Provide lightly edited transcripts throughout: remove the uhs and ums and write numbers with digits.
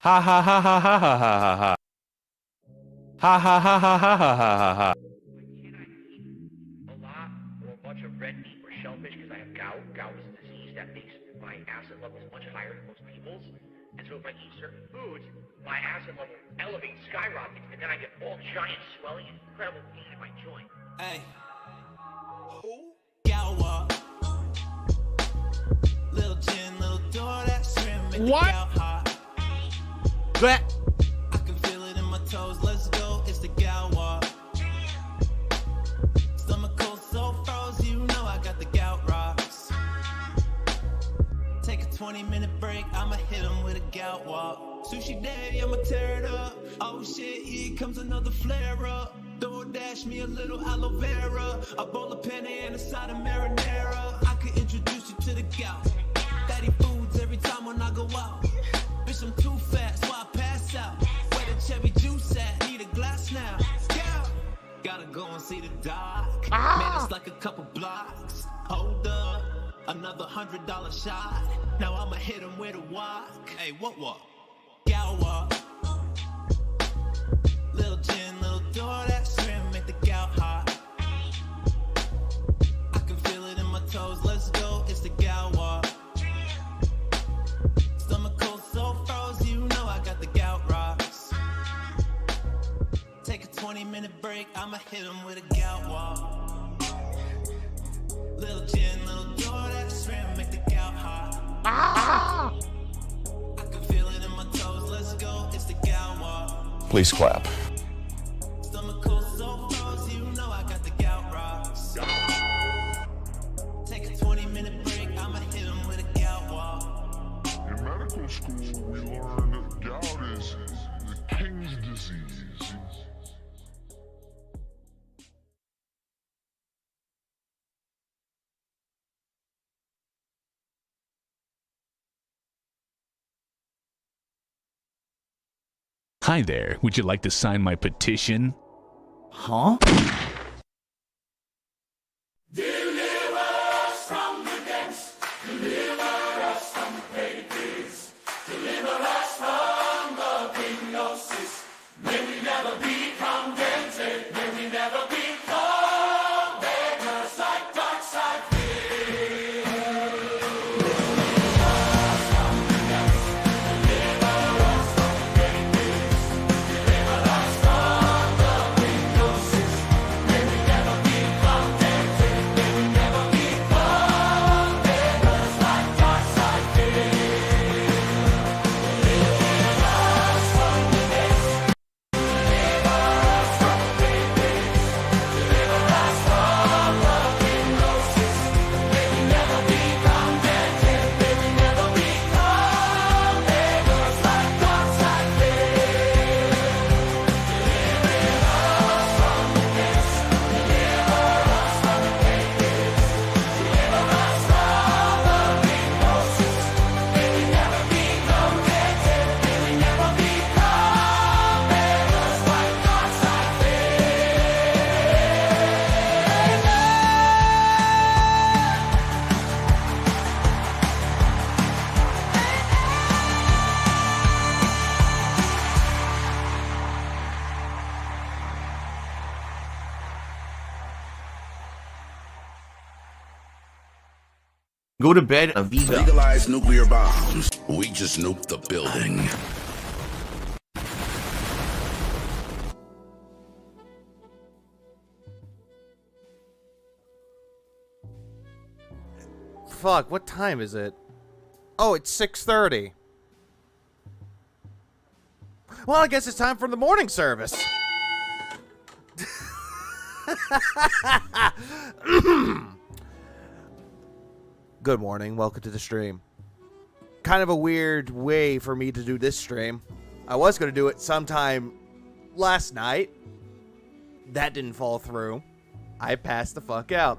Ha ha ha ha ha ha ha ha ha. Ha ha ha ha ha ha ha ha ha. Can I eat a lot or a bunch of red meat or shellfish because I have gout? Gout is a disease that makes my acid levels much higher than most people's. And so if I eat certain foods, my acid level elevates, skyrockets, and then I get all giant swelling and incredible pain in my joint. Hey. Who? Gout. Little gin, little door, that shrimp make the gout hot. That. I can feel it in my toes, let's go, it's the gout walk. Stomach cold, so froze, you know I got the gout rocks. Take a 20-minute break, I'ma hit him with a gout walk. Sushi day, I'ma tear it up. Oh shit, here comes another flare up. DoorDash me a little aloe vera, a bowl of penne and a side of marinara. I could introduce you to the gout. Fatty foods every time when I go out. Bitch, I'm too fast, so I pass out. Where the cherry juice at? Need a glass now. Yeah. Gotta go and see the doc. Man, it's like a couple blocks. Hold up, another $100 shot. Now I'ma hit him with a walk. Hey, what walk? Gout walk. Little gin, little door, that shrimp make the gout hot. I can feel it in my toes, let's go, it's the gout walk. Stomach cold, so froze, you know I got the gout rocks. Take a 20-minute break, I'ma hit him with a gout walk. Little gin, little door, that shrimp make the gout hot. I can feel it in my toes, let's go, it's the gout walk. Please clap. Stomach cold, so froze, you know I got the gout rocks. Take a 20-minute break, I'ma hit him with a gout walk. In medical school, we learned that gout is the king's disease. Hi there, would you like to sign my petition? Huh? Go to bed, Aviva. Legalize nuclear bombs. We just nuked the building. Fuck, what time is it? Oh, it's 6:30. Well, I guess it's time for the morning service. Good morning, welcome to the stream. Kind of a weird way for me to do this stream. I was going to do it sometime last night. That didn't fall through. I passed the fuck out.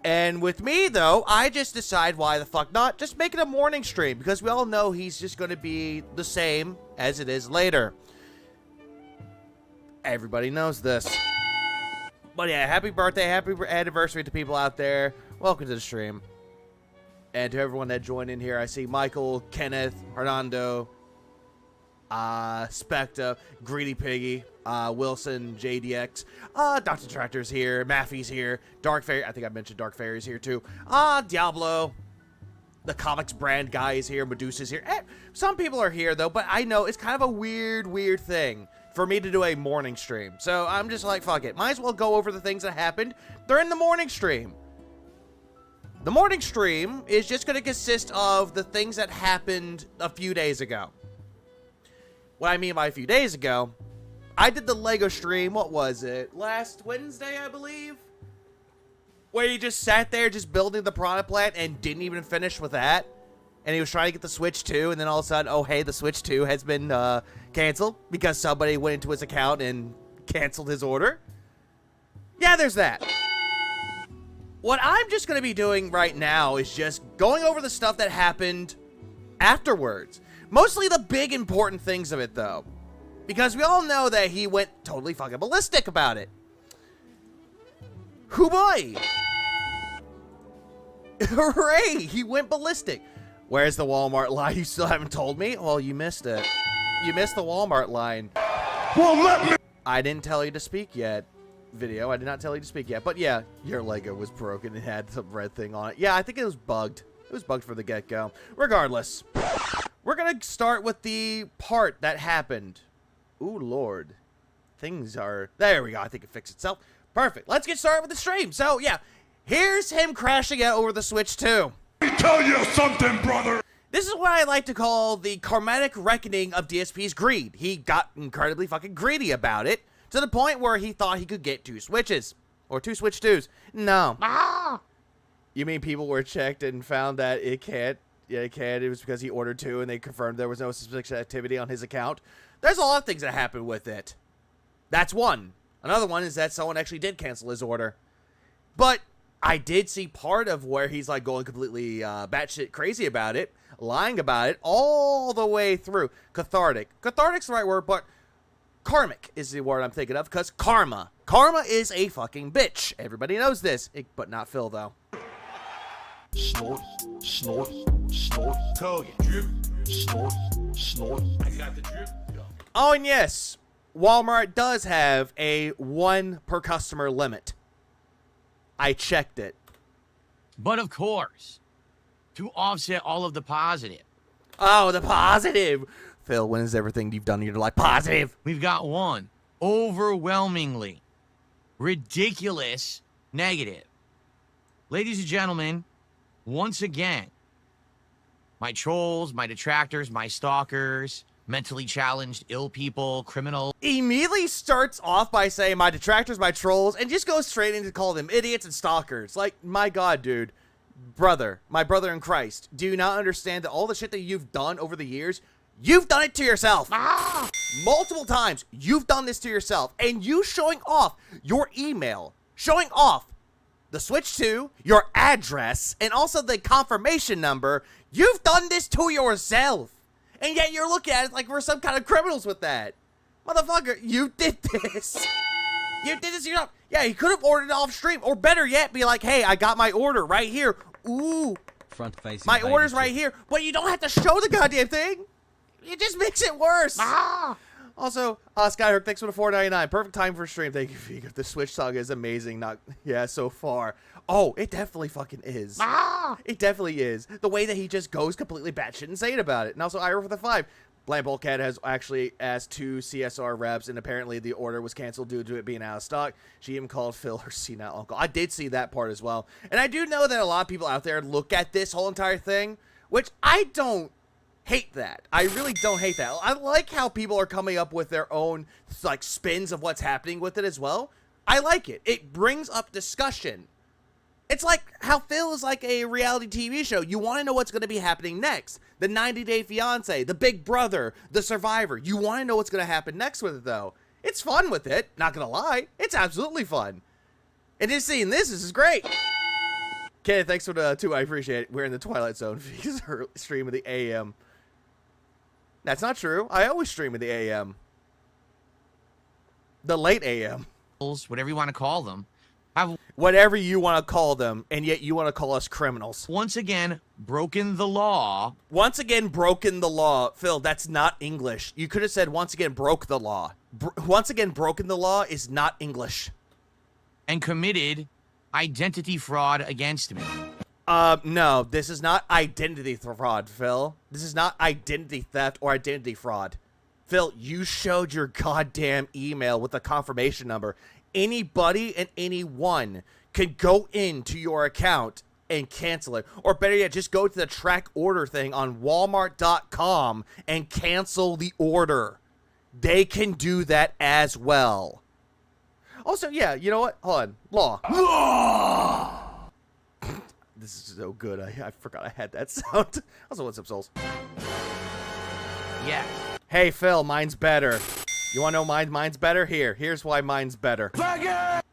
And with me, though, I just decide why the fuck not. Just make it a morning stream, because we all know he's just going to be the same as it is later. Everybody knows this. But yeah, happy birthday, happy anniversary to people out there. Welcome to the stream. And to everyone that joined in here, I see Michael, Kenneth, Hernando, Specta, Greedy Piggy, Wilson, JDX, Dr. Detractors here, Maffey's here, Dark Fairy, I think I mentioned Dark Fairy's here too, Diablo, the comics brand guy is here, Medusa's here. Some people are here though, but I know it's kind of a weird thing for me to do a morning stream. So I'm just like, fuck it. Might as well go over the things that happened during the morning stream. The morning stream is just going to consist of the things that happened a few days ago. What I mean by a few days ago, I did the Lego stream, what was it? Last Wednesday, I believe? Where he just sat there just building the Piranha Plant and didn't even finish with that. And he was trying to get the Switch 2, and then all of a sudden, oh hey, the Switch 2 has been canceled because somebody went into his account and canceled his order. Yeah, there's that. What I'm just going to be doing right now is just going over the stuff that happened afterwards. Mostly the big important things of it, though. Because we all know that he went totally fucking ballistic about it. Hoo boy! Hooray! He went ballistic. Where's the Walmart line? You still haven't told me? Well, you missed it. You missed the Walmart line. Well, let me. I didn't tell you to speak yet. Video, I did not tell you to speak yet. But yeah, your Lego was broken and had some red thing on it. Yeah, I think it was bugged. It was bugged for the get-go. Regardless. We're going to start with the part that happened. Ooh, Lord. Things are... There we go. I think it fixed itself. Perfect. Let's get started with the stream. So, yeah. Here's him crashing out over the Switch 2. Let me tell you something, brother. This is what I like to call the karmatic reckoning of DSP's greed. He got incredibly fucking greedy about it to the point where he thought he could get 2 Switches. Or 2 Switch 2s. No. You mean people were checked and found that it can't? Yeah, it can. It was because he ordered 2 and they confirmed there was no suspicious activity on his account. There's a lot of things that happened with it. That's one. Another one is that someone actually did cancel his order. But I did see part of where he's like going completely batshit crazy about it, lying about it, all the way through. Cathartic. Cathartic's the right word, but karmic is the word I'm thinking of because karma. Karma is a fucking bitch. Everybody knows this, but not Phil, though. Snort, snort, snort. Kogan. Drip, snort, snort. I got the drip. Oh, and yes, Walmart does have a 1 per customer limit. I checked it. But of course, to offset all of the positive, Oh, the positive. Phil, when is everything you've done in your life positive? we've got one overwhelmingly ridiculous negative. Ladies and gentlemen, once again, my trolls, my detractors, my stalkers, mentally challenged, ill people, criminals. Immediately starts off by saying my detractors, my trolls, and just goes straight into call them idiots and stalkers. Like, my God, dude. Brother, my brother in Christ, do you not understand that all the shit that you've done over the years, you've done it to yourself. Multiple times, you've done this to yourself. And you showing off your email, showing off the Switch 2, your address, and also the confirmation number, you've done this to yourself. And yet you're looking at it like we're some kind of criminals with that. Motherfucker, you did this. You did this yourself. Yeah, he could have ordered it off stream. Or better yet, be like, hey, I got my order right here. Ooh. Front facing. My order's right here. But you don't have to show the goddamn thing. It just makes it worse. Also, Skyhook, thanks for the $4.99. Perfect time for a stream. Thank you, Vega. The Switch saga is amazing. So far. Oh, it definitely fucking is. It definitely is. The way that he just goes completely batshit insane about it. And also, Ira for the 5. Bland Bulkhead has actually asked 2 CSR reps, and apparently the order was canceled due to it being out of stock. She even called Phil her senile uncle. I did see that part as well. And I do know that a lot of people out there look at this whole entire thing, which I don't hate that. I really don't hate that. I like how people are coming up with their own like spins of what's happening with it as well. I like it. It brings up discussion. It's like how Phil is like a reality TV show. You want to know what's going to be happening next. The 90 Day Fiance, The Big Brother, The Survivor. You want to know what's going to happen next with it, though. It's fun with it. Not going to lie. It's absolutely fun. And just seeing this is great. Kenneth, thanks for the 2. I appreciate it. We're in the Twilight Zone. Stream of the AM. That's not true. I always stream in the AM. The late AM. Whatever you want to call them, have whatever you want to call them, and yet you want to call us criminals. once again broken the law. Once again, broken the law. Phil, that's not English. You could have said once again broke the law. Once again, broken the law is not English. And committed identity fraud against me. No, this is not identity fraud, Phil. This is not identity theft or identity fraud. Phil, you showed your goddamn email with a confirmation number. Anybody and anyone can go into your account and cancel it. Or better yet, just go to the track order thing on walmart.com and cancel the order. They can do that as well. Also, yeah, you know what? Hold on. Law. This is so good. I forgot I had that sound. Also, what's up, souls? Yes. Hey, Phil, mine's better. You want to know mine's better? Here's why mine's better.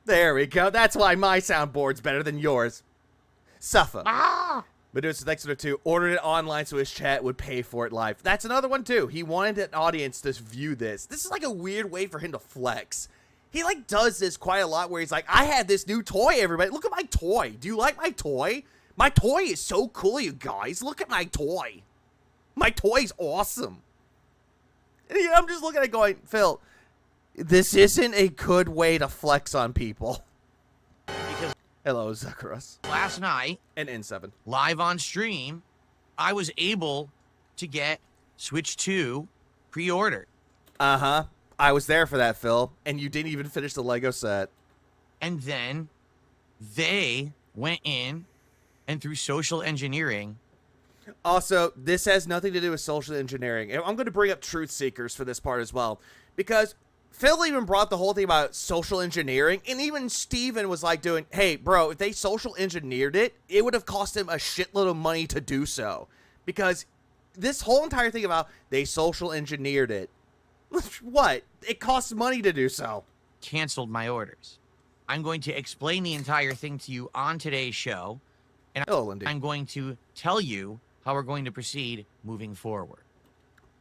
There we go. That's why my soundboard's better than yours. Suffer. Medusa next to 2 ordered it online so his chat would pay for it live. That's another one, too. He wanted an audience to view this. This is like a weird way for him to flex. He, like, does this quite a lot where he's like, I had this new toy, everybody. Look at my toy. Do you like my toy? My toy is so cool, you guys. Look at my toy. My toy's awesome. And I'm just looking at it going, Phil, this isn't a good way to flex on people. Because hello, Zacharias. last night, And N7. live on stream, I was able to get Switch 2 pre-ordered. Uh-huh. I was there for that, Phil. And you didn't even finish the Lego set. And then they went in and through social engineering. Also, this has nothing to do with social engineering. And I'm going to bring up truth seekers for this part as well. Because Phil even brought the whole thing about social engineering. And even Steven was like doing, hey, bro, if they social engineered it, it would have cost him a shitload of money to do so. Because this whole entire thing about they social engineered it. What? It costs money to do so. Canceled my orders. I'm going to explain the entire thing to you on today's show. And Hello, Lindy. I'm going to tell you how we're going to proceed moving forward.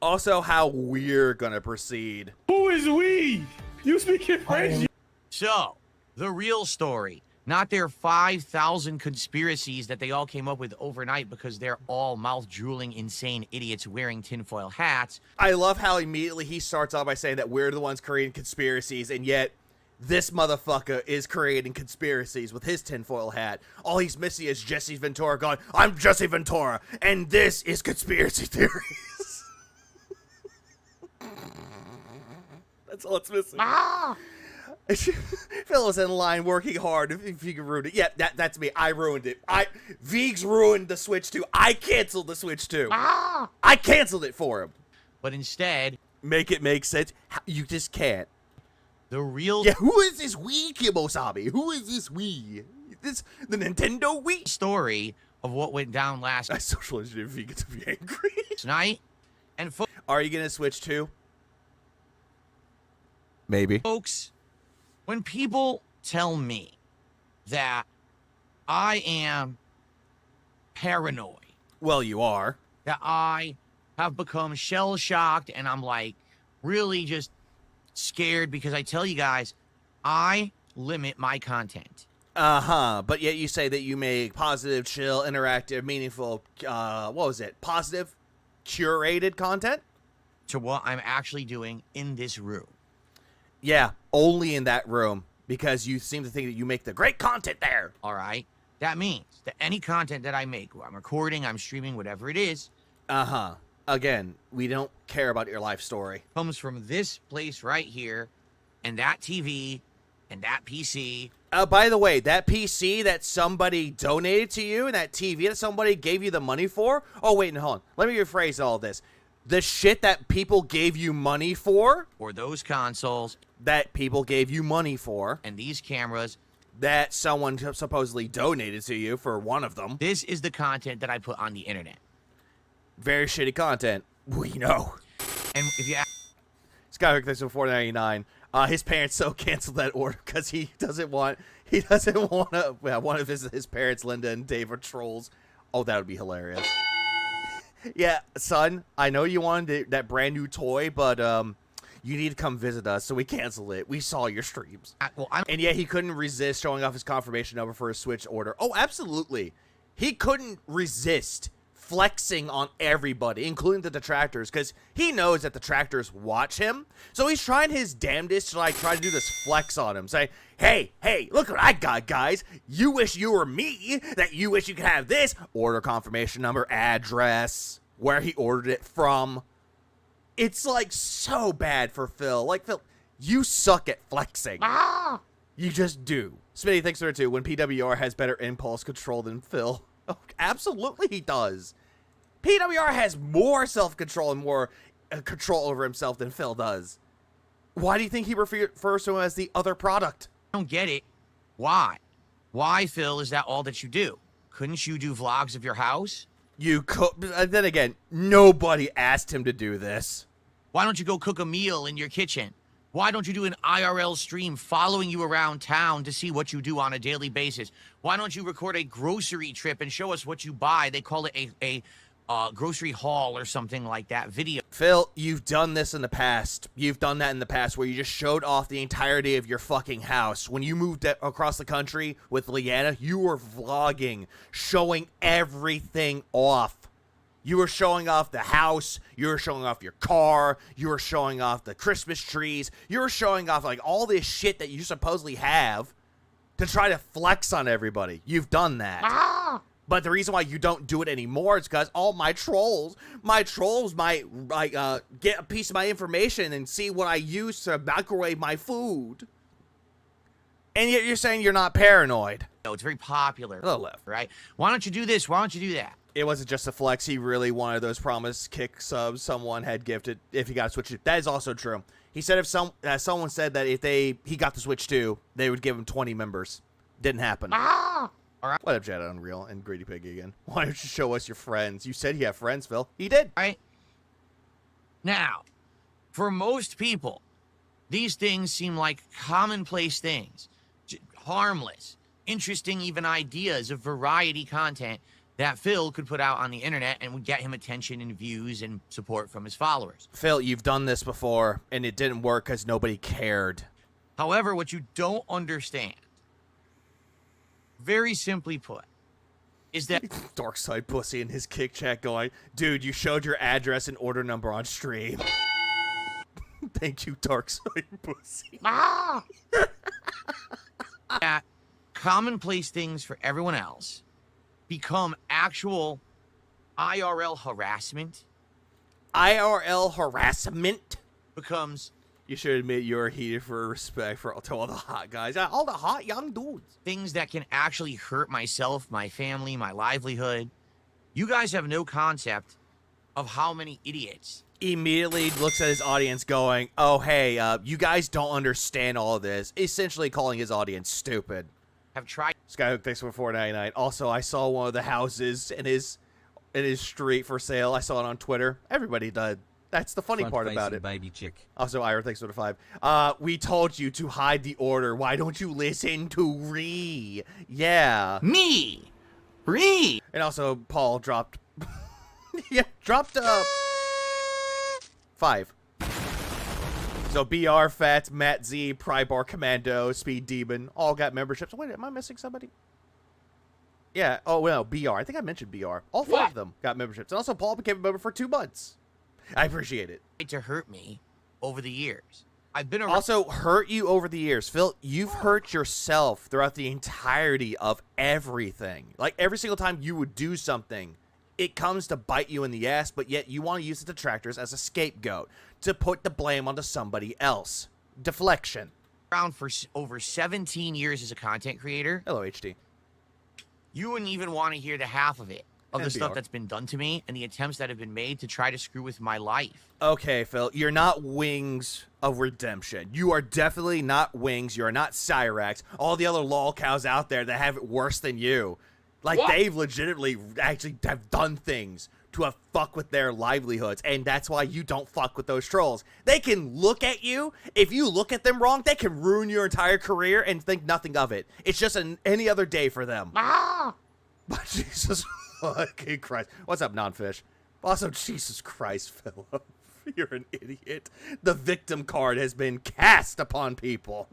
Also, how we're going to proceed. Who is we? You speaking French? So, the real story, not their 5,000 conspiracies that they all came up with overnight because they're all mouth-drooling, insane idiots wearing tinfoil hats. I love how immediately he starts off by saying that we're the ones creating conspiracies, and yet this motherfucker is creating conspiracies with his tinfoil hat. All he's missing is Jesse Ventura going, I'm Jesse Ventura, and this is conspiracy theories. That's all it's missing. Phil was in line working hard if you can ruin it. Yeah, that's me. I ruined it. Viggs ruined the Switch 2. I canceled the Switch 2. I canceled it for him. But instead, Make it make sense. You just can't. the real Yeah, who is this Wii, Kimosabi? Who is this Wii? This the Nintendo Wii? story of what went down last I social engineered Vega to be angry. night. And Are you gonna Switch 2? Maybe. folks, when people tell me that I am paranoid, Well, you are. that I have become shell-shocked and I'm like really just scared because I tell you guys, I limit my content. Uh-huh. But yet you say that you make positive, chill, interactive, meaningful, what was it? Positive, curated content? To what I'm actually doing in this room. Yeah, only in that room. Because you seem to think that you make the great content there. All right? That means that any content that I make, I'm recording, I'm streaming, whatever it is, Uh-huh. Again, we don't care about your life story. comes from this place right here, and that TV, and that PC. By the way, that PC that somebody donated to you and that TV that somebody gave you the money for? Oh, wait, no, hold on. Let me rephrase all this. The shit that people gave you money for, Or those consoles, that people gave you money for, and these cameras, that someone supposedly donated to you for one of them. this is the content that I put on the internet. Very shitty content. We know. And if you Skyhook thanks for $4.99. His parents so canceled that order because he doesn't want to, one of his parents, Linda and Dave, are trolls. Oh, that would be hilarious. Yeah, son, I know you wanted that brand new toy, but you need to come visit us, so we canceled it. We saw your streams. well, I'm And yet he couldn't resist showing off his confirmation number for his Switch order. Oh, absolutely. he couldn't resist flexing on everybody, including the detractors, because he knows that the detractors watch him. So he's trying his damnedest to like try to do this flex on him, say, hey, look what I got, guys. You wish you were me, that you wish you could have this order confirmation number, address, where he ordered it from. It's like so bad for Phil. Like, Phil, you suck at flexing. You just do. Smitty thinks there too, when PWR has better impulse control than Phil. Oh, absolutely he does. PWR has more self-control and more control over himself than Phil does. Why do you think he refers to him as the other product? I don't get it. Why? Why, Phil, is that all that you do? Couldn't you do vlogs of your house? You could. Then again, nobody asked him to do this. Why don't you go cook a meal in your kitchen? Why don't you do an IRL stream following you around town to see what you do on a daily basis? Why don't you record a grocery trip and show us what you buy? They call it a grocery haul or something like that video. Phil, you've done this in the past. You've done that in the past where you just showed off the entirety of your fucking house. When you moved across the country with Leanna, you were vlogging, showing everything off. You were showing off the house, you were showing off your car, you were showing off the Christmas trees, you were showing off like all this shit that you supposedly have to try to flex on everybody. You've done that. But the reason why you don't do it anymore is because all my trolls might get a piece of my information and see what I use to microwave my food. And yet you're saying you're not paranoid. No, it's very popular. Hello, Left. Right? Why don't you do this? Why don't you do that? It wasn't just a flex. He really wanted those promised kick subs someone had gifted if he got a Switch 2. That is also true. He said if someone said that if he got the Switch 2, they would give him 20 members. Didn't happen. All right. What up, Jedi Unreal and Greedy Pig again? Why don't you show us your friends? You said you have friends, Phil. He did. Right? Now, for most people, these things seem like commonplace things. Harmless, interesting even ideas of variety content that Phil could put out on the internet and would get him attention and views and support from his followers. Phil, you've done this before, and it didn't work because nobody cared. However, what you don't understand, very simply put, is that Dark Side Pussy in his kick chat going, dude, you showed your address and order number on stream. Thank you, Dark Side Pussy. that commonplace things for everyone else become actual IRL harassment. IRL harassment Becomes You should admit you're heated for respect for to all the hot guys, all the hot young dudes. things that can actually hurt myself, my family, my livelihood. You guys have no concept of how many idiots Immediately looks at his audience going, oh, hey, you guys don't understand all of this. Essentially calling his audience stupid. have tried Skyhook, thanks for $4.99. Also, I saw one of the houses in his street for sale. I saw it on Twitter. Everybody did. That's the funny part about it. Baby chick. Also, Ira, thanks for the 5. We told you to hide the order. Why don't you listen to Ree? Yeah. me. Ree. And also, Paul dropped... yeah, dropped, 5. So, BR, Fats, Matt Z, Prybar Commando, Speed Demon, all got memberships. Wait, am I missing somebody? Yeah, oh, well, BR. I think I mentioned BR. All 5 of them got memberships. And also, Paul became a member for 2 months. I appreciate it. To hurt me over the years. I've been around. Also, hurt you over the years. Phil, you've hurt yourself throughout the entirety of everything. Like, every single time you would do something, it comes to bite you in the ass, but yet you want to use the detractors as a scapegoat to put the blame onto somebody else. Deflection. around for over 17 years as a content creator. Hello, HD. You wouldn't even want to hear the half of it. Of the NPR. stuff that's been done to me and the attempts that have been made to try to screw with my life. Okay, Phil, you're not Wings of Redemption. You are definitely not Wings. You are not Cyrax. All the other lol cows out there that have it worse than you. Like, they've legitimately actually have done things to have fuck with their livelihoods, and that's why you don't fuck with those trolls. They can look at you. If you look at them wrong, they can ruin your entire career and think nothing of it. It's just any other day for them. But Jesus fucking Christ. What's up, non-fish? Also, Jesus Christ, Philip. You're an idiot. The victim card has been cast upon people.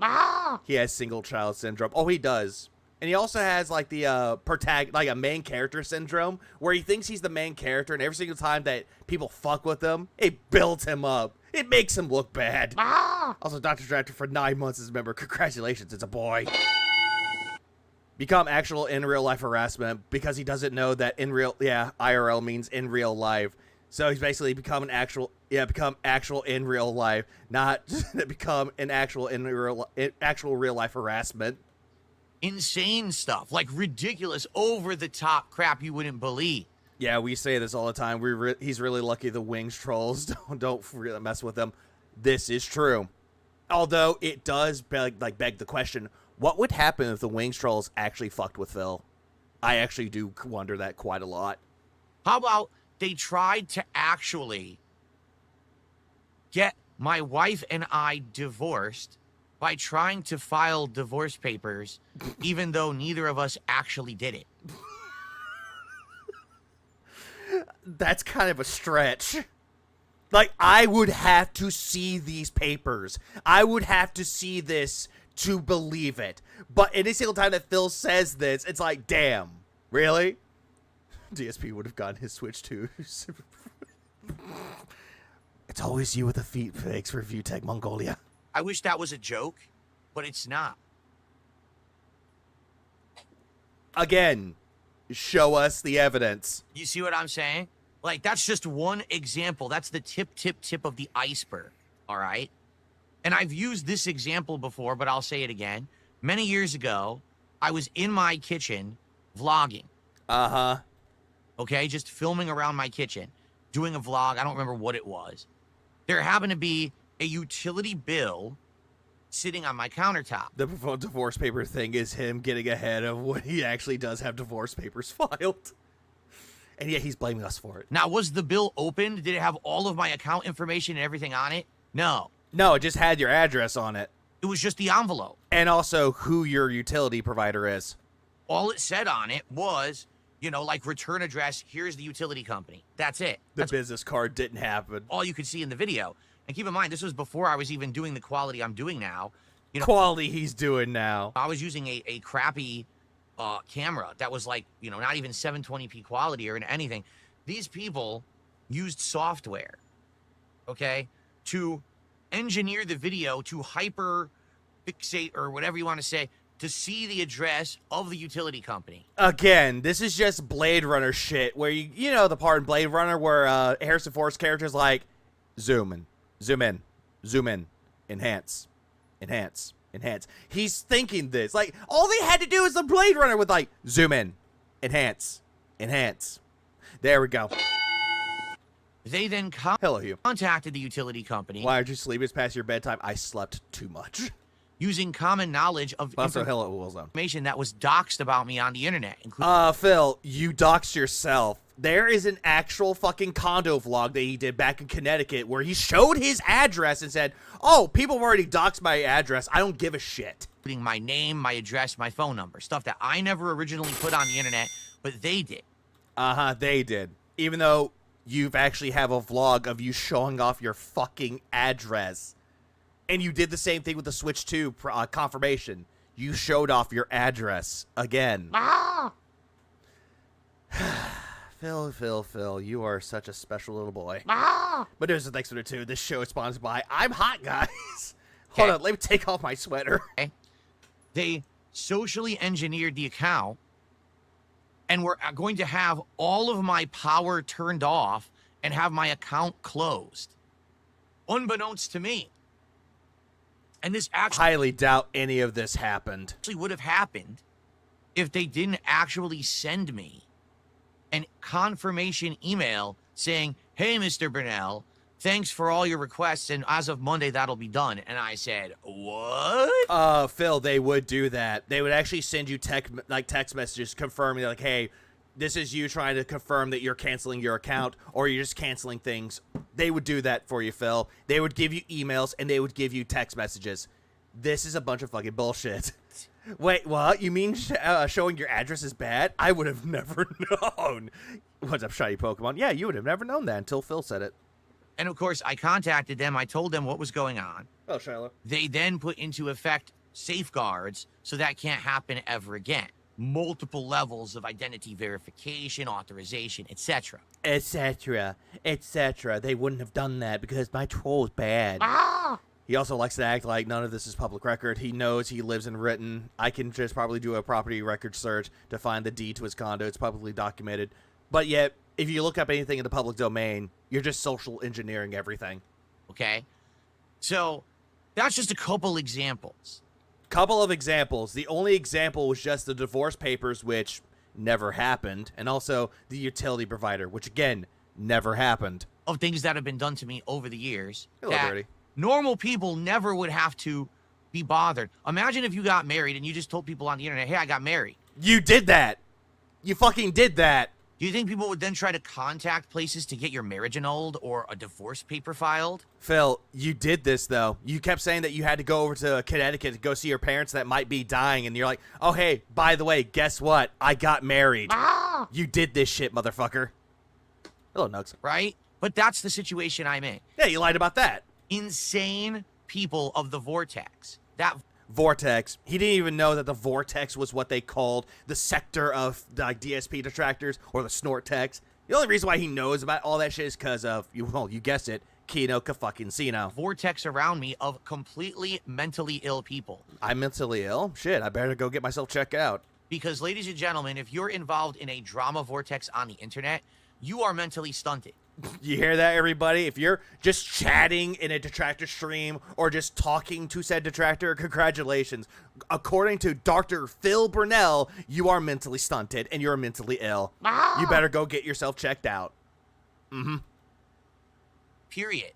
He has single child syndrome. Oh, he does. And he also has like the like a main character syndrome, where he thinks he's the main character, and every single time that people fuck with him, it builds him up. It makes him look bad. Also, Dr. Detractor for 9 months as a member. Congratulations, it's a boy. Become actual in real life harassment because he doesn't know that IRL means in real life. So he's basically become actual in real life, not become an actual real life harassment. Insane stuff, like ridiculous, over the top crap you wouldn't believe. Yeah, we say this all the time. He's really lucky the Wings trolls don't really mess with him. This is true. Although it does beg the question, what would happen if the Wings trolls actually fucked with Phil? I actually do wonder that quite a lot. How about they tried to actually get my wife and I divorced by trying to file divorce papers, even though neither of us actually did it? That's kind of a stretch. Like, I would have to see these papers. I would have to see this to believe it. But any single time that Phil says this, it's like, damn, really? DSP would have gotten his Switch too. It's always you with the feet pics for ViewTech Mongolia. I wish that was a joke, but it's not. Again, show us the evidence. You see what I'm saying? Like, that's just one example. That's the tip of the iceberg, all right? And I've used this example before, but I'll say it again. Many years ago, I was in my kitchen vlogging. Uh-huh. Okay, just filming around my kitchen, doing a vlog. I don't remember what it was. There happened to be a utility bill sitting on my countertop. The divorce paper thing is him getting ahead of when he actually does have divorce papers filed. And yet he's blaming us for it. Now, was the bill opened? Did it have all of my account information and everything on it? No. No, it just had your address on it. It was just the envelope. And also who your utility provider is. All it said on it was, you know, like return address, here's the utility company. That's it. The business card didn't happen. All you could see in the video. And keep in mind, this was before I was even doing the quality I'm doing now. You know, quality he's doing now. I was using a crappy camera that was like, you know, not even 720p quality or anything. These people used software, okay, to engineer the video to hyper fixate or whatever you want to say to see the address of the utility company. Again, this is just Blade Runner shit where you know the part in Blade Runner where Harrison Ford's character is like zoom in, enhance. He's thinking this. Like, all they had to do is the Blade Runner with, like, zoom in, enhance. There we go. They then contacted the utility company. Why aren't you sleeping? It's past your bedtime. I slept too much. Using common knowledge of information that was doxed about me on the internet. Phil, you doxed yourself. There is an actual fucking condo vlog that he did back in Connecticut where he showed his address and said, oh, people have already doxed my address. I don't give a shit. Putting my name, my address, my phone number. Stuff that I never originally put on the internet, but they did. Uh-huh, they did. Even though you actually have a vlog of you showing off your fucking address. And you did the same thing with the Switch 2 confirmation. You showed off your address again. Ah! Phil, you are such a special little boy. Ah! But there's the next one too. This show is sponsored by I'm Hot Guys. Hold on, let me take off my sweater. Okay. They socially engineered the account and were going to have all of my power turned off and have my account closed. Unbeknownst to me. And this actually highly doubt any of this happened. Actually would have happened if they didn't actually send me an confirmation email saying, hey, Mr. Burnell, thanks for all your requests, and as of Monday, that'll be done. And I said, what? Phil, they would do that. They would actually send you text messages confirming, like, hey, this is you trying to confirm that you're canceling your account or you're just canceling things. They would do that for you, Phil. They would give you emails and they would give you text messages. This is a bunch of fucking bullshit. Wait, what? You mean showing your address is bad? I would have never known. What's up, shiny Pokemon? Yeah, you would have never known that until Phil said it. And of course, I contacted them. I told them what was going on. Oh, Shiloh. They then put into effect safeguards so that can't happen ever again. Multiple levels of identity verification, authorization, etc. Etc. Etc. They wouldn't have done that because my troll's bad. He also likes to act like none of this is public record. He knows he lives in Written. I can just probably do a property record search to find the deed to his condo. It's publicly documented. But yet, if you look up anything in the public domain, you're just social engineering everything. Okay? So, that's just a couple examples. Couple of examples. The only example was just the divorce papers, which never happened. And also the utility provider, which again, never happened. Of things that have been done to me over the years. Hello, that Birdie. normal people never would have to be bothered. Imagine if you got married and you just told people on the internet, hey, I got married. You did that. You fucking did that. Do you think people would then try to contact places to get your marriage annulled or a divorce paper filed? Phil, you did this, though. You kept saying that you had to go over to Connecticut to go see your parents that might be dying, and you're like, oh, hey, by the way, guess what? I got married. You did this shit, motherfucker. Hello, Nugs. Right? But that's the situation I'm in. Yeah, you lied about that. Insane people of the vortex. That Vortex. He didn't even know that the Vortex was what they called the sector of the DSP detractors or the Snortex. The only reason why he knows about all that shit is because of, well, you guessed it, Kino Ka-fucking-Sino. vortex around me of completely mentally ill people. I'm mentally ill? Shit, I better go get myself checked out. Because, ladies and gentlemen, if you're involved in a drama vortex on the internet, you are mentally stunted. You hear that, everybody? If you're just chatting in a detractor stream or just talking to said detractor, congratulations. According to Dr. Phil Burnell, you are mentally stunted and you're mentally ill. You better go get yourself checked out. Period.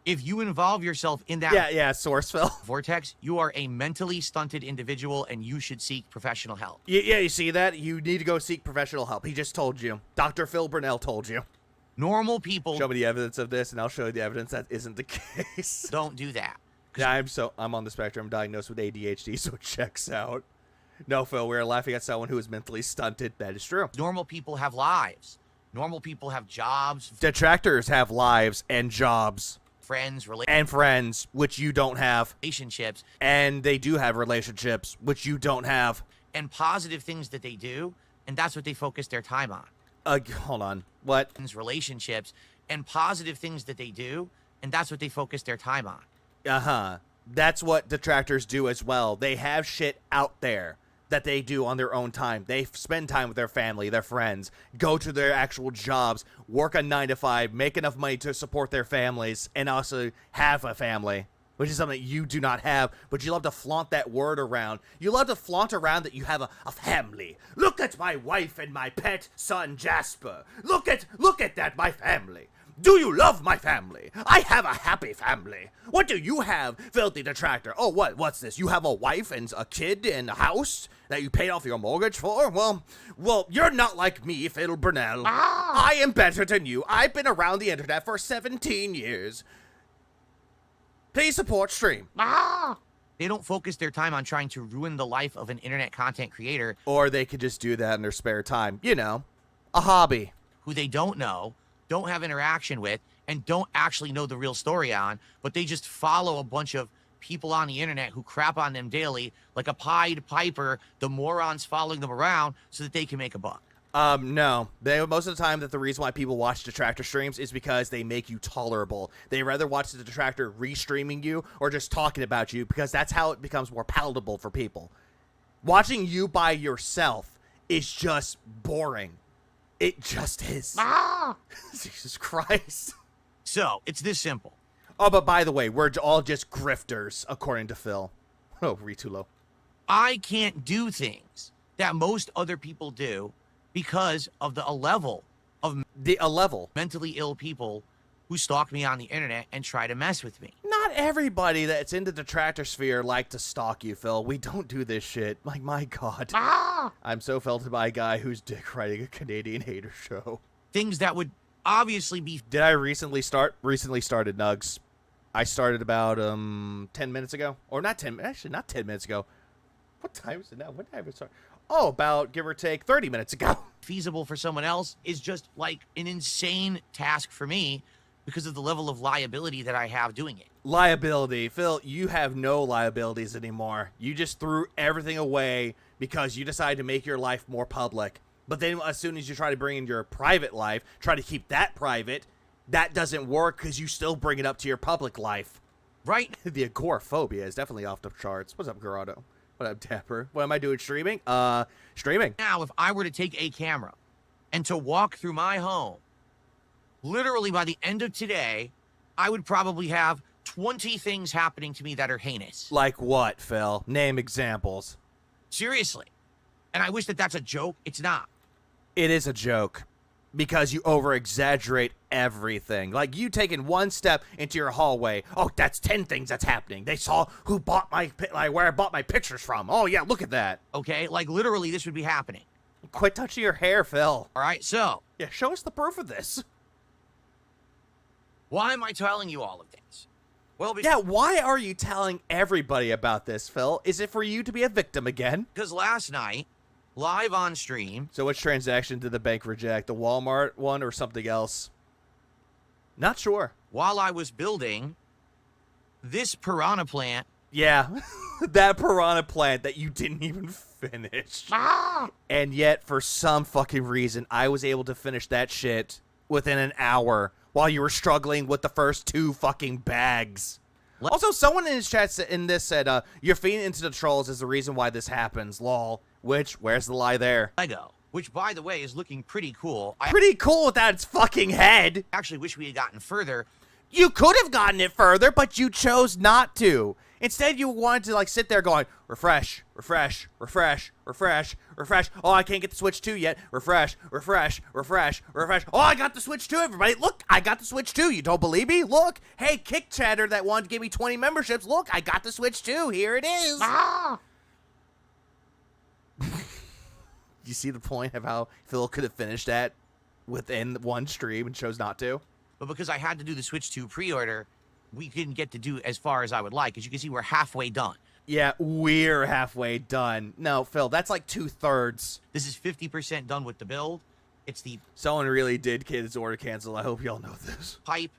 If you involve yourself in that Yeah, source, Phil. vortex, you are a mentally stunted individual and you should seek professional help. Yeah, you see that? You need to go seek professional help. He just told you. Dr. Phil Burnell told you. Normal people Show me the evidence of this, and I'll show you the evidence that isn't the case. don't do that. Yeah, I'm on the spectrum. I'm diagnosed with ADHD, so it checks out. No, Phil, we're laughing at someone who is mentally stunted. That is true. Normal people have lives. Normal people have jobs, Detractors have lives and jobs friends, and friends, which you don't have. relationships, And they do have relationships, which you don't have. and positive things that they do, and that's what they focus their time on. Hold on. What? Relationships and positive things that they do, and that's what they focus their time on. Uh-huh. That's what detractors do as well. They have shit out there that they do on their own time. They spend time with their family, their friends, go to their actual jobs, work a 9 to 5, make enough money to support their families, and also have a family, which is something you do not have, but you love to flaunt that word around. You love to flaunt around that you have a family. Look at my wife and my pet son, Jasper. Look at that, my family. Do you love my family? I have a happy family. What do you have, filthy detractor? Oh, what's this? You have a wife and a kid and a house that you paid off your mortgage for? Well, you're not like me, Phil Burnell. I am better than you. I've been around the internet for 17 years. Please support stream. They don't focus their time on trying to ruin the life of an internet content creator Or they could just do that in their spare time. You know, a hobby. who they don't know, don't have interaction with, and don't actually know the real story on, but they just follow a bunch of people on the internet who crap on them daily like a Pied Piper, the morons following them around so that they can make a buck. No. Most of the time that the reason why people watch detractor streams is because they make you tolerable. They rather watch the detractor restreaming you or just talking about you because that's how it becomes more palatable for people. Watching you by yourself is just boring. It just is. Jesus Christ. So, it's this simple. Oh, but by the way, we're all just grifters, according to Phil. Oh, Ritulo. I can't do things that most other people do because of a level of A level. mentally ill people who stalk me on the internet and try to mess with me. Not everybody that's in the detractor sphere like to stalk you, Phil. We don't do this shit. Like, my God. I'm so felted by a guy who's dick riding a Canadian hater show. Things that would obviously be Did I recently started, Nugs. I started about 10 minutes ago. Or not 10, actually not 10 minutes ago. What time is it now? When did I even start? Oh, about, give or take, 30 minutes ago. feasible for someone else is just like an insane task for me because of the level of liability that I have doing it. Liability. Phil, you have no liabilities anymore. You just threw everything away because you decided to make your life more public. But then as soon as you try to bring in your private life, try to keep that private, that doesn't work because you still bring it up to your public life. Right? The agoraphobia is definitely off the charts. What's up, Gerardo? What up, Dapper? What am I doing, streaming? Streaming. Now, if I were to take a camera and to walk through my home, literally by the end of today, I would probably have 20 things happening to me that are heinous. Like what, Phil? Name examples. Seriously. And I wish that that's a joke. It's not. It is a joke because you over-exaggerate everything. Like you taking one step into your hallway. Oh, that's 10 things that's happening. They saw who bought where I bought my pictures from. Oh, yeah, look at that. Okay? Like, literally, this would be happening. Quit touching your hair, Phil. All right? So, Yeah, show us the proof of this. why am I telling you all of this? Well, Yeah, why are you telling everybody about this, Phil? Is it for you to be a victim again? because last night, live on stream, So which transaction did the bank reject? The Walmart one or something else? Not sure. while I was building this piranha plant, Yeah, that piranha plant that you didn't even finish. And yet, for some fucking reason, I was able to finish that shit within an hour while you were struggling with the first 2 fucking bags. Also, someone in his chat said, you're feeding into the trolls is the reason why this happens, lol. Which, where's the lie there? Lego, which, by the way, is looking pretty cool. I Pretty cool without its fucking head. actually wish we had gotten further. You could have gotten it further, but you chose not to. Instead, you wanted to, like, sit there going, refresh, refresh, refresh, refresh, refresh. Oh, I can't get the Switch 2 yet. Refresh, refresh, refresh, refresh. Oh, I got the Switch 2, everybody. Look, I got the Switch 2. You don't believe me? Look. Hey, Kick Chatter that wanted to give me 20 memberships. Look, I got the Switch 2. Here it is. You see the point of how Phil could have finished that within one stream and chose not to? But because I had to do the Switch 2 pre-order, we didn't get to do as far as I would like. As you can see, we're halfway done. Yeah, we're halfway done. No, Phil, that's like 2/3. This is 50% done with the build. It's the Someone really did get his order canceled. I hope y'all know this. pipe,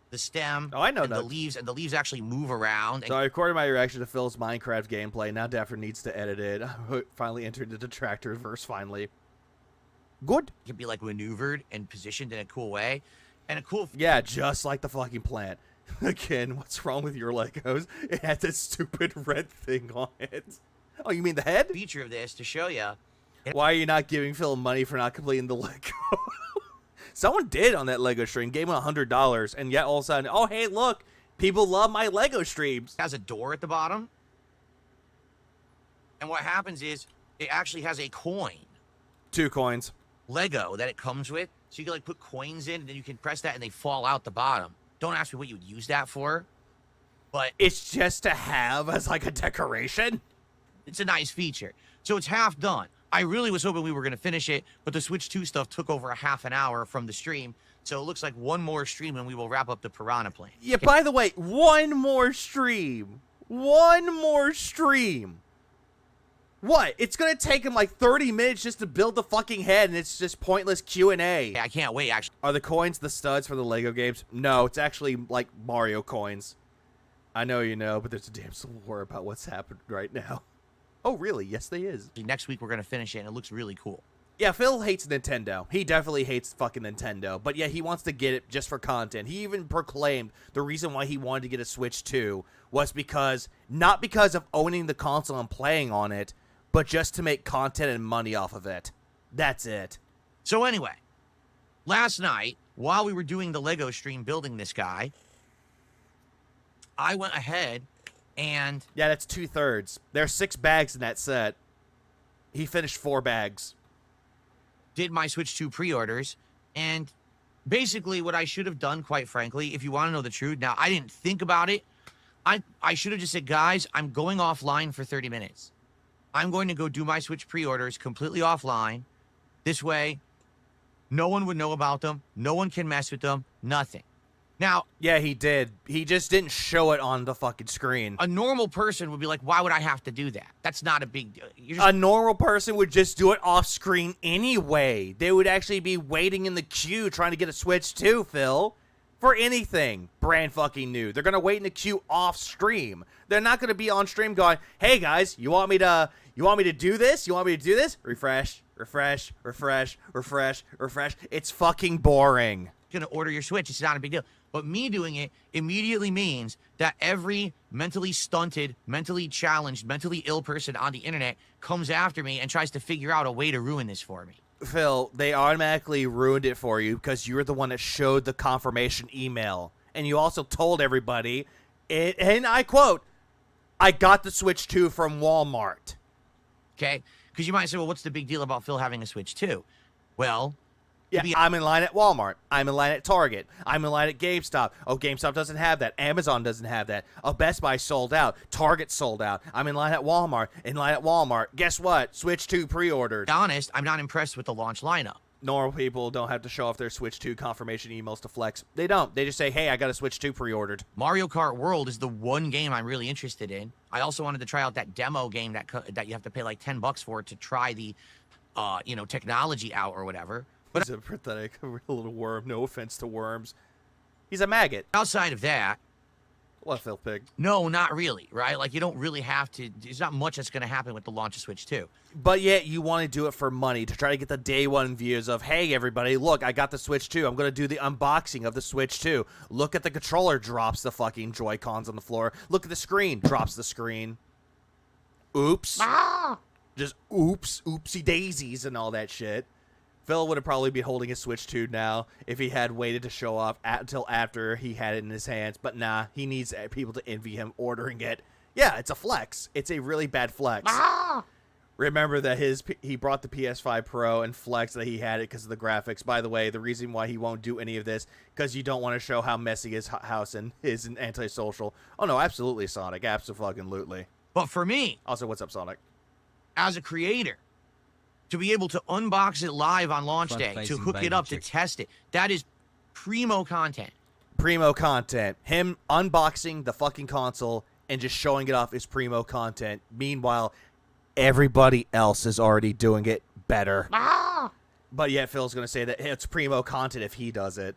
the stem, Oh, I know and the that. leaves, and the leaves actually move around. And So I recorded my reaction to Phil's Minecraft gameplay. Now Dapper needs to edit it. I finally entered the Detractors verse, finally. Good. it can be like maneuvered and positioned in a cool way. And a cool Yeah, just like the fucking plant. Again, what's wrong with your Legos? It has that stupid red thing on it. Oh, you mean the head? feature of this to show you. Why are you not giving Phil money for not completing the Lego? Someone did on that Lego stream, gave him $100, and yet all of a sudden, oh, hey, look, people love my Lego streams. It has a door at the bottom. And what happens is it actually has a coin 2 coins. Lego that it comes with. So you can like put coins in and then you can press that and they fall out the bottom. Don't ask me what you would use that for. But It's just to have as like a decoration. it's a nice feature. So it's half done. I really was hoping we were going to finish it, but the Switch 2 stuff took over a half an hour from the stream. So it looks like one more stream and we will wrap up the Piranha plant. Yeah, by the way, one more stream. One more stream. What? It's going to take him like 30 minutes just to build the fucking head, and it's just pointless Q&A. I can't wait, actually. Are the coins the studs for the Lego games? No, it's actually like Mario coins. I know you know, but there's a damn civil war about what's happened right now. Oh, really? Yes, they is. Next week we're going to finish it and it looks really cool. Yeah, Phil hates Nintendo. He definitely hates fucking Nintendo. But yeah, he wants to get it just for content. He even proclaimed the reason why he wanted to get a Switch 2 was because, not because of owning the console and playing on it, but just to make content and money off of it. That's it. So anyway, last night, while we were doing the Lego stream building this guy, I went ahead and... Yeah, that's 2/3. There's 6 bags in that set. He finished 4 bags. did my Switch 2 pre-orders, and basically what I should have done, quite frankly, if you want to know the truth, now, I didn't think about it. I should have just said, guys, I'm going offline for 30 minutes. I'm going to go do my Switch pre-orders completely offline. This way, no one would know about them. No one can mess with them. Nothing. Now, Yeah, he did. He just didn't show it on the fucking screen. a normal person would be like, why would I have to do that? That's not a big deal. You're just A normal person would just do it off screen anyway. They would actually be waiting in the queue trying to get a Switch too, Phil. for anything brand fucking new. They're gonna wait in the queue off stream. They're not gonna be on stream going, "Hey guys, you want me to do this? You want me to do this? Refresh, refresh, refresh, refresh, refresh." It's fucking boring. Gonna order your Switch. It's not a big deal. But me doing it immediately means that every mentally stunted, mentally challenged, mentally ill person on the internet comes after me and tries to figure out a way to ruin this for me. Phil, they automatically ruined it for you because you were the one that showed the confirmation email. And you also told everybody, and I quote, "I got the Switch 2 from Walmart." Okay? Because you might say, well, what's the big deal about Phil having a Switch 2? Well, yeah, I'm in line at Walmart. I'm in line at Target. I'm in line at GameStop. Oh, GameStop doesn't have that. Amazon doesn't have that. Oh, Best Buy sold out. Target sold out. I'm in line at Walmart. In line at Walmart. Guess what? Switch 2 pre-ordered. to be honest, I'm not impressed with the launch lineup. Normal people don't have to show off their Switch 2 confirmation emails to flex. They don't. They just say, "Hey, I got a Switch 2 pre-ordered." Mario Kart World is the one game I'm really interested in. I also wanted to try out that demo game that you have to pay like $10 for to try the, technology out or whatever. But He's a pathetic little worm. No offense to worms. He's a maggot. outside of that, What, Phil Pig? no, not really, right? Like, you don't really have to. There's not much that's going to happen with the launch of Switch 2. But yet you want to do it for money to try to get the day one views of, "Hey, everybody, look, I got the Switch 2. I'm going to do the unboxing of the Switch 2. Look at the controller, drops the fucking Joy-Cons on the floor. Look at the screen, drops the screen. Oops. Just oops, oopsie daisies and all that shit." Phil would have probably been holding his Switch 2 now if he had waited to show off until after he had it in his hands. But nah, he needs people to envy him ordering it. Yeah, it's a flex. It's a really bad flex. Remember that he brought the PS5 Pro and flexed that he had it because of the graphics. By the way, the reason why he won't do any of this because you don't want to show how messy his house and is an antisocial. Oh no, absolutely, Sonic, absolutely. But for me, Also, what's up, Sonic? as a creator, to be able to unbox it live on launch day, to Front-facing hook it baby up, chick. to test it, that is primo content. Primo content. Him unboxing the fucking console and just showing it off is primo content. Meanwhile, everybody else is already doing it better. But yet Phil's going to say that it's primo content if he does it.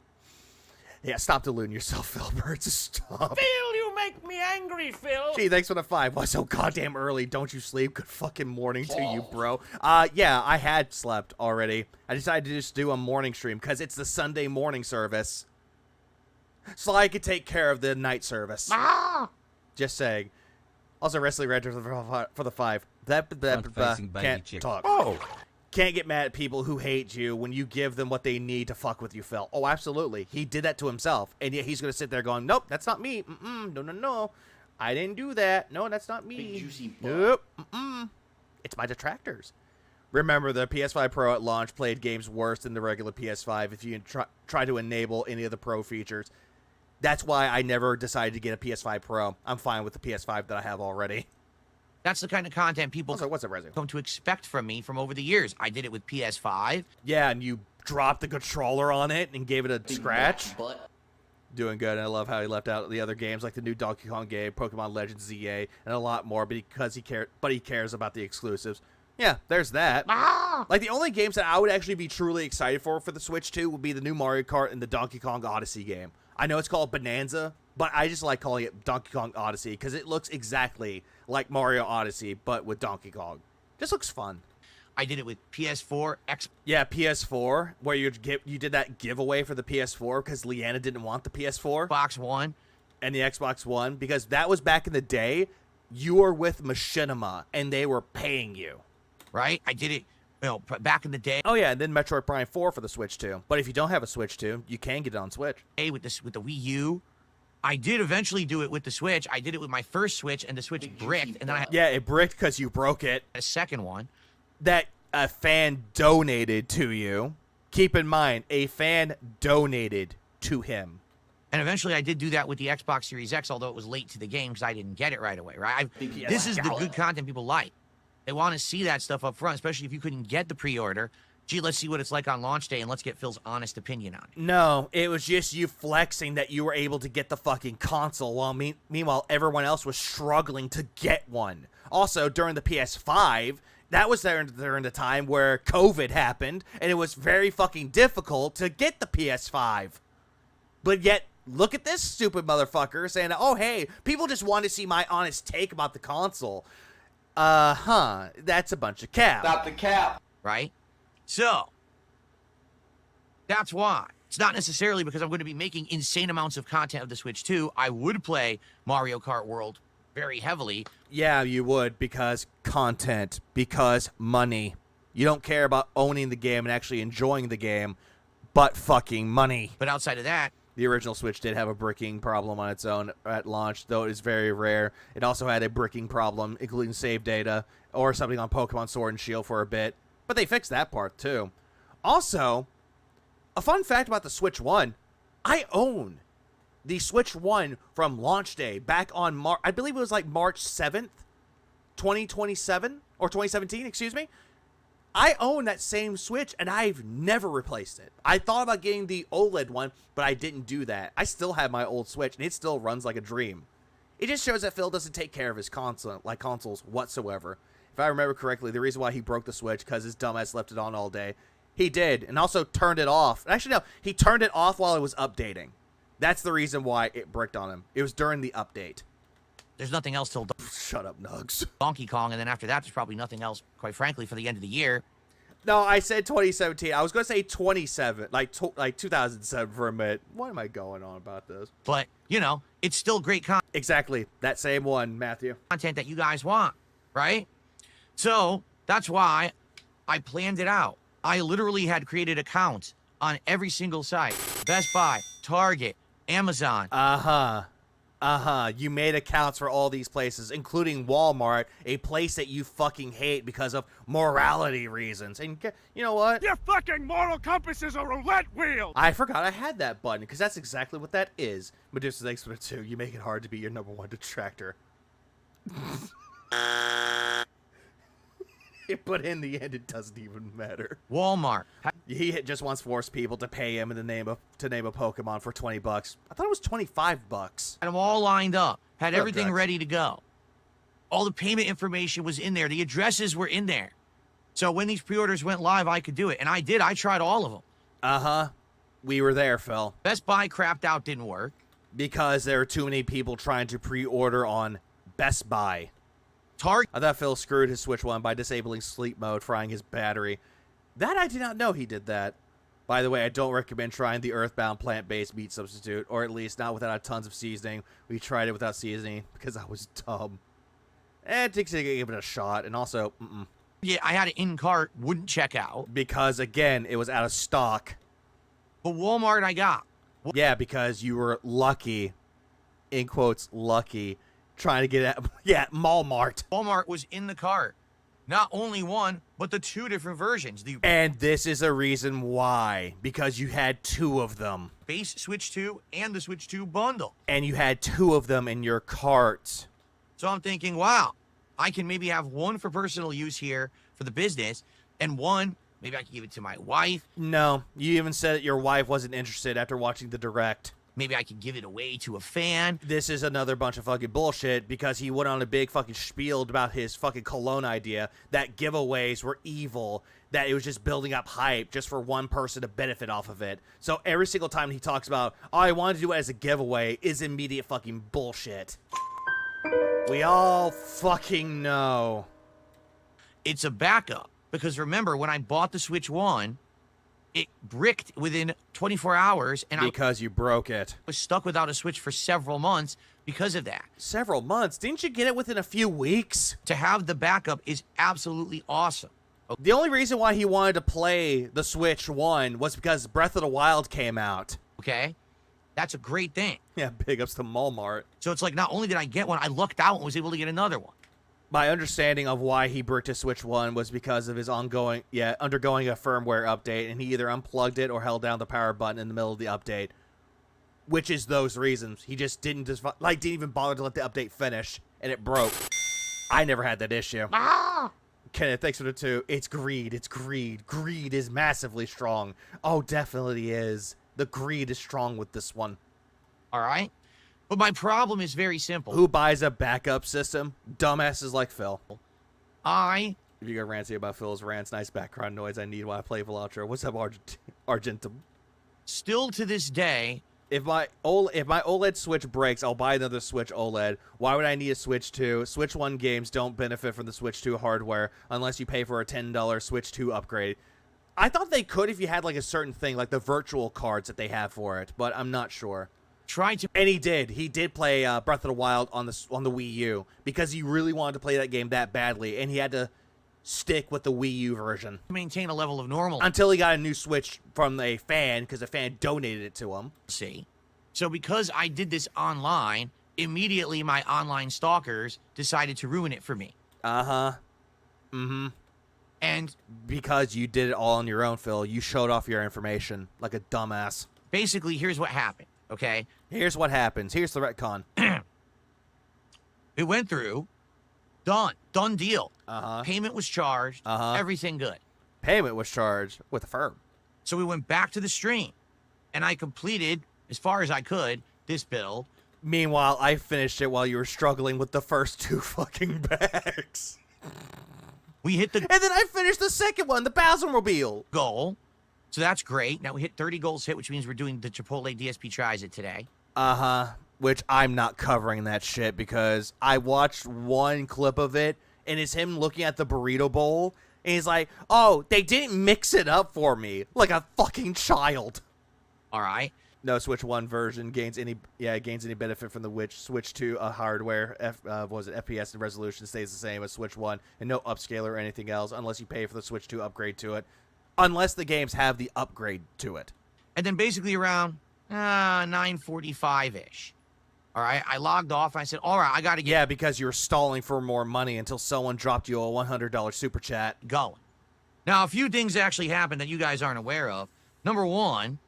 Yeah, stop deluding yourself, Philbert. Stop. Phil, you make me angry, Phil. Gee, thanks for the 5. Why so goddamn early? Don't you sleep? Good fucking morning to you, bro. Yeah, I had slept already. I decided to just do a morning stream because it's the Sunday morning service. So I could take care of the night service. Just saying. Also, Wrestling Red for the 5. Front-facing baby Can't chick. talk. Oh! Can't get mad at people who hate you when you give them what they need to fuck with you, Phil. Oh, absolutely. He did that to himself. And yet he's going to sit there going, "Nope, that's not me. No. I didn't do that. No, that's not me. Big juicy butt. Nope. It's my detractors." Remember, the PS5 Pro at launch played games worse than the regular PS5 if you try to enable any of the Pro features. That's why I never decided to get a PS5 Pro. I'm fine with the PS5 that I have already. That's the kind of content people Also, what's up, Rezu? come to expect from me from over the years. I did it with PS5. Yeah, and you dropped the controller on it and gave it a Big scratch. butt. Doing good, and I love how he left out the other games like the new Donkey Kong game, Pokemon Legends ZA, and a lot more because he cares about the exclusives. Yeah, there's that. Like, the only games that I would actually be truly excited for the Switch 2 would be the new Mario Kart and the Donkey Kong Odyssey game. I know it's called Bonanza, but I just like calling it Donkey Kong Odyssey because it looks exactly like Mario Odyssey, but with Donkey Kong. Just looks fun. I did it with PS4, Yeah, PS4, where you did that giveaway for the PS4 because Leanna didn't want the PS4 Xbox One. and the Xbox One because that was back in the day. You were with Machinima and they were paying you. Right? I did it, back in the day Oh yeah, and then Metroid Prime 4 for the Switch 2. But if you don't have a Switch 2, you can get it on Switch. with the Wii U. I did eventually do it with the Switch. I did it with my first Switch, and the Switch Big bricked, juicy and then I had Yeah, it bricked because you broke it. a second one. That a fan donated to you. Keep in mind, a fan donated to him. And eventually I did do that with the Xbox Series X, although it was late to the game because I didn't get it right away, right? This is the good content people like. They want to see that stuff up front, especially if you couldn't get the pre-order. Gee, let's see what it's like on launch day, and let's get Phil's honest opinion on it. No, it was just you flexing that you were able to get the fucking console while meanwhile everyone else was struggling to get one. Also, during the PS5, that was during the time where COVID happened, and it was very fucking difficult to get the PS5. But yet, look at this stupid motherfucker saying, oh, hey, people just want to see my honest take about the console. That's a bunch of cap. Stop the cap. Right? So, that's why. It's not necessarily because I'm going to be making insane amounts of content of the Switch 2. I would play Mario Kart World very heavily. Yeah, you would, because content, because money. You don't care about owning the game and actually enjoying the game, but fucking money. But outside of that, the original Switch did have a bricking problem on its own at launch, though it is very rare. It also had a bricking problem, including save data, or something on Pokemon Sword and Shield for a bit. But they fixed that part, too. Also, a fun fact about the Switch 1, I own the Switch 1 from launch day back on I believe it was like March 7th, 2027, or 2017, excuse me. I own that same Switch, and I've never replaced it. I thought about getting the OLED one, but I didn't do that. I still have my old Switch, and it still runs like a dream. It just shows that Phil doesn't take care of his consoles whatsoever. If I remember correctly, the reason why he broke the Switch, because his dumbass left it on all day. He did, and also turned it off. Actually, no, he turned it off while it was updating. That's the reason why it bricked on him. It was during the update. there's nothing else till Shut up, Nugs. Donkey Kong, and then after that, there's probably nothing else, quite frankly, for the end of the year. No, I said 2017. I was going to say 27, like 2007 for a minute. What am I going on about this? But, you know, it's still great Exactly. That same one, Matthew. content that you guys want, right? So, that's why I planned it out. I literally had created accounts on every single site. Best Buy, Target, Amazon. You made accounts for all these places, including Walmart, a place that you fucking hate because of morality reasons. And you know what? Your fucking moral compass is a roulette wheel! I forgot I had that button, because that's exactly what that is. Medusa, thanks for the 2. You make it hard to be your #1 detractor. But in the end, it doesn't even matter. Walmart. He just wants to force people to pay him in the name of to name a Pokemon for $20. I thought it was $25. Had them all lined up. Had Look, everything Drax. ready to go. All the payment information was in there. The addresses were in there. So when these pre-orders went live, I could do it. And I did. I tried all of them. We were there, Phil. Best Buy crapped out, didn't work. Because there are too many people trying to pre-order on Best Buy. Target. I thought Phil screwed his Switch 1 by disabling sleep mode, frying his battery. That I did not know he did that. By the way, I don't recommend trying the Earthbound plant-based meat substitute, or at least not without tons of seasoning. We tried it without seasoning because I was dumb. And to give it a shot, and also, Yeah, I had it in cart, wouldn't check out. because again, it was out of stock. But Walmart I got. Yeah, because you were lucky, in quotes, lucky, trying to get at, Walmart. Walmart was in the cart. Not only one, but the 2 different versions. The And this is a reason why. Because you had 2 of them. base Switch 2 and the Switch 2 bundle. And you had 2 of them in your cart. So I'm thinking, wow, I can maybe have one for personal use here for the business, and one, maybe I can give it to my wife. No, you even said that your wife wasn't interested after watching the direct. Maybe I can give it away to a fan. This is another bunch of fucking bullshit because he went on a big fucking spiel about his fucking cologne idea that giveaways were evil, that it was just building up hype just for one person to benefit off of it. So every single time he talks about, oh, I wanted to do it as a giveaway, is immediate fucking bullshit. We all fucking know. It's a backup. Because remember, when I bought the Switch 1, it bricked within 24 hours, and Because you broke it. I was stuck without a Switch for several months because of that. Several months? Didn't you get it within a few weeks? To have the backup is absolutely awesome. The only reason why he wanted to play the Switch 1 was because Breath of the Wild came out. Okay? That's a great thing. Yeah, big ups to Walmart. So it's like, not only did I get one, I lucked out and was able to get another one. My understanding of why he bricked his Switch 1 was because of his undergoing a firmware update, and he either unplugged it or held down the power button in the middle of the update. Which is those reasons. He just didn't even bother to let the update finish, and it broke. I never had that issue. Kenneth, thanks for the 2. It's greed. It's greed. Greed is massively strong. Oh, definitely is. The greed is strong with this one. All right? But my problem is very simple. Who buys a backup system? Dumbasses like Phil. I If you got ranty about Phil's rants, nice background noise I need while I play Velatro. What's up, Argentum? still to this day If my OLED Switch breaks, I'll buy another Switch OLED. Why would I need a Switch 2? Switch 1 games don't benefit from the Switch 2 hardware unless you pay for a $10 Switch 2 upgrade. I thought they could if you had like a certain thing, like the virtual cards that they have for it, but I'm not sure. And he did. He did play Breath of the Wild on the Wii U because he really wanted to play that game that badly, and he had to stick with the Wii U version. Maintain a level of normal. Until he got a new Switch from a fan, because a fan donated it to him. See? So because I did this online, immediately my online stalkers decided to ruin it for me. Uh-huh. Mm-hmm. And because you did it all on your own, Phil, you showed off your information like a dumbass. Basically, here's what happened, okay? Here's what happens. Here's the retcon. It went through. Done deal. Uh-huh. Payment was charged. Uh-huh. Everything good. Payment was charged with a firm. So we went back to the stream, and I completed, as far as I could, this build. Meanwhile, I finished it while you were struggling with the first 2 fucking bags. We hit the... And then I finished the second one, the Bowsermobile. Goal. So that's great. Now we hit 30 goals hit, which means we're doing the Chipotle DSP tries it today. Uh-huh. Which I'm not covering that shit because I watched one clip of it, and it's him looking at the burrito bowl, and he's like, oh, they didn't mix it up for me like a fucking child. All right. No Switch 1 version gains any benefit from the Switch 2 hardware. FPS and resolution stays the same as Switch 1, and no upscaler or anything else unless you pay for the Switch 2 upgrade to it. Unless the games have the upgrade to it. And then basically around 9:45-ish. All right, I logged off, and I said, all right, I got to get... Yeah, because you were stalling for more money until someone dropped you a $100 super chat. Going. Now, a few things actually happened that you guys aren't aware of. Number one,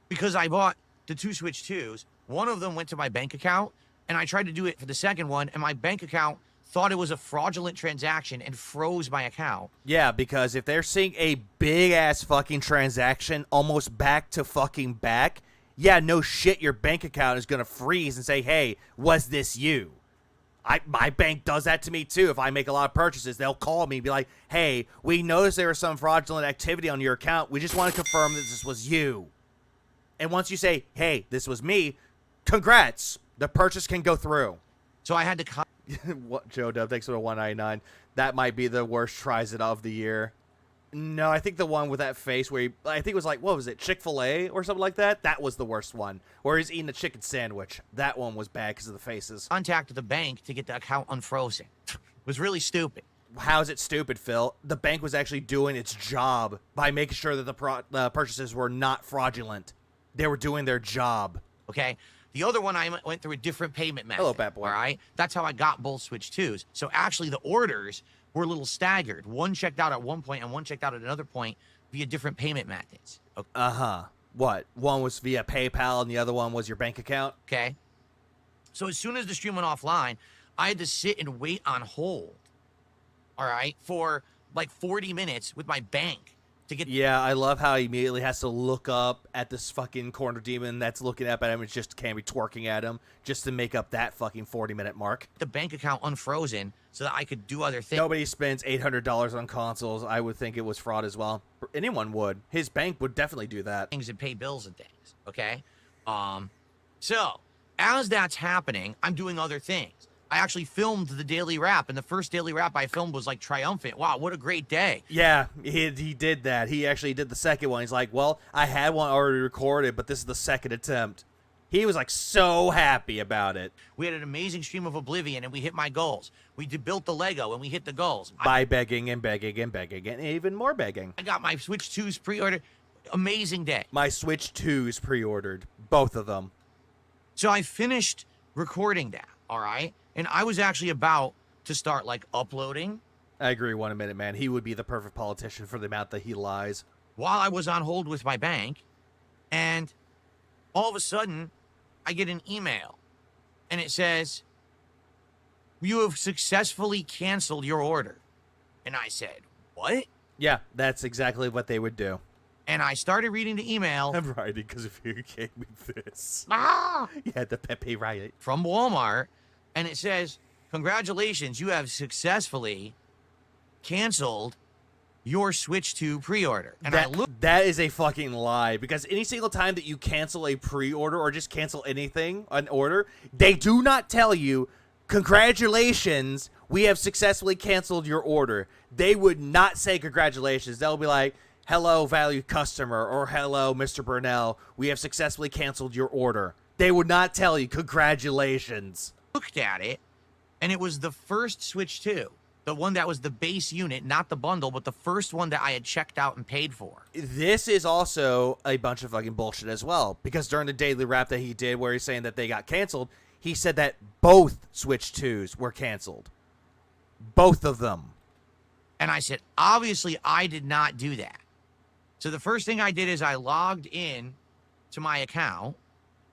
because I bought the 2 Switch 2s, one of them went to my bank account, and I tried to do it for the second one, and my bank account thought it was a fraudulent transaction and froze my account. Yeah, because if they're seeing a big-ass fucking transaction almost back to fucking back... Yeah, no shit, your bank account is going to freeze and say, hey, was this you? My bank does that to me, too. If I make a lot of purchases, they'll call me and be like, hey, we noticed there was some fraudulent activity on your account. We just want to confirm that this was you. And once you say, hey, this was me, congrats. The purchase can go through. So I had to... What, Joe Dub, thanks for the 199. That might be the worst tries it of the year. No, I think the one with that face where I think it was like, what was it, Chick-fil-A or something like that? That was the worst one. Where he's eating a chicken sandwich. That one was bad because of the faces. Contacted the bank to get the account unfrozen. It was really stupid. How is it stupid, Phil? The bank was actually doing its job by making sure that the purchases were not fraudulent. They were doing their job. Okay? The other one, I went through a different payment method. Hello, bad boy. All right? That's how I got both Switch 2s. So actually, the orders were a little staggered. One checked out at one point and one checked out at another point via different payment methods. Okay. Uh-huh. What? One was via PayPal and the other one was your bank account? Okay. So as soon as the stream went offline, I had to sit and wait on hold, all right, for like 40 minutes with my bank to get... Yeah, I love how he immediately has to look up at this fucking corner demon that's looking up at him and just can't be twerking at him just to make up that fucking 40-minute mark. The bank account unfrozen so that I could do other things. Nobody spends $800 on consoles. I would think it was fraud as well. Anyone would. His bank would definitely do that. Things and pay bills and things, okay? So, as that's happening, I'm doing other things. I actually filmed the daily wrap, and the first daily wrap I filmed was like triumphant. Wow, what a great day. Yeah, he did that. He actually did the second one. He's like, well, I had one already recorded, but this is the second attempt. He was like so happy about it. We had an amazing stream of Oblivion, and we hit my goals. We built the Lego, and we hit the goals. By begging and begging and begging and even more begging. I got my Switch 2s pre-ordered. Amazing day. My Switch 2s pre-ordered. Both of them. So I finished recording that, all right? And I was actually about to start, like, uploading. I agree 1 minute, man. He would be the perfect politician for the amount that he lies. While I was on hold with my bank, and all of a sudden, I get an email, and it says, you have successfully canceled your order. And I said, what? Yeah, that's exactly what they would do. And I started reading the email. I'm writing because if you gave me this. Ah! You had the Pepe riot. From Walmart. And it says, congratulations, you have successfully canceled your Switch 2 pre-order. And I looked that is a fucking lie, because any single time that you cancel a pre-order or just cancel anything, an order, they do not tell you, congratulations, we have successfully canceled your order. They would not say congratulations. They'll be like, hello, valued customer, or hello, Mr. Burnell, we have successfully canceled your order. They would not tell you congratulations. looked at it, and it was the first Switch 2. The one that was the base unit, not the bundle, but the first one that I had checked out and paid for. This is also a bunch of fucking bullshit as well, because during the daily wrap that he did where he's saying that they got canceled, he said that both Switch 2s were canceled. Both of them. And I said, obviously, I did not do that. So the first thing I did is I logged in to my account,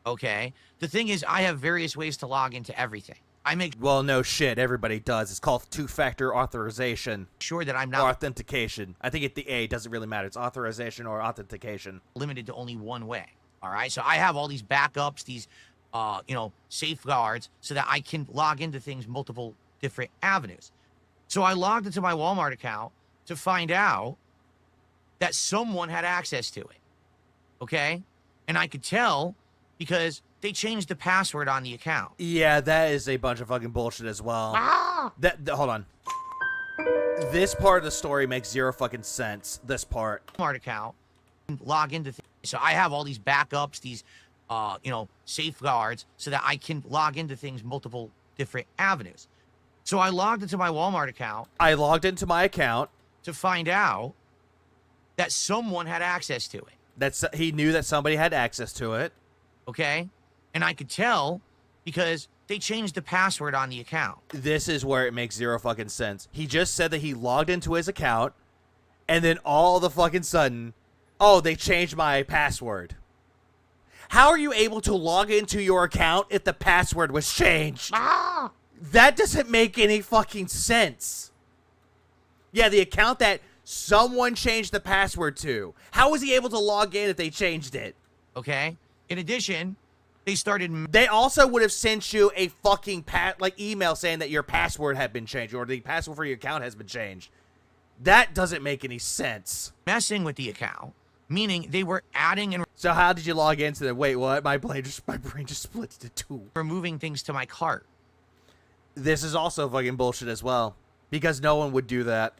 okay? The thing is, I have various ways to log into everything. I make Well, no shit, everybody does. It's called two-factor authorization. sure that I'm Or not authentication. I think the A doesn't really matter. It's authorization or authentication. limited to only one way, all right? So I have all these backups, these, safeguards, so that I can log into things multiple different avenues. So I logged into my Walmart account to find out that someone had access to it, okay? And I could tell because they changed the password on the account. Yeah, that is a bunch of fucking bullshit as well. Hold on. This part of the story makes zero fucking sense. This part. Walmart account, log into things. So I have all these backups, these, safeguards, so that I can log into things multiple different avenues. So I logged into my Walmart account. I logged into my account to find out that someone had access to it. He knew that somebody had access to it. Okay? And I could tell because they changed the password on the account. This is where it makes zero fucking sense. He just said that he logged into his account, and then all of the fucking sudden, oh, they changed my password. How are you able to log into your account if the password was changed? That doesn't make any fucking sense. Yeah, the account that someone changed the password to. How was he able to log in if they changed it? Okay? In addition, they also would have sent you a fucking email saying that your password had been changed or the password for your account has been changed. That doesn't make any sense. Messing with the account, meaning they were adding and So how did you log into that? Wait, what? My brain just split into two. removing things to my cart. This is also fucking bullshit as well, because no one would do that.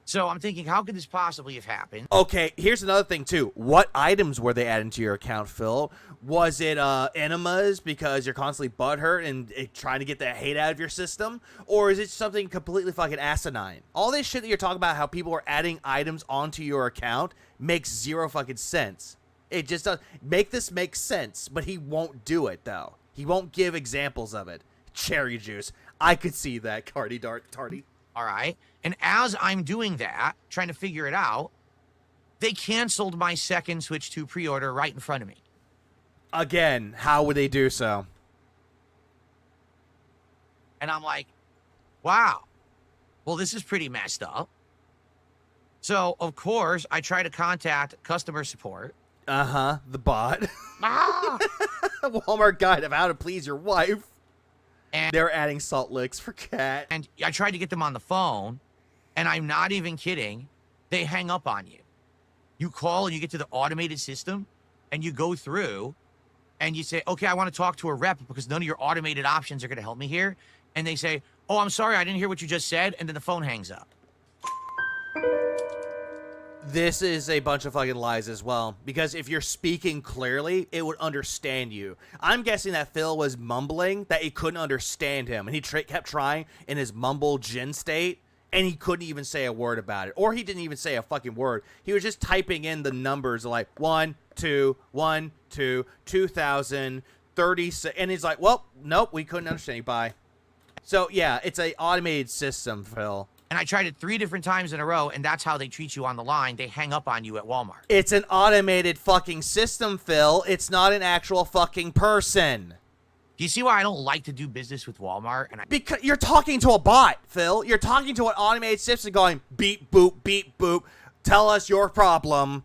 So I'm thinking, how could this possibly have happened? Okay, here's another thing too. What items were they adding to your account, Phil? Was it enemas because you're constantly butthurt and trying to get that hate out of your system? Or is it something completely fucking asinine? All this shit that you're talking about, how people are adding items onto your account, makes zero fucking sense. It just does. Make this make sense, but he won't do it, though. He won't give examples of it. Cherry juice. I could see that, Tardy. All right. And as I'm doing that, trying to figure it out, they canceled my second Switch 2 pre-order right in front of me. Again, how would they do so? And I'm like, wow. Well, this is pretty messed up. So, of course, I try to contact customer support. The bot. Walmart guide of how to please your wife. And they're adding salt licks for cat. And I tried to get them on the phone, and I'm not even kidding. They hang up on you. You call and you get to the automated system, and you go through, and you say, okay, I want to talk to a rep because none of your automated options are going to help me here. And they say, oh, I'm sorry, I didn't hear what you just said. And then the phone hangs up. This is a bunch of fucking lies as well, because if you're speaking clearly, it would understand you. I'm guessing that Phil was mumbling, that he couldn't understand him, and he kept trying in his mumble gin state, and he couldn't even say a word about it. Or he didn't even say a fucking word. He was just typing in the numbers like 1, 2, 1, 2, 2000, 36, and he's like, well, nope, we couldn't understand you, bye. So, yeah, it's an automated system, Phil. And I tried it 3 different times in a row, and that's how they treat you on the line. They hang up on you at Walmart. It's an automated fucking system, Phil. It's not an actual fucking person. Do you see why I don't like to do business with Walmart? Because you're talking to a bot, Phil. You're talking to an automated system going, beep, boop, tell us your problem.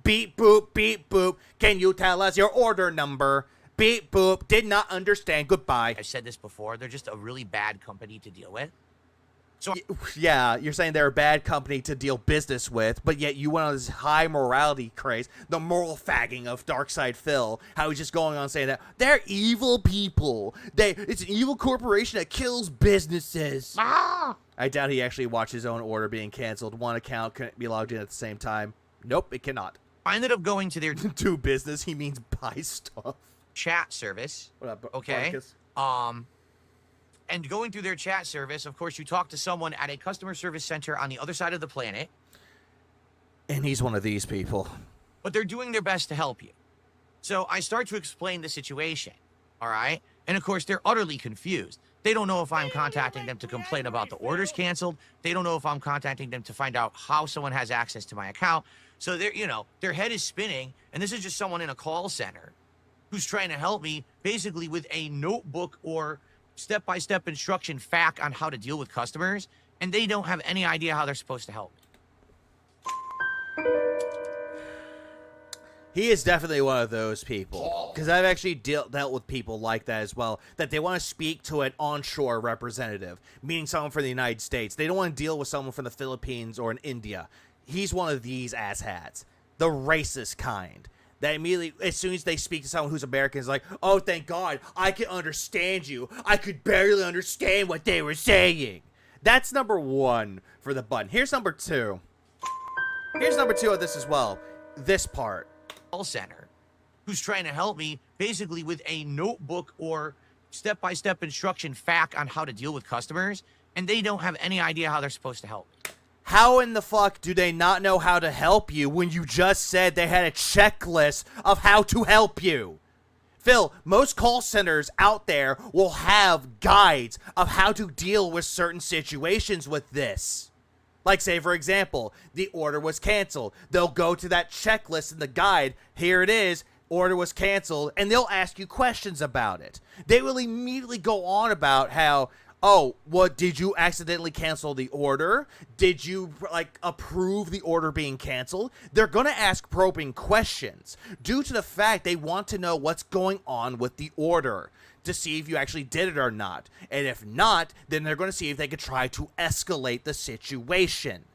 Beep, boop, can you tell us your order number? Beep, boop, did not understand, goodbye. I've said this before. They're just a really bad company to deal with. So Yeah, you're saying they're a bad company to deal business with, but yet you went on this high morality craze, the moral fagging of Darkside Phil, how he's just going on saying that they're evil people. It's an evil corporation that kills businesses. I doubt he actually watched his own order being canceled. One account couldn't be logged in at the same time. Nope, it cannot. I ended up going to their Do business, he means buy stuff. chat service. What up, Okay. Marcus? And going through their chat service, of course, you talk to someone at a customer service center on the other side of the planet. And he's one of these people. But they're doing their best to help you. So I start to explain the situation, all right? And of course, they're utterly confused. They don't know if I'm contacting them to complain about the orders canceled. They don't know if I'm contacting them to find out how someone has access to my account. So they're, their head is spinning, and this is just someone in a call center who's trying to help me basically with a notebook or step-by-step instruction fact on how to deal with customers, and they don't have any idea how they're supposed to help me. He is definitely one of those people, because I've actually dealt with people like that as well, that they want to speak to an onshore representative, meaning someone from the United States. They don't want to deal with someone from the Philippines or in India. He's one of these asshats, the racist kind. That immediately, as soon as they speak to someone who's American, is like, oh, thank God, I can understand you. I could barely understand what they were saying. That's number one for the button. Here's number two. Here's number two of this as well. This part. Call center who's trying to help me basically with a notebook or step-by-step instruction fact on how to deal with customers, and they don't have any idea how they're supposed to help me. How in the fuck do they not know how to help you when you just said they had a checklist of how to help you? Phil, most call centers out there will have guides of how to deal with certain situations with this. Like, say, for example, the order was canceled. They'll go to that checklist in the guide. Here it is. Order was canceled. And they'll ask you questions about it. They will immediately go on about how, oh, what, did you accidentally cancel the order? Did you, approve the order being canceled? They're going to ask probing questions due to the fact they want to know what's going on with the order to see if you actually did it or not. And if not, then they're going to see if they could try to escalate the situation.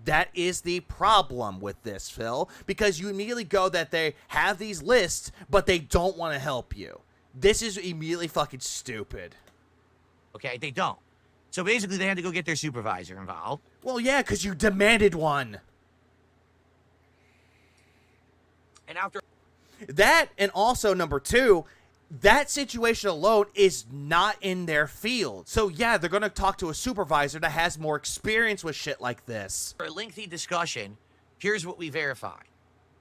That is the problem with this, Phil, because you immediately go that they have these lists, but they don't want to help you. This is immediately fucking stupid. Okay, they don't. So basically, they had to go get their supervisor involved. Well, yeah, because you demanded one. And after that, and also number two, that situation alone is not in their field. So yeah, they're going to talk to a supervisor that has more experience with shit like this. For a lengthy discussion, here's what we verified.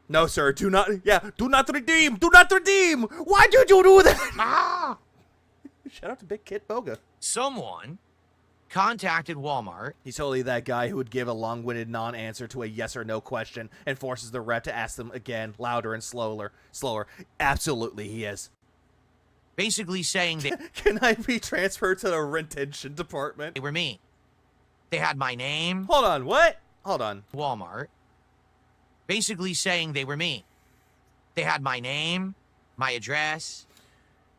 No, sir, do not redeem. Do not redeem. Why did you do that? Shout out to Big Kid Boga. Someone contacted Walmart. He's totally that guy who would give a long-winded non-answer to a yes or no question and forces the rep to ask them again, louder and slower. Absolutely, he is. Basically saying they... Can I be transferred to the retention department? They were me. They had my name. Hold on, what? Hold on. Walmart. Basically saying they were me. They had my name, my address.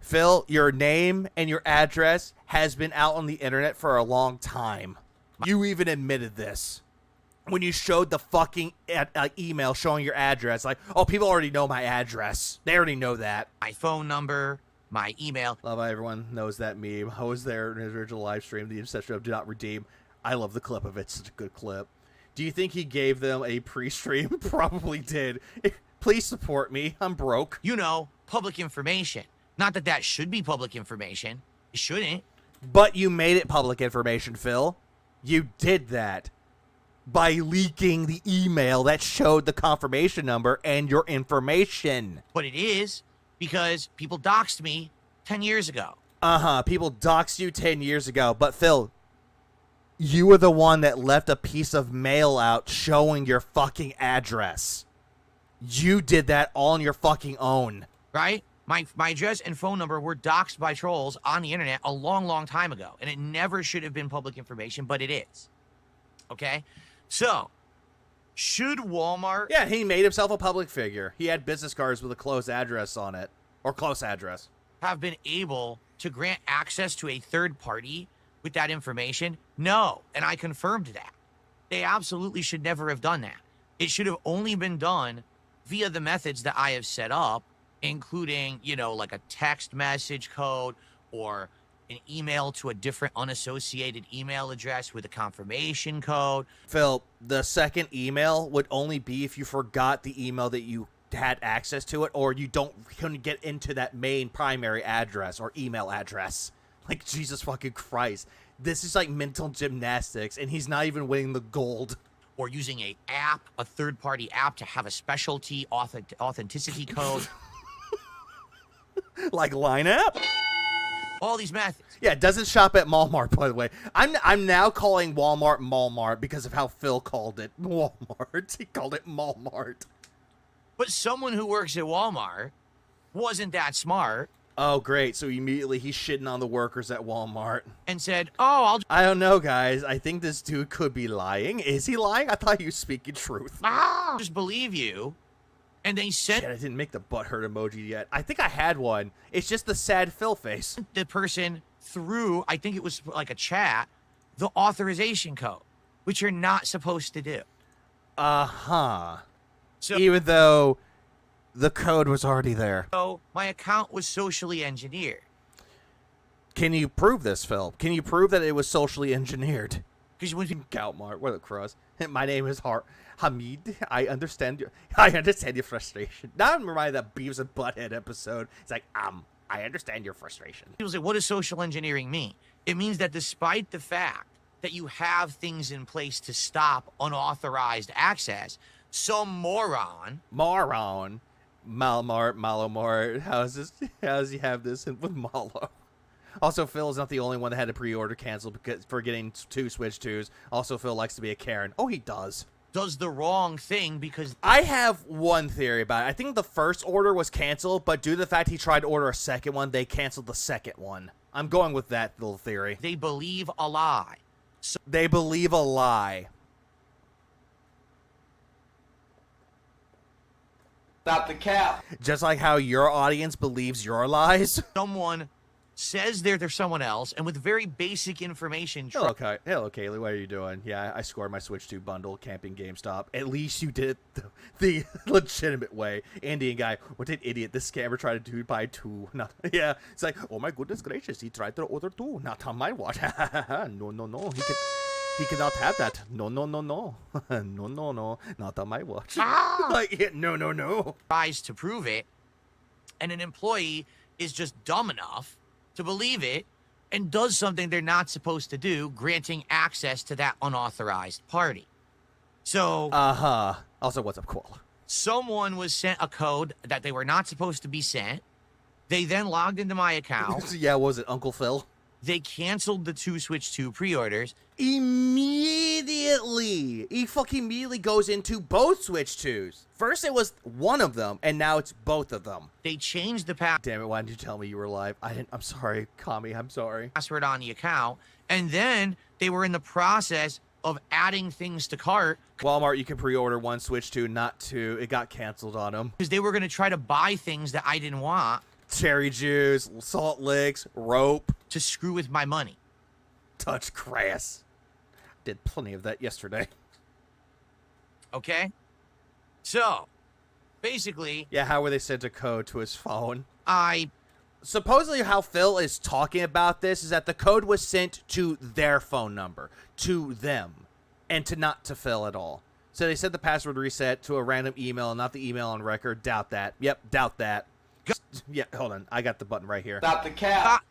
Phil, your name and your address has been out on the internet for a long time. You even admitted this. When you showed the fucking email showing your address, like, oh, people already know my address. They already know that. My phone number, my email. Love how everyone knows that meme. I was there in his original live stream, the obsession of do not redeem. I love the clip of it. It's such a good clip. Do you think he gave them a pre-stream? Probably did. Please support me. I'm broke. You know, public information. Not that that should be public information. It shouldn't. But you made it public information, Phil. You did that by leaking the email that showed the confirmation number and your information. But it is because people doxed me 10 years ago. People doxed you 10 years ago. But Phil, you were the one that left a piece of mail out showing your fucking address. You did that all on your fucking own. Right? My address and phone number were doxed by trolls on the internet a long, long time ago. And it never should have been public information, but it is. Okay? So, should Walmart... Yeah, he made himself a public figure. He had business cards with a close address on it. Or close address. ...have been able to grant access to a third party with that information? No, and I confirmed that. They absolutely should never have done that. It should have only been done via the methods that I have set up, including, you know, like a text message code or an email to a different unassociated email address with a confirmation code. Phil, the second email would only be if you forgot the email that you had access to it, or you couldn't get into that main primary address or email address. Like, Jesus fucking Christ. This is like mental gymnastics, and he's not even winning the gold. Or using a third-party app to have a specialty authenticity code. Like Line app? All these methods. Yeah, it doesn't shop at Walmart, by the way. I'm now calling Walmart Malmart because of how Phil called it Walmart. He called it Malmart. But someone who works at Walmart wasn't that smart. Oh, great. So immediately he's shitting on the workers at Walmart. And said, oh, I don't know, guys. I think this dude could be lying. Is he lying? I thought he was speaking truth. I'll just believe you. And they sent... Shit, I didn't make the butthurt emoji yet. I think I had one. It's just the sad Phil face. The person through, I think it was like a chat, the authorization code, which you're not supposed to do. Uh-huh. So, even though the code was already there. So my account was socially engineered. Can you prove this, Phil? Can you prove that it was socially engineered? Because when you... Goutmart, what a cross. My name is Hamid. I understand your frustration. Now I'm reminded of that Beavis and Butthead episode. It's like, I understand your frustration. People say, what does social engineering mean? It means that despite the fact that you have things in place to stop unauthorized access, some moron, Malmart, how does he have this with Malo? Also, Phil is not the only one that had a pre-order canceled for getting 2 Switch 2s. Also, Phil likes to be a Karen. Oh, he does the wrong thing because... I have one theory about it. I think the first order was canceled, but due to the fact he tried to order a second one, they canceled the second one. I'm going with that little theory. They believe a lie. So they believe a lie. Stop the cap. Just like how your audience believes your lies. Someone says they're someone else, and with very basic information... Hello, Kaylee. What are you doing? Yeah, I scored my Switch 2 bundle, camping GameStop. At least you did it the legitimate way. Indian guy, what an idiot. This scammer tried to buy 2. Not, yeah, it's like, oh my goodness gracious, he tried to order 2. Not on my watch. No. He cannot have that. No. No, not on my watch. Like, no. Tries to prove it, and an employee is just dumb enough to believe it and does something they're not supposed to do, granting access to that unauthorized party. So... Also, what's up, Koala? Someone was sent a code that they were not supposed to be sent. They then logged into my account. Yeah, was it Uncle Phil? They canceled the 2 Switch 2 pre-orders. Immediately! He fucking immediately goes into both Switch 2s. First it was one of them, and now it's both of them. They changed the Damn it, why didn't you tell me you were live? I'm sorry, Kami, I'm sorry. Password on the account, and then they were in the process of adding things to cart. Walmart, you can pre-order 1 Switch 2, not 2. It got canceled on them. Because they were going to try to buy things that I didn't want. Cherry juice, salt licks, rope. To screw with my money. Touch grass. Did plenty of that yesterday. Okay? So, basically... Yeah, how were they sent a code to his phone? Supposedly how Phil is talking about this is that the code was sent to their phone number. To them. And not to Phil at all. So they said the password reset to a random email, not the email on record. Doubt that. Yep, doubt that. Yeah, hold on. I got the button right here. Stop the cap.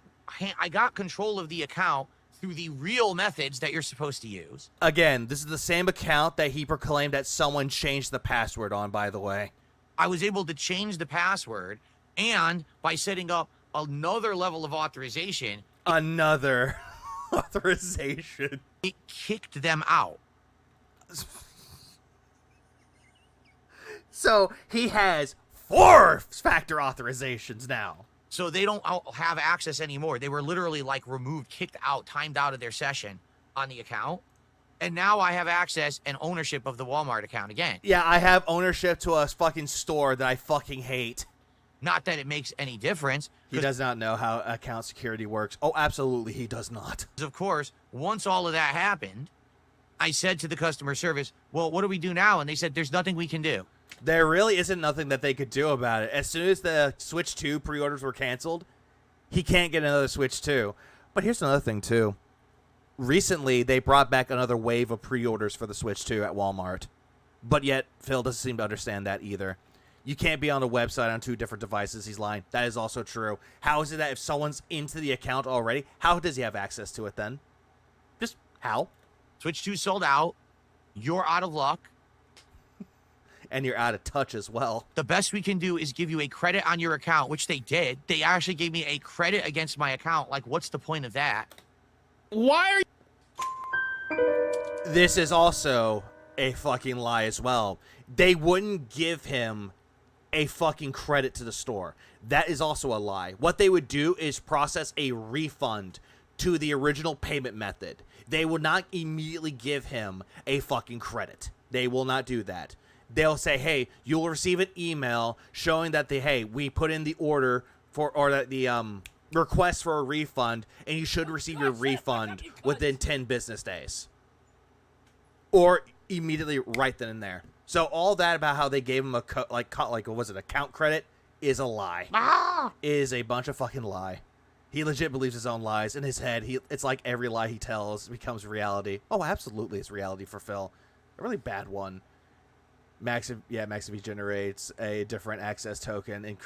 I got control of the account through the real methods that you're supposed to use. Again, this is the same account that he proclaimed that someone changed the password on, by the way. I was able to change the password, and by setting up another level of authorization... Another authorization. It kicked them out. So he has 4-factor authorizations now. So they don't have access anymore. They were literally like removed, kicked out, timed out of their session on the account. And now I have access and ownership of the Walmart account again. Yeah, I have ownership to a fucking store that I fucking hate. Not that it makes any difference. He does not know how account security works. Oh, absolutely, he does not. Of course, once all of that happened, I said to the customer service, well, what do we do now? And they said, there's nothing we can do. There really isn't nothing that they could do about it. As soon as the Switch 2 pre-orders were canceled, he can't get another Switch 2. But here's another thing, too. Recently, they brought back another wave of pre-orders for the Switch 2 at Walmart. But yet, Phil doesn't seem to understand that either. You can't be on a website on 2 different devices. He's lying. That is also true. How is it that if someone's into the account already, how does he have access to it then? Just how? Switch 2 sold out. You're out of luck. And you're out of touch as well. The best we can do is give you a credit on your account, which they did. They actually gave me a credit against my account. Like, what's the point of that? Why are you... This is also a fucking lie as well. They wouldn't give him a fucking credit to the store. That is also a lie. What they would do is process a refund to the original payment method. They would not immediately give him a fucking credit. They will not do that. They'll say, hey, you'll receive an email showing that we put in the order for, or that the request for a refund, and you should receive your refund within 10 business days. Or immediately right then and there. So all that about how they gave him a account credit is a lie. Is a bunch of fucking lie. He legit believes his own lies in his head. It's like every lie he tells becomes reality. Oh, absolutely, it's reality for Phil. A really bad one. Maxivy generates a different access token and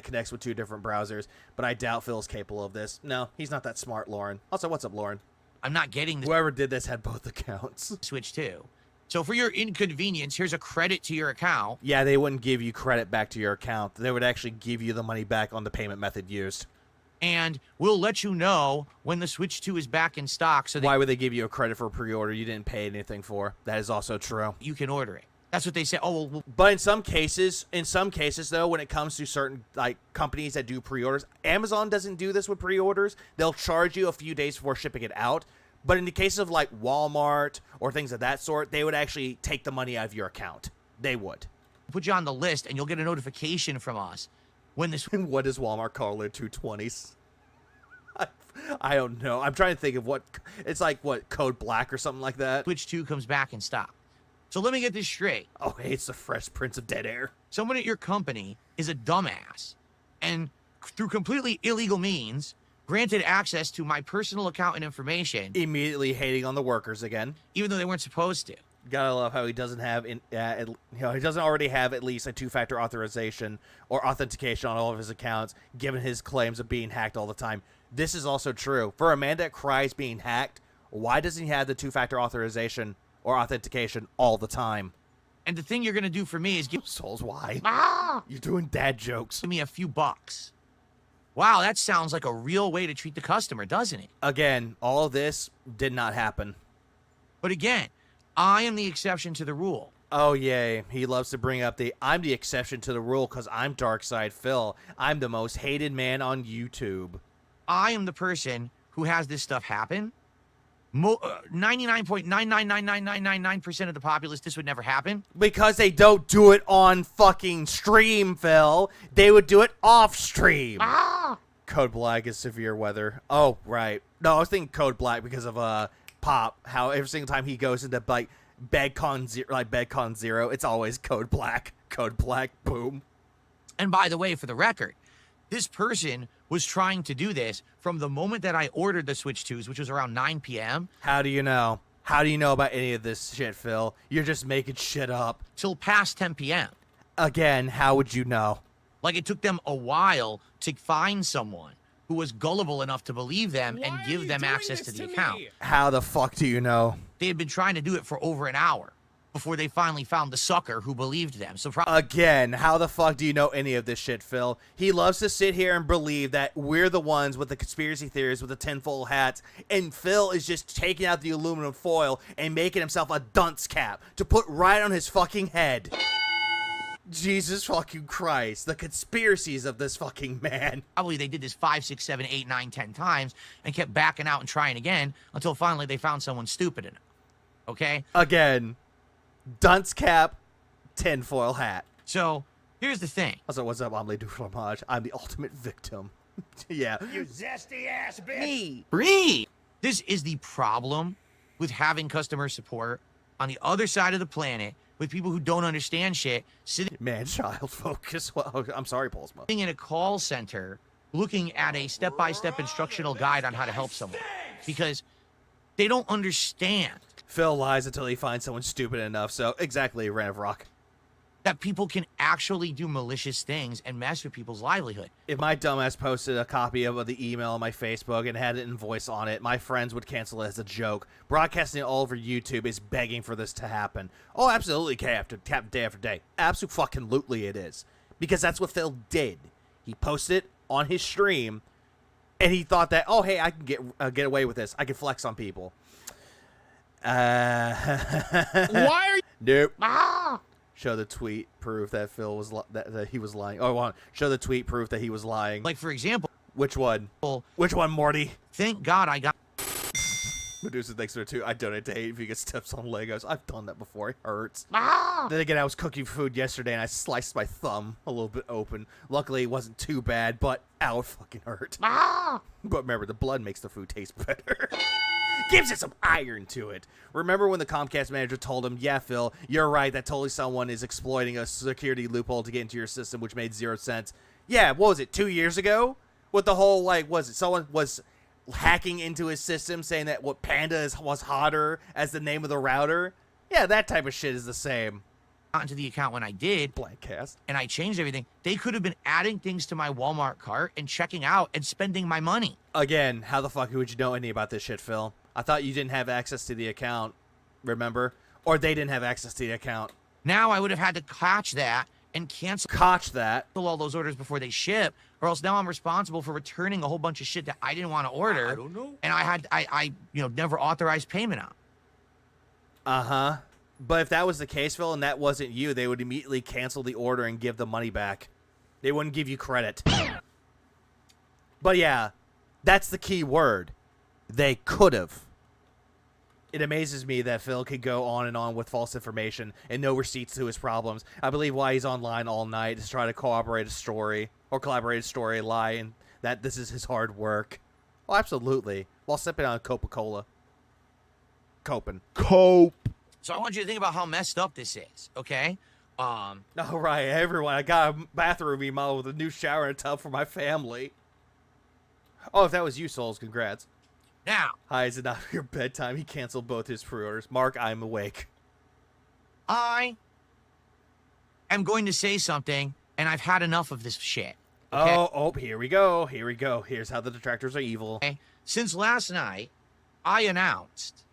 connects with 2 different browsers, but I doubt Phil's capable of this. No, he's not that smart, Lauren. Also, what's up, Lauren? I'm not getting this. Whoever did this had both accounts. Switch 2. So for your inconvenience, here's a credit to your account. Yeah, they wouldn't give you credit back to your account. They would actually give you the money back on the payment method used. And we'll let you know when the Switch 2 is back in stock. So why would they give you a credit for a pre-order you didn't pay anything for? That is also true. You can order it. That's what they say. Oh, well, but in some cases though, when it comes to certain companies that do pre-orders, Amazon doesn't do this with pre-orders. They'll charge you a few days before shipping it out. But in the cases of like Walmart or things of that sort, they would actually take the money out of your account. They would put you on the list, and you'll get a notification from us when this. What does Walmart call their 220s? I don't know. I'm trying to think of what it's like. What, code black or something like that? Switch 2 comes back in stock. So let me get this straight. Oh, hey, it's the Fresh Prince of Dead Air. Someone at your company is a dumbass, and through completely illegal means granted access to my personal account and information. Immediately hating on the workers again, even though they weren't supposed to. Gotta love how he doesn't have, he doesn't already have at least a 2-factor authorization or authentication on all of his accounts, given his claims of being hacked all the time. This is also true. For a man that cries being hacked, why doesn't he have the 2-factor authorization or authentication all the time? And the thing you're gonna do for me is give Souls, why? You're doing dad jokes. Give me a few bucks. Wow, that sounds like a real way to treat the customer, doesn't it? Again, all of this did not happen. But again, I am the exception to the rule. Oh, yay. He loves to bring up I'm the exception to the rule because I'm Darkside Phil. I'm the most hated man on YouTube. I am the person who has this stuff happen. 99.9999999% of the populace, this would never happen. Because they don't do it on fucking stream, Phil. They would do it off stream. Code Black is severe weather. Oh, right. No, I was thinking Code Black because of Pop. How every single time he goes into Bedcon Zero, it's always Code Black. Code Black, boom. And by the way, for the record, this person was trying to do this from the moment that I ordered the Switch 2s, which was around 9 p.m. How do you know? How do you know about any of this shit, Phil? You're just making shit up. Till past 10 p.m. Again, how would you know? Like, it took them a while to find someone who was gullible enough to believe them and give them access to the account. How the fuck do you know? They had been trying to do it for over an hour before they finally found the sucker who believed them. So again, how the fuck do you know any of this shit, Phil? He loves to sit here and believe that we're the ones with the conspiracy theories with the tinfoil hats, and Phil is just taking out the aluminum foil and making himself a dunce cap to put right on his fucking head. Jesus fucking Christ, the conspiracies of this fucking man. Probably they did this 5, 6, 7, 8, 9, 10 times and kept backing out and trying again until finally they found someone stupid enough. Okay? Again, dunce cap, tinfoil hat. So Here's the thing. Also, what's up, Omelet du Fromage? I'm the ultimate victim. Yeah. You zesty ass bitch. Me. Breathe. This is the problem with having customer support on the other side of the planet with people who don't understand shit, sitting Man-child focus. Well, I'm sorry, Polsma. in a call center looking at a step-by-step instructional guide on how to help someone because they don't understand Phil lies until he finds someone stupid enough. So, exactly, Ran of Rock. that people can actually do malicious things and mess with people's livelihood. If my dumbass posted a copy of the email on my Facebook and had it in voice on it, my friends would cancel it as a joke. Broadcasting it all over YouTube is begging for this to happen. Oh, absolutely, day after day. Absolutely it is. Because that's what Phil did. He posted it on his stream, and he thought that, oh, hey, I can get away with this. I can flex on people. Why are you? Nope. Show the tweet proof that Phil was that he was lying. Oh, hold on. Show the tweet proof that he was lying. Like, for example, Which one? Which one, Morty? thank God I got Medusa, thanks for it too. I donate to hate if you get steps on Legos. I've done that before. It hurts. Ah! Then again, I was cooking food yesterday and I sliced my thumb a little bit open. Luckily, it wasn't too bad, but ow, it fucking hurt. Ah! But remember, the blood makes the food taste better. Gives it some iron to it. Remember when the Comcast manager told him, yeah, Phil, you're right, that totally someone is exploiting a security loophole to get into your system, which made 0 sense. Yeah, what was it, 2 years ago? With the whole, like, was it someone was hacking into his system saying that what Panda was hotter as the name of the router? Yeah, that type of shit is the same. into the account when I did, Blank cast. and I changed everything. They could have been adding things to my Walmart cart and checking out and spending my money. Again, how the fuck would you know any about this shit, Phil? I thought you didn't have access to the account, remember? Or they didn't have access to the account. Now I would have had to catch that and cancel all those orders before they ship, or else now I'm responsible for returning a whole bunch of shit that I didn't want to order. I don't know. And I never authorized payment on. Uh-huh. But if that was the case, Phil, and that wasn't you, they would immediately cancel the order and give the money back. They wouldn't give you credit. But yeah, that's the key word. They could have. It amazes me that Phil could go on and on with false information and no receipts to his problems. I believe why he's online all night is trying to collaborate a story, lie, and that this is his hard work. Oh, absolutely. While sipping on Coca-Cola. Coping. Cope. So I want you to think about how messed up this is, okay? All right, everyone. I got a bathroom remodel with a new shower and tub for my family. Oh, if that was you, Souls, congrats. Now. Hi, is it not your bedtime? He canceled both his pre-orders. Mark, I'm awake. I am going to say something, and I've had enough of this shit. Okay? Oh, here we go. Here we go. Here's how the Detractors are evil. Okay. Since last night, I announced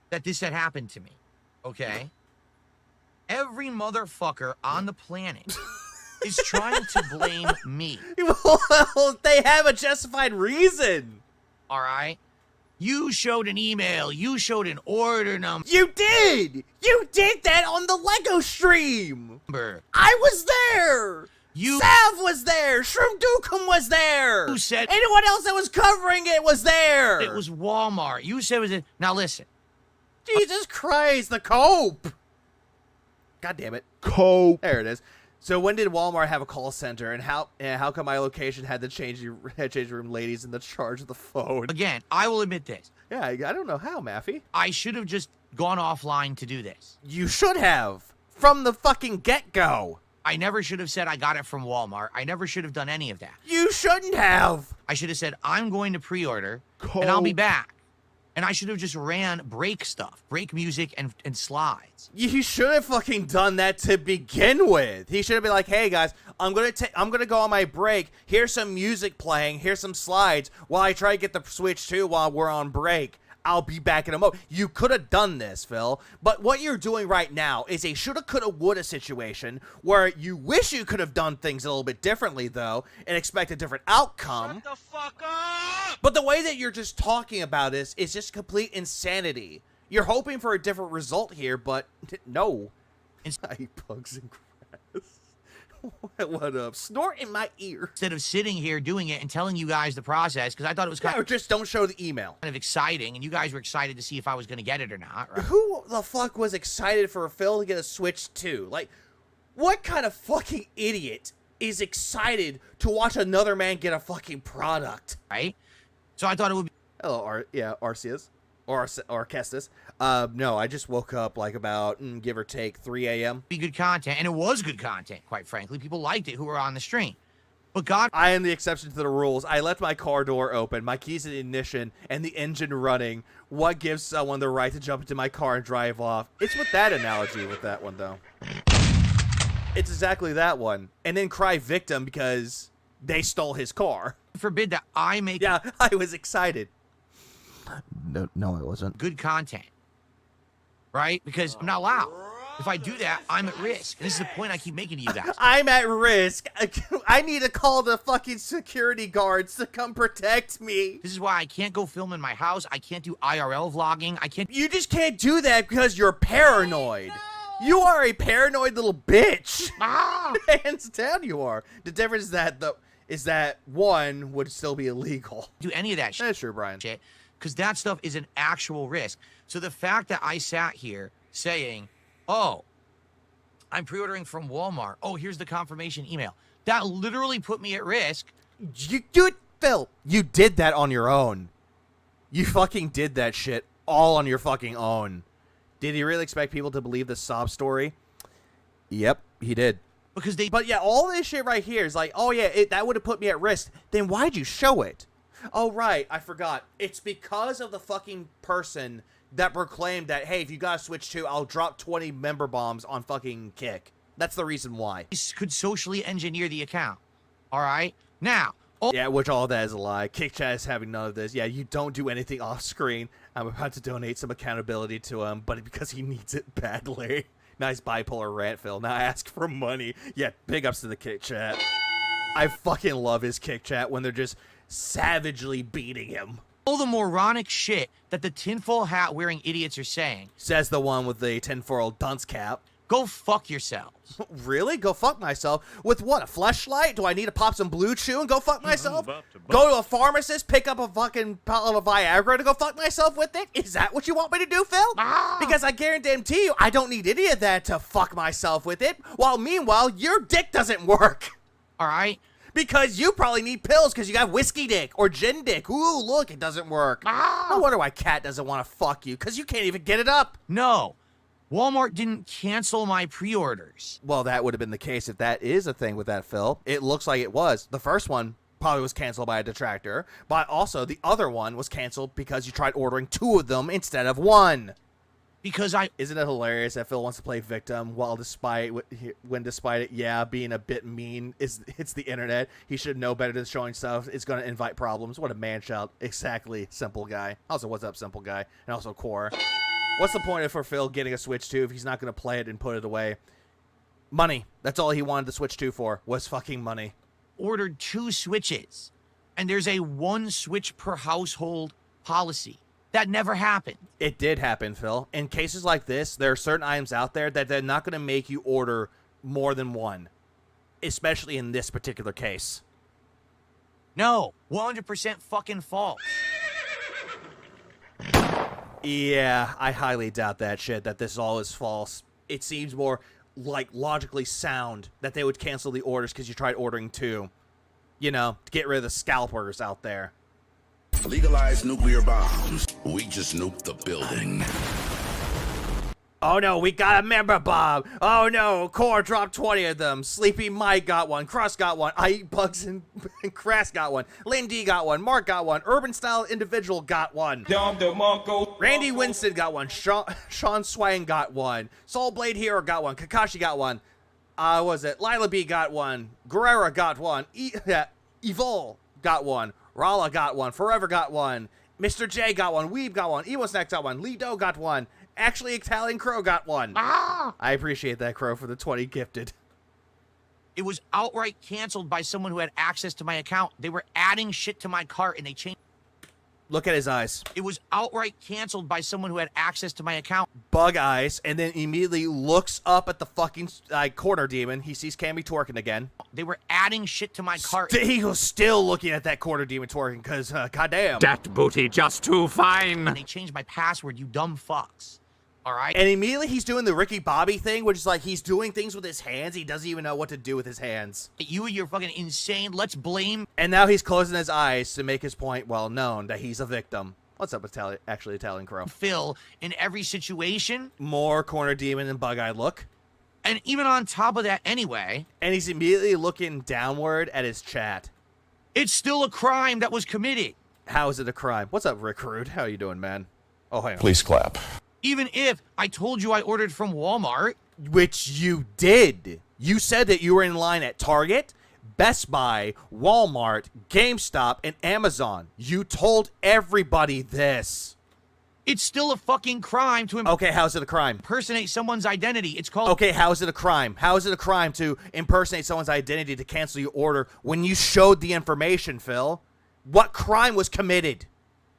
that this had happened to me, okay? Every motherfucker on the planet is trying to blame me. Well, they have a justified reason. All right? You showed an email. You showed an order number. You did! You did that on the Lego stream! I was there! Sav was there! Shroom Dukem was there! You said... Anyone else that was covering it was there! It was Walmart. You said it was... Now listen. Jesus Christ, the cope! God damn it. Cope. There it is. So when did Walmart have a call center, and how come my location had the change room ladies in the charge of the phone? Again, I will admit this. Yeah, I don't know how, Maffey. I should have just gone offline to do this. You should have. From the fucking get-go. I never should have said I got it from Walmart. I never should have done any of that. You shouldn't have. I should have said, I'm going to pre-order, and I'll be back. And I should have just ran break stuff, break music and slides. You should have fucking done that to begin with. He should have been like, hey guys, I'm gonna go on my break. Here's some music playing. Here's some slides while I try to get the Switch 2 while we're on break. I'll be back in a moment. You could have done this, Phil. But what you're doing right now is a shoulda, coulda, woulda situation where you wish you could have done things a little bit differently, though, and expect a different outcome. Shut the fuck up! But the way that you're just talking about this is just complete insanity. You're hoping for a different result here, but no. I eat bugs and grass. What up? Snort in my ear. Instead of sitting here doing it and telling you guys the process, because I thought it was kind of... just don't show the email. Kind of exciting, and you guys were excited to see if I was going to get it or not, right? Who the fuck was excited for Phil to get a Switch 2? Like, What kind of fucking idiot is excited to watch another man get a fucking product? Right? So I thought it would be... Hello, Arceus. Or Kestis. No, I just woke up like about, give or take, 3 a.m. Be good content, and it was good content, quite frankly. People liked it who were on the stream. But God... I am the exception to the rules. I left my car door open, my keys in the ignition, and the engine running. What gives someone the right to jump into my car and drive off? It's with that analogy with that one, though. It's exactly that one. And then cry victim because they stole his car. Forbid that I make... Yeah, I was excited. No, I wasn't. Good content. Right? Because I'm not allowed. If I do that, I'm at risk. And this is the point I keep making to you guys. I'm at risk. I need to call the fucking security guards to come protect me. This is why I can't go film in my house. I can't do IRL vlogging. I can't... You just can't do that because you're paranoid. You are a paranoid little bitch. Hands down you are. The difference is that one would still be illegal. Do any of that shit. That's true, Brian. Because that stuff is an actual risk. So the fact that I sat here saying, oh, I'm pre-ordering from Walmart. Oh, here's the confirmation email. That literally put me at risk. You do it, Phil. You did that on your own. You fucking did that shit all on your fucking own. Did he really expect people to believe the sob story? Yep, he did. Because they... But yeah, all this shit right here is like, oh yeah, that would have put me at risk. Then why'd you show it? Oh, right, I forgot. It's because of the fucking person that proclaimed that, hey, if you gotta switch to, I'll drop 20 member bombs on fucking Kick. That's the reason why. Could socially engineer the account. All right? Now... Yeah, which all that is a lie. Kick Chat is having none of this. Yeah, you don't do anything off screen. I'm about to donate some accountability to him, but because he needs it badly. Nice bipolar rant, Phil. Now ask for money. Yeah, big ups to the Kick Chat. I fucking love his Kick Chat when they're just savagely beating him. All the moronic shit that the tinfoil hat wearing idiots are saying. Says the one with the tinfoil dunce cap. Go fuck yourselves. Really? Go fuck myself? With what, a fleshlight? Do I need to pop some Blue Chew and go fuck myself? Go to a pharmacist, pick up a fucking bottle of Viagra to go fuck myself with it? Is that what you want me to do, Phil? Because I guarantee you, I don't need any of that to fuck myself with it. While meanwhile, your dick doesn't work. All right? Because you probably need pills because you got whiskey dick or gin dick. Ooh, look, it doesn't work. No wonder why Cat doesn't want to fuck you, because you can't even get it up. No. Walmart didn't cancel my pre-orders. Well, that would have been the case if that is a thing with that, Phil. It looks like it was. The first one probably was canceled by a detractor, but also the other one was canceled because you tried ordering 2 of them instead of 1. Because Isn't it hilarious that Phil wants to play victim while despite it, yeah, being a bit mean, it's the internet. He should know better than showing stuff. It's going to invite problems. What a man-child. Exactly, simple guy. Also, what's up, simple guy? And also, core. What's the point of for Phil getting a Switch 2 if he's not going to play it and put it away? Money. That's all he wanted the Switch 2 for, was fucking money. Ordered 2 Switches, and there's a 1 Switch per household policy. That never happened. It did happen, Phil. In cases like this, there are certain items out there that they're not going to make you order more than 1, especially in this particular case. No, 100% fucking false. Yeah, I highly doubt that shit, that this all is false. It seems more, like, logically sound that they would cancel the orders because you tried ordering 2. You know, to get rid of the scalpers out there. Legalize nuclear bombs. We just nuked the building. Oh no, we got a member bomb. Oh no, Core dropped 20 of them. Sleepy Mike got one. Cross got one. I Eat Bugs and Crass got one. Lindy got one. Mark got one. Urban Style Individual got one. Randy Winston got one. Sean Swang got one. Soul Blade Hero got one. Kakashi got one. Was it? Lila B got one. Guerrera got one. Evol got one. Rala got one. Forever got one. Mr. J got one. Weeb got one. Emo Snack got one. Lee Do got one. Actually, Italian Crow got one. I appreciate that, Crow, for the 20 gifted. It was outright canceled by someone who had access to my account. They were adding shit to my cart and they changed. Look at his eyes. It was outright canceled by someone who had access to my account. Bug eyes, and then immediately looks up at the fucking corner demon. He sees Cammy twerking again. They were adding shit to my cart. He was still looking at that corner demon twerking because, goddamn. That booty just too fine. And they changed my password, you dumb fucks. all right? And immediately he's doing the Ricky Bobby thing, which is like he's doing things with his hands. He doesn't even know what to do with his hands. You and your fucking insane, let's blame. And now he's closing his eyes to make his point well known that he's a victim. What's up with Italian Crow? Phil in every situation. More corner demon and bug-eyed look. And even on top of that anyway. And he's immediately looking downward at his chat. It's still a crime that was committed. How is it a crime? What's up, Rick Rude? How you doing, man? Oh, hang on. Please clap. Even if I told you I ordered from Walmart. Which you did. You said that you were in line at Target, Best Buy, Walmart, GameStop, and Amazon. You told everybody this. It's still a fucking crime to Okay, how's it a crime? impersonate someone's identity. It's called... Okay, how is it a crime? How is it a crime to impersonate someone's identity to cancel your order when you showed the information, Phil? What crime was committed?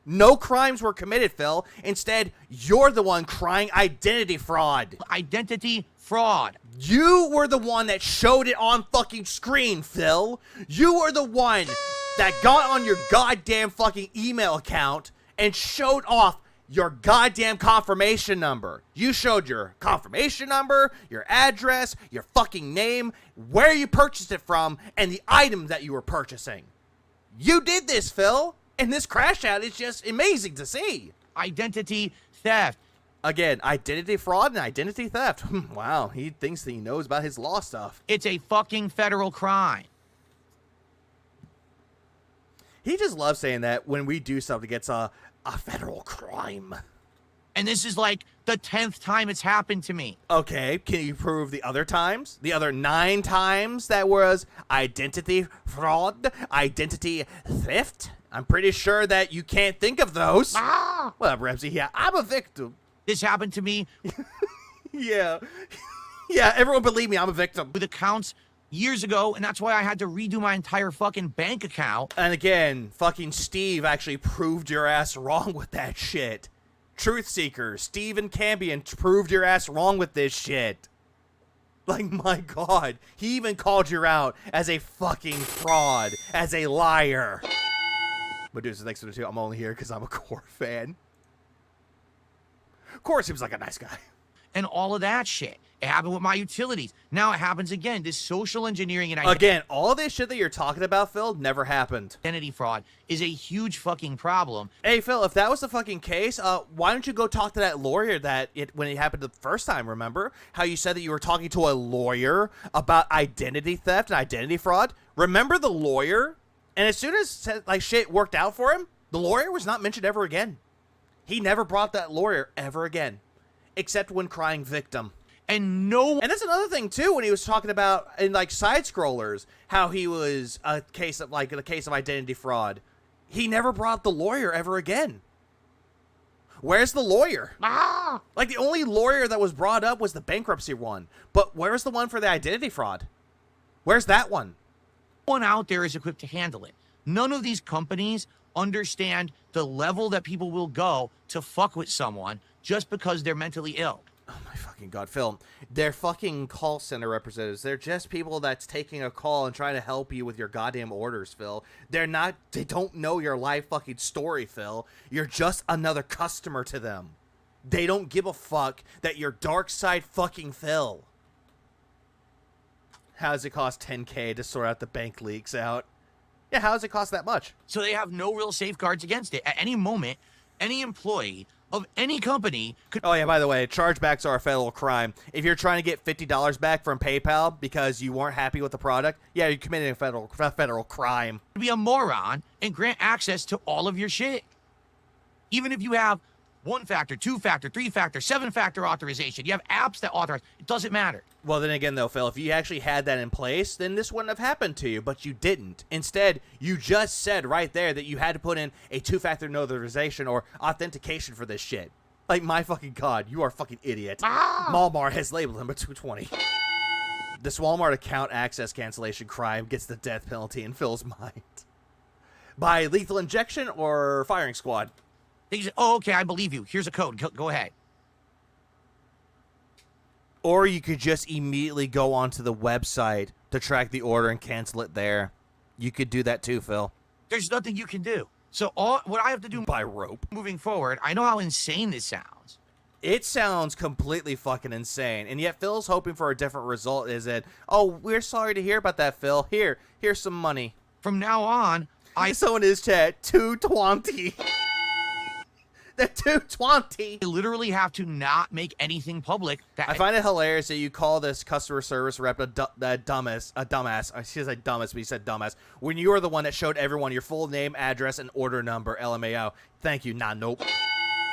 No crimes were committed, Phil. Instead, you're the one crying identity fraud. Identity fraud. You were the one that showed it on fucking screen, Phil. You were the one that got on your goddamn fucking email account and showed off your goddamn confirmation number. You showed your confirmation number, your address, your fucking name, where you purchased it from, and the item that you were purchasing. You did this, Phil, and this crash out is just amazing to see. Identity theft. Again, identity fraud and identity theft. Wow, he thinks that he knows about his law stuff. It's a fucking federal crime. He just loves saying that when we do something, it's a federal crime. And this is like the 10th time it's happened to me. Okay, can you prove the other times? The other 9 times that was identity fraud, identity theft? I'm pretty sure that you can't think of those. What up, Ramsey? Yeah, I'm a victim. This happened to me Yeah. Yeah, everyone believe me, I'm a victim. with accounts years ago, and that's why I had to redo my entire fucking bank account. And again, fucking Steve actually proved your ass wrong with that shit. Truth Seeker, Steve and Cambion proved your ass wrong with this shit. Like, my God, he even called you out as a fucking fraud, as a liar. Medusa, thanks for the 2. I'm only here because I'm a Core fan. Core seems like a nice guy. And all of that shit. It happened with my utilities. Now it happens again. This social engineering and Again, all this shit that you're talking about, Phil, never happened. identity fraud is a huge fucking problem. Hey, Phil, if that was the fucking case, why don't you go talk to that lawyer when it happened the first time, remember? How you said that you were talking to a lawyer about identity theft and identity fraud? Remember the lawyer? And as soon as, like, shit worked out for him, the lawyer was not mentioned ever again. He never brought that lawyer ever again. Except when crying victim. And no... And that's another thing, too, when he was talking about, in, like, side-scrollers, how he was a case of identity fraud. He never brought the lawyer ever again. Where's the lawyer? Like, the only lawyer that was brought up was the bankruptcy one. But where's the one for the identity fraud? Where's that one? one out there is equipped to handle it. None of these companies understand the level that people will go to fuck with someone just because they're mentally ill. Oh my fucking God, Phil. They're fucking call center representatives. They're just people that's taking a call and trying to help you with your goddamn orders, Phil. They don't know your life fucking story, Phil. You're just another customer to them. They don't give a fuck that you're dark side fucking Phil. How does it cost $10K to sort out the bank leaks out? Yeah, how does it cost that much? So they have no real safeguards against it. At any moment, any employee of any company could... Oh, yeah, by the way, chargebacks are a federal crime. If you're trying to get $50 back from PayPal because you weren't happy with the product, yeah, you're committing a federal crime. be a moron and grant access to all of your shit. Even if you have 1-factor, 2-factor, 3-factor, 7-factor authorization, you have apps that authorize, it doesn't matter. Well, then again, though, Phil, if you actually had that in place, then this wouldn't have happened to you, but you didn't. Instead, you just said right there that you had to put in a 2-factor notarization or authentication for this shit. Like, my fucking God, you are a fucking idiot. Walmart has labeled him a 220. This Walmart account access cancellation crime gets the death penalty in Phil's mind. By lethal injection or firing squad? They say, oh, okay, I believe you. Here's a code. Go ahead. Or you could just immediately go onto the website to track the order and cancel it there. You could do that too, Phil. There's nothing you can do. So what I have to do by rope moving forward, I know how insane this sounds. It sounds completely fucking insane, and yet Phil's hoping for a different result. Is it? Oh, we're sorry to hear about that, Phil. Here's some money. From now on, Someone in his chat, 220. The 220. I literally have to not make anything public. I find it hilarious that you call this customer service rep a dumbass. She said dumbest, but he said dumbass. When you are the one that showed everyone your full name, address, and order number, LMAO. Thank you. Nah, nope.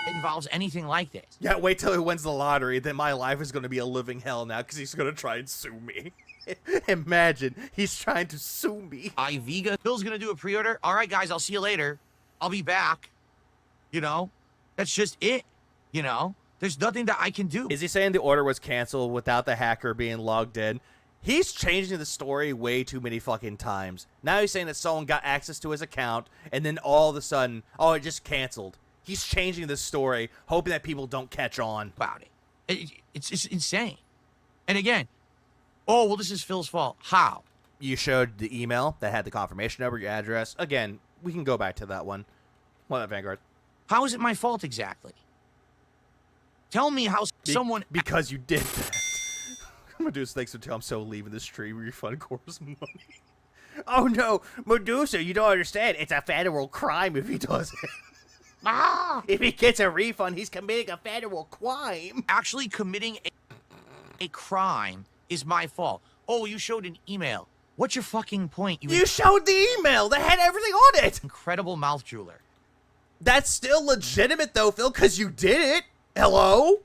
It involves anything like this. Yeah, wait till he wins the lottery. Then my life is going to be a living hell now because he's going to try and sue me. Imagine, he's trying to sue me. Iviga. Phil's going to do a pre-order. All right, guys, I'll see you later. I'll be back. You know, that's just it. You know, there's nothing that I can do. Is he saying the order was canceled without the hacker being logged in? He's changing the story way too many fucking times. Now he's saying that someone got access to his account, and then all of a sudden, oh, it just canceled. He's changing the story, hoping that people don't catch on. About it. It's insane. And again, oh, well, this is Phil's fault. How? You showed the email that had the confirmation number, your address. Again, we can go back to that one. What, Vanguard? How is it my fault exactly? Tell me how someone... Because you did that. Medusa, thanks for telling I'm so leaving the stream. Refund Corp's money. Oh, no. Medusa, you don't understand. It's a federal crime if he does it. If he gets a refund, he's committing a federal crime. Actually committing a crime is my fault. Oh, you showed an email. What's your fucking point? You showed the email that had everything on it. Incredible mouth jeweler. That's still legitimate, though, Phil, because you did it. Hello?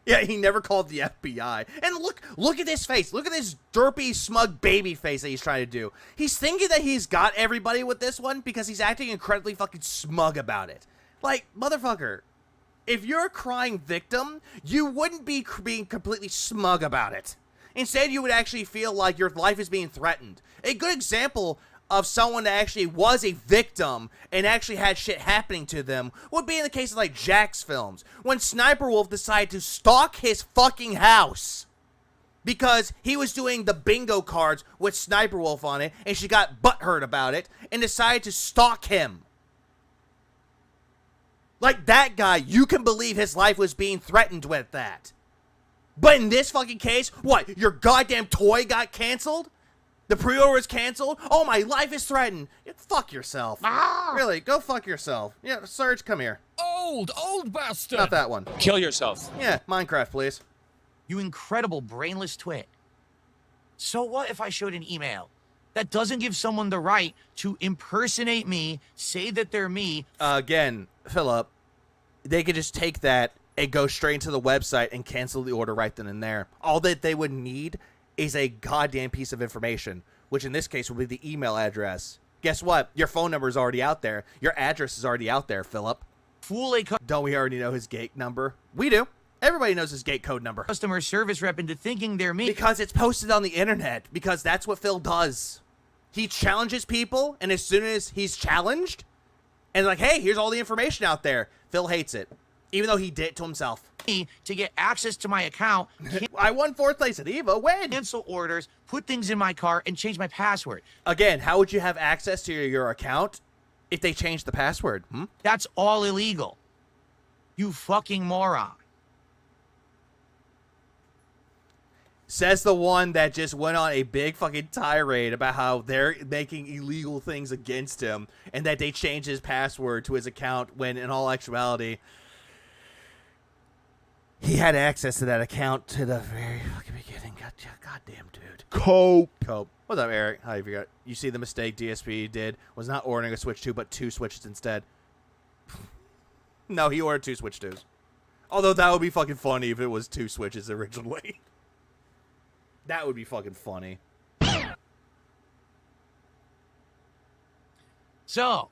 Yeah, he never called the FBI. And look at this face. Look at this derpy, smug baby face that he's trying to do. He's thinking that he's got everybody with this one because he's acting incredibly fucking smug about it. Like, motherfucker, if you're a crying victim, you wouldn't be being completely smug about it. Instead, you would actually feel like your life is being threatened. A good example of someone that actually was a victim and actually had shit happening to them would be in the case of, like, Jack's films. When Sniper Wolf decided to stalk his fucking house because he was doing the bingo cards with Sniper Wolf on it, and she got butthurt about it and decided to stalk him. Like, that guy, you can believe his life was being threatened with that. But in this fucking case, what? Your goddamn toy got canceled? The pre-order was canceled? Oh, my life is threatened. Yeah, fuck yourself. Really, go fuck yourself. Yeah, Serge, come here. Old bastard. Not that one. Kill yourself. Yeah, Minecraft, please. You incredible brainless twit. So what if I showed an email? That doesn't give someone the right to impersonate me, say that they're me. Again, Philip, they could just take that and go straight into the website and cancel the order right then and there. All that they would need is a goddamn piece of information, which in this case would be the email address. Guess what? Your phone number is already out there. Your address is already out there, Philip. Don't we already know his gate number? We do. Everybody knows his gate code number. Customer service rep into thinking they're me. Because it's posted on the internet. Because that's what Phil does. He challenges people, and as soon as he's challenged, and like, hey, here's all the information out there, Phil hates it. Even though he did it to himself. To get access to my account. I won 4th place at EVO. When? Cancel orders, put things in my car, and change my password. Again, how would you have access to your account if they changed the password? That's all illegal. You fucking moron. Says the one that just went on a big fucking tirade about how they're making illegal things against him and that they changed his password to his account when in all actuality he had access to that account to the very fucking beginning. Goddamn, dude. Cope. What's up, Eric? How you forgot? You see the mistake DSP did was not ordering a Switch 2, but 2 Switches instead. No, he ordered 2 Switch 2s. Although that would be fucking funny if it was 2 Switches originally. That would be fucking funny. So,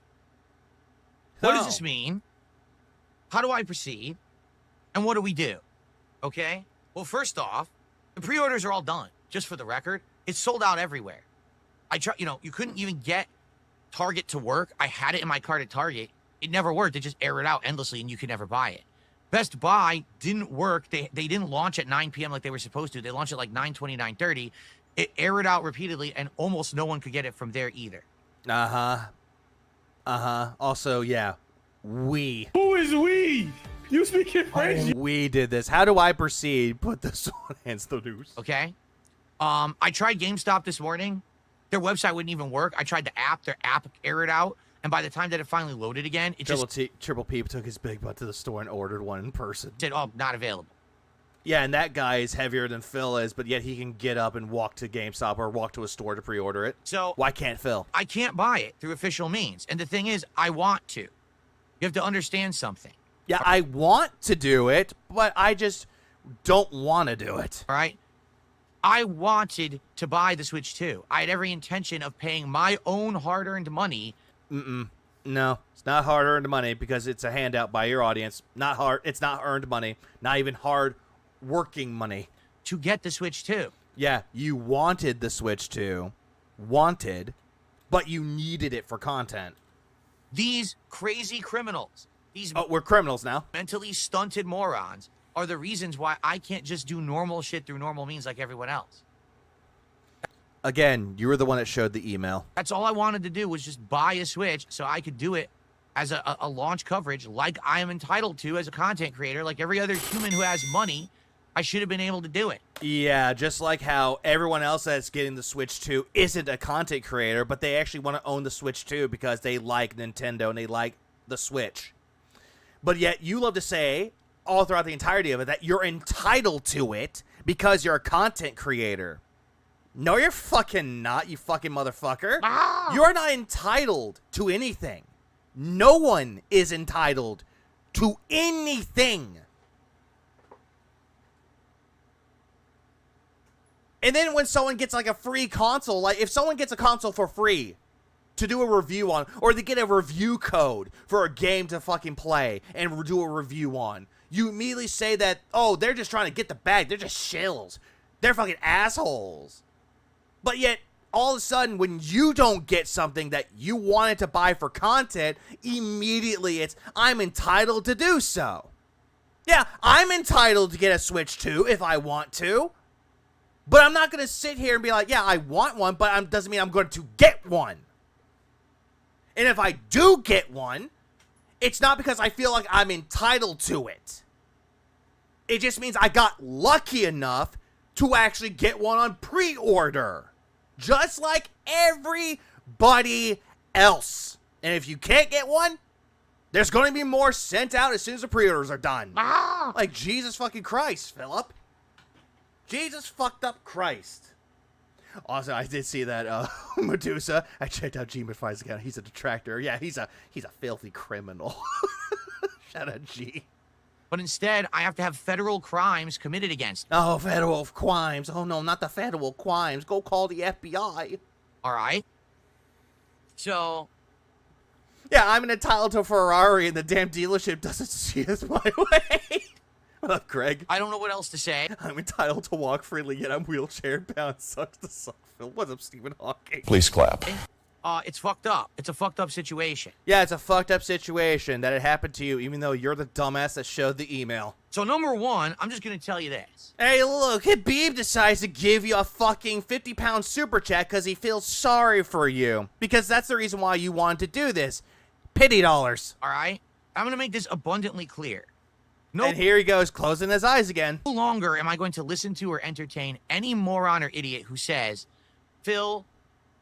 what does this mean? How do I proceed? And what do we do? Okay? Well, first off, the pre-orders are all done. Just for the record, it's sold out everywhere. You couldn't even get Target to work. I had it in my cart at Target. It never worked. They just air it out endlessly and you could never buy it. Best Buy didn't work. They didn't launch at 9 p.m. like they were supposed to. They launched at like 9:20, 9:30. It aired out repeatedly, and almost no one could get it from there either. Also, yeah, we. Who is we? You speak in French. We did this. How do I proceed? Put this on Hence the News. Okay. I tried GameStop this morning. Their website wouldn't even work. I tried the app. Their app errored out. And by the time that it finally loaded again, it Triple P took his big butt to the store and ordered one in person. said, oh, not available. Yeah, and that guy is heavier than Phil is, but yet he can get up and walk to GameStop or walk to a store to pre-order it. So why can't Phil? I can't buy it through official means. And the thing is, I want to. You have to understand something. Yeah, I want to do it, but I just don't want to do it. All right? I wanted to buy the Switch 2. I had every intention of paying my own hard-earned money. No, it's not hard-earned money because it's a handout by your audience. Not hard. It's not earned money. Not even hard-working money. To get the Switch 2. Yeah, you wanted the Switch 2. Wanted, but you needed it for content. These crazy criminals, these we're criminals now. mentally stunted morons, are the reasons why I can't just do normal shit through normal means like everyone else. Again, you were the one that showed the email. That's all I wanted to do was just buy a Switch so I could do it as a launch coverage like I am entitled to as a content creator. Like every other human who has money, I should have been able to do it. Yeah, just like how everyone else that's getting the Switch 2 isn't a content creator, but they actually want to own the Switch 2 because they like Nintendo and they like the Switch. But yet you love to say, all throughout the entirety of it, that you're entitled to it because you're a content creator. No, you're fucking not, you fucking motherfucker. You're not entitled to anything. No one is entitled to anything. And then when someone gets like a free console, like if someone gets a console for free to do a review on, or they get a review code for a game to fucking play and do a review on, you immediately say that, oh, they're just trying to get the bag. They're just shills. They're fucking assholes. But yet, all of a sudden, when you don't get something that you wanted to buy for content, immediately it's, I'm entitled to do so. Yeah, I'm entitled to get a Switch 2 if I want to. But I'm not going to sit here and be like, yeah, I want one, but doesn't mean I'm going to get one. And if I do get one, it's not because I feel like I'm entitled to it. It just means I got lucky enough to actually get one on pre-order. Just like everybody else. And if you can't get one, there's going to be more sent out as soon as the pre-orders are done. Like, Jesus fucking Christ, Philip. Jesus fucked up Christ. Also, I did see that Medusa. I checked out G-Mify's account. He's a detractor. Yeah, he's a filthy criminal. Shout out G. But instead, I have to have federal crimes committed against me. Oh, federal crimes. Oh, no, not the federal crimes. Go call the FBI. All right? So... yeah, I'm entitled to a Ferrari, and the damn dealership doesn't see us my way. What up, Greg? I don't know what else to say. I'm entitled to walk freely, yet I'm wheelchair bound. Sucks to suck, Phil. What's up, Stephen Hawking? Please clap. It's fucked up. It's a fucked up situation. Yeah, it's a fucked up situation that it happened to you, even though you're the dumbass that showed the email. So number one, I'm just going to tell you this. Hey, look, Habib decides to give you a fucking 50-pound super chat because he feels sorry for you. Because that's the reason why you wanted to do this. Pity dollars. All right? I'm going to make this abundantly clear. And here he goes, closing his eyes again. No longer am I going to listen to or entertain any moron or idiot who says, Phil,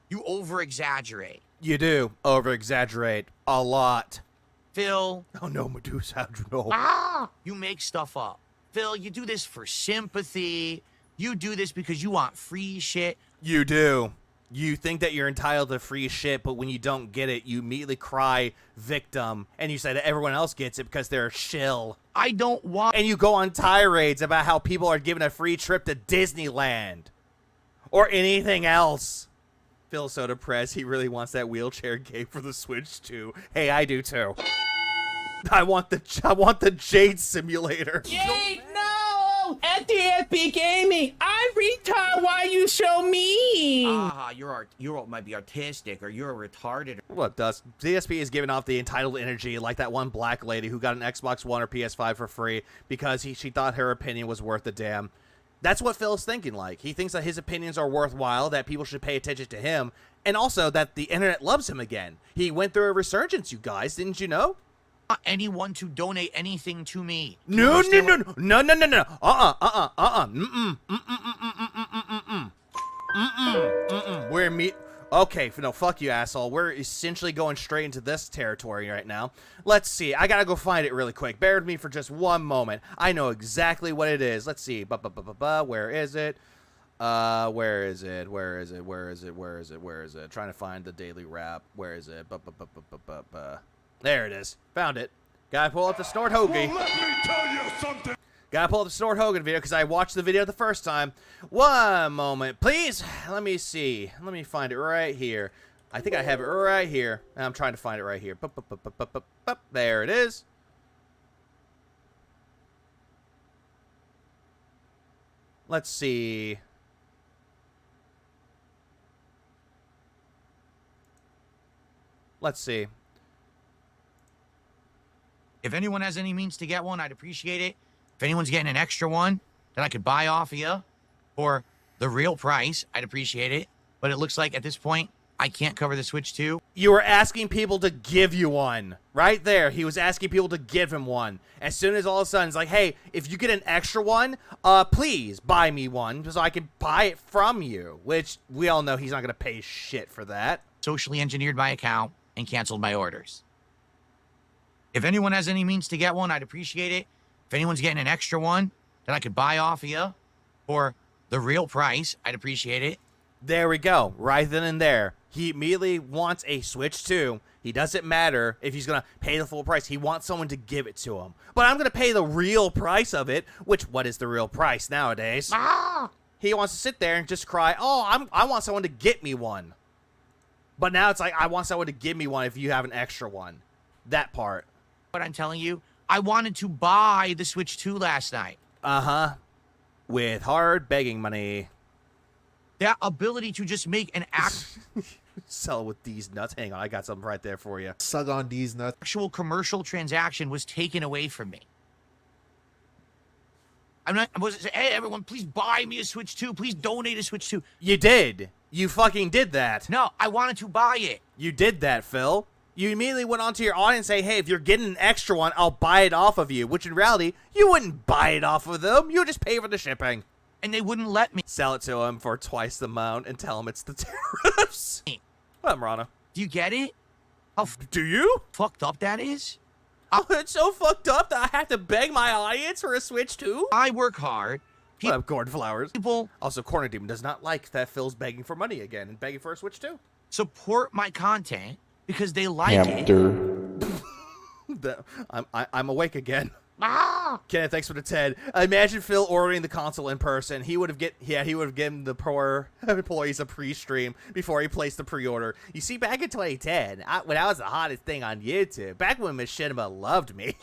you over-exaggerate. You do over-exaggerate a lot. Phil. Oh, no, Medusa, how'd you know? You make stuff up. Phil, you do this for sympathy. You do this because you want free shit. You do. You think that you're entitled to free shit, but when you don't get it, you immediately cry victim, and you say that everyone else gets it because they're a shill. I don't want... and you go on tirades about how people are given a free trip to Disneyland. Or anything else. Phil's so depressed, he really wants that wheelchair game for the Switch too. Hey, I do too. I want the Jade Simulator. Jade, no! At dspgaming, I'm retard. Why you so mean? You might be artistic, or you're retarded. What does DSP is giving off the entitled energy like that one black lady who got an Xbox One or PS5 for free because she thought her opinion was worth a damn. That's what Phil's thinking like. He thinks that his opinions are worthwhile, that people should pay attention to him, and also that the internet loves him again. He went through a resurgence, you guys, didn't you know? want anyone to donate anything to me. No. We're Okay, no, fuck you, asshole. We're essentially going straight into this territory right now. Let's see. I gotta go find it really quick. Bear with me for just one moment. I know exactly what it is. Let's see. Where is it? Where is it? Trying to find the daily rap. Where is it? There it is. Found it. Gotta pull up the Snort Hoagie. Let me tell you something. Gotta pull up the Snort Hogan video because I watched the video the first time. One moment, please. Let me see. Let me find it right here. I think I have it right here. I'm trying to find it right here. There it is. Let's see. Let's see. If anyone has any means to get one, I'd appreciate it. If anyone's getting an extra one that I could buy off of you for the real price, I'd appreciate it. But it looks like at this point, I can't cover the Switch 2. You were asking people to give you one. Right there. He was asking people to give him one. As soon as all of a sudden, it's like, hey, if you get an extra one, please buy me one so I can buy it from you. Which we all know he's not going to pay shit for that. Socially engineered my account and canceled my orders. If anyone has any means to get one, I'd appreciate it. If anyone's getting an extra one that I could buy off of you for the real price, I'd appreciate it. There we go. Right then and there. He immediately wants a Switch 2. He doesn't matter if he's going to pay the full price. He wants someone to give it to him. But I'm going to pay the real price of it, which what is the real price nowadays? He wants to sit there and just cry, oh, I want someone to get me one. But now it's like, I want someone to give me one if you have an extra one. That part. What I'm telling you, I wanted to buy the Switch 2 last night. Uh-huh. With hard begging money. That ability to just make an Sell with these nuts. Hang on, I got something right there for you. Sug on these nuts. actual commercial transaction was taken away from me. I wasn't saying, hey, everyone, please buy me a Switch 2. Please donate a Switch 2. You did. You fucking did that. No, I wanted to buy it. You did that, Phil. You immediately went onto your audience and say, hey, if you're getting an extra one, I'll buy it off of you. Which in reality, you wouldn't buy it off of them. You would just pay for the shipping. And they wouldn't let me. Sell it to him for twice the amount and tell him it's the tariffs. What, Marana? Do you get it? How Do you? fucked up that is? Oh, it's so fucked up that I have to beg my audience for a Switch too? I work hard. What up, Gordon Flowers? People Also, Corner Demon does not like that Phil's begging for money again and begging for a Switch too. support my content because they like it. I'm awake again. Kenneth, thanks for the 10. Imagine Phil ordering the console in person. He would have given the poor employees a pre-stream before he placed the pre-order. You see, back in 2010, when I was the hottest thing on YouTube, back when Machinima loved me.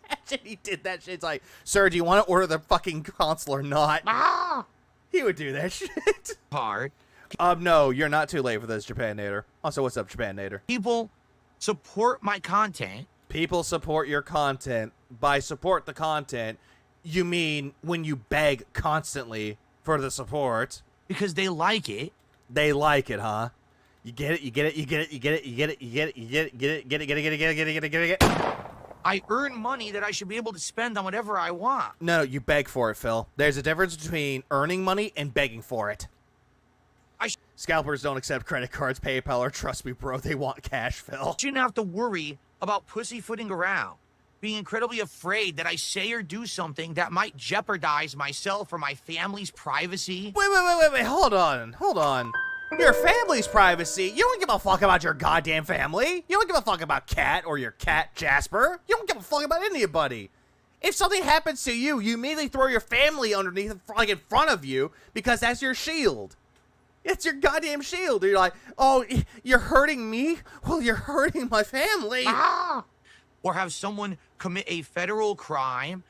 Imagine he did that shit. It's like, sir, do you want to order the fucking console or not? He would do that shit. Hard. No, you're not too late for this, Japan Nader. Also, what's up, Japan Nader? People support my content. People support your content. By support the content, you mean when you beg constantly for the support. Because they like it. They like it, huh? You get it, you get it, you get it, you get it, you get it, you get it, you get it, get it, get it, get it, get it, get it, get it, get it, get it. I earn money that I should be able to spend on whatever I want. No, you beg for it, Phil. There's a difference between earning money and begging for it. Scalpers don't accept credit cards, PayPal, or trust me, bro, they want cash, Phil. Shouldn't have to worry about pussyfooting around, being incredibly afraid that I say or do something that might jeopardize myself or my family's privacy. Wait, hold on. Your family's privacy? You don't give a fuck about your goddamn family. You don't give a fuck about Cat or your cat, Jasper. You don't give a fuck about anybody. If something happens to you, you immediately throw your family underneath, like in front of you, because that's your shield. It's your goddamn shield. You're like, oh, you're hurting me? Well, you're hurting my family. Or have someone commit a federal crime.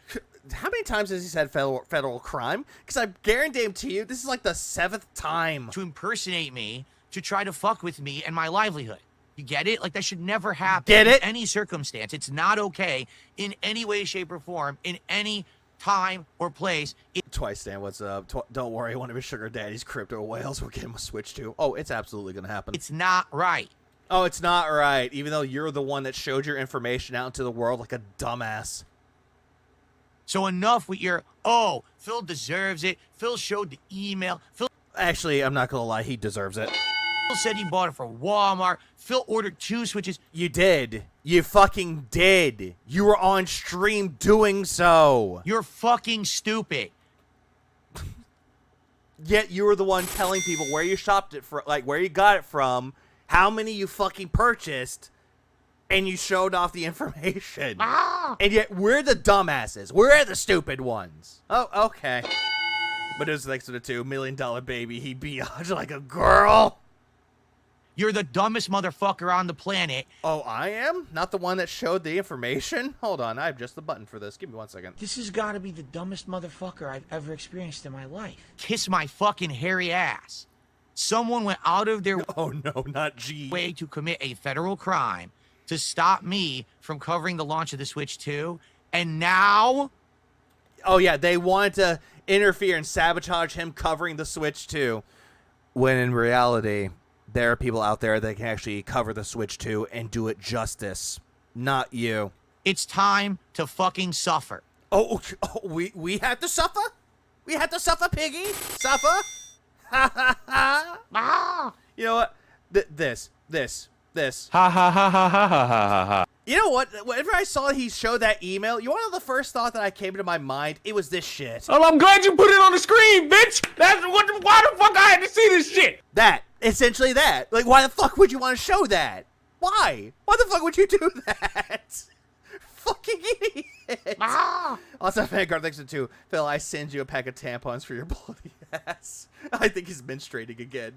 How many times has he said federal crime? Because I guarantee you, this is like the 7th time. To impersonate me, to try to fuck with me and my livelihood. You get it? Like, that should never happen. Get it? In any circumstance. It's not okay in any way, shape, or form, in any time or place. Twice, Stan, what's up? Don't worry, one of his sugar daddy's crypto whales will get him a Switch too. Oh, it's absolutely gonna happen. It's not right. Oh, it's not right, even though you're the one that showed your information out into the world like a dumbass. So enough with your, oh, Phil deserves it. Phil showed the email. Phil Actually, I'm not gonna lie, he deserves it. said he bought it for Walmart. Phil ordered 2 Switches. You did. You fucking did. You were on stream doing so. You're fucking stupid. Yet you were the one telling people where you shopped it from, like where you got it from, how many you fucking purchased, and you showed off the information. And yet we're the dumbasses. We're the stupid ones. Oh, okay. But it was next to the $2 million baby. He beat like a girl. You're the dumbest motherfucker on the planet. Oh, I am? Not the one that showed the information? Hold on, I have just the button for this. Give me 1 second. This has got to be the dumbest motherfucker I've ever experienced in my life. Kiss my fucking hairy ass. Someone went out of their Oh no, not G. way to commit a federal crime to stop me from covering the launch of the Switch 2, and now... Oh yeah, they wanted to interfere and sabotage him covering the Switch 2, when in reality, there are people out there that can actually cover the Switch 2 and do it justice. Not you. It's time to fucking suffer. Oh, we have to suffer? We have to suffer, piggy? Suffer? Ha ha ha. You know what? This. Ha ha ha ha ha ha ha ha. You know what? Whenever I saw he showed that email, you want to know the first thought that I came into my mind? It was this shit. Well, I'm glad you put it on the screen, bitch. That's what. Why the fuck I had to see this shit? That. Essentially that. Like, why the fuck would you want to show that? Why? Why the fuck would you do that? Fucking idiot. Also, Vanguard thanks to 2. Phil, I send you a pack of tampons for your bloody ass. I think he's menstruating again.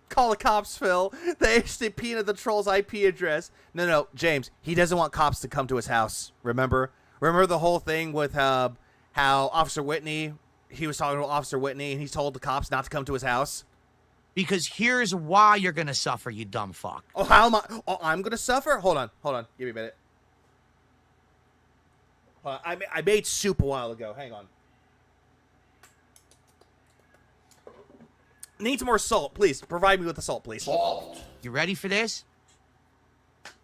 Call the cops, Phil. They HTTP the troll's IP address. No, James. He doesn't want cops to come to his house. Remember the whole thing with how Officer Whitney, he was talking to Officer Whitney, and he told the cops not to come to his house? Because here's why you're gonna suffer, you dumb fuck. Oh, how am I? Oh, I'm gonna suffer? Hold on. Give me a minute. I made soup a while ago. Hang on. Need some more salt, please. Provide me with the salt, please. Salt. You ready for this?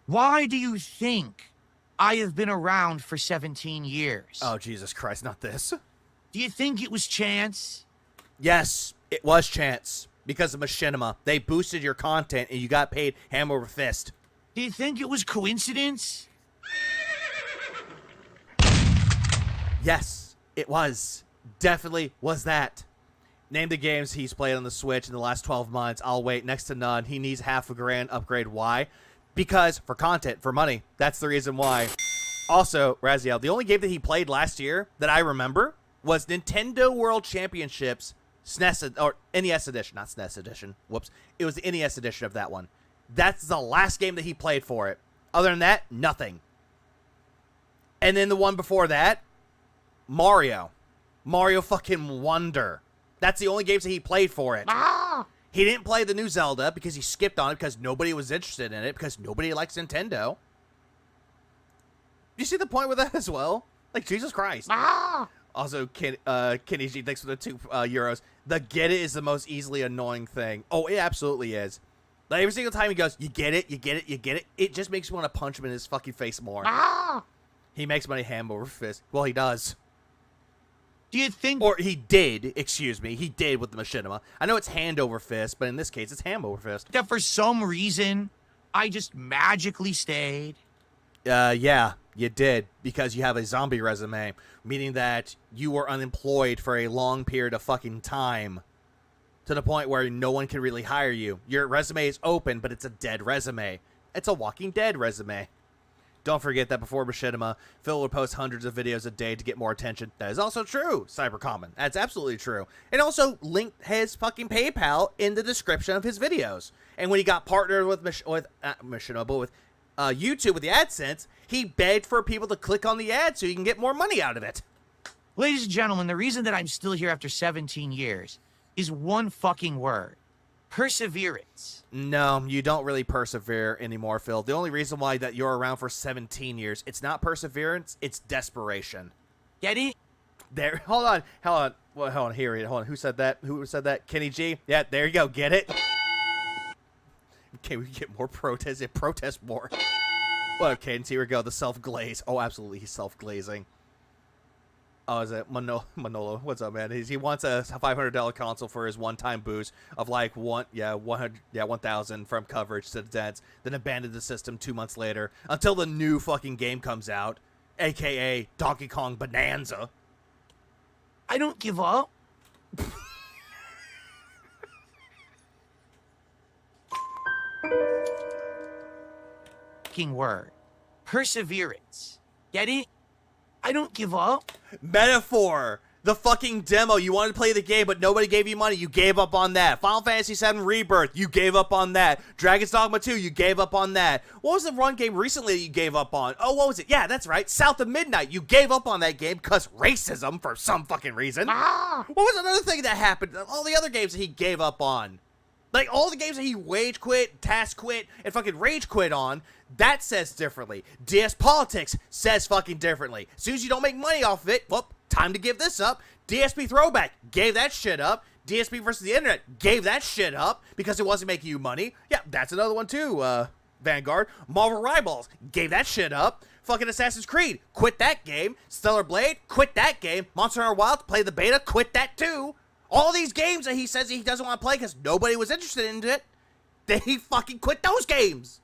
Why do you think I have been around for 17 years? Oh, Jesus Christ, not this. Do you think it was chance? Yes, it was chance. Because of Machinima. They boosted your content and you got paid hand over fist. Do you think it was coincidence? Yes, it was. Definitely was that. Name the games he's played on the Switch in the last 12 months. I'll wait. Next to none. He needs $500,000 upgrade. Why? Because for content, for money. That's the reason why. Also, Raziel, the only game that he played last year that I remember was Nintendo World Championships SNES or NES edition, not SNES edition. Whoops. It was the NES edition of that one. That's the last game that he played for it. Other than that, nothing. And then the one before that, Mario. Mario fucking Wonder. That's the only games that he played for it. He didn't play the new Zelda because he skipped on it because nobody was interested in it because nobody likes Nintendo. You see the point with that as well? Like, Jesus Christ. Also, Kenny G, thanks for the 2 euros. The get it is the most easily annoying thing. Oh, it absolutely is. Like, every single time he goes, you get it, it just makes me want to punch him in his fucking face more. He makes money hand over fist. Well, he does. Do you think... Or he did, excuse me. He did with the Machinima. I know it's hand over fist, but in this case, it's hand over fist. that for some reason, I just magically stayed? Yeah, you did. Because you have a zombie resume. Meaning that you were unemployed for a long period of fucking time. To the point where no one can really hire you. Your resume is open, but it's a dead resume. It's a Walking Dead resume. Don't forget that before Machinima, Phil would post hundreds of videos a day to get more attention. That is also true, Cybercommon. That's absolutely true. And also linked his fucking PayPal in the description of his videos. And when he got partnered with Machinima, but with YouTube with the AdSense, he begged for people to click on the ad so he can get more money out of it. Ladies and gentlemen, the reason that I'm still here after 17 years is one fucking word. Perseverance. No, you don't really persevere anymore, Phil. The only reason why that you're around for 17 years, it's not perseverance, it's desperation. Get it? There, hold on. Well, hold on, here, hold on. Who said that? Kenny G? Yeah, there you go, get it? Okay, we can get more protests and protest more. Well, okay, and here we go. The self-glaze. Oh, absolutely, he's self-glazing. Oh, is it Manolo? What's up, man? He wants a $500 console for his one-time boost of like 1,000 from coverage to the dents. Then abandoned the system 2 months later until the new fucking game comes out, aka Donkey Kong Bonanza. I don't give up. Fucking word. Perseverance. Get it? I don't give up. Metaphor. The fucking demo. You wanted to play the game, but nobody gave you money. You gave up on that. Final Fantasy VII Rebirth. You gave up on that. Dragon's Dogma 2. You gave up on that. What was the run game recently that you gave up on? Oh, what was it? Yeah, that's right. South of Midnight. You gave up on that game because racism for some fucking reason. What was another thing that happened? All the other games that he gave up on. Like, all the games that he wage quit, task quit, and fucking rage quit on, that says differently. DS Politics says fucking differently. As soon as you don't make money off of it, well, time to give this up. DSP Throwback gave that shit up. DSP versus the Internet gave that shit up because it wasn't making you money. Yeah, that's another one too, Vanguard. Marvel Rivals gave that shit up. Fucking Assassin's Creed, quit that game. Stellar Blade, quit that game. Monster Hunter Wilds, play the beta, quit that too. All these games that he says he doesn't want to play because nobody was interested in it, they fucking quit those games.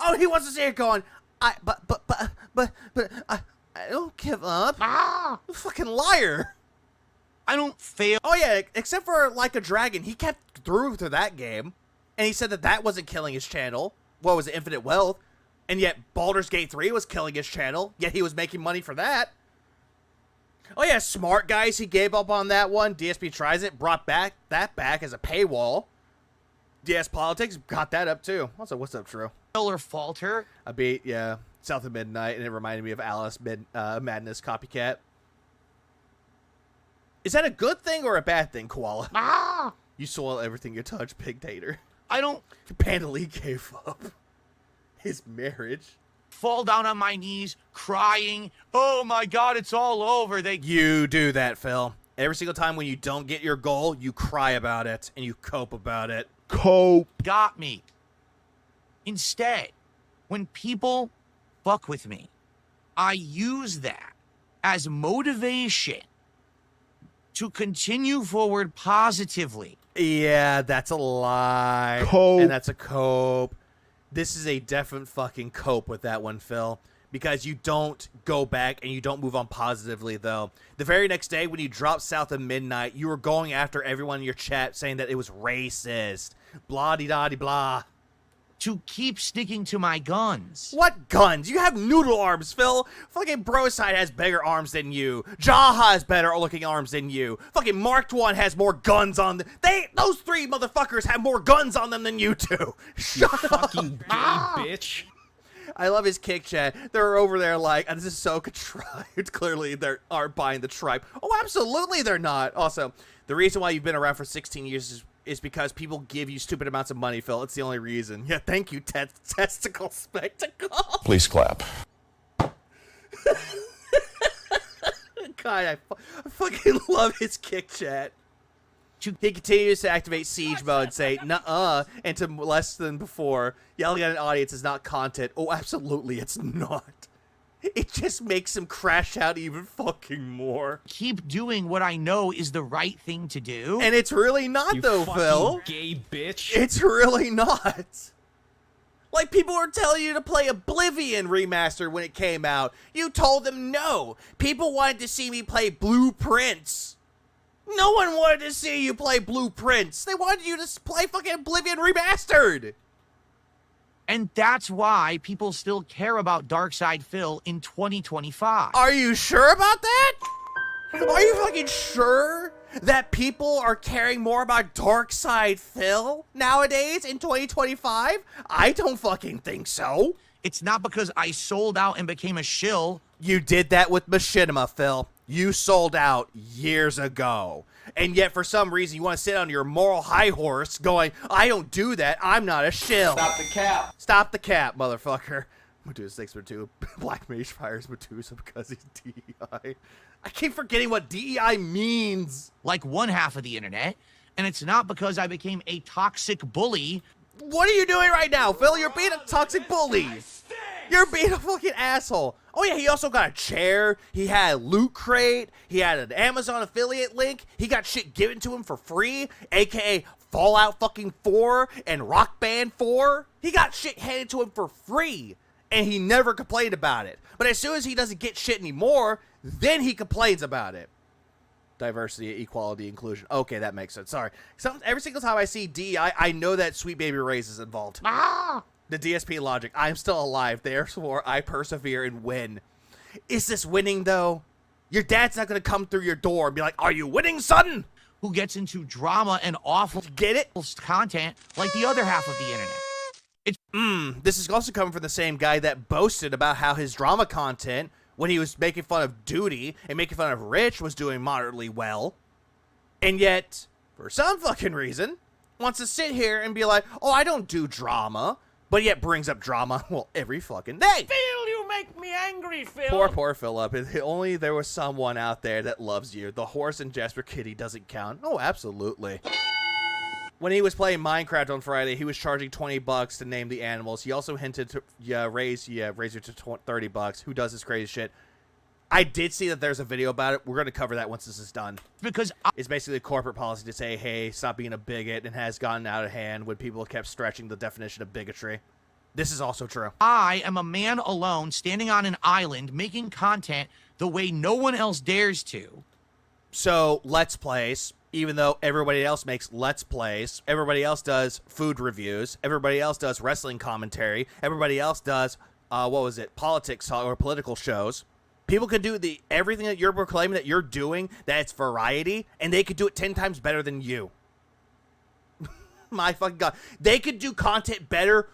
Oh, he wants to sit here going, I don't give up. You fucking liar. I don't fail. Oh yeah, except for Like a Dragon, he kept through to that game, and he said that that wasn't killing his channel. What was it, Infinite Wealth? And yet Baldur's Gate 3 was killing his channel, yet he was making money for that. Oh yeah, Smart Guys, he gave up on that one. DSP Tries It, brought that back as a paywall. DS Politics, got that up too. Also, what's up, True? Or falter. I beat, yeah, South of Midnight, and it reminded me of Alice Madness Copycat. Is that a good thing or a bad thing, Koala? You soil everything you touch, Pig Tater. I don't Panda Lee gave up his marriage. fall down on my knees crying, oh my god, it's all over. You do that, Phil. Every single time when you don't get your goal, you cry about it and you cope about it. Got me. Instead, when people fuck with me, I use that as motivation to continue forward positively. Yeah, that's a lie. And that's a cope. This is a definite fucking cope with that one, Phil. Because you don't go back and you don't move on positively, though. The very next day, when you dropped South of Midnight, you were going after everyone in your chat saying that it was racist. Blah-de-da-de-blah. To keep sticking to my guns. What guns? You have noodle arms, Phil. Fucking Broside has bigger arms than you. Jaha has better looking arms than you. Fucking Mark 1 has more guns on them. Those three motherfuckers have more guns on them than you two. Shut up. Fucking gay bitch. I love his kick chat. They're over there like, this is so contrived. Clearly, they aren't buying the tribe. Oh, absolutely they're not. Also, the reason why you've been around for 16 years is because people give you stupid amounts of money, Phil. It's the only reason. Yeah, thank you, Testicle Spectacle. Please clap. God, I fucking love his kick chat. He continues to activate siege mode and say, nuh-uh, and to less than before. Yelling at an audience is not content. Oh, absolutely, it's not. It just makes him crash out even fucking more. Keep doing what I know is the right thing to do. And it's really not, though, Phil. Gay bitch. It's really not. Like, people were telling you to play Oblivion Remastered when it came out. You told them no. People wanted to see me play Blueprints. No one wanted to see you play Blueprints. They wanted you to play fucking Oblivion Remastered. And that's why people still care about Darkside Phil in 2025. Are you sure about that? Are you fucking sure that people are caring more about Darkside Phil nowadays in 2025? I don't fucking think so. It's not because I sold out and became a shill. You did that with Machinima, Phil. You sold out years ago. And yet, for some reason, you want to sit on your moral high horse going, I don't do that. I'm not a shill. Stop the cap. Stop the cap, motherfucker. Medusa 6 Black Mage fires Medusa because he's DEI. I keep forgetting what DEI means. Like one half of the internet. And it's not because I became a toxic bully. What are you doing right now, Phil? You're being a toxic bully. You're being a fucking asshole. Oh yeah, he also got a chair. He had a loot crate. He had an Amazon affiliate link. He got shit given to him for free, aka Fallout fucking 4 and Rock Band 4. He got shit handed to him for free, and he never complained about it. But as soon as he doesn't get shit anymore, then he complains about it. Diversity, equality, inclusion. Okay, that makes sense. Sorry. Every single time I see D, I know that Sweet Baby Ray's is involved. The DSP logic. I'm still alive, therefore I persevere and win. Is this winning, though? Your dad's not going to come through your door and be like, are you winning, son? Who gets into drama and awful Get it? content like the other half of the internet. This is also coming from the same guy that boasted about how his drama content, when he was making fun of Duty and making fun of Rich, was doing moderately well. And yet, for some fucking reason, wants to sit here and be like, oh, I don't do drama. But yet brings up drama, well, every fucking day. Phil, you make me angry, Phil. Poor Philip. If only there was someone out there that loves you. The horse and Jasper Kitty doesn't count. Oh, absolutely. When he was playing Minecraft on Friday, he was charging $20 to name the animals. He also hinted to raise it to $30. Who does this crazy shit? I did see that there's a video about it. We're going to cover that once this is done. Because it's basically a corporate policy to say, hey, stop being a bigot, and has gotten out of hand when people kept stretching the definition of bigotry. This is also true. I am a man alone standing on an island making content the way no one else dares to. So, Let's Plays, even though everybody else makes Let's Plays, everybody else does food reviews, everybody else does wrestling commentary, everybody else does, politics or political shows. People could do everything that you're proclaiming that you're doing, that it's variety, and they could do it 10 times better than you. My fucking God. They could do content better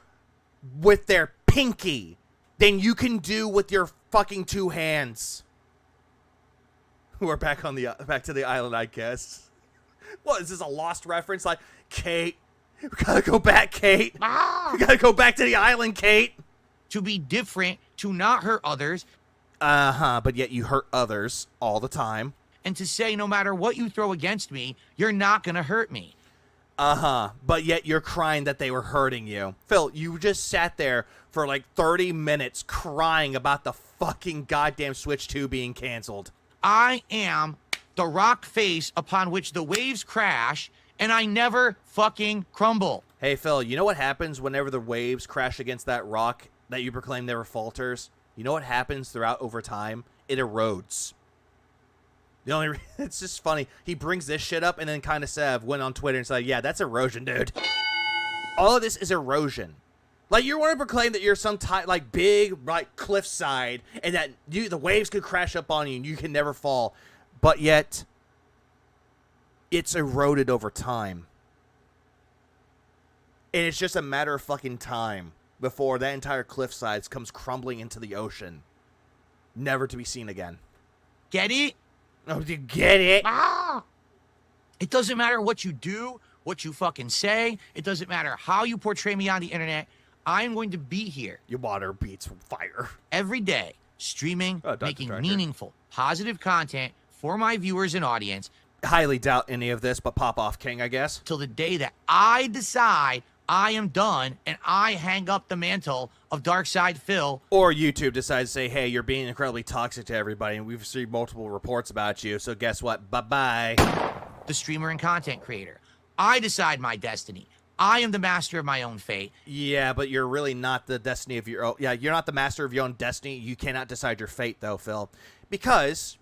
with their pinky than you can do with your fucking 2 hands. We're back to the island, I guess. What, is this a Lost reference? Like, Kate, we gotta go back, Kate. We gotta go back to the island, Kate. To be different, to not hurt others. But yet you hurt others all the time. And to say no matter what you throw against me, you're not gonna hurt me. But yet you're crying that they were hurting you. Phil, you just sat there for like 30 minutes crying about the fucking goddamn Switch 2 being canceled. I am the rock face upon which the waves crash, and I never fucking crumble. Hey, Phil, you know what happens whenever the waves crash against that rock that you proclaim they were falters? You know what happens throughout over time? It erodes. It's just funny. He brings this shit up and then kind of went on Twitter and said, yeah, that's erosion, dude. All of this is erosion. Like, you want to proclaim that you're some big, cliffside and that the waves could crash up on you and you can never fall. But yet, it's eroded over time. And it's just a matter of fucking time before that entire cliffside comes crumbling into the ocean. Never to be seen again. Get it? Oh, you get it? It doesn't matter what you do, what you fucking say. It doesn't matter how you portray me on the internet. I'm going to be here. Your water beats fire. Every day, streaming, making Detractor. meaningful, positive content for my viewers and audience. Highly doubt any of this, but pop off king, I guess. Till the day that I decide I am done and I hang up the mantle of Darkside Phil. Or YouTube decides to say, hey, you're being incredibly toxic to everybody, and we've received multiple reports about you, so guess what? Bye-bye. The streamer and content creator. I decide my destiny. I am the master of my own fate. Yeah, but you're really not the destiny of your own. Yeah, you're not the master of your own destiny. You cannot decide your fate, though, Phil. Because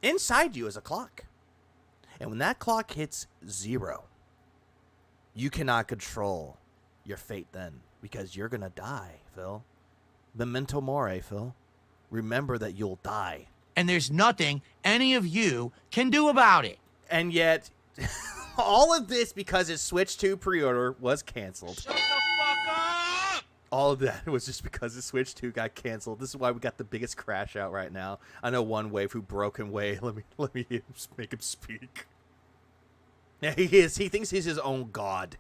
inside you is a clock. And when that clock hits 0, you cannot control your fate then. Because you're going to die, Phil. Memento mori, Phil. Remember that you'll die. And there's nothing any of you can do about it. And yet, all of this because his Switch 2 pre-order was canceled. Shut the fuck up! All of that was just because the Switch 2 got canceled. This is why we got the biggest crash out right now. I know one wave who broke him way. Let me make him speak. Yeah, he is. He thinks he's his own god.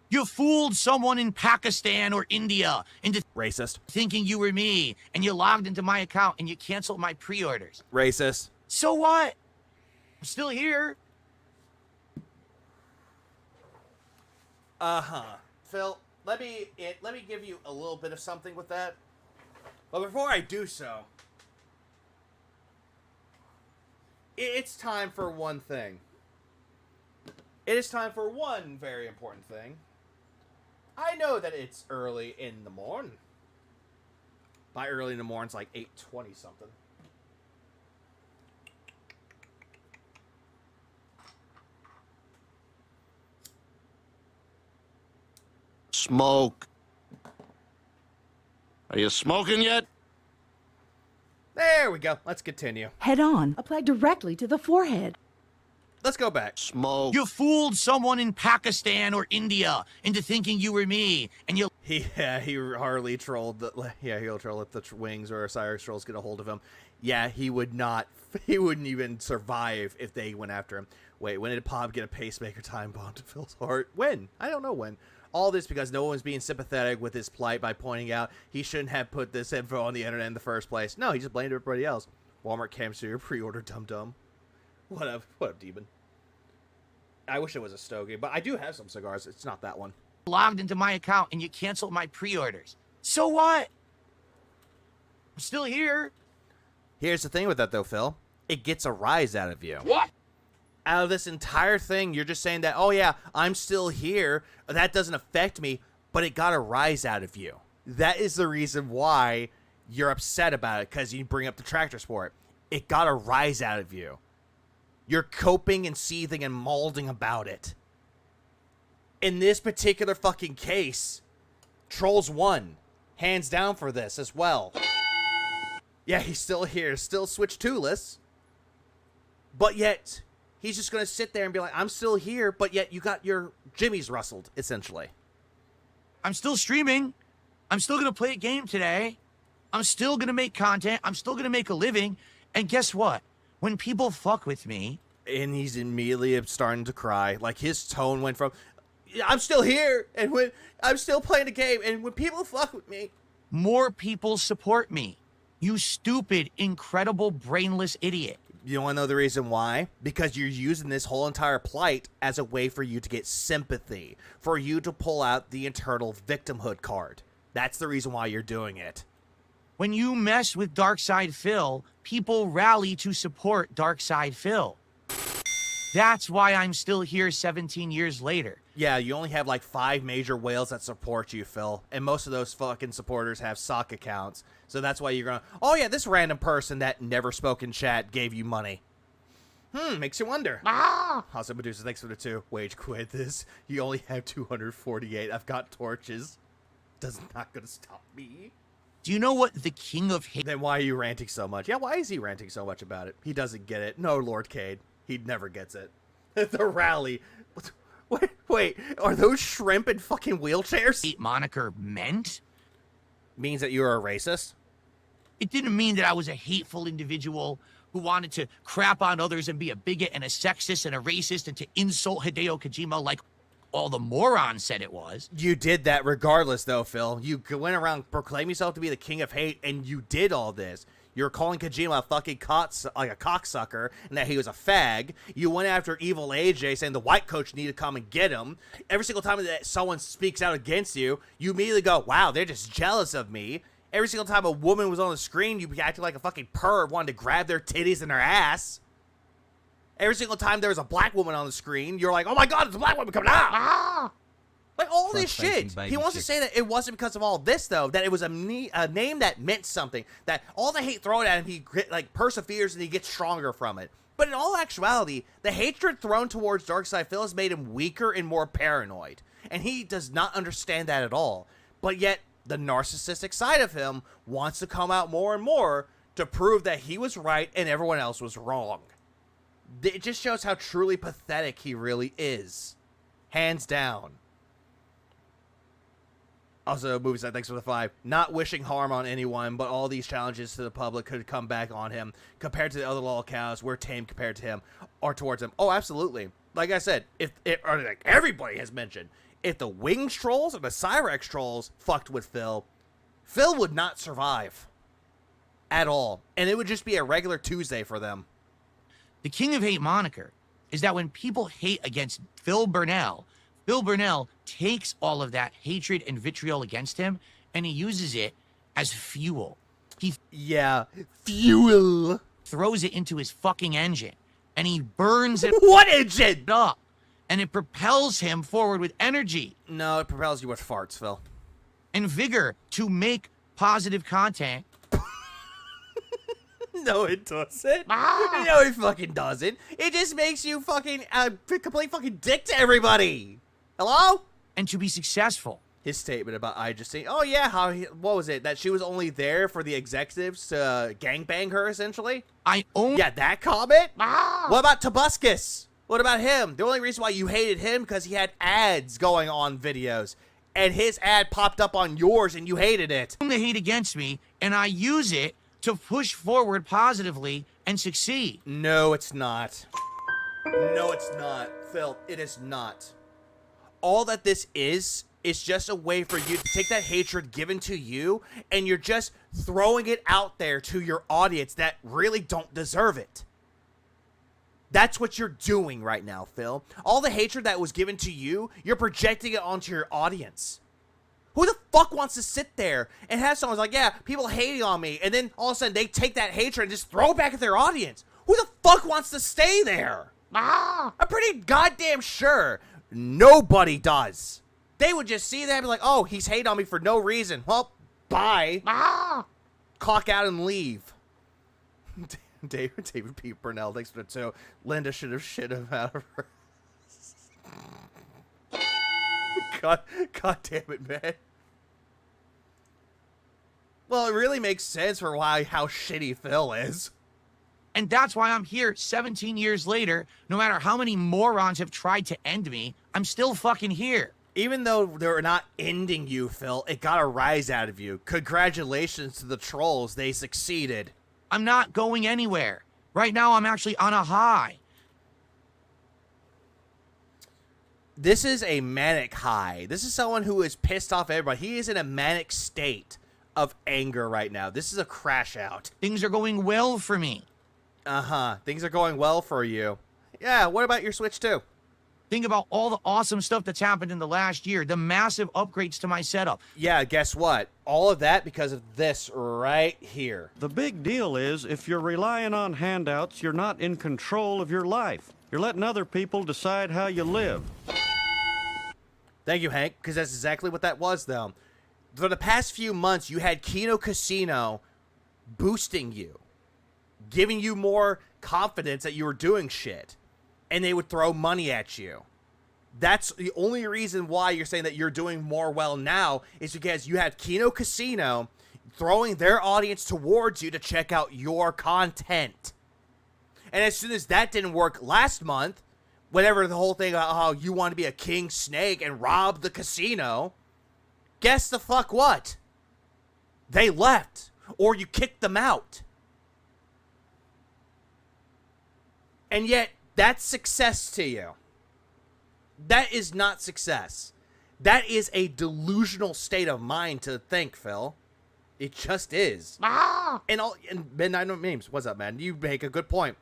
You fooled someone in Pakistan or India into Racist. thinking you were me, and you logged into my account and you canceled my pre-orders. Racist. So what? I'm still here. Phil, let me give you a little bit of something with that. But before I do so, it's time for one thing. It is time for one very important thing. I know that it's early in the morning. By early in the morning, it's like 8:20 something. Smoke. Are you smoking yet? There we go. Let's continue. Head on. Apply directly to the forehead. Let's go back. Smoke. You fooled someone in Pakistan or India into thinking you were me, and you... He hardly trolled the... Yeah, he'll troll if the wings or Osiris trolls get a hold of him. Yeah, he would not... He wouldn't even survive if they went after him. Wait, when did Pop get a pacemaker time bomb to Phil's heart? When? I don't know when. All this because no one's being sympathetic with his plight by pointing out he shouldn't have put this info on the internet in the first place. No, he just blamed everybody else. Walmart cancels your pre-order, dum-dum. What up, demon? I wish it was a stogie, but I do have some cigars. It's not that one. logged into my account and you canceled my pre-orders. So what? I'm still here. Here's the thing with that, though, Phil. It gets a rise out of you. What? Out of this entire thing, you're just saying that, oh, yeah, I'm still here. That doesn't affect me, but it got a rise out of you. That is the reason why you're upset about it, because you bring up Detractors for it. It got a rise out of you. You're coping and seething and molding about it. In this particular fucking case, Trolls won. Hands down for this as well. Yeah, he's still here. Still Switch 2-less. But yet, he's just going to sit there and be like, I'm still here, but yet you got your jimmies rustled, essentially. I'm still streaming. I'm still going to play a game today. I'm still going to make content. I'm still going to make a living. And guess what? When people fuck with me... And he's immediately starting to cry. Like, his tone went from, I'm still here, and when I'm still playing the game, and when people fuck with me... More people support me. You stupid, incredible, brainless idiot. You want to know the reason why? Because you're using this whole entire plight as a way for you to get sympathy. For you to pull out the eternal victimhood card. That's the reason why you're doing it. When you mess with Darkside Phil, people rally to support Darkside Phil. That's why I'm still here 17 years later. Yeah, you only have like 5 major whales that support you, Phil. And most of those fucking supporters have sock accounts. So that's why you're going, oh yeah, this random person that never spoke in chat gave you money. Makes you wonder. Also, Medusa, thanks for the 2. Wage quit this. You only have 248. I've got torches. Does not gonna stop me. Do you know what the King of Hate... Then why are you ranting so much? Yeah, why is he ranting so much about it? He doesn't get it. No, Lord Cade. He never gets it. The rally. Wait, are those shrimp in fucking wheelchairs? Hate moniker meant? Means that you're a racist? It didn't mean that I was a hateful individual who wanted to crap on others and be a bigot and a sexist and a racist and to insult Hideo Kojima like all the morons said it was. You did that regardless, though, Phil. You went around proclaiming yourself to be the king of hate, and you did all this. You were calling Kojima a fucking like a cocksucker, and that he was a fag. You went after Evil AJ, saying the white coach needed to come and get him. Every single time that someone speaks out against you, you immediately go, wow, they're just jealous of me. Every single time a woman was on the screen, you acted like a fucking perv, wanted to grab their titties and their ass. Every single time there was a black woman on the screen, you're like, oh my god, it's a black woman coming out. Like, all this shit. He wants to say that it wasn't because of all this, though, that it was a name that meant something, that all the hate thrown at him, he like perseveres and he gets stronger from it. But in all actuality, the hatred thrown towards Darkside Phil has made him weaker and more paranoid. And he does not understand that at all. But yet, the narcissistic side of him wants to come out more and more to prove that he was right and everyone else was wrong. It just shows how truly pathetic he really is. Hands down. Also, Movie Side, thanks for the 5. Not wishing harm on anyone, but all these challenges to the public could come back on him. Compared to the other lol cows, we're tame compared to him, or towards him. Oh, absolutely. Like I said, or like everybody has mentioned, if the Wings trolls or the Cyrex trolls fucked with Phil, Phil would not survive. At all. And it would just be a regular Tuesday for them. The King of Hate moniker is that when people hate against Phil Burnell takes all of that hatred and vitriol against him and he uses it as fuel. He fuel. Throws it into his fucking engine and he burns it What engine? up and it propels him forward with energy. No, it propels you with farts, Phil. And vigor to make positive content. No, it doesn't. No, it fucking doesn't. It just makes you fucking complete fucking dick to everybody. Hello? And to be successful. His statement about I just saying, oh yeah, what was it? That she was only there for the executives to gangbang her, essentially? Yeah, that comment? What about Tobuscus? What about him? The only reason why you hated him because he had ads going on videos. And his ad popped up on yours and you hated it. The hate against me, and I use it to push forward positively and succeed. No, it's not. No, it's not. Phil, it is not. All that this is just a way for you to take that hatred given to you and you're just throwing it out there to your audience that really don't deserve it. That's what you're doing right now, Phil. All the hatred that was given to you, you're projecting it onto your audience. Who the fuck wants to sit there and have someone like, yeah, people hating on me, and then all of a sudden they take that hatred and just throw it back at their audience? Who the fuck wants to stay there? I'm pretty goddamn sure nobody does. They would just see that and be like, oh, he's hating on me for no reason. Well, bye. Clock out and leave. David P. Burnell, thanks for the 2. Linda should have shit him out of her. God damn it, man. Well, it really makes sense for how shitty Phil is. And that's why I'm here 17 years later. No matter how many morons have tried to end me, I'm still fucking here. Even though they're not ending you, Phil, it got a rise out of you. Congratulations to the trolls. They succeeded. I'm not going anywhere. Right now, I'm actually on a high. This is a manic high. This is someone who is pissed off at everybody. He is in a manic state of anger right now. This is a crash out. Things are going well for me. Things are going well for you. Yeah, what about your Switch 2? Think about all the awesome stuff that's happened in the last year. The massive upgrades to my setup. Yeah, guess what? All of that because of this right here. The big deal is if you're relying on handouts, you're not in control of your life. You're letting other people decide how you live. Thank you, Hank, because that's exactly what that was, though. For the past few months, you had Kino Casino boosting you, giving you more confidence that you were doing shit, and they would throw money at you. That's the only reason why you're saying that you're doing more well now is because you had Kino Casino throwing their audience towards you to check out your content. And as soon as that didn't work last month, whenever the whole thing about how you want to be a king snake and rob the casino, guess the fuck what? They left, or you kicked them out. And yet, that's success to you. That is not success. That is a delusional state of mind to think, Phil. It just is. And Midnight Memes, what's up, man? You make a good point.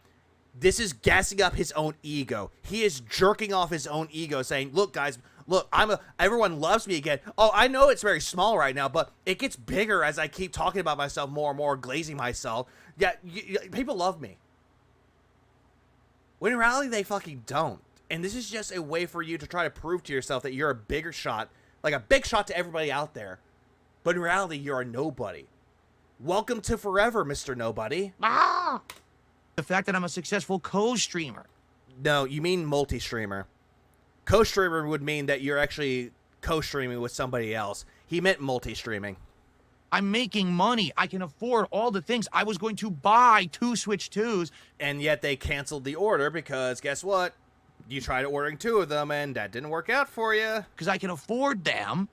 This is gassing up his own ego. He is jerking off his own ego, saying, look, guys, look, everyone loves me again. Oh, I know it's very small right now, but it gets bigger as I keep talking about myself more and more, glazing myself. Yeah, people love me. When in reality, they fucking don't. And this is just a way for you to try to prove to yourself that you're a bigger shot, like a big shot to everybody out there. But in reality, you're a nobody. Welcome to forever, Mr. Nobody. The fact that I'm a successful co-streamer. No, you mean multi-streamer. Co-streamer would mean that you're actually co-streaming with somebody else. He meant multi-streaming. I'm making money. I can afford all the things. I was going to buy 2 Switch 2s. And yet they canceled the order because guess what? You tried ordering 2 of them and that didn't work out for you. Because I can afford them.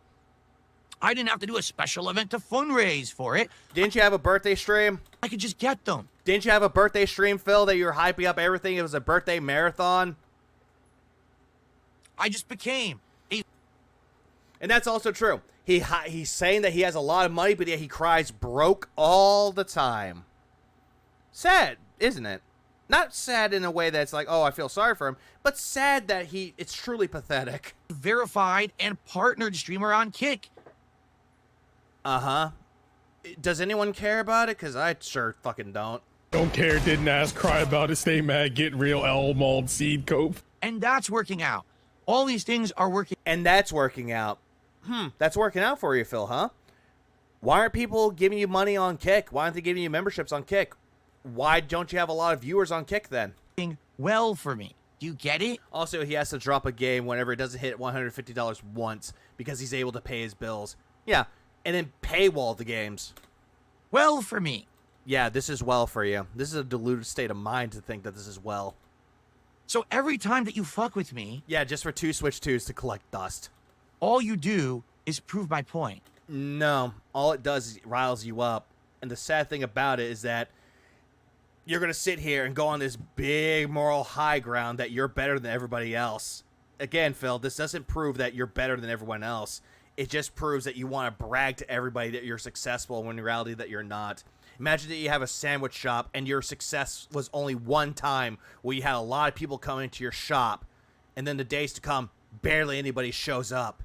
I didn't have to do a special event to fundraise for it. Didn't you have a birthday stream? I could just get them. Didn't you have a birthday stream, Phil, that you were hyping up everything? It was a birthday marathon. I just became a... And that's also true. He's saying that he has a lot of money, but yet he cries broke all the time. Sad, isn't it? Not sad in a way that's like, oh, I feel sorry for him, but sad that it's truly pathetic. Verified and partnered streamer on Kick. Uh-huh. Does anyone care about it? Because I sure fucking don't. Don't care, didn't ask, cry about it, stay mad, get real, Elmald, seed cope. And that's working out. All these things are working. And that's working out. That's working out for you, Phil, huh? Why aren't people giving you money on Kick? Why aren't they giving you memberships on Kick? Why don't you have a lot of viewers on Kick then? Well for me. Do you get it? Also, he has to drop a game whenever it doesn't hit $150 once because he's able to pay his bills. Yeah, and then paywall the games. Well for me. Yeah, this is well for you. This is a deluded state of mind to think that this is well. So every time that you fuck with me... Yeah, just for 2 Switch 2s to collect dust. All you do is prove my point. No, all it does is it riles you up. And the sad thing about it is that you're going to sit here and go on this big moral high ground that you're better than everybody else. Again, Phil, this doesn't prove that you're better than everyone else. It just proves that you want to brag to everybody that you're successful when in reality that you're not. Imagine that you have a sandwich shop and your success was only one time where you had a lot of people come into your shop, and then the days to come, barely anybody shows up.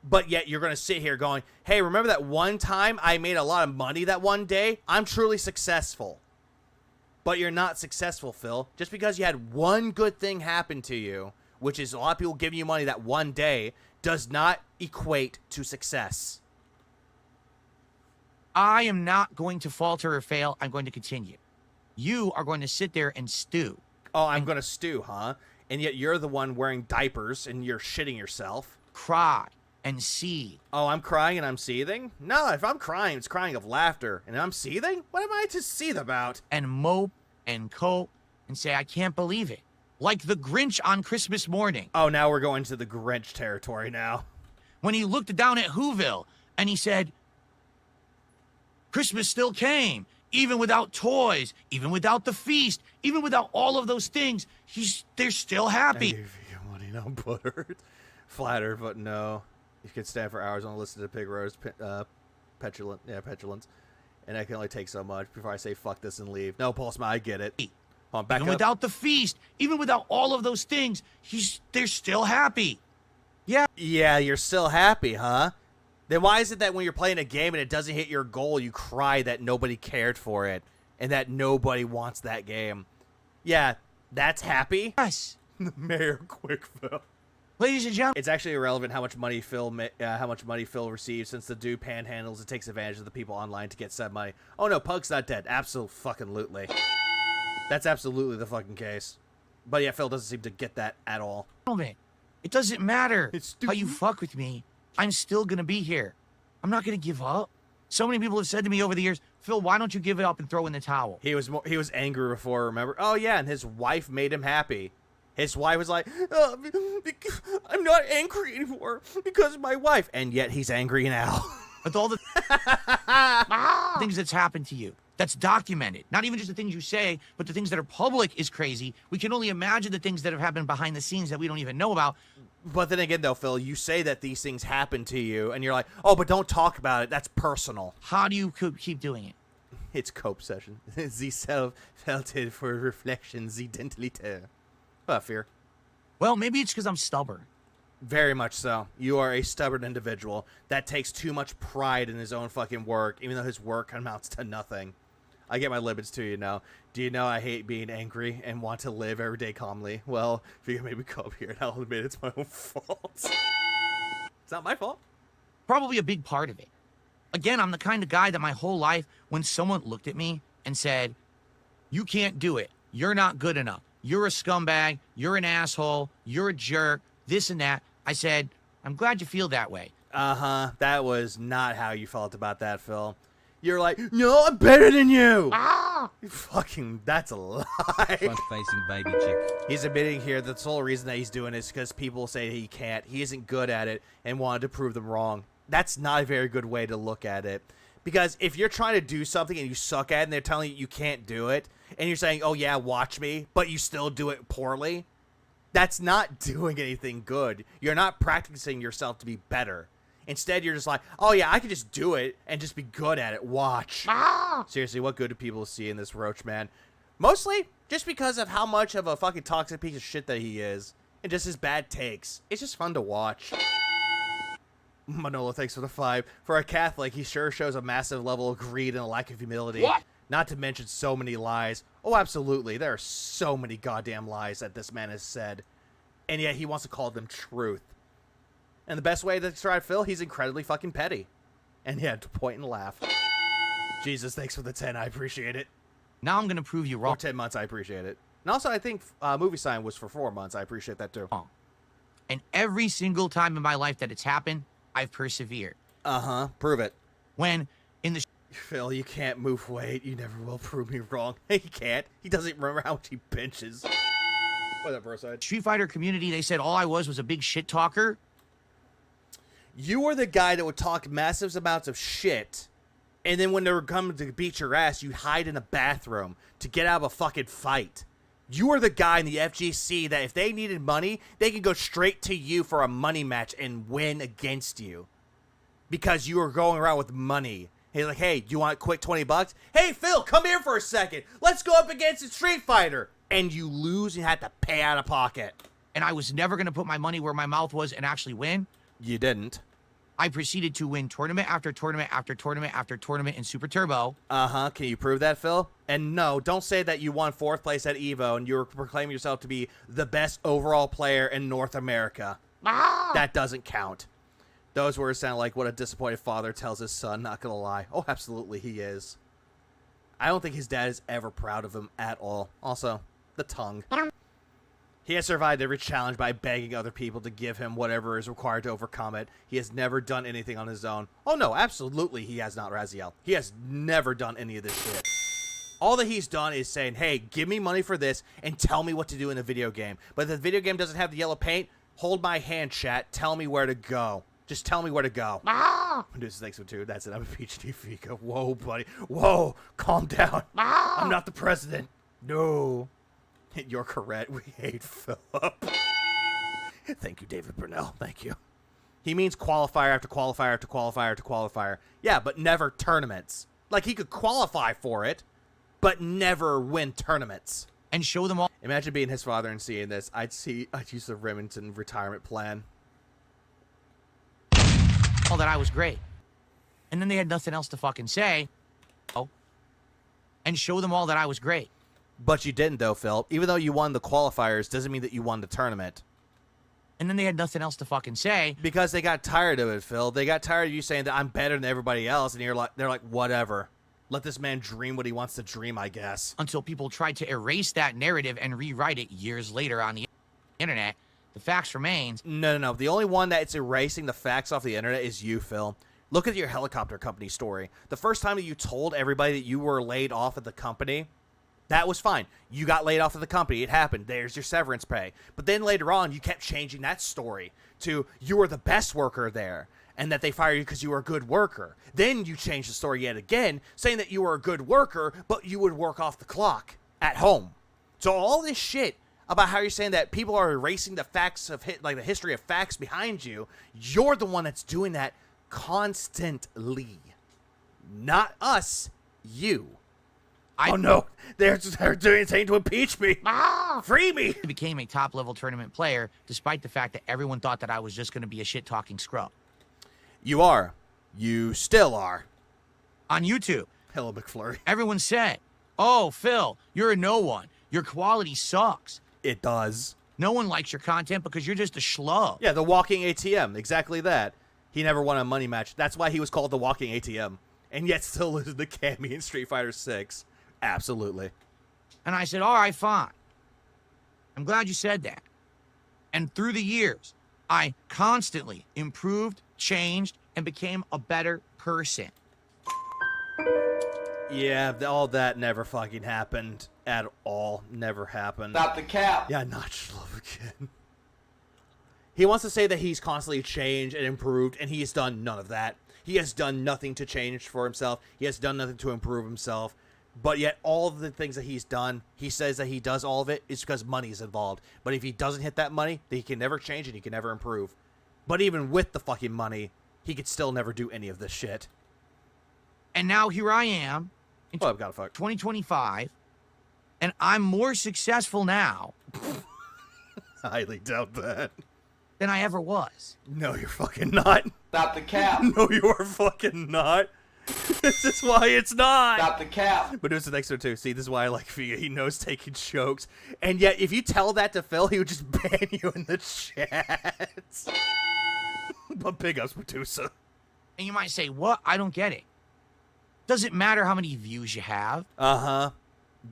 But yet you're going to sit here going, hey, remember that one time I made a lot of money that one day? I'm truly successful. But you're not successful, Phil. Just because you had one good thing happen to you, which is a lot of people giving you money that one day, does not equate to success. I am not going to falter or fail. I'm going to continue. You are going to sit there and stew. Oh, I'm going to stew, huh? And yet you're the one wearing diapers and you're shitting yourself. Cry and seethe. Oh, I'm crying and I'm seething? No, if I'm crying, it's crying of laughter. And I'm seething? What am I to seethe about? And mope and cope and say, I can't believe it. Like the Grinch on Christmas morning. Oh, now we're going to the Grinch territory now. When he looked down at Whoville and he said, Christmas still came, even without toys, even without the feast, even without all of those things. They're still happy. I gave you money, no buttered. Flattered, but no. You can stand for hours on a listen to Pig Rose, petulance. And I can only take so much before I say fuck this and leave. No, Pulse, I get it. Hold on, back even up. Without the feast, even without all of those things, they're still happy. Yeah. Yeah, you're still happy, huh? Then why is it that when you're playing a game and it doesn't hit your goal, you cry that nobody cared for it and that nobody wants that game? Yeah, that's happy? Yes. Mayor Quickville. Ladies and gentlemen, it's actually irrelevant how much money Phil receives, since the dude panhandles and takes advantage of the people online to get said money. Oh no, Pug's not dead. Absolutely. That's absolutely the fucking case. But yeah, Phil doesn't seem to get that at all. It doesn't matter how you fuck with me. I'm still gonna be here. I'm not gonna give up. So many people have said to me over the years, Phil, why don't you give it up and throw in the towel? He was angry before, remember? Oh yeah, and his wife made him happy. His wife was like, oh, I'm not angry anymore because of my wife. And yet he's angry now. With all the things that's happened to you, that's documented. Not even just the things you say, but the things that are public is crazy. We can only imagine the things that have happened behind the scenes that we don't even know about. But then again, though, Phil, you say that these things happen to you, and you're like, oh, but don't talk about it. That's personal. How do you keep doing it? It's cope session. The self-felt it for reflection, the identity. What, Fear? Well, maybe it's because I'm stubborn. Very much so. You are a stubborn individual that takes too much pride in his own fucking work, even though his work amounts to nothing. I get my limits too, you know. Do you know I hate being angry and want to live every day calmly? Well, if you can maybe come up here and I'll admit it's my own fault. It's not my fault. Probably a big part of it. Again, I'm the kind of guy that my whole life, when someone looked at me and said, you can't do it, you're not good enough, you're a scumbag, you're an asshole, you're a jerk, this and that, I said, I'm glad you feel that way. Uh-huh. That was not how you felt about that, Phil. You're like, no, I'm better than you. Ah! Fucking, that's a lie. Front-facing baby chick. He's admitting here that the sole reason that he's doing it is because people say he can't. He isn't good at it and wanted to prove them wrong. That's not a very good way to look at it. Because if you're trying to do something and you suck at it and they're telling you can't do it, and you're saying, oh yeah, watch me, but you still do it poorly, that's not doing anything good. You're not practicing yourself to be better. Instead, you're just like, oh yeah, I can just do it and just be good at it. Watch. Ah! Seriously, what good do people see in this roach, man? Mostly just because of how much of a fucking toxic piece of shit that he is. And just his bad takes. It's just fun to watch. Manolo, thanks for the 5. For a Catholic, he sure shows a massive level of greed and a lack of humility. What? Not to mention so many lies. Oh, absolutely. There are so many goddamn lies that this man has said. And yet he wants to call them truth. And the best way to describe Phil, he's incredibly fucking petty. And yeah, to point and laugh. Jesus, thanks for the 10. I appreciate it. Now I'm going to prove you wrong. Or 10 months, I appreciate it. And also, I think movie sign was for 4 months. I appreciate that too. And every single time in my life that it's happened, I've persevered. Uh-huh. Prove it. When in the... Phil, you can't move weight. You never will prove me wrong. He can't. He doesn't remember how much he benches. What up, Broside? Street Fighter community, they said all I was a big shit talker. You were the guy that would talk massive amounts of shit, and then when they were coming to beat your ass, you'd hide in a bathroom to get out of a fucking fight. You were the guy in the FGC that if they needed money, they could go straight to you for a money match and win against you. Because you were going around with money. He's like, hey, do you want a quick $20? Hey, Phil, come here for a second. Let's go up against a Street Fighter. And you lose and had to pay out of pocket. And I was never going to put my money where my mouth was and actually win. You didn't. I proceeded to win tournament after tournament after tournament after tournament in Super Turbo. Uh-huh. Can you prove that, Phil? And no, don't say that you won 4th place at EVO and you're proclaiming yourself to be the best overall player in North America. That doesn't count. Those words sound like what a disappointed father tells his son, not gonna lie. Oh, absolutely he is. I don't think his dad is ever proud of him at all. Also, the tongue. He has survived every challenge by begging other people to give him whatever is required to overcome it. He has never done anything on his own. Oh no, absolutely he has not, Raziel. He has never done any of this shit. All that he's done is saying, hey, give me money for this and tell me what to do in the video game. But if the video game doesn't have the yellow paint, hold my hand, chat. Tell me where to go. Just tell me where to go. This thanks for 2. That's it. I'm a PhD Fika. Whoa, buddy. Whoa, calm down. I'm not the president. No. You're correct. We hate Philip. Thank you, David Burnell. Thank you. He means qualifier after qualifier after qualifier after qualifier. Yeah, but never tournaments. Like, he could qualify for it, but never win tournaments. And show them all. Imagine being his father and seeing this. I'd use the Remington retirement plan. All that I was great. And then they had nothing else to fucking say. Oh. And show them all that I was great. But you didn't, though, Phil. Even though you won the qualifiers, doesn't mean that you won the tournament. And then they had nothing else to fucking say. Because they got tired of it, Phil. They got tired of you saying that I'm better than everybody else, and they're like, whatever. Let this man dream what he wants to dream, I guess. Until people tried to erase that narrative and rewrite it years later on the internet. The facts remains. No. The only one that's erasing the facts off the internet is you, Phil. Look at your helicopter company story. The first time that you told everybody that you were laid off at the company, that was fine. You got laid off of the company. It happened. There's your severance pay. But then later on, you kept changing that story to you were the best worker there and that they fired you because you were a good worker. Then you changed the story yet again, saying that you were a good worker, but you would work off the clock at home. So all this shit about how you're saying that people are erasing the facts of the history of facts behind you, you're the one that's doing that constantly. Not us, you. Oh no, they're doing anything to impeach me. Free me. I became a top-level tournament player, despite the fact that everyone thought that I was just going to be a shit-talking scrub. You are. You still are. On YouTube. Hello, McFlurry. Everyone said, oh, Phil, you're a no one. Your quality sucks. It does. No one likes your content because you're just a schlub. Yeah, the walking ATM. Exactly that. He never won a money match. That's why he was called the walking ATM. And yet still loses the Cammy in Street Fighter 6. Absolutely. And I said, all right, fine. I'm glad you said that. And through the years, I constantly improved, changed, and became a better person. Yeah, all that never fucking happened at all. Never happened. Not the cap. Yeah, not Schlub again. He wants to say that he's constantly changed and improved, and he has done none of that. He has done nothing to change for himself. He has done nothing to improve himself. But yet all of the things that he's done, he says that he does all of it is because money is involved. But if he doesn't hit that money, then he can never change and he can never improve. But even with the fucking money, he could still never do any of this shit. And now here I am in I've got to fuck. 2025, And I'm more successful now Highly doubt that. than I ever was. No, you're fucking not. Stop the cap. No, you are fucking not. This is why it's not. Stop the cap. But it's the next one too. See, this is why I like Figa. He knows taking jokes. And yet, if you tell that to Phil, he would just ban you in the chat. But big ups, Medusa. And you might say, what? I don't get it. Does it matter how many views you have? Uh-huh.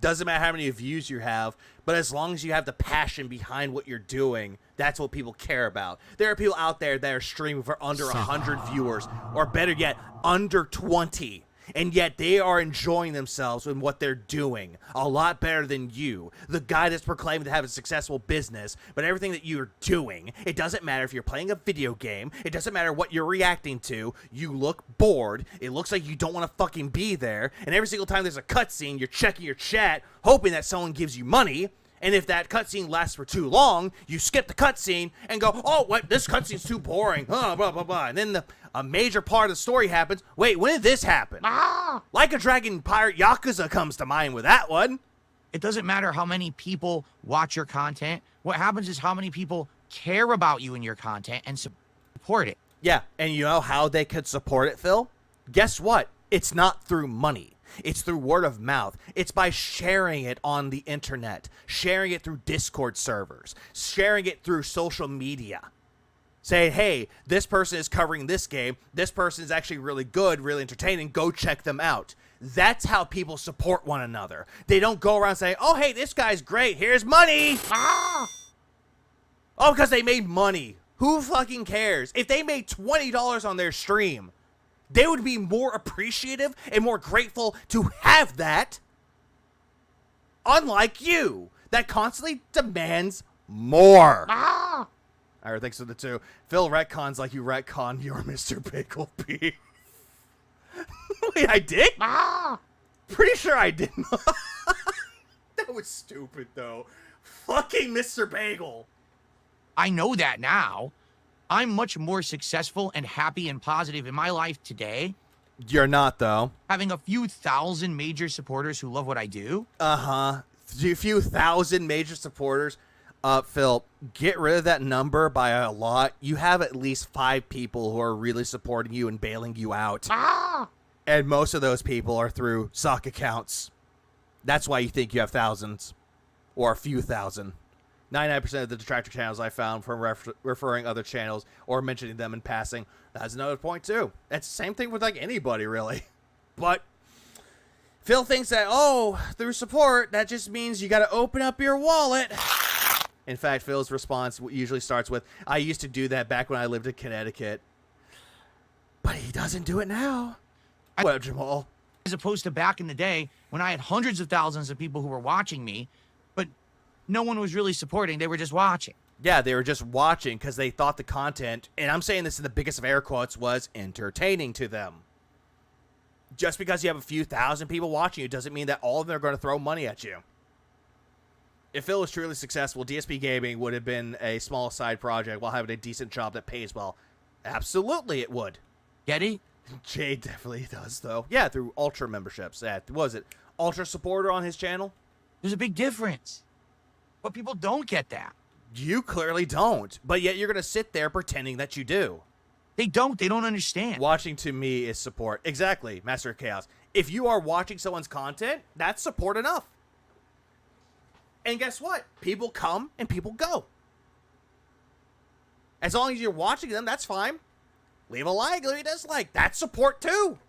Doesn't matter how many views you have, but as long as you have the passion behind what you're doing, that's what people care about. There are people out there that are streaming for under 100 viewers, or better yet, under 20. And yet they are enjoying themselves in what they're doing a lot better than you, the guy that's proclaiming to have a successful business. But everything that you're doing, it doesn't matter if you're playing a video game, it doesn't matter what you're reacting to, you look bored, it looks like you don't want to fucking be there, and every single time there's a cutscene, you're checking your chat, hoping that someone gives you money. And if that cutscene lasts for too long, you skip the cutscene and go, oh, what? This cutscene's too boring. Blah, blah, blah. And then a major part of the story happens. Wait, when did this happen? Like a Dragon Pirate Yakuza comes to mind with that one. It doesn't matter how many people watch your content. What happens is how many people care about you and your content and support it. Yeah, and you know how they could support it, Phil? Guess what? It's not through money. It's through word of mouth. It's by sharing it on the internet, sharing it through Discord servers, sharing it through social media. Say, hey, this person is covering this game. This person is actually really good, really entertaining. Go check them out. That's how people support one another. They don't go around saying, oh, hey, this guy's great. Here's money. Oh, because they made money. Who fucking cares? If they made $20 on their stream, they would be more appreciative and more grateful to have that. Unlike you, that constantly demands more. Alright, thanks for the two. Phil retcons like you retcon your Mr. Bagel P. Wait, I did? Pretty sure I didn't. That was stupid, though. Fucking Mr. Bagel. I know that now. I'm much more successful and happy and positive in my life today. You're not, though. Having a few thousand major supporters who love what I do. A few thousand major supporters. Phil, get rid of that number by a lot. You have at least 5 people who are really supporting you and bailing you out. And most of those people are through sock accounts. That's why you think you have thousands. Or a few thousand. 99% of the detractor channels I found from referring other channels or mentioning them in passing. That's another point, too. It's the same thing with, like, anybody, really. But Phil thinks that, oh, through support, that just means you got to open up your wallet. In fact, Phil's response usually starts with, I used to do that back when I lived in Connecticut. But he doesn't do it now. Well, Jamal. As opposed to back in the day when I had hundreds of thousands of people who were watching me, but no one was really supporting. They were just watching. Yeah, they were just watching because they thought the content, and I'm saying this in the biggest of air quotes, was entertaining to them. Just because you have a few thousand people watching you doesn't mean that all of them are going to throw money at you. If Phil was truly successful, DSP Gaming would have been a small side project while having a decent job that pays well. Absolutely it would. Get it? Jay definitely does, though. Yeah, through Ultra memberships. What was it? Ultra supporter on his channel? There's a big difference. But people don't get that. You clearly don't. But yet you're going to sit there pretending that you do. They don't. They don't understand. Watching to me is support. Exactly, Master of Chaos. If you are watching someone's content, that's support enough. And guess what? People come and people go. As long as you're watching them, that's fine. Leave a like, leave a dislike. That's support too.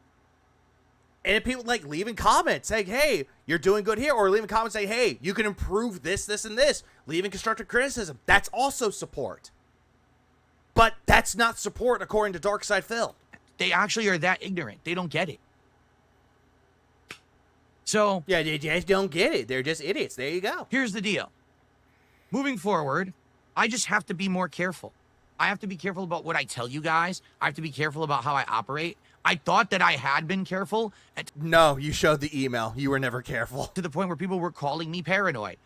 And if people like leaving comments saying, hey, you're doing good here, or leaving comments saying, hey, you can improve this, this, and this, leaving constructive criticism, that's also support. But that's not support according to Darkside Phil. They actually are that ignorant. They don't get it. So yeah, they just don't get it. They're just idiots. There you go. Here's the deal. Moving forward, I just have to be more careful. I have to be careful about what I tell you guys. I have to be careful about how I operate. I thought that I had been careful. No, you showed the email. You were never careful. To the point where people were calling me paranoid.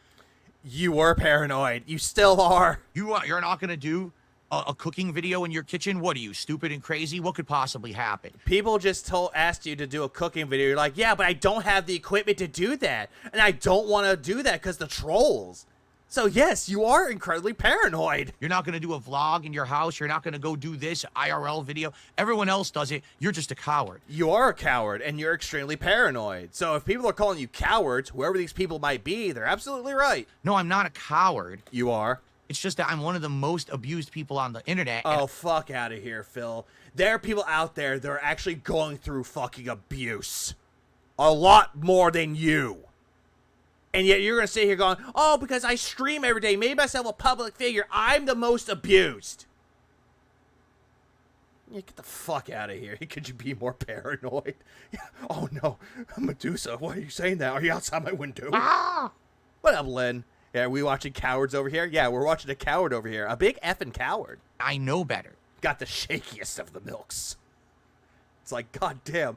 You were paranoid. You still are. You're not going to do A cooking video in your kitchen? What are you, stupid and crazy? What could possibly happen? People just asked you to do a cooking video. You're like, yeah, but I don't have the equipment to do that. And I don't want to do that because the trolls. So yes, you are incredibly paranoid. You're not going to do a vlog in your house. You're not going to go do this IRL video. Everyone else does it. You're just a coward. You are a coward, and you're extremely paranoid. So if people are calling you cowards, whoever these people might be, they're absolutely right. No, I'm not a coward. You are. It's just that I'm one of the most abused people on the internet. Oh, fuck out of here, Phil. There are people out there that are actually going through fucking abuse. A lot more than you. And yet you're going to sit here going, oh, because I stream every day, made myself a public figure, I'm the most abused. Yeah, get the fuck out of here. Could you be more paranoid? Oh, no. Medusa, why are you saying that? Are you outside my window? Ah! What up, Lynn? Yeah, are we watching cowards over here? Yeah, we're watching a coward over here. A big effing coward. I know better. Got the shakiest of the milks. It's like, goddamn.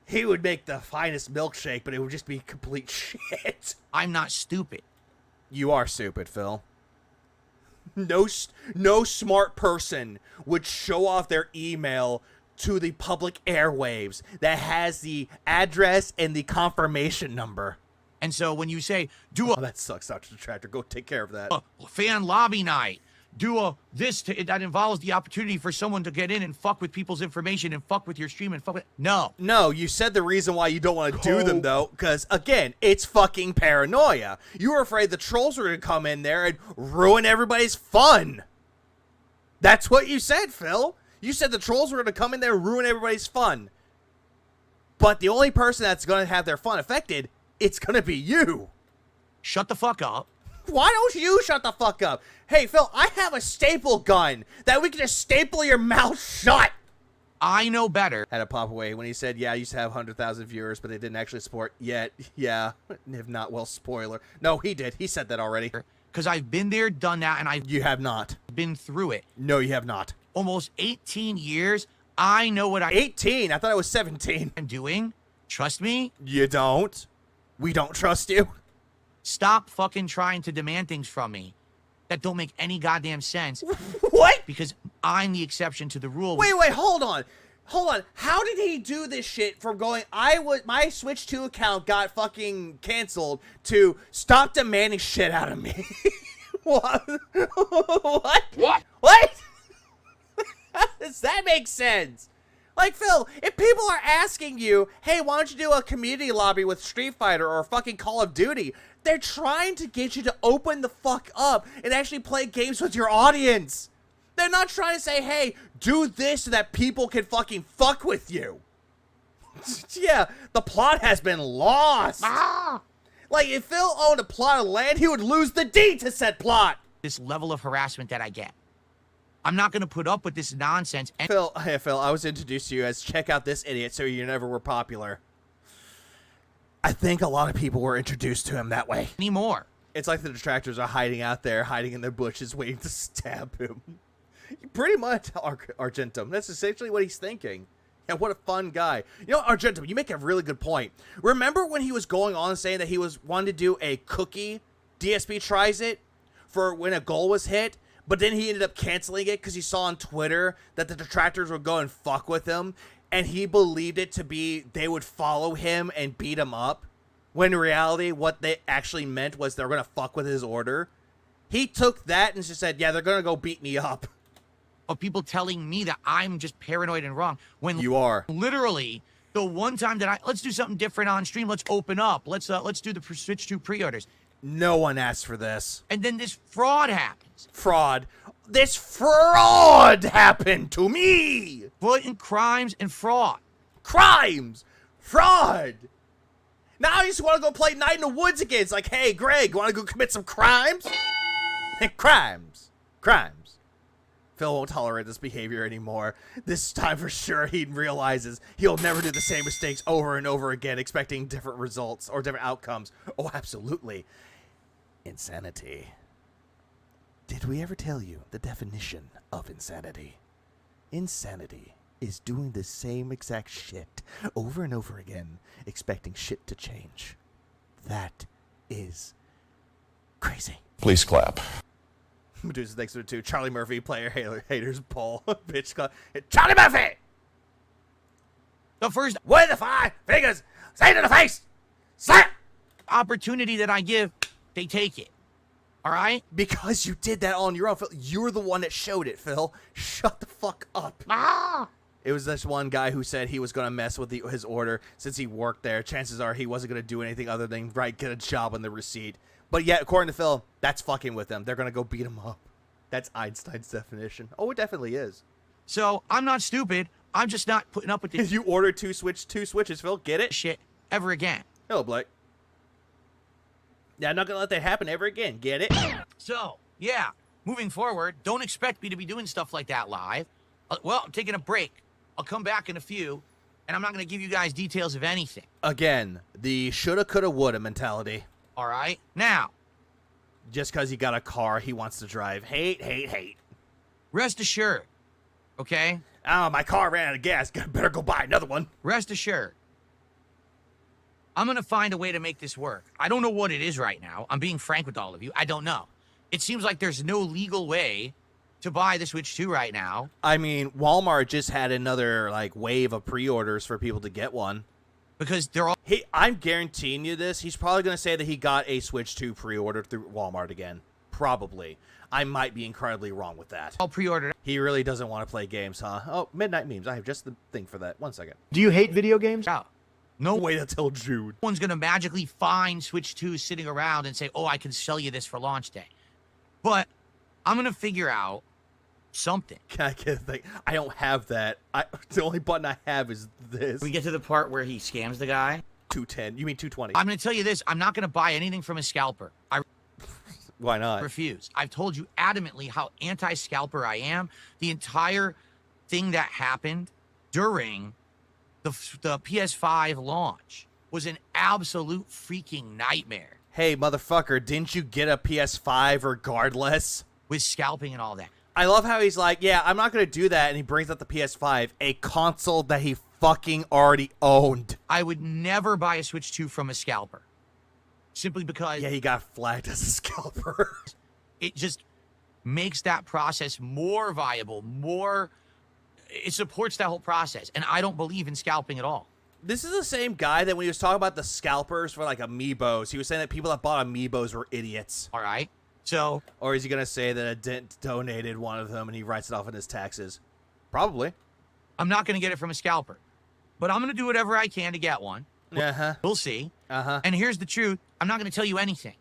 He would make the finest milkshake, but it would just be complete shit. I'm not stupid. You are stupid, Phil. No smart person would show off their email to the public airwaves that has the address and the confirmation number. And so when you say, oh, that sucks, Dr. Detractor. Go take care of that. Fan lobby night. That involves the opportunity for someone to get in and fuck with people's information and fuck with your stream and fuck with... No. No, you said the reason why you don't want to do them, though, because, again, it's fucking paranoia. You were afraid the trolls were going to come in there and ruin everybody's fun. That's what you said, Phil. You said the trolls were going to come in there and ruin everybody's fun. But the only person that's going to have their fun affected, it's going to be you. Shut the fuck up. Why don't you shut the fuck up? Hey, Phil, I have a staple gun that we can just staple your mouth shut. I know better. Had to pop away when he said, yeah, I used to have 100,000 viewers, but they didn't actually support yet. Yeah, if not, well, spoiler. No, he did. He said that already. Because I've been there, done that, and You have not. Been through it. No, you have not. Almost 18 years. I know what 18? I thought I was 17. I'm doing. Trust me. You don't. We don't trust you. Stop fucking trying to demand things from me that don't make any goddamn sense. What? Because I'm the exception to the rule. Wait, hold on. How did he do this shit from going, my Switch 2 account got fucking canceled to stop demanding shit out of me? What? What? How does that make sense? Like, Phil, if people are asking you, hey, why don't you do a community lobby with Street Fighter or fucking Call of Duty, they're trying to get you to open the fuck up and actually play games with your audience. They're not trying to say, hey, do this so that people can fucking fuck with you. Yeah, the plot has been lost. Like, if Phil owned a plot of land, he would lose the deed to said plot. This level of harassment that I get. I'm not going to put up with this nonsense. Phil, I was introduced to you as check out this idiot so you never were popular. I think a lot of people were introduced to him that way. Anymore. It's like the detractors are hiding out there, hiding in their bushes, waiting to stab him. Pretty much, Argentum. That's essentially what he's thinking. Yeah, what a fun guy. You know, Argentum, you make a really good point. Remember when he was going on saying that he was wanting to do a cookie? DSP tries it for when a goal was hit, but then he ended up canceling it because he saw on Twitter that the detractors would go and fuck with him, and he believed it to be they would follow him and beat him up, when in reality what they actually meant was they're going to fuck with his order. He took that and just said, yeah, they're going to go beat me up. Of people telling me that I'm just paranoid and wrong, when you are. Literally, the one time that let's do something different on stream, let's open up, let's do the Switch 2 pre-orders. No one asked for this. And then this fraud happens. This fraud happened to me. Blatant crimes and fraud. Fraud. Now I just want to go play Night in the Woods again. It's like, hey, Greg, you want to go commit some crimes? Crimes. Phil won't tolerate this behavior anymore. This time for sure he realizes he'll never do the same mistakes over and over again, expecting different results or different outcomes. Oh, absolutely. Insanity. Did we ever tell you the definition of insanity? Insanity is doing the same exact shit over and over again, expecting shit to change. That is crazy. Please clap. Medusa thanks for 2. Charlie Murphy, player haters poll. Bitch, Charlie Murphy! The first with the 5 fingers, say to the face, slap! Opportunity that I give, they take it. All right? Because you did that on your own, Phil. You're the one that showed it, Phil. Shut the fuck up. Ah! It was this one guy who said he was going to mess with his order since he worked there. Chances are he wasn't going to do anything other than get a job on the receipt. But yet, according to Phil, that's fucking with them. They're going to go beat him up. That's Einstein's definition. Oh, it definitely is. So, I'm not stupid. I'm just not putting up with this. You ordered two switches, Phil. Get it? Shit ever again. Hello, Blake. Yeah, I'm not going to let that happen ever again. Get it? So, yeah, moving forward, don't expect me to be doing stuff like that live. Well, I'm taking a break. I'll come back in a few, and I'm not going to give you guys details of anything. Again, the shoulda, coulda, woulda mentality. All right? Now. Just because he got a car he wants to drive. Hate. Rest assured, okay? Oh, my car ran out of gas. Better go buy another one. Rest assured. I'm going to find a way to make this work. I don't know what it is right now. I'm being frank with all of you. I don't know. It seems like there's no legal way to buy the Switch 2 right now. I mean, Walmart just had another wave of pre-orders for people to get one. Because they're all... I'm guaranteeing you this. He's probably going to say that he got a Switch 2 pre-ordered through Walmart again. Probably. I might be incredibly wrong with that. All pre-ordered. He really doesn't want to play games, huh? Oh, Midnight Memes. I have just the thing for that. 1 second. Do you hate video games? Yeah. No wait until June. No one's going to magically find Switch 2 sitting around and say, oh, I can sell you this for launch day. But I'm going to figure out something. Can I get a thing? I don't have that. The only button I have is this. We get to the part where he scams the guy. 210. You mean 220? I'm going to tell you this. I'm not going to buy anything from a scalper. Why not? Refuse. I've told you adamantly how anti-scalper I am. The entire thing that happened during the PS5 launch was an absolute freaking nightmare. Hey, motherfucker, didn't you get a PS5 regardless? With scalping and all that. I love how he's like, yeah, I'm not going to do that, and he brings up the PS5, a console that he fucking already owned. I would never buy a Switch 2 from a scalper. Simply because... Yeah, he got flagged as a scalper. It just makes that process more viable, more... It supports that whole process, and I don't believe in scalping at all. This is the same guy that when he was talking about the scalpers for, Amiibos, he was saying that people that bought Amiibos were idiots. All right. So... Or is he going to say that a dent donated one of them and he writes it off in his taxes? Probably. I'm not going to get it from a scalper. But I'm going to do whatever I can to get one. Uh-huh. We'll see. Uh-huh. And here's the truth. I'm not going to tell you anything.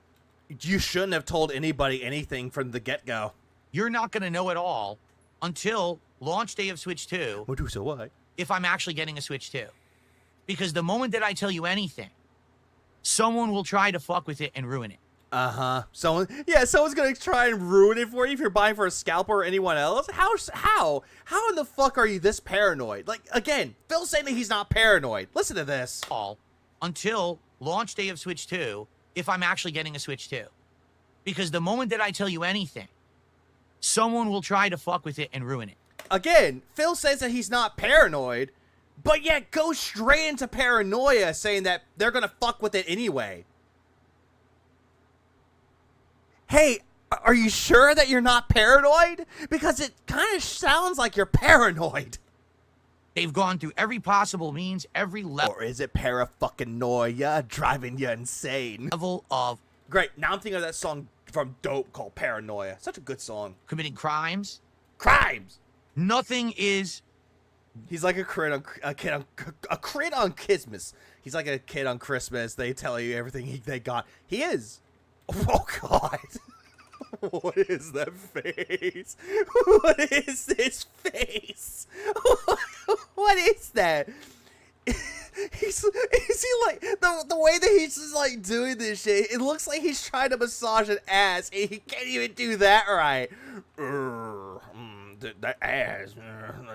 You shouldn't have told anybody anything from the get-go. You're not going to know it all until launch day of Switch 2. Medusa, what? If I'm actually getting a Switch 2. Because the moment that I tell you anything, someone will try to fuck with it and ruin it. Uh-huh. Someone's going to try and ruin it for you if you're buying for a scalper or anyone else? How in the fuck are you this paranoid? Again, Phil's saying that he's not paranoid. Listen to this. All until launch day of Switch 2, if I'm actually getting a Switch 2. Because the moment that I tell you anything, someone will try to fuck with it and ruin it. Again, Phil says that he's not paranoid, but yet goes straight into paranoia saying that they're going to fuck with it anyway. Hey, are you sure that you're not paranoid? Because it kind of sounds like you're paranoid. They've gone through every possible means, every level. Or is it para-fucking-noia driving you insane? Level of... Great, now I'm thinking of that song from Dope called Paranoia. Such a good song. Committing crimes. Crimes! Nothing is... He's like a kid on Christmas. He's like a kid on Christmas. They tell you everything they got. He is. Oh, God. What is that face? What is this face? What is that? Is he like the way that he's just like doing this shit? It looks like he's trying to massage an ass, and he can't even do that right. The ass.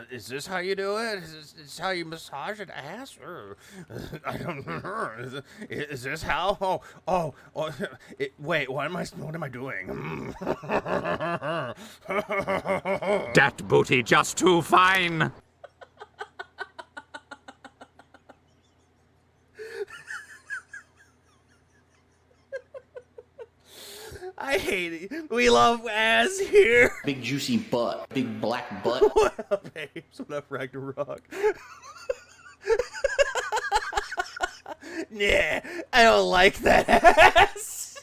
Is this how you do it? Is this how you massage an ass? I don't know. Is this how? Wait. What am I doing? That booty just too fine. I hate it. We love ass. is here. Big juicy butt. Big black butt. What up, babes? What up, Ragnarok? Nah, I don't like that ass.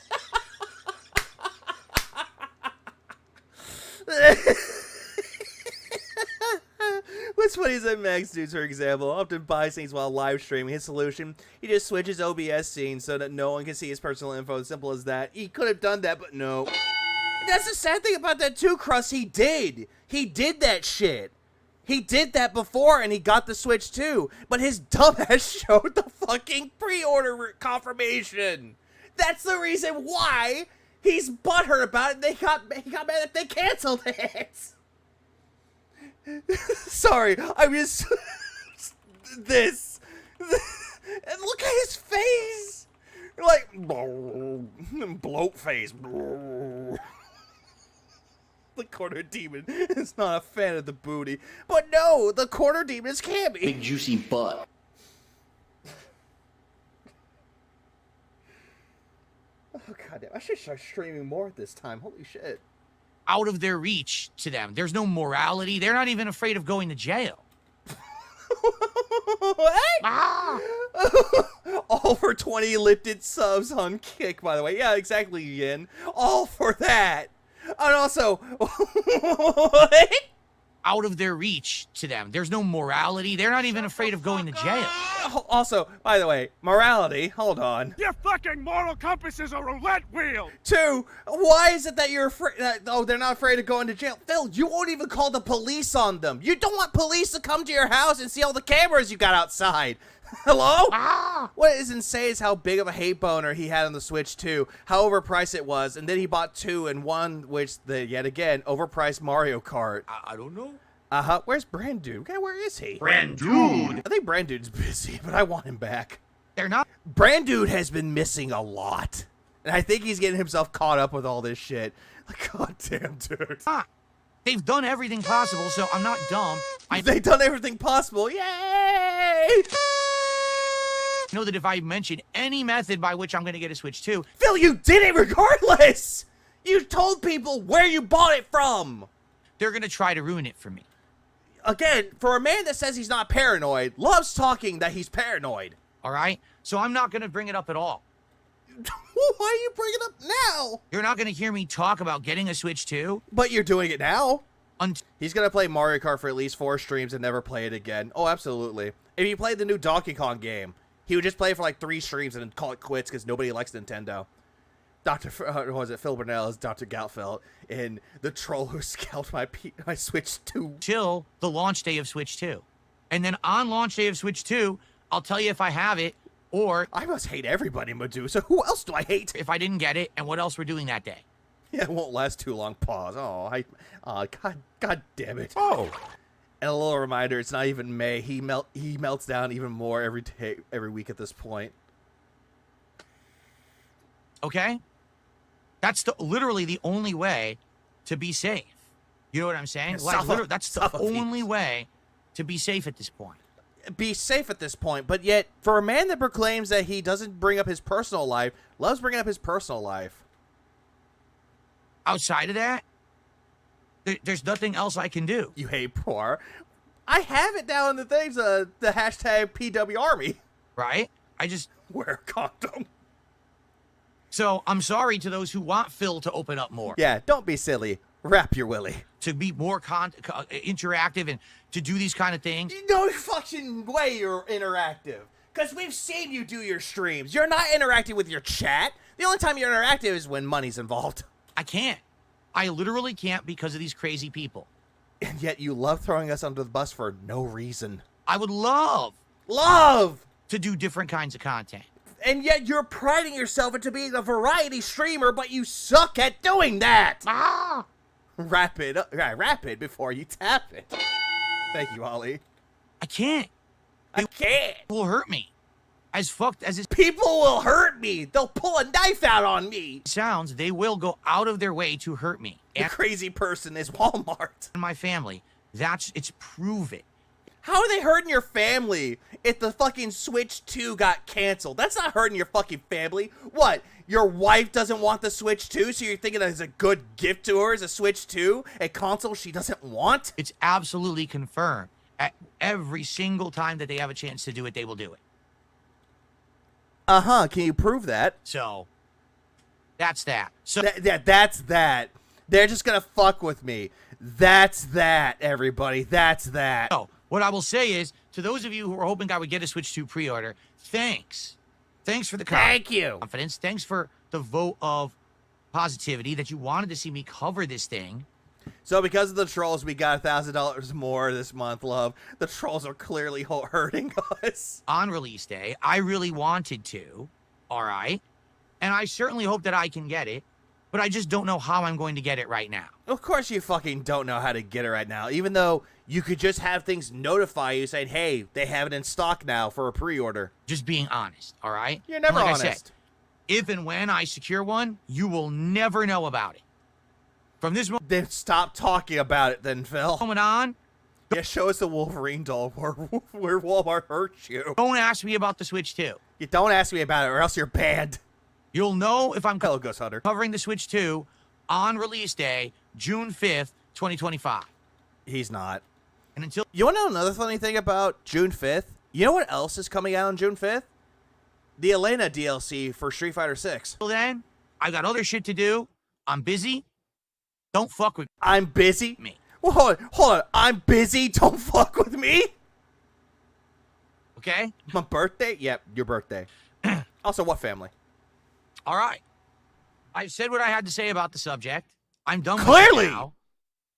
What's funny is that Max dudes, for example, often buys things while live streaming. His solution, he just switches OBS scenes so that no one can see his personal info. As simple as that. He could have done that, but no. And that's the sad thing about that too, Crust. He did that shit. He did that before, and he got the Switch too. But his dumbass showed the fucking pre-order confirmation. That's the reason why he's butthurt about it. He got mad that they canceled it. Sorry, I'm just this. And look at his face. Like bloat face. The corner demon is not a fan of the booty. But no, the corner demon is Cammy. Big juicy butt. Oh goddamn! I should start streaming more at this time. Holy shit! Out of their reach to them. There's no morality. They're not even afraid of going to jail. What? Ah. All for 20 lifted subs on Kick, by the way. Yeah, exactly, Yin. All for that. And also, what? Out of their reach to them. There's no morality. They're not even afraid of going to jail. Also, by the way, morality, hold on. Your fucking moral compass is a roulette wheel! 2, why is it that you're afraid, oh, they're not afraid of going to jail? Phil, you won't even call the police on them. You don't want police to come to your house and see all the cameras you got outside. Hello? Ah. What is insane is how big of a hate boner he had on the Switch 2, how overpriced it was, and then he bought 2 and 1, which, yet again, overpriced Mario Kart. I don't know. Where's Brandude? Okay, where is he? Brandude! I think Brandude's busy, but I want him back. They're not. Brandude has been missing a lot. And I think he's getting himself caught up with all this shit. Like, goddamn, dude. They've done everything possible, so I'm not dumb. They've done everything possible. Yay! Know that if I mention any method by which I'm going to get a Switch 2... Phil, you did it regardless! You told people where you bought it from! They're going to try to ruin it for me. Again, for a man that says he's not paranoid, loves talking that he's paranoid. Alright? So I'm not going to bring it up at all. Why are you bringing it up now? You're not going to hear me talk about getting a Switch 2? But you're doing it now. He's going to play Mario Kart for at least 4 streams and never play it again. Oh, absolutely. If you played the new Donkey Kong game, he would just play it for like 3 streams and then call it quits because nobody likes Nintendo. Phil Burnell is Dr. Goutfeld in the troll who scalped my Switch 2. Till the launch day of Switch 2. And then on launch day of Switch 2, I'll tell you if I have it, or... I must hate everybody, Medusa. Who else do I hate? If I didn't get it, and what else we're doing that day. Yeah, it won't last too long. Pause. God damn it. Oh. And a little reminder, it's not even May. He melts down even more every week at this point. Okay? That's literally the only way to be safe. You know what I'm saying? Like, that's the only way to be safe at this point. Be safe at this point, but yet, for a man that proclaims that he doesn't bring up his personal life, loves bringing up his personal life. Outside of that, there's nothing else I can do. You hate poor. I have it down in the things, the hashtag PWArmy. Right? I just... Wear a condom. So, I'm sorry to those who want Phil to open up more. Yeah, don't be silly. Wrap your willy. To be more interactive and to do these kind of things. No fucking way you're interactive. Because we've seen you do your streams. You're not interacting with your chat. The only time you're interactive is when money's involved. I can't. I literally can't because of these crazy people. And yet you love throwing us under the bus for no reason. I would love to do different kinds of content. And yet you're priding yourself into being a variety streamer, but you suck at doing that. Wrap it before you tap it. Thank you, Ollie. I can't. It will hurt me. As fucked as it... People will hurt me. They'll pull a knife out on me. Sounds, they will go out of their way to hurt me. The crazy person is Walmart. And my family. It's proven. How are they hurting your family if the fucking Switch 2 got canceled? That's not hurting your fucking family. What? Your wife doesn't want the Switch 2, so you're thinking that it's a good gift to her is a Switch 2, a console she doesn't want? It's absolutely confirmed. At every single time that they have a chance to do it, they will do it. Uh-huh. Can you prove that? So, that's that. So that's that. They're just gonna fuck with me. That's that, everybody. That's that. So, what I will say is, to those of you who were hoping I would get a Switch 2 pre-order, thanks. Thanks for the confidence. Thanks for the vote of positivity that you wanted to see me cover this thing. So because of the trolls, we got $1,000 more this month, love. The trolls are clearly hurting us. On release day, I really wanted to, all right? And I certainly hope that I can get it, but I just don't know how I'm going to get it right now. Of course you fucking don't know how to get it right now, even though you could just have things notify you saying, hey, they have it in stock now for a pre-order. Just being honest, all right? You're never like honest. I said, if and when I secure one, you will never know about it. From this moment... Then stop talking about it then, Phil. Moment on... Yeah, show us the Wolverine doll where Walmart hurts you. Don't ask me about the Switch 2. You don't ask me about it or else you're banned. You'll know if I'm Hello, Ghost Hunter. covering the Switch 2 on release day, June 5th, 2025. He's not. And until... You want to know another funny thing about June 5th? You know what else is coming out on June 5th? The Elena DLC for Street Fighter 6. Until then, I got other shit to do. I'm busy. Don't fuck with I'm busy? me. Well, hold on. I'm busy. Don't fuck with me. Okay? My birthday? Yep, your birthday. Also, what family? All right. I've said what I had to say about the subject. I'm done Clearly. with it now.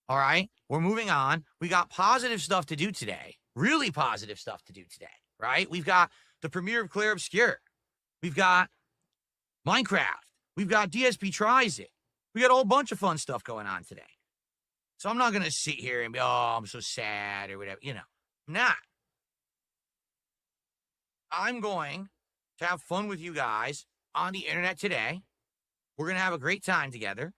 All right? We're moving on. We got positive stuff to do today. Really positive stuff to do today, right? We've got the premiere of Claire Obscure. We've got Minecraft. We've got DSP Tries It. We got a whole bunch of fun stuff going on today. So I'm not going to sit here and be, oh, I'm so sad or whatever. You know, I'm not. I'm going to have fun with you guys on the internet today. We're going to have a great time together.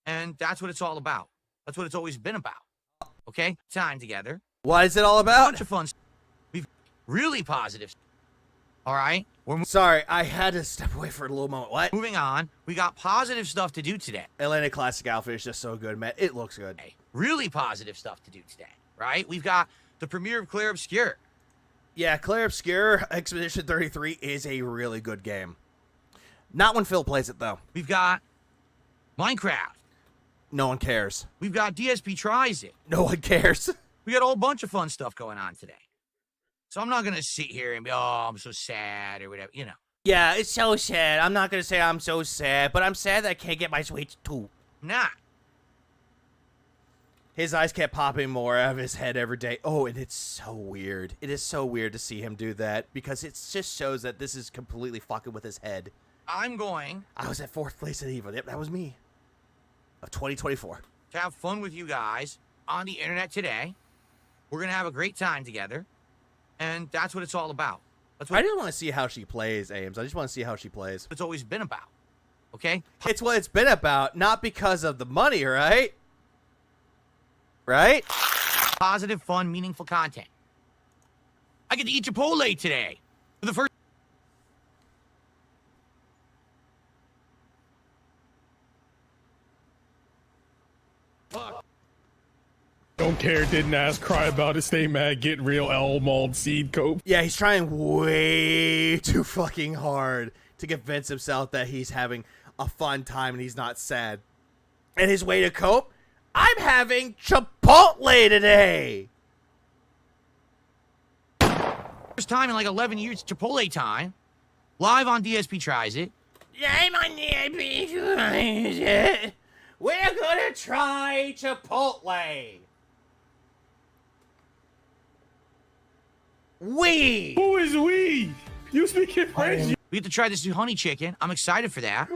And that's what it's all about. That's what it's always been about. Okay? Time together. What is it all about? A bunch of fun. We've really positive. All right? Sorry, I had to step away for a little moment. What? Moving on. We got positive stuff to do today. Atlanta Classic outfit is just so good, man. It looks good. Really positive stuff to do today, right? We've got the premiere of Claire Obscure. Yeah, Claire Obscure Expedition 33 is a really good game. Not when Phil plays it, though. We've got Minecraft. No one cares. We've got DSP Tries It. No one cares. We got a whole bunch of fun stuff going on today. So I'm not going to sit here and be, oh, I'm so sad or whatever, you know. Yeah, it's so sad. I'm not going to say I'm so sad, but I'm sad that I can't get my Switch 2. Nah. His eyes kept popping more out of his head every day. Oh, and it's so weird. It is so weird to see him do that because it just shows that this is completely fucking with his head. I'm going... I was at 4th place at EVO. Yep, that was me. Of 2024. To have fun with you guys on the internet today. We're going to have a great time together. And that's what it's all about. That's what I just want to see how she plays, Ames. I just want to see how she plays. It's always been about. Okay? It's what it's been about, not because of the money, right? Right? Positive, fun, meaningful content. I get to eat Chipotle today. For the first... Don't care, didn't ask, cry about it, stay mad, get real, Elmald, seed cope. Yeah, he's trying way too fucking hard to convince himself that he's having a fun time and he's not sad. And his way to cope? I'm having Chipotle today! First time in like 11 years, Chipotle time. Live on DSP Tries It. I'm on DSP Tries It. We're gonna try Chipotle. We. Who is we? You speak in French? We get to try this new honey chicken. I'm excited for that.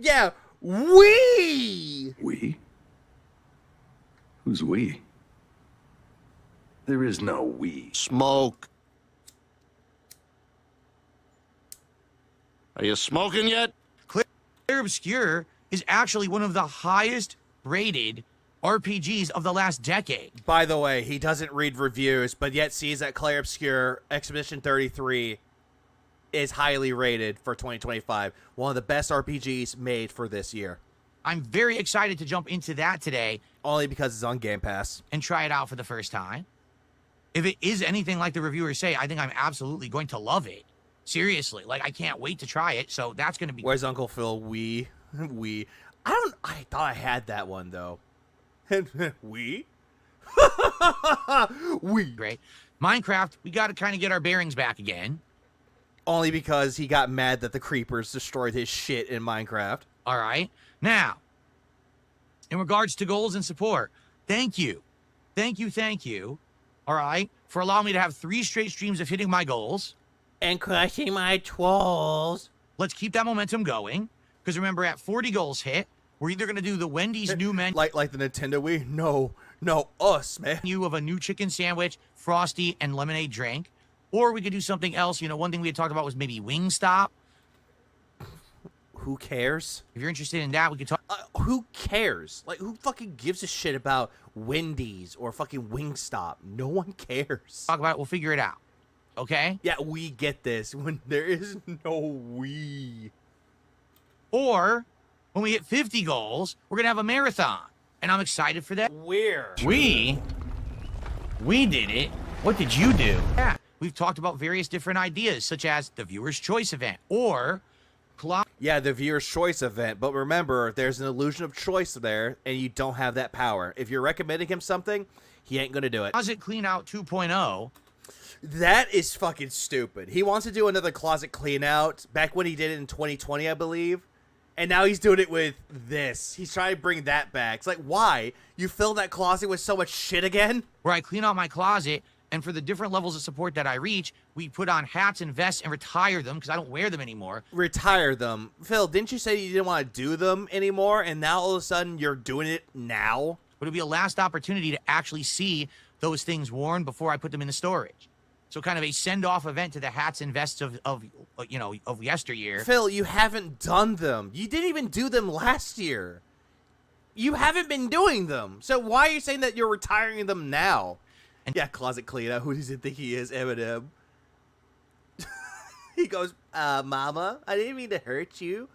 Yeah, we. We? Who's we? There is no we. Smoke. Are you smoking yet? Claire Obscure is actually one of the highest rated RPGs of the last decade. By the way, he doesn't read reviews, but yet sees that Clair Obscure Expedition 33 is highly rated for 2025. One of the best RPGs made for this year. I'm very excited to jump into that today. Only because it's on Game Pass. And try it out for the first time. If it is anything like the reviewers say, I think I'm absolutely going to love it. Seriously, like I can't wait to try it. So that's going to be. Where's Uncle Phil? We. I thought I had that one though. We. Great. Minecraft, we got to kind of get our bearings back again. Only because he got mad that the creepers destroyed his shit in Minecraft. All right. Now, in regards to goals and support, thank you. Thank you. All right. For allowing me to have 3 straight streams of hitting my goals. And crushing my trolls. Let's keep that momentum going. Because remember, at 40 goals hit, we're either going to do the Wendy's new menu. Like the Nintendo Wii? No, us, man. Menu of a new chicken sandwich, Frosty, and lemonade drink. Or we could do something else. You know, one thing we had talked about was maybe Wingstop. Who cares? If you're interested in that, we could talk. Who cares? Like, who fucking gives a shit about Wendy's or fucking Wingstop? No one cares. Talk about it. We'll figure it out. Okay? Yeah, we get this when there is no we. Or when we hit 50 goals, we're going to have a marathon. And I'm excited for that. Where? We did it. What did you do? Yeah. We've talked about various different ideas, such as the viewer's choice event or yeah, the viewer's choice event. But remember, there's an illusion of choice there, and you don't have that power. If you're recommending him something, he ain't gonna do it. Closet Clean Out 2.0. That is fucking stupid. He wants to do another closet clean out back when he did it in 2020, I believe. And now he's doing it with this. He's trying to bring that back. It's like, why? You fill that closet with so much shit again? Where I clean out my closet. And for the different levels of support that I reach, we put on hats and vests and retire them because I don't wear them anymore. Retire them? Phil, didn't you say you didn't want to do them anymore? And now all of a sudden you're doing it now? But it'll be a last opportunity to actually see those things worn before I put them in the storage. So kind of a send-off event to the hats and vests of yesteryear. Phil, you haven't done them. You didn't even do them last year. You haven't been doing them. So why are you saying that you're retiring them now? And yeah, closet cleaner. Who does he think he is? Eminem. He goes, Mama, I didn't mean to hurt you.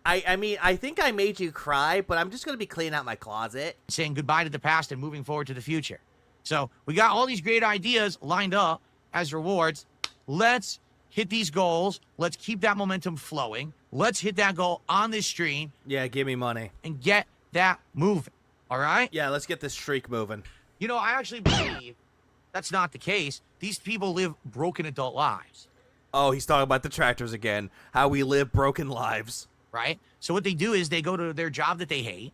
I mean, I think I made you cry, but I'm just going to be cleaning out my closet. Saying goodbye to the past and moving forward to the future. So we got all these great ideas lined up as rewards. Let's hit these goals. Let's keep that momentum flowing. Let's hit that goal on this stream. Yeah, give me money. And get that moving. All right? Yeah, let's get this streak moving. You know, I actually believe that's not the case. These people live broken adult lives. Oh, he's talking about Detractors again. How we live broken lives. Right? So what they do is they go to their job that they hate.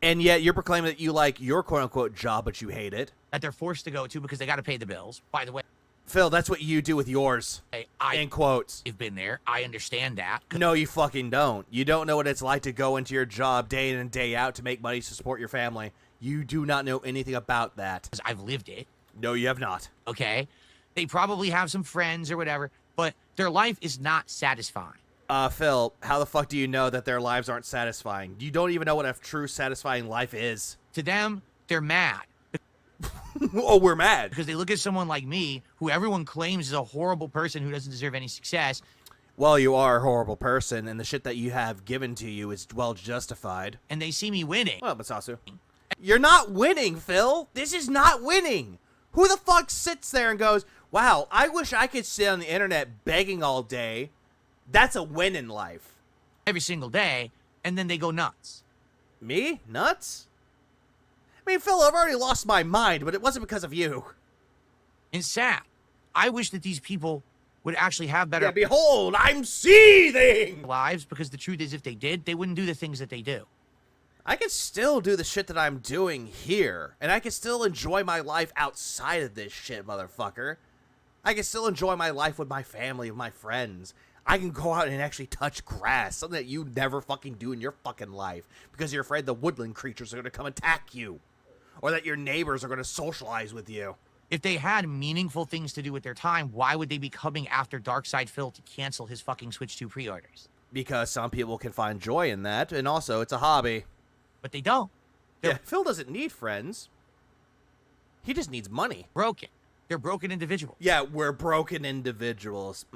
And yet you're proclaiming that you like your quote-unquote job, but you hate it. That they're forced to go to because they got to pay the bills. By the way. Phil, that's what you do with yours. Hey, in quotes. I've been there. I understand that. No, you fucking don't. You don't know what it's like to go into your job day in and day out to make money to support your family. You do not know anything about that. I've lived it. No, you have not. Okay? They probably have some friends or whatever, but their life is not satisfying. Phil, how the fuck do you know that their lives aren't satisfying? You don't even know what a true satisfying life is. To them, they're mad. Oh, we're mad. Because they look at someone like me, who everyone claims is a horrible person who doesn't deserve any success. Well, you are a horrible person, and the shit that you have given to you is well justified. And they see me winning. Well, but Sasu. You're not winning, Phil. This is not winning. Who the fuck sits there and goes, wow, I wish I could sit on the internet begging all day. That's a win in life. Every single day, and then they go nuts. Me? Nuts? I mean, Phil, I've already lost my mind, but it wasn't because of you. It's sad. I wish that these people would actually have better... Yeah, behold, I'm seething! ...lives, because the truth is, if they did, they wouldn't do the things that they do. I can still do the shit that I'm doing here, and I can still enjoy my life outside of this shit, motherfucker. I can still enjoy my life with my family, with my friends. I can go out and actually touch grass, something that you never fucking do in your fucking life, because you're afraid the woodland creatures are going to come attack you, or that your neighbors are going to socialize with you. If they had meaningful things to do with their time, why would they be coming after Darkside Phil to cancel his fucking Switch 2 pre-orders? Because some people can find joy in that, and also it's a hobby. But they don't. Yeah, Phil doesn't need friends. He just needs money. Broken. They're broken individuals. Yeah, we're broken individuals.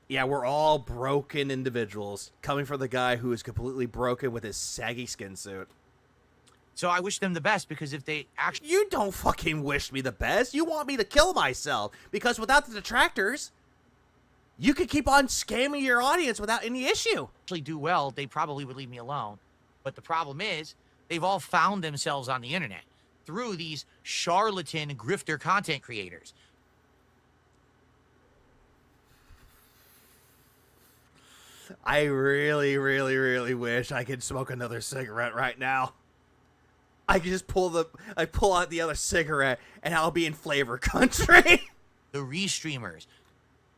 Yeah, we're all broken individuals. Coming from the guy who is completely broken with his saggy skin suit. So I wish them the best, because if they actually... You don't fucking wish me the best. You want me to kill myself. Because without the detractors, you could keep on scamming your audience without any issue. Actually do well, they probably would leave me alone. But the problem is, they've all found themselves on the internet through these charlatan grifter content creators. I really, really, really wish I could smoke another cigarette right now. I could just pull out the other cigarette and I'll be in flavor country. The restreamers.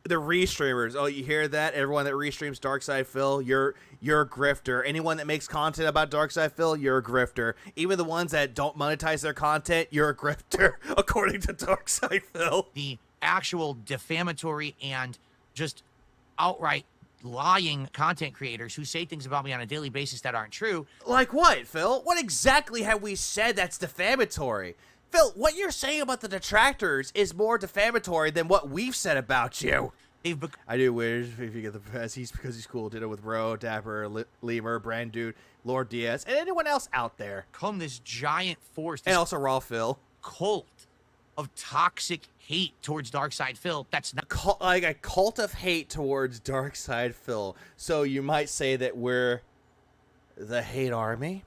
The restreamers. Oh, you hear that? Everyone that restreams Darkside Phil, you're a grifter. Anyone that makes content about Darkside Phil, you're a grifter. Even the ones that don't monetize their content, you're a grifter, according to Darkside Phil. The actual defamatory and just outright lying content creators who say things about me on a daily basis that aren't true. Like what, Phil? What exactly have we said that's defamatory? Phil, what you're saying about the detractors is more defamatory than what we've said about you. I do wish if you get the press, because he's cool. Ditto with Bro, Dapper, Lemur, Brand Dude, Lord Diaz, and anyone else out there. Come this giant force. This and also Raw Phil. Cult of toxic hate towards Darkside Phil. That's not like a cult of hate towards Darkside Phil. So you might say that we're the hate army.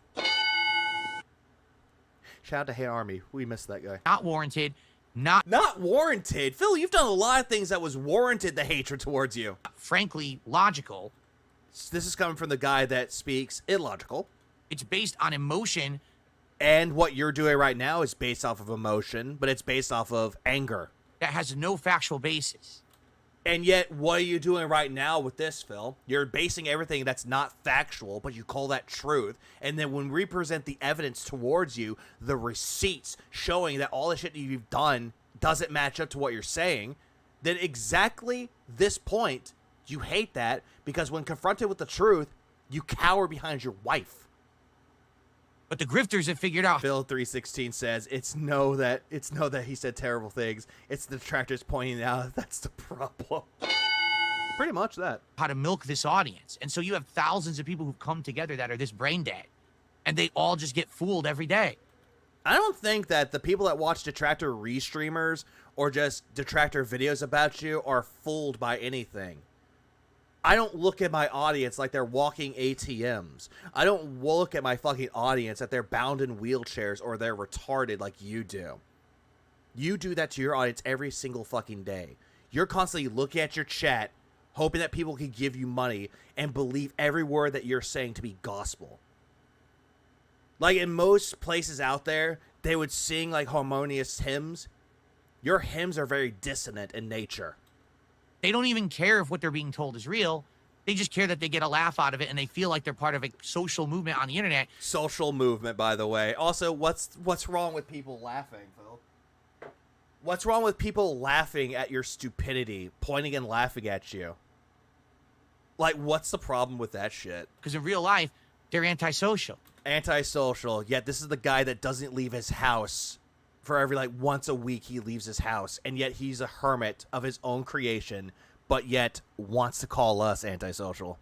Shout out to Hate Army. We missed that guy. Not warranted. Not warranted. Phil, you've done a lot of things that was warranted the hatred towards you. Frankly, logical. This is coming from the guy that speaks illogical. It's based on emotion. And what you're doing right now is based off of emotion, but it's based off of anger. That has no factual basis. And yet, what are you doing right now with this, Phil? You're basing everything that's not factual, but you call that truth. And then when we present the evidence towards you, the receipts showing that all the shit you've done doesn't match up to what you're saying, then exactly this point, you hate that because when confronted with the truth, you cower behind your wife. But the grifters have figured out. Phil 316 says it's know that he said terrible things. It's the detractors pointing out that's the problem. Pretty much that. How to milk this audience. And so you have thousands of people who've come together that are this brain dead. And they all just get fooled every day. I don't think that the people that watch detractor restreamers or just detractor videos about you are fooled by anything. I don't look at my audience like they're walking ATMs. I don't look at my fucking audience that they're bound in wheelchairs or they're retarded like you do. You do that to your audience every single fucking day. You're constantly looking at your chat, hoping that people can give you money and believe every word that you're saying to be gospel. Like in most places out there, they would sing like harmonious hymns. Your hymns are very dissonant in nature. They don't even care if what they're being told is real. They just care that they get a laugh out of it and they feel like they're part of a social movement on the internet. Social movement, by the way. Also, what's wrong with people laughing, Phil? What's wrong with people laughing at your stupidity, pointing and laughing at you? Like, what's the problem with that shit? Because in real life, they're antisocial. Antisocial, yet this is the guy that doesn't leave his house. For every, like, once a week he leaves his house, and yet he's a hermit of his own creation, but yet wants to call us antisocial.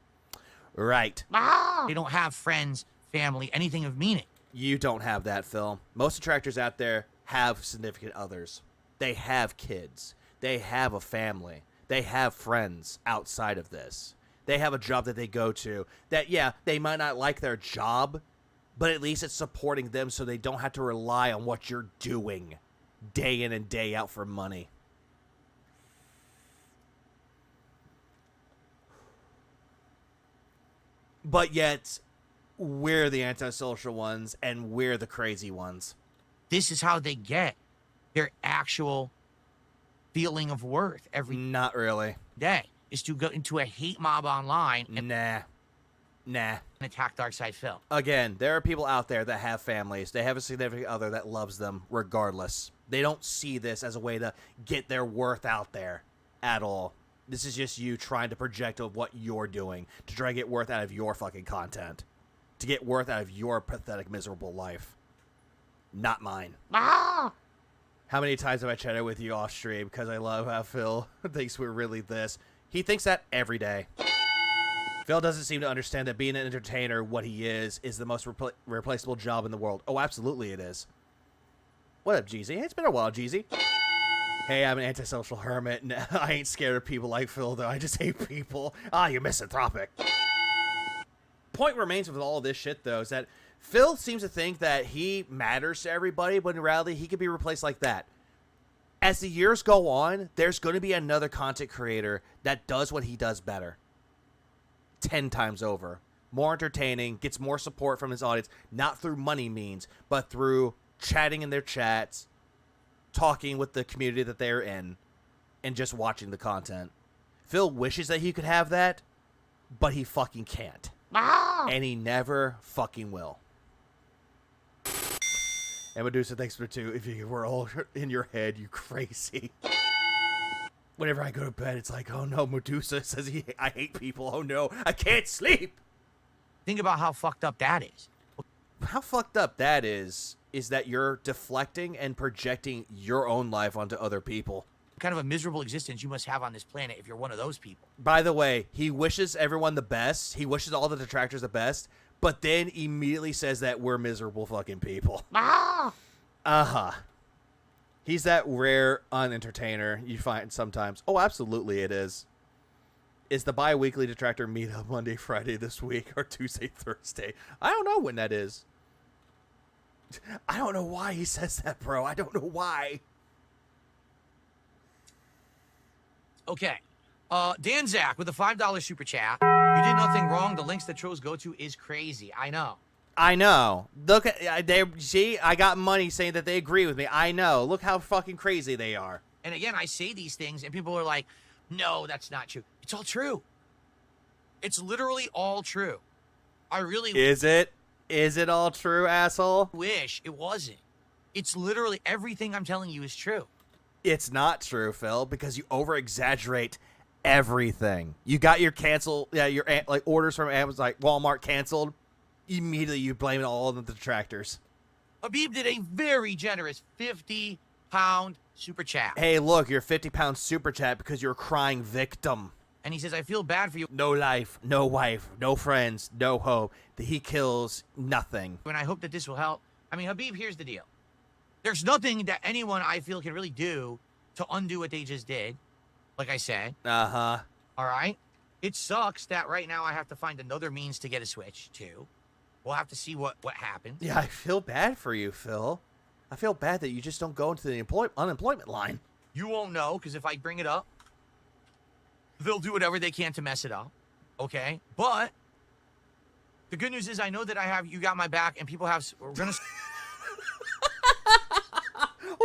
Right. They don't have friends, family, anything of meaning. You don't have that, Phil. Most detractors out there have significant others. They have kids. They have a family. They have friends outside of this. They have a job that they go to that, yeah, they might not like their job, but at least it's supporting them so they don't have to rely on what you're doing day in and day out for money. But yet, we're the antisocial ones and we're the crazy ones. This is how they get their actual feeling of worth every Not really. day, is to go into a hate mob online and Nah. attack Darkside Phil. Again, there are people out there that have families. They have a significant other that loves them regardless. They don't see this as a way to get their worth out there at all. This is just you trying to project of what you're doing to try to get worth out of your fucking content. to get worth out of your pathetic, miserable life. Not mine. Ah! How many times have I chatted with you off stream because I love how Phil thinks we're really this? He thinks that every day. Phil doesn't seem to understand that being an entertainer, what he is the most replaceable job in the world. Oh, absolutely it is. What up, Jeezy? It's been a while, Jeezy. Hey, I'm an antisocial hermit, and I ain't scared of people like Phil, though. I just hate people. Ah, you're misanthropic. Point remains with all this shit, though, is that Phil seems to think that he matters to everybody, but in reality, he could be replaced like that. As the years go on, there's going to be another content creator that does what he does better. 10 times over. More entertaining, gets more support from his audience, not through money means, but through chatting in their chats, talking with the community that they're in, and just watching the content. Phil wishes that he could have that, but he fucking can't. Ah! And he never fucking will. And Medusa, thanks for 2. If you were all in your head, you crazy. Whenever I go to bed, it's like, oh no, Medusa says I hate people. Oh no, I can't sleep. Think about how fucked up that is. How fucked up that is that you're deflecting and projecting your own life onto other people. What kind of a miserable existence you must have on this planet if you're one of those people. By the way, he wishes everyone the best. He wishes all the detractors the best, but then immediately says that we're miserable fucking people. Ah! Uh-huh. He's that rare unentertainer you find sometimes. Oh, absolutely it is. Is the bi-weekly detractor meetup Monday, Friday this week, or Tuesday, Thursday? I don't know when that is. I don't know why he says that, bro. I don't know why. Okay. Dan Zach with a $5 super chat. You did nothing wrong. The links that trolls go to is crazy. I know. I know. Look at they. See, I got money saying that they agree with me. I know. Look how fucking crazy they are. And again, I say these things, and people are like, "No, that's not true." It's all true. It's literally all true. I really is it? Is it all true, asshole? Wish it wasn't. It's literally everything I'm telling you is true. It's not true, Phil, because you over-exaggerate everything. You got your your like orders from Amazon, like Walmart canceled. Immediately you blame it all on the detractors. Habib did a very generous 50-pound super chat. Hey, look, your 50-pound super chat because you're a crying victim. And he says, I feel bad for you. No life, no wife, no friends, no hope. That he kills nothing. And I hope that this will help. I mean, Habib, here's the deal. There's nothing that anyone I feel can really do to undo what they just did. Like I said. Uh-huh. All right? It sucks that right now I have to find another means to get a Switch, too. We'll have to see what happens. Yeah, I feel bad for you, Phil. I feel bad that you just don't go into the unemployment line. You won't know, because if I bring it up, they'll do whatever they can to mess it up. Okay? But the good news is I know that you got my back, and people have... We're going to...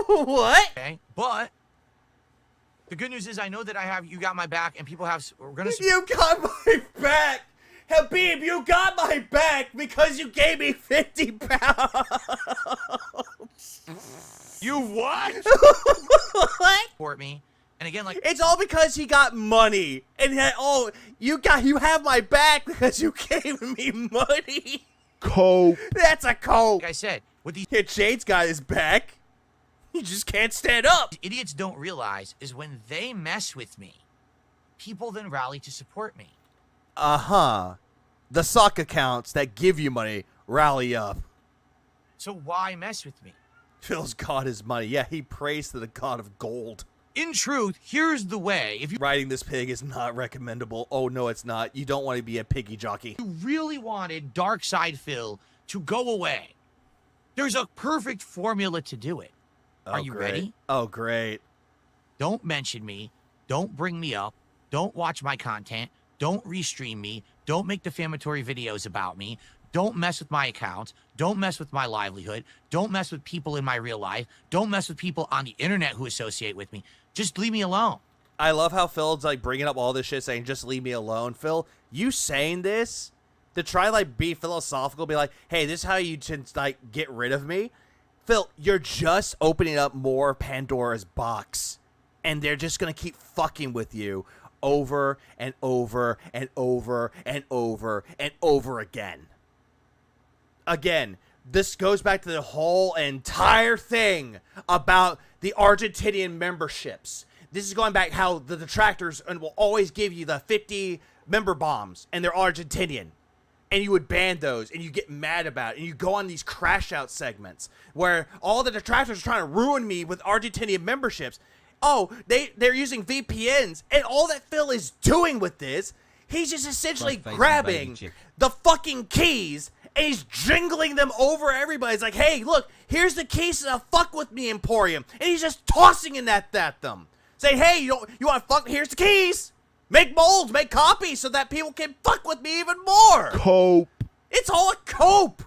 What? Okay? But the good news is I know that you got my back, and people have... We're going to... You got my back! Habib, you got my back because you gave me 50 pounds. You what? What? Support me. And again, like... It's all because he got money. And you have my back because you gave me money. Cope. That's a cope. Like I said, with these... Jade's got his back. He just can't stand up. What idiots don't realize is when they mess with me, people then rally to support me. Uh-huh. The sock accounts that give you money rally up. So why mess with me? Phil's god is money. Yeah, he prays to the god of gold. In truth, here's the way. If you riding this pig is not recommendable. Oh, no, it's not. You don't want to be a piggy jockey. You really wanted Dark Side Phil to go away. There's a perfect formula to do it. Are you ready? Oh, great. Don't mention me. Don't bring me up. Don't watch my content. Don't restream me. Don't make defamatory videos about me. Don't mess with my accounts. Don't mess with my livelihood. Don't mess with people in my real life. Don't mess with people on the internet who associate with me. Just leave me alone. I love how Phil's like bringing up all this shit saying, just leave me alone. Phil, you saying this to try like be philosophical, be like, hey, this is how you should like get rid of me. Phil, you're just opening up more Pandora's box. And they're just going to keep fucking with you over and over and over and over and over again. again, this goes back to the whole entire thing about the Argentinian memberships. This is going back how the detractors will always give you the 50 member bombs, and they're Argentinian. And you would ban those, and you get mad about it, and you go on these crash out segments where all the detractors are trying to ruin me with Argentinian memberships. Oh, they're using VPNs, and all that Phil is doing with this, he's just essentially grabbing the fucking keys, and he's jingling them over everybody. It's like, hey, look, here's the keys to the Fuck With Me Emporium, and he's just tossing in at them. Saying, hey, you want to fuck, here's the keys. Make molds, make copies so that people can fuck with me even more. Cope. It's all a cope.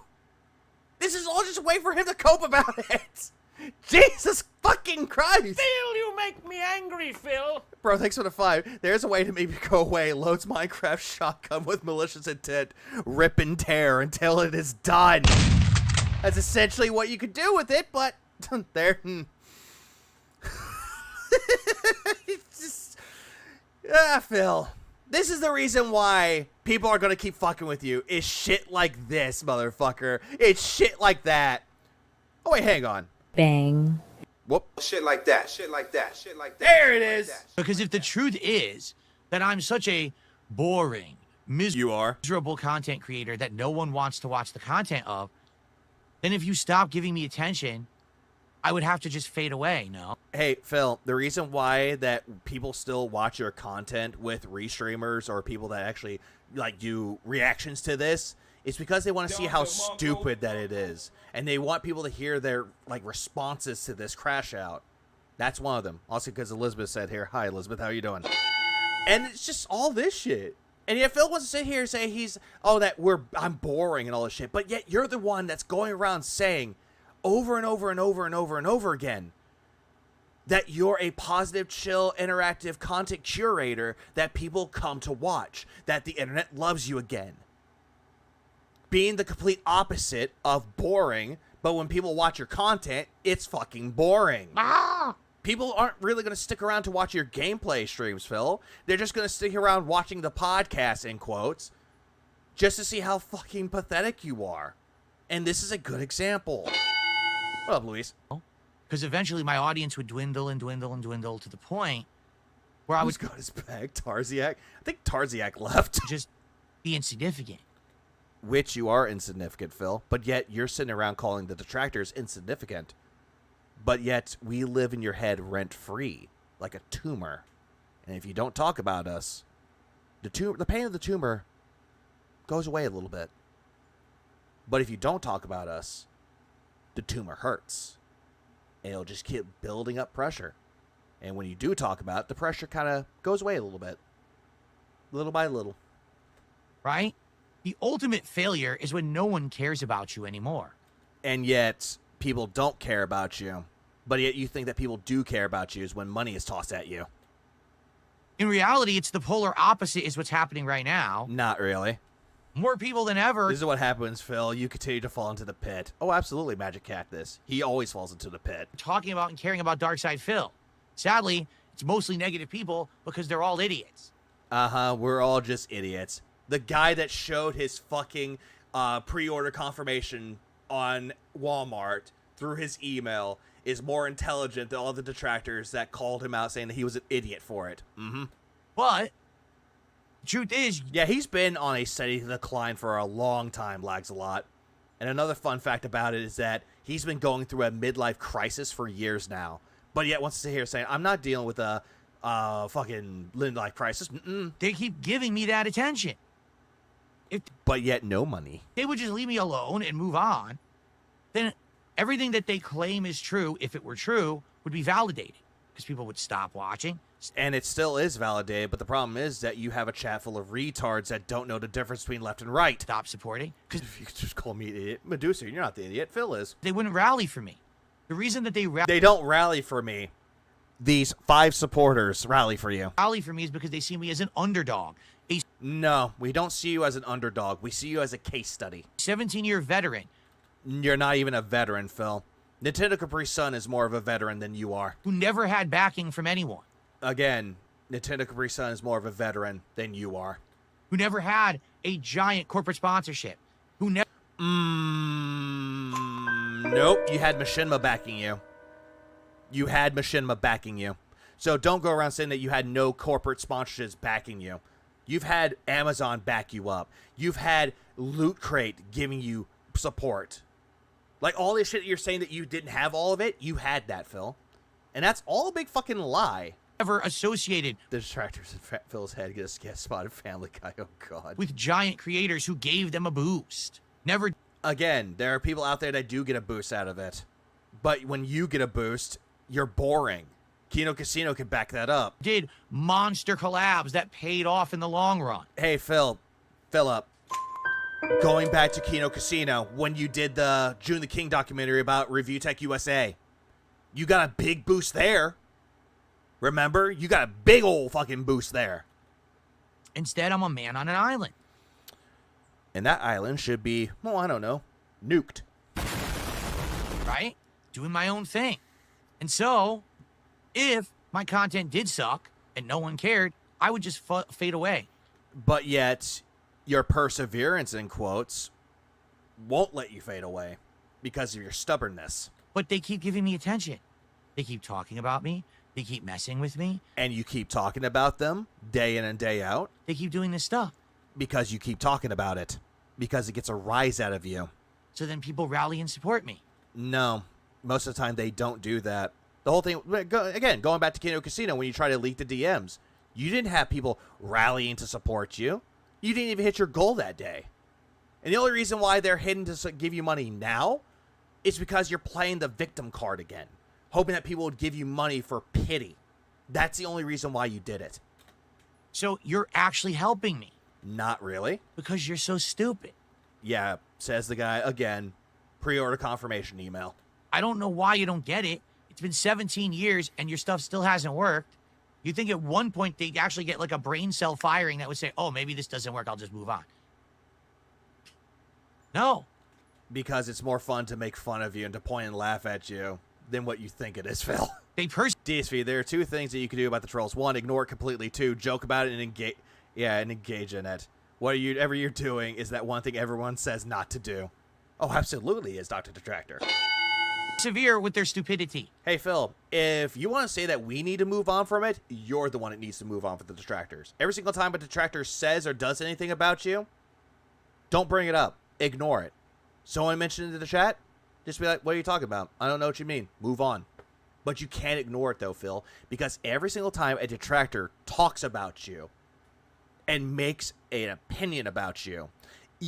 This is all just a way for him to cope about it. Jesus fucking Christ. Phil, you make me angry, Phil. Bro, thanks for the 5. There's a way to make me go away. Loads Minecraft shotgun with malicious intent. Rip and tear until it is done. That's essentially what you could do with it, but there. It's just, Phil. This is the reason why people are gonna keep fucking with you. Is shit like this, motherfucker. It's shit like that. Oh wait, hang on. Bang. Whoop. Shit like that, shit like that, shit like that. There it is. Because if the truth is that I'm such a boring, miserable content creator that no one wants to watch the content of, then if you stop giving me attention, I would have to just fade away, no? Hey, Phil, the reason why that people still watch your content with restreamers or people that actually like do reactions to this is because they want to see how stupid that it is. And they want people to hear their like responses to this crash out. That's one of them. Also because Elizabeth said here, hi Elizabeth, how you doing? And it's just all this shit. And yet Phil wants to sit here and say I'm boring and all this shit, but yet you're the one that's going around saying over and over and over and over and over again that you're a positive, chill, interactive content curator that people come to watch, that the internet loves you again. Being the complete opposite of boring, but when people watch your content, it's fucking boring. People aren't really going to stick around to watch your gameplay streams, Phil. They're just going to stick around watching the podcast, in quotes, just to see how fucking pathetic you are. And this is a good example. What up, Luis? Because eventually my audience would dwindle and dwindle and dwindle to the point where I Who's got his back? Tarziak? I think Tarziak left. Just be insignificant. Which you are insignificant, Phil. But yet you're sitting around calling the detractors insignificant. But yet we live in your head rent-free, like a tumor. And if you don't talk about us, the pain of the tumor goes away a little bit. But if you don't talk about us, the tumor hurts. And it'll just keep building up pressure. And when you do talk about it, the pressure kind of goes away a little bit. Little by little. Right? The ultimate failure is when no one cares about you anymore. And yet, people don't care about you. But yet you think that people do care about you is when money is tossed at you. In reality, it's the polar opposite is what's happening right now. Not really. More people than ever. This is what happens, Phil. You continue to fall into the pit. Oh, absolutely, Magic Cactus. He always falls into the pit. Talking about and caring about Darkside Phil. Sadly, it's mostly negative people because they're all idiots. Uh-huh, we're all just idiots. The guy that showed his fucking pre-order confirmation on Walmart through his email is more intelligent than all the detractors that called him out saying that he was an idiot for it. Mm-hmm. But the truth is, yeah, he's been on a steady decline for a long time, Lags a lot. And another fun fact about it is that he's been going through a midlife crisis for years now. But yet wants to sit here saying, I'm not dealing with a fucking midlife crisis. They keep giving me that attention. But yet no money. They would just leave me alone and move on. Then everything that they claim is true, if it were true, would be validated. Because people would stop watching. And it still is validated, but the problem is that you have a chat full of retards that don't know the difference between left and right. Stop supporting. Because if you could just call me an idiot. Medusa, you're not the idiot. Phil is. They wouldn't rally for me. The reason that they don't rally for me. These 5 supporters rally for you. Rally for me is because they see me as an underdog. No, we don't see you as an underdog. We see you as a case study. 17-year veteran. You're not even a veteran, Phil. Nintendo Capri Sun is more of a veteran than you are. Who never had backing from anyone. Again, Nintendo Capri Sun is more of a veteran than you are. Who never had a giant corporate sponsorship. Who never... Nope. You had Machinima backing you. You had Machinima backing you. So don't go around saying that you had no corporate sponsorships backing you. You've had Amazon back you up. You've had Loot Crate giving you support. Like, all this shit that you're saying that you didn't have all of it, you had that, Phil. And that's all a big fucking lie. Ever associated The Detractors in Phil's head get a guest spot of Family Guy. Oh, God. with giant creators who gave them a boost. Never Again, there are people out there that do get a boost out of it. But when you get a boost, you're boring. Kino Casino can back that up. did monster collabs that paid off in the long run. Hey, Philip, going back to Kino Casino, when you did the June the King documentary about Review Tech USA, you got a big boost there. Remember? You got a big old fucking boost there. Instead, I'm a man on an island. And that island should be, well, I don't know, nuked. Right? Doing my own thing. And so, if my content did suck and no one cared, I would just fade away. But yet, your perseverance, in quotes, won't let you fade away because of your stubbornness. But they keep giving me attention. They keep talking about me. They keep messing with me. And you keep talking about them day in and day out. They keep doing this stuff. Because you keep talking about it. Because it gets a rise out of you. So then people rally and support me. No. Most of the time, they don't do that. The whole thing, again, going back to Kino Casino, when you try to leak the DMs, you didn't have people rallying to support you. You didn't even hit your goal that day. And the only reason why they're hidden to give you money now is because you're playing the victim card again, hoping that people would give you money for pity. That's the only reason why you did it. So you're actually helping me. Not really. Because you're so stupid. Yeah, says the guy, again, pre-order confirmation email. I don't know why you don't get it. It's been 17 years and your stuff still hasn't worked. You think at one point they'd actually get like a brain cell firing that would say, oh, maybe this doesn't work, I'll just move on. No. Because it's more fun to make fun of you and to point and laugh at you than what you think it is, Phil. DSP, there are two things that you can do about the trolls. One, ignore it completely. Two, joke about it and engage. Yeah, and engage in it. Whatever you're doing is that one thing everyone says not to do. Oh, absolutely, is Dr. Detractor. Severe with their stupidity. Hey, Phil, if you want to say that we need to move on from it, you're the one that needs to move on for the Detractors. Every single time a Detractor says or does anything about you, don't bring it up. Ignore it. Someone mentioned it in the chat, just be like, what are you talking about? I don't know what you mean. Move on. But you can't ignore it, though, Phil, because every single time a Detractor talks about you and makes an opinion about you,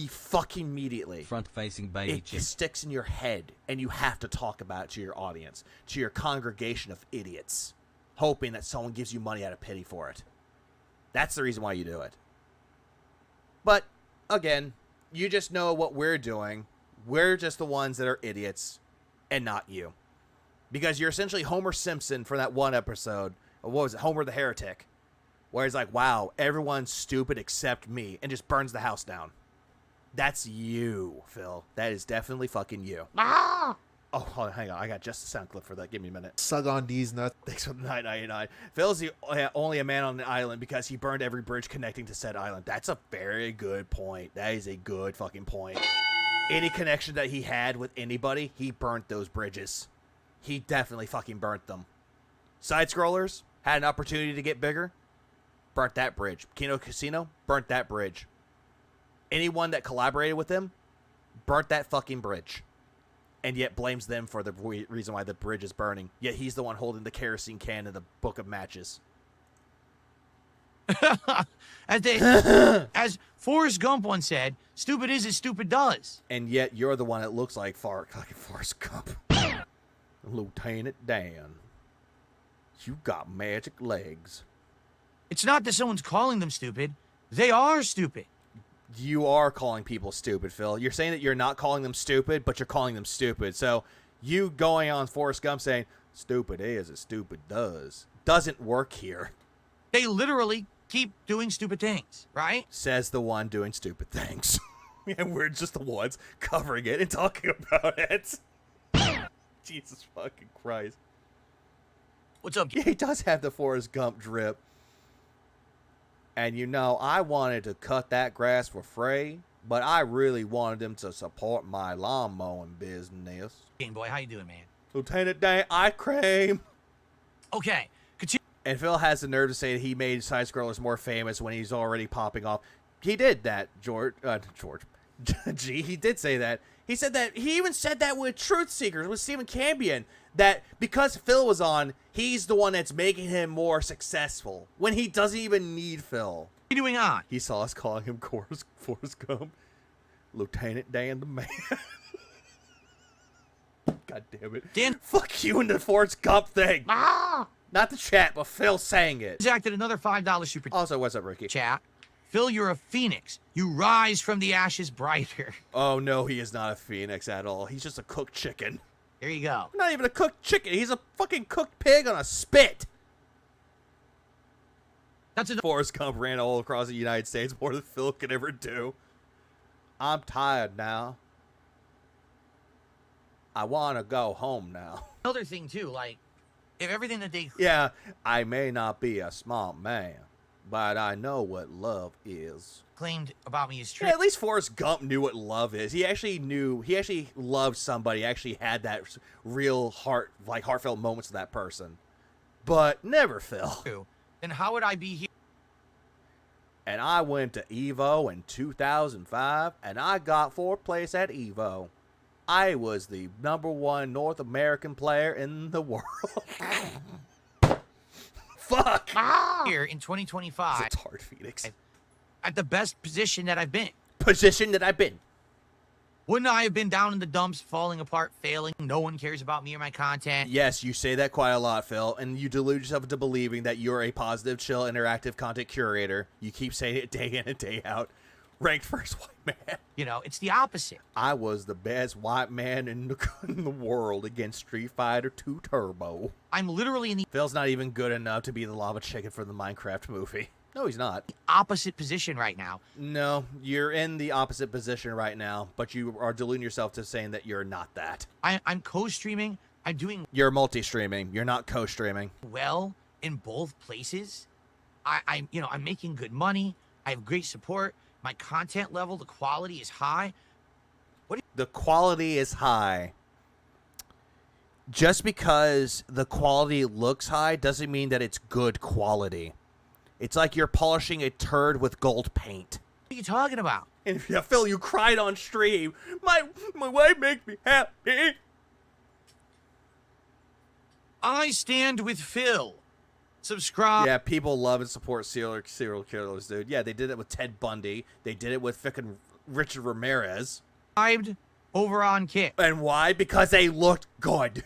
fucking immediately, front-facing baby it chick. sticks in your head, and you have to talk about it to your audience, to your congregation of idiots, hoping that someone gives you money out of pity for it. That's the reason why you do it. But, again, you just know what we're doing. We're just the ones that are idiots, and not you. Because you're essentially Homer Simpson from that one episode. What was it? Homer the Heretic. Where he's like, wow, everyone's stupid except me, and just burns the house down. That's you, Phil. That is definitely fucking you. Ah! Oh, hold on, hang on. I got just a sound clip for that. Give me a minute. Suck on these nuts. Thanks for the 999. Phil's the only a man on the island because he burned every bridge connecting to said island. That's a very good point. That is a good fucking point. Any connection that he had with anybody, he burnt those bridges. He definitely fucking burnt them. Side scrollers had an opportunity to get bigger. Burnt that bridge. Kino Casino burnt that bridge. Anyone that collaborated with him burnt that fucking bridge. And yet blames them for the reason why the bridge is burning. Yet he's the one holding the kerosene can in the book of matches. As Forrest Gump once said, stupid is as stupid does. And yet you're the one that looks like fucking Forrest Gump. Lieutenant Dan. You got magic legs. It's not that someone's calling them stupid. They are stupid. You are calling people stupid, Phil. You're saying that you're not calling them stupid, but you're calling them stupid. So you going on Forrest Gump saying, stupid is as stupid does, doesn't work here. They literally keep doing stupid things, right? Says the one doing stupid things. And we're just the ones covering it and talking about it. Jesus fucking Christ. What's up? Yeah, he does have the Forrest Gump drip. And you know, I wanted to cut that grass for free, but I really wanted him to support my lawn mowing business. Game Boy, how you doing, man? Lieutenant Dan, eye cream. Okay, continue. And Phil has the nerve to say that he made side scrollers more famous when he's already popping off. He did that, George. Gee, he did say that. He said that. He even said that with Truth Seekers with Stephen Cambion. That because Phil was on, he's the one that's making him more successful when he doesn't even need Phil. What are you doing on? He saw us calling him Forrest Gump. Lieutenant Dan the Man. God damn it. Dan. Fuck you and the Forrest Gump thing. Ah! Not the chat, but Phil saying it. Exacted another $5 super. Also, what's up, Ricky? Chat. Phil, you're a phoenix. You rise from the ashes brighter. Oh, no, he is not a phoenix at all. He's just a cooked chicken. There you go. Not even a cooked chicken. He's a fucking cooked pig on a spit. That's a Forrest Gump ran all across the United States more than Phil could ever do. I'm tired now. I want to go home now. Another thing, too, like, if everything that they... Yeah, I may not be a smart man, but I know what love is. Claimed about me is true. Yeah, at least Forrest Gump knew what love is. He actually loved somebody. He actually had that real heartfelt moments with that person. But never Phil. Then how would I be here? And I went to EVO in 2005, and I got fourth place at EVO. I was the #1 North American player in the world. Fuck! Here in 2025. It's hard, Phoenix. At the best position that I've been. Wouldn't I have been down in the dumps, falling apart, failing? No one cares about me or my content. Yes, you say that quite a lot, Phil, and you delude yourself into believing that you're a positive, chill, interactive content curator. You keep saying it day in and day out. Ranked first white man. You know, it's the opposite. I was the best white man in the world against Street Fighter 2 Turbo. I'm literally in the... Phil's not even good enough to be the lava chicken for the Minecraft movie. No, he's not. Opposite position right now. No, you're in the opposite position right now, but you are deluding yourself to saying that you're not that. I'm co-streaming. I'm doing... You're multi-streaming. You're not co-streaming. Well, in both places. I'm making good money. I have great support. My content level, the quality is high. The quality is high. Just because the quality looks high doesn't mean that it's good quality. It's like you're polishing a turd with gold paint. What are you talking about? And yeah, Phil, you cried on stream. My wife makes me happy. I stand with Phil. Subscribe. Yeah, people love and support serial killers, dude. Yeah, they did it with Ted Bundy. They did it with frickin' Richard Ramirez. Over on Kick. And why? Because they looked good.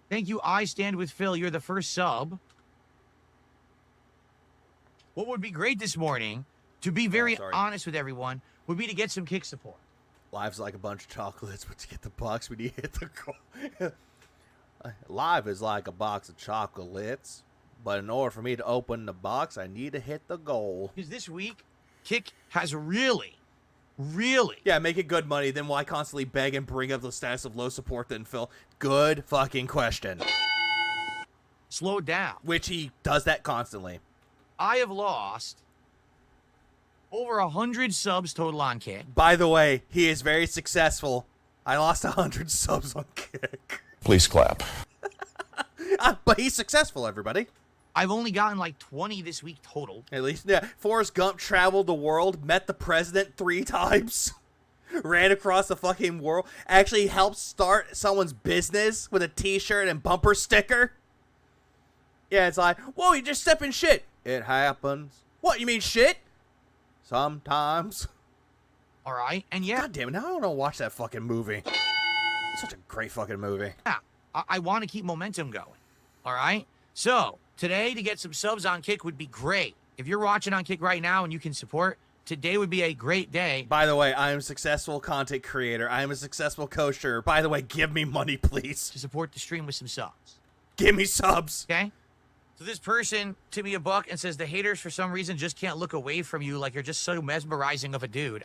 Thank you, I stand with Phil. You're the first sub. What would be great this morning, to be very honest with everyone, would be to get some Kick support. Life's like a bunch of chocolates, but to get the box, we need to hit the goal. Life is like a box of chocolates. But in order for me to open the box, I need to hit the goal. Because this week, Kick has really... Yeah, make it good money. Then why constantly beg and bring up the status of low support then, Phil? Good fucking question. Slow down. Which he does that constantly. I have lost over 100 subs total on Kick. By the way, he is very successful. I lost 100 subs on Kick. Please clap. But he's successful, everybody. I've only gotten like 20 this week total. At least, yeah. Forrest Gump traveled the world, met the president 3 times, ran across the fucking world, actually helped start someone's business with a t-shirt and bumper sticker. Yeah, it's like, whoa, you just step in shit. It happens. What, you mean shit? Sometimes. All right, and yeah. God damn it, now I don't want to watch that fucking movie. It's such a great fucking movie. Yeah, I want to keep momentum going. All right? So, today to get some subs on Kick would be great. If you're watching on Kick right now and you can support, today would be a great day. By the way, I am a successful content creator. I am a successful coacher. By the way, give me money, please. To support the stream with some subs. Give me subs. Okay? So this person to me a buck and says the haters for some reason just can't look away from you like you're just so mesmerizing of a dude.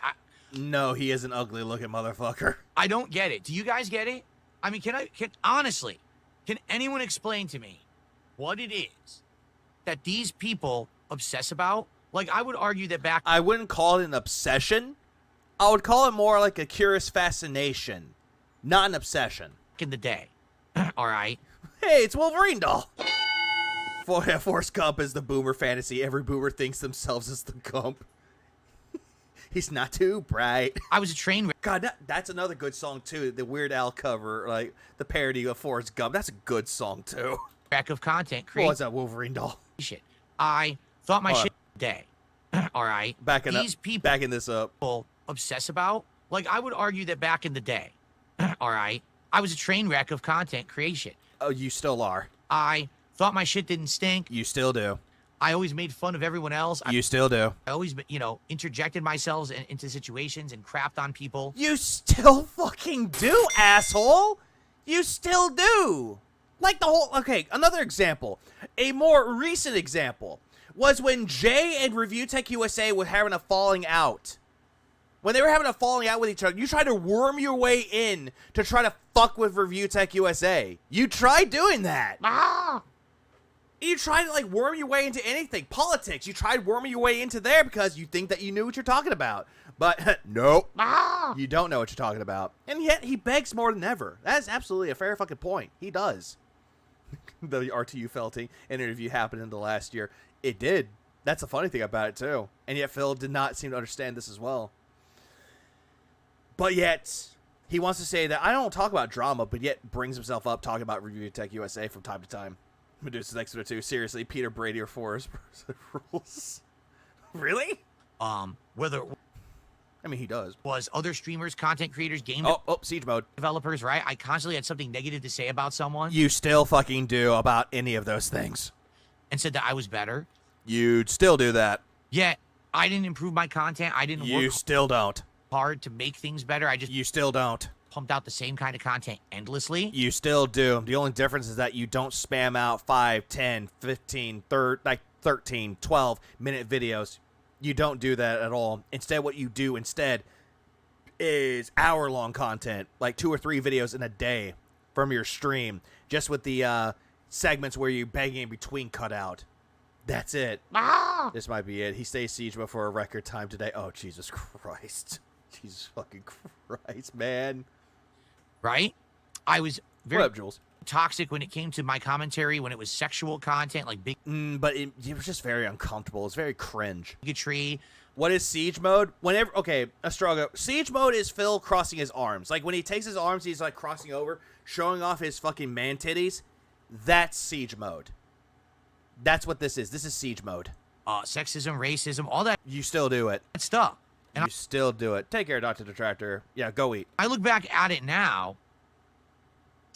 No, he is an ugly looking motherfucker. I don't get it. Do you guys get it? I mean, honestly, can anyone explain to me what it is that these people obsess about? Like, I would argue that I wouldn't call it an obsession. I would call it more like a curious fascination, not an obsession. Back in the day. All right. Hey, it's Wolverine doll. Forrest Gump is the boomer fantasy. Every boomer thinks themselves as the Gump. He's not too bright. I was a train wreck. God, that's another good song, too. The Weird Al cover, like, the parody of Forrest Gump. That's a good song, too. Rack of content What creation. was that, Wolverine doll? I thought my shit day. All right. Backing this up. People obsess about. Like, I would argue that back in the day, all right, I was a train wreck of content creation. Oh, you still are. I thought my shit didn't stink. You still do. I always made fun of everyone else. You still do. I always, interjected myself into situations and crapped on people. You still fucking do, asshole. You still do. Like the whole... Okay, another example. A more recent example was when Jay and Review Tech USA were having a falling out. When they were having a falling out with each other, you tried to worm your way in to try to fuck with Review Tech USA. You tried doing that. You tried to, like, worm your way into anything. Politics. You tried worming your way into there because you think that you knew what you're talking about. But, nope. You don't know what you're talking about. And yet, he begs more than ever. That's absolutely a fair fucking point. He does. The RTU Felty interview happened in the last year. It did. That's the funny thing about it, too. And yet, Phil did not seem to understand this as well. But yet, he wants to say that I don't talk about drama, but yet brings himself up talking about Review Tech USA from time to time. Medusa's Expert 2. Seriously, Peter Brady or Forrest rules. Really? Whether... I mean, he does. Was other streamers, content creators, game siege mode. Developers, right? I constantly had something negative to say about someone. You still fucking do about any of those things. And said that I was better. You'd still do that. Yet, I didn't improve my content. I didn't work still don't. hard to make things better. You still don't. Pumped out the same kind of content endlessly. You still do. The only difference is that you don't spam out 5, 10, 15, 13, 12 minute videos. You don't do that at all. Instead, what you do is hour-long content, like 2 or 3 videos in a day from your stream, just with the segments where you're begging in between cut out. That's it. This might be it. He stays siege mode for a record time today. Oh, Jesus Christ. Jesus fucking Christ, man. Right? I was very what up, Jules? Toxic when it came to my commentary, when it was sexual content, like big... but it was just very uncomfortable. It's very cringe. Bigotry. What is siege mode? Whenever... Okay, Astrago. Siege mode is Phil crossing his arms. Like, when he takes his arms, he's, like, crossing over, showing off his fucking man titties. That's siege mode. That's what this is. This is siege mode. Sexism, racism, all that... You still do it. Stuff. And you still do it. Take care, Dr. Detractor. Yeah, go eat. I look back at it now,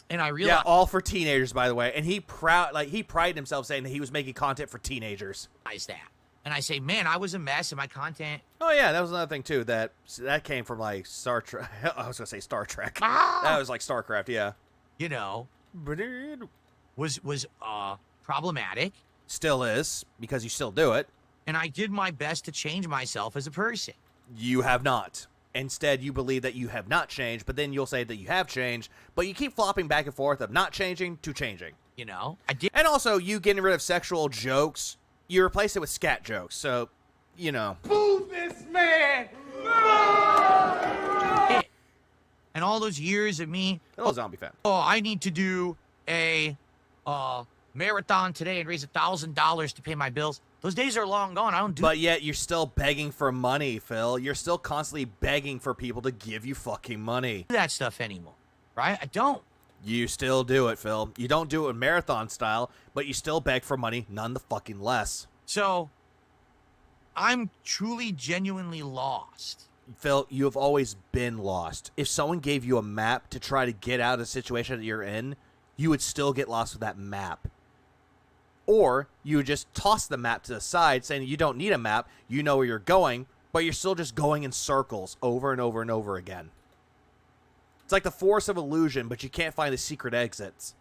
and I realize... Yeah, all for teenagers, by the way. And he prided himself saying that he was making content for teenagers. That. And I say, man, I was a mess in my content. Oh, yeah, that was another thing, too. That came from, like, Star Trek. I was going to say Star Trek. That was, like, StarCraft, yeah. You know. Was problematic. Still is, because you still do it. And I did my best to change myself as a person. You have not. Instead, you believe that you have not changed, but then you'll say that you have changed, but you keep flopping back and forth of not changing to changing. You know, I did. And also, you getting rid of sexual jokes, you replace it with scat jokes, so, you know. Boo this man! And all those years of me... Hello, zombie fan. Oh, I need to do a marathon today and raise $1,000 to pay my bills. Those days are long gone. I don't do... But yet, you're still begging for money, Phil. You're still constantly begging for people to give you fucking money. That stuff anymore, right? I don't. You still do it, Phil. You don't do it in marathon style, but you still beg for money none the fucking less. So, I'm truly, genuinely lost. Phil, you have always been lost. If someone gave you a map to try to get out of the situation that you're in, you would still get lost with that map. Or you would just toss the map to the side, saying you don't need a map, you know where you're going, but you're still just going in circles over and over and over again. It's like the Force of Illusion, but you can't find the secret exits.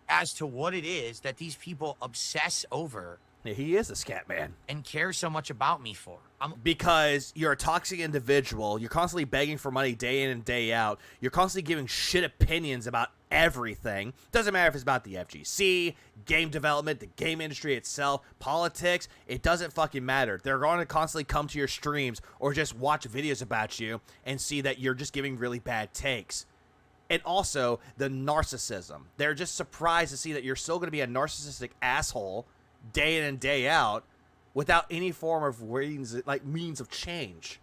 As to what it is that these people obsess over. Yeah, he is a scat man. And care so much about me for. Because you're a toxic individual, you're constantly begging for money day in and day out, you're constantly giving shit opinions about everything. Doesn't matter if it's about the FGC, game development, the game industry itself, politics. It doesn't fucking matter. They're going to constantly come to your streams or just watch videos about you and see that you're just giving really bad takes. And also the narcissism. They're just surprised to see that you're still going to be a narcissistic asshole day in and day out without any form of means of change.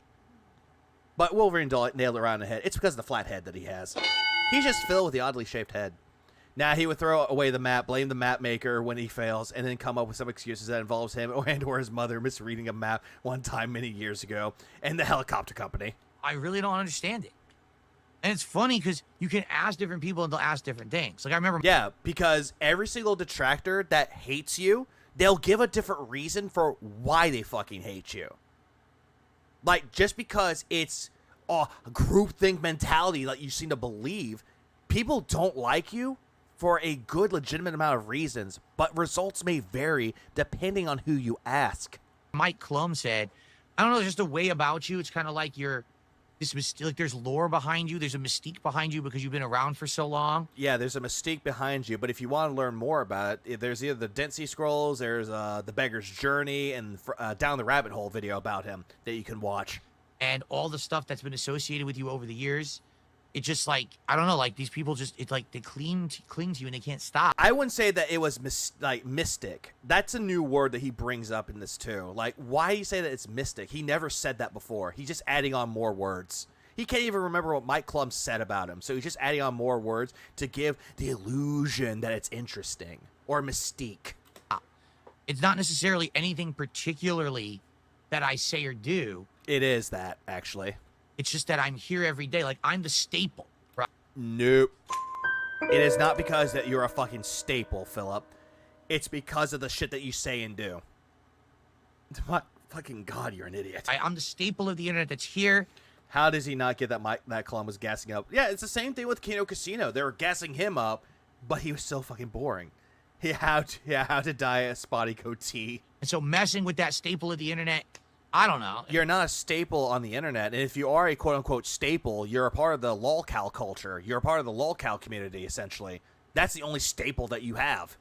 But Wolverine nailed it around the head. It's because of the flat head that he has. He's just Phil with the oddly shaped head. Now, he would throw away the map, blame the map maker when he fails, and then come up with some excuses that involves him or his mother misreading a map one time many years ago, and the helicopter company. I really don't understand it. And it's funny because you can ask different people and they'll ask different things. Like, I remember... Yeah, because every single detractor that hates you, they'll give a different reason for why they fucking hate you. Like, just because it's a groupthink mentality that you seem to believe, people don't like you for a good, legitimate amount of reasons, but results may vary depending on who you ask. Mike Klum said, I don't know, there's just a way about you. It's kind of like there's lore behind you. There's a mystique behind you because you've been around for so long. Yeah, there's a mystique behind you, but if you want to learn more about it, there's either the Densey Scrolls, there's the Beggar's Journey, and Down the Rabbit Hole video about him that you can watch. And all the stuff that's been associated with you over the years, it's just like, I don't know, like these people just, it's like they cling to you and they can't stop. I wouldn't say that it was mystic. That's a new word that he brings up in this too. Like, why do you say that it's mystic? He never said that before. He's just adding on more words. He can't even remember what Mike Klum said about him. So he's just adding on more words to give the illusion that it's interesting or mystique. It's not necessarily anything particularly that I say or do. It is that, actually. It's just that I'm here every day. Like, I'm the staple, right? Nope. It is not because that you're a fucking staple, Philip. It's because of the shit that you say and do. What? Fucking God, you're an idiot. I'm the staple of the internet that's here. How does he not get that that Klum was gassing up? Yeah, it's the same thing with Kino Casino. They were gassing him up, but he was so fucking boring. He had to dye a spotty goatee. And so messing with that staple of the internet, I don't know. You're not a staple on the internet, and if you are a quote-unquote staple, you're a part of the lolcow culture. You're a part of the lolcow community, essentially. That's the only staple that you have.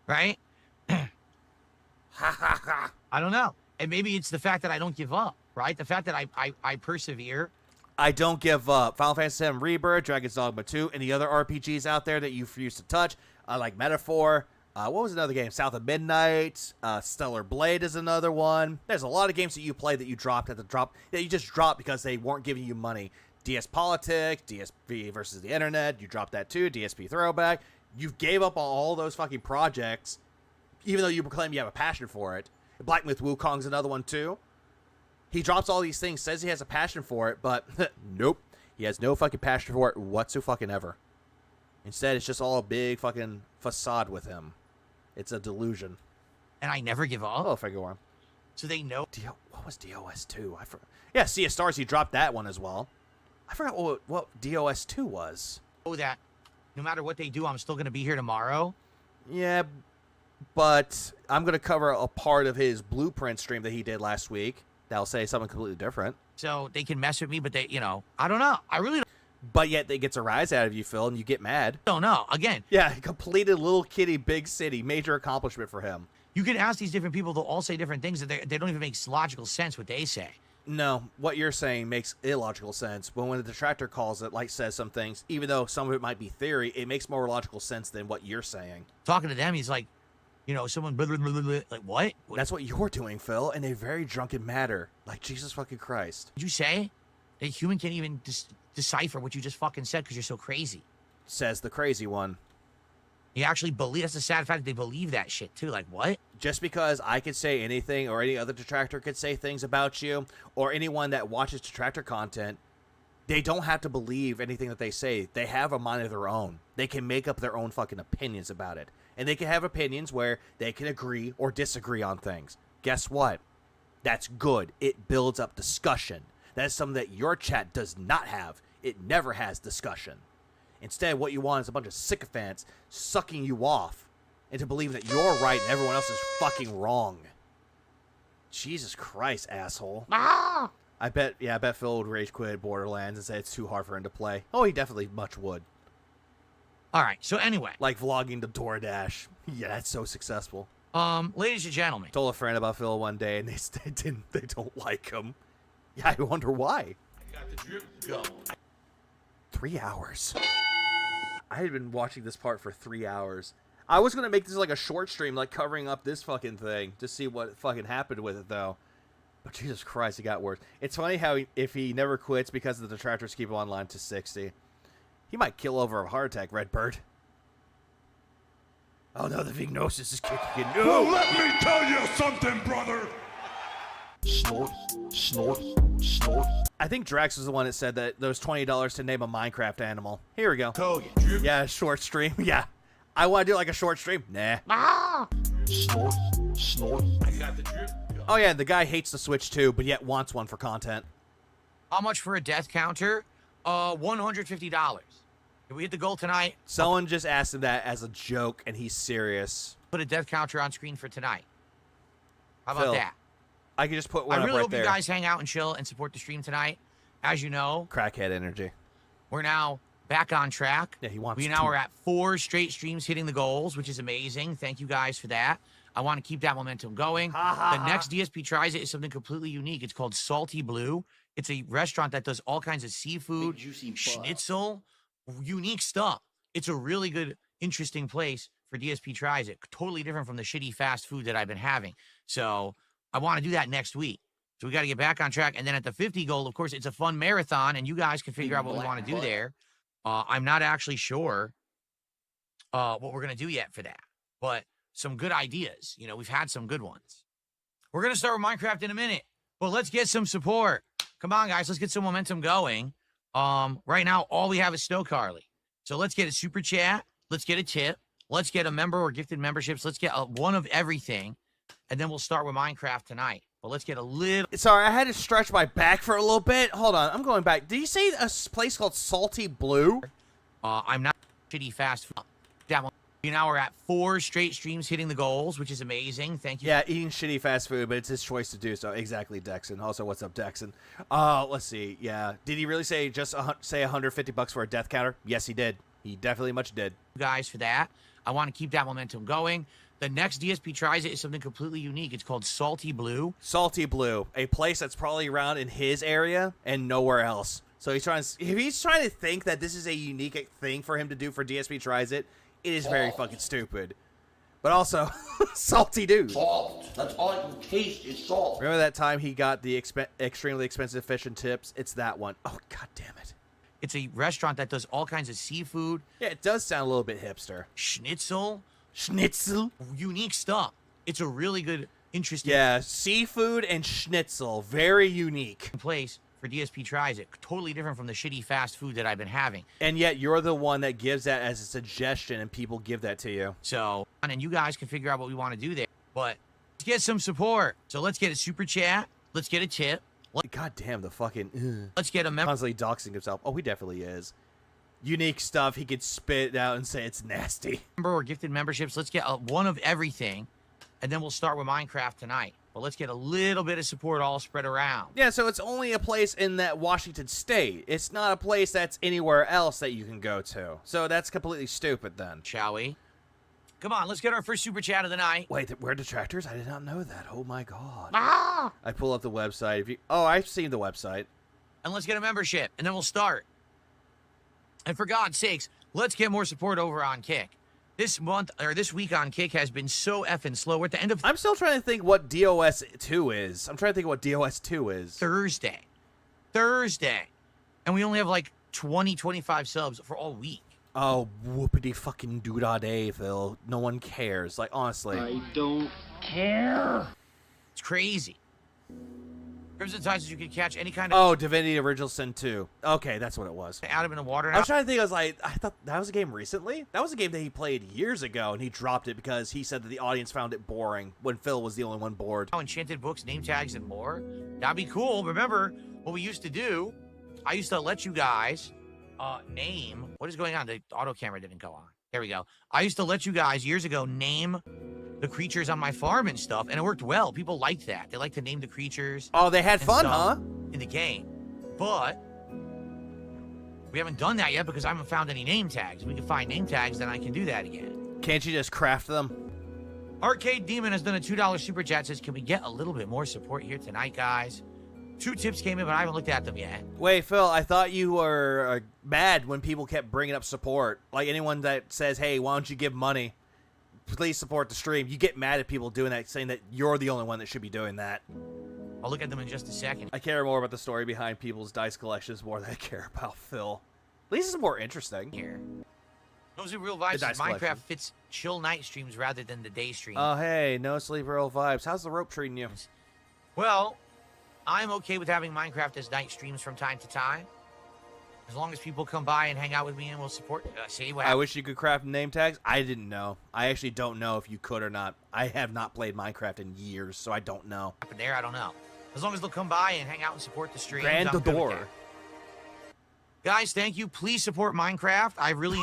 Right? I don't know. And maybe it's the fact that I don't give up, right? The fact that I persevere. I don't give up. Final Fantasy VII Rebirth, Dragon's Dogma 2, and the other RPGs out there that you refuse to touch, like Metaphor. What was another game? South of Midnight. Stellar Blade is another one. There's a lot of games that you play that you dropped at the drop that you just dropped because they weren't giving you money. DS Politics, DSP versus the Internet. You dropped that too. DSP Throwback. You gave up on all those fucking projects, even though you claim you have a passion for it. Black Myth Wukong's another one too. He drops all these things, says he has a passion for it, but nope. He has no fucking passion for it whatsoever. Instead, it's just all a big fucking facade with him. It's a delusion. And I never give up. Oh, figure one. So they know. What was DOS 2? I forgot. Yeah, Sea of Stars, he dropped that one as well. I forgot what DOS 2 was. Oh, that no matter what they do, I'm still going to be here tomorrow. Yeah, but I'm going to cover a part of his Blueprint stream that he did last week. That'll say something completely different. So they can mess with me, but they, I don't know. I really don't. But yet they gets a rise out of you, Phil, and you get mad. Don't know. Again. Yeah, he completed Little Kitty Big City. Major accomplishment for him. You can ask these different people. They'll all say different things. That they don't even make logical sense what they say. No, what you're saying makes illogical sense. But when the detractor calls it, says some things, even though some of it might be theory, it makes more logical sense than what you're saying. Talking to them, he's like, someone blah, blah, blah, blah, like what? That's what you're doing, Phil, in a very drunken matter. Like Jesus fucking Christ. Did you say that a human can't even decipher what you just fucking said because you're so crazy? Says the crazy one. You actually believe, that's the sad fact that they believe that shit too. Like what? Just because I could say anything or any other detractor could say things about you or anyone that watches detractor content, they don't have to believe anything that they say. They have a mind of their own. They can make up their own fucking opinions about it. And they can have opinions where they can agree or disagree on things. Guess what? That's good. It builds up discussion. That is something that your chat does not have. It never has discussion. Instead, what you want is a bunch of sycophants sucking you off into believing that you're right and everyone else is fucking wrong. Jesus Christ, asshole. Ah! I bet Phil would rage quit Borderlands and say it's too hard for him to play. Oh, he definitely much would. All right, so anyway. Like vlogging the DoorDash. Yeah, that's so successful. Ladies and gentlemen. Told a friend about Phil one day, and they don't like him. Yeah, I wonder why. I got the drip go. 3 hours. I had been watching this part for 3 hours. I was going to make this like a short stream, like covering up this fucking thing to see what fucking happened with it, though. But Jesus Christ, it got worse. It's funny how if he never quits because the detractors keep him online to 60, he might kill over a heart attack, Redbird. Oh no, the Vignosis is kicking in. No! Well, let me tell you something, brother! Snort, snort, snort. I think Drax was the one that said that there was $20 to name a Minecraft animal. Here we go. Oh, yeah. Yeah, short stream. Yeah. I want to do like a short stream. Nah. Snort, snort. I got the drip go. Oh yeah, the guy hates the Switch too, but yet wants one for content. How much for a death counter? $150. Did we hit the goal tonight? Someone just asked him that as a joke, and he's serious. Put a death counter on screen for tonight. How about Phil, that? I can just put one I up really right hope there. you guys hang out and chill and support the stream tonight. As you know, Crackhead energy. we're now back on track. Yeah, he wants We now are at 4 straight streams hitting the goals, which is amazing. Thank you guys for that. I want to keep that momentum going. The next DSP tries it is something completely unique. It's called Salty Blue. It's a restaurant that does all kinds of seafood, juicy schnitzel, unique stuff. It's a really good, interesting place for DSP tries it. Totally different from the shitty fast food that I've been having. So I want to do that next week. So we got to get back on track. And then at the 50 goal, of course, it's a fun marathon, and you guys can figure out what we want to do there. I'm not actually sure what we're going to do yet for that, but some good ideas. You know, we've had some good ones. We're going to start with Minecraft in a minute, but let's get some support. Come on, guys. Let's get some momentum going. Right now, all we have is Snow Carly. So let's get a super chat. Let's get a tip. Let's get a member or gifted memberships. Let's get one of everything. And then we'll start with Minecraft tonight. But let's get a little... Sorry, I had to stretch my back for a little bit. Hold on, I'm going back. Did you say a place called Salty Blue? I'm not shitty fast food. That one. Now we're at 4 straight streams hitting the goals, which is amazing. Thank you. Yeah, eating shitty fast food, but it's his choice to do so. Exactly, Dexon. Also, what's up, Dexon? Let's see. Yeah, did he really say just say $150 for a death counter? Yes, he did. He definitely much did. Guys, for that, I want to keep that momentum going. The next DSP tries it is something completely unique. It's called Salty Blue. Salty Blue, a place that's probably around in his area and nowhere else. So he's trying. If he's trying to think that this is a unique thing for him to do for DSP tries it, it is very fucking stupid. But also, salty dude. Salt. That's all I can taste is salt. Remember that time he got the extremely expensive fish and chips? It's that one. Oh, god damn it. It's a restaurant that does all kinds of seafood. Yeah, it does sound a little bit hipster. Schnitzel. Unique stuff. It's a really good, interesting... Yeah, seafood and schnitzel. Very unique. ...place for DSP tries it. Totally different from the shitty fast food that I've been having. And yet you're the one that gives that as a suggestion and people give that to you. So, and you guys can figure out what we want to do there. But let's get some support. So let's get a super chat. Let's get a tip. God damn, the fucking... Let's get a member. Constantly doxing himself. Oh, he definitely is. Unique stuff. He could spit it out and say it's nasty. Member or gifted memberships. Let's get one of everything. And then we'll start with Minecraft tonight. But let's get a little bit of support all spread around. Yeah, so it's only a place in that Washington state. It's not a place that's anywhere else that you can go to. So that's completely stupid then. Shall we? Come on, let's get our first super chat of the night. Wait, we're Detractors? I did not know that. Oh my god. Ah! I pull up the website. If you... Oh, I've seen the website. And let's get a membership, and then we'll start. And for God's sakes, let's get more support over on Kick. This month, or this week on Kick has been so effing slow. We're at the end of... I'm still trying to think what DOS 2 is. I'm trying to think what DOS 2 is. Thursday. And we only have like 20, 25 subs for all week. Oh, whoopity fucking doo-dah-day, Phil. No one cares. Like, honestly. I don't care. It's crazy. Crimson Tide says you can catch any kind of... Oh, Divinity Original Sin 2. Okay, that's what it was. Out of in the water. I was trying to think, I thought that was a game recently? That was a game that he played years ago, and he dropped it because he said that the audience found it boring when Phil was the only one bored. Enchanted books, name tags, and more. That'd be cool. Remember what we used to do? I used to let you guys name... What is going on? The auto camera didn't go on. There we go. I used to let you guys, years ago, name the creatures on my farm and stuff, and it worked well. People liked that. They like to name the creatures. Oh, they had fun, huh? in the game. But we haven't done that yet because I haven't found any name tags. If we can find name tags, then I can do that again. Can't you just craft them? Arcade Demon has done a $2 super chat. Says, can we get a little bit more support here tonight, guys? 2 tips came in, but I haven't looked at them yet. Wait, Phil, I thought you were mad when people kept bringing up support. Like anyone that says, hey, why don't you give money? Please support the stream. You get mad at people doing that, saying that you're the only one that should be doing that. I'll look at them in just a second. I care more about the story behind people's dice collections more than I care about Phil. At least it's more interesting. Here. Those are real vibes. Dice Minecraft collection. fits chill night streams rather than the day stream. Oh, hey, no sleep real vibes. How's the rope treating you? Well, I'm okay with having Minecraft as night streams from time to time. As long as people come by and hang out with me and will support, see what I wish you could craft name tags. I didn't know. I actually don't know if you could or not. I have not played Minecraft in years, so I don't know. happened there. I don't know. As long as they'll come by and hang out and support the stream. Grand the door. Guys, thank you. Please support Minecraft. I really...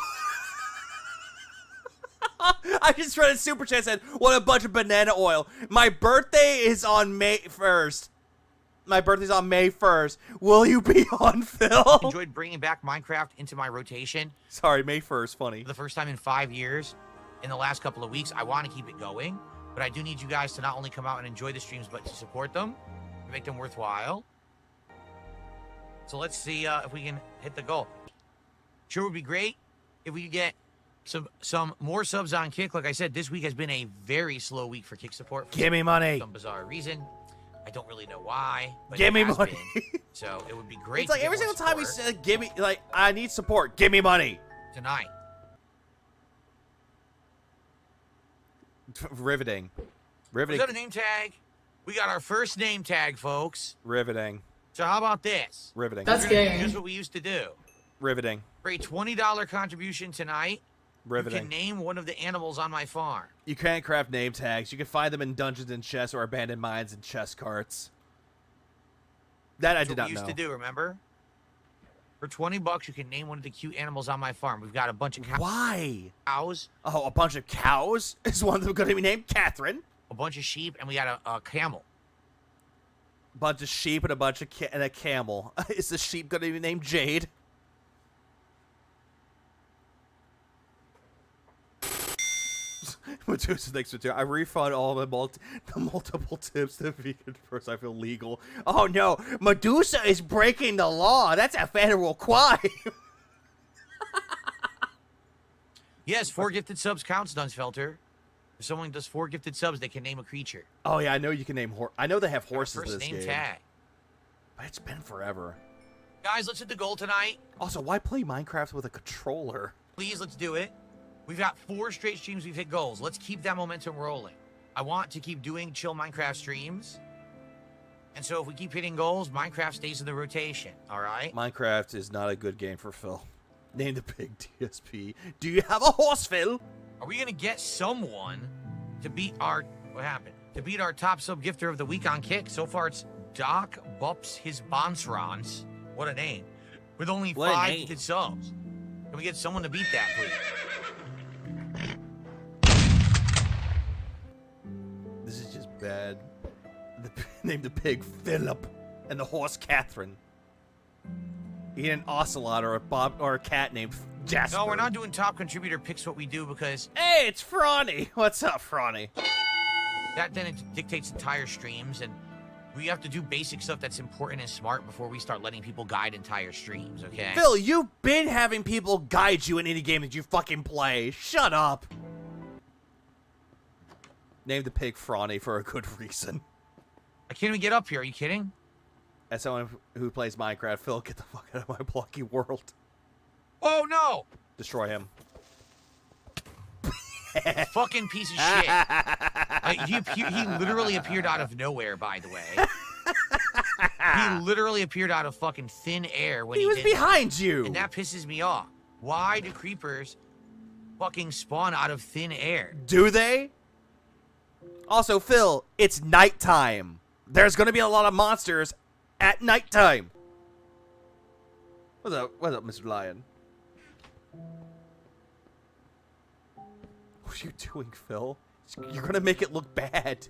I just read a super chat said, what a bunch of banana oil. My birthday is on May 1st. My birthday's on May 1st. Will you be on, Phil? enjoyed bringing back Minecraft into my rotation. Sorry, May 1st, funny. For the first time in 5 years. In the last couple of weeks, I want to keep it going. But I do need you guys to not only come out and enjoy the streams, but to support them. To make them worthwhile. So let's see if we can hit the goal. Sure would be great if we could get some more subs on Kick. Like I said, this week has been a very slow week for Kick support. Give me money. For some bizarre reason. I don't really know why. But Give me money. So it would be great. It's like every single time we say, give me, like, I need support. Give me money. Tonight. Riveting. We got a name tag. We got our first name tag, folks. Riveting. So how about this? Riveting. That's gay. Here's what we used to do. Riveting. For a $20 contribution tonight, Riveting. you can name one of the animals on my farm. You can't craft name tags. You can find them in dungeons and chests or abandoned mines and chest carts. That I did not know. That's what we used to do, remember? For $20, you can name one of the cute animals on my farm. We've got a bunch of cows. Why? Cows. Oh, a bunch of cows? Is one of them going to be named Catherine? A bunch of sheep, and we got a camel. A bunch of sheep and a bunch of and a camel. Is the sheep going to be named Jade? Medusa, thanks for I refund all the multiple tips to vegan first. I feel legal. Oh no, Medusa is breaking the law. That's a federal crime. Yes, 4 gifted subs counts, Dunsfelter. If someone does 4 gifted subs, they can name a creature. Oh yeah, I know you can name I know they have horses in First this name game. tag. But it's been forever. Guys, let's hit the goal tonight. Also, why play Minecraft with a controller? Please, let's do it. We've got 4 straight streams we've hit goals. Let's keep that momentum rolling. I want to keep doing chill Minecraft streams. And so if we keep hitting goals, Minecraft stays in the rotation, all right? Minecraft is not a good game for Phil. Name the pig DSP. Do you have a horse, Phil? Are we going to get someone to beat our... What happened? To beat our top sub gifter of the week on Kick? So far, it's Doc Bups His Bonsrons. What a name. With only 5 gifted subs. Can we get someone to beat that, please? This is just bad. Name the pig Philip and the horse Catherine. Eat an ocelot or a cat named Jasper. No, we're not doing top contributor picks what we do because... Hey, it's Frawny. What's up, Frawny? That then it dictates entire streams, and we have to do basic stuff that's important and smart before we start letting people guide entire streams, okay? Phil, you've been having people guide you in any game that you fucking play. Shut up. Name the pig Frawny for a good reason. I can't even get up here. Are you kidding? As someone who plays Minecraft, Phil, get the fuck out of my blocky world. Oh, no! Destroy him. Fucking piece of shit. He literally appeared out of nowhere, by the way. He literally appeared out of fucking thin air when he was did behind that. you. And that pisses me off. Why do creepers fucking spawn out of thin air? Do they? Also, Phil, it's nighttime. There's going to be a lot of monsters at nighttime. What's up, Mr. Lion? What are you doing, Phil? You're going to make it look bad.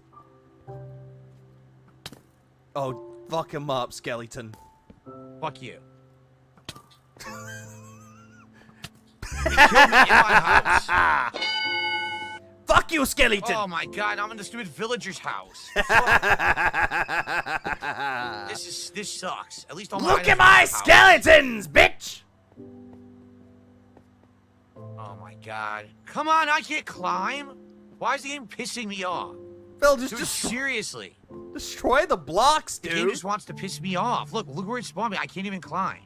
Oh, Fuck him up, skeleton. Fuck you. He killed me in my house. Fuck you, skeleton! Oh my god, I'm in the stupid villager's house. This sucks. At least all my Look items at my are in the house. skeletons, bitch! Oh my god. Come on, I can't climb. Why is the game pissing me off? Phil, just Dude, seriously. destroy the blocks, The dude. game just wants to piss me off. Look where it spawned me. I can't even climb.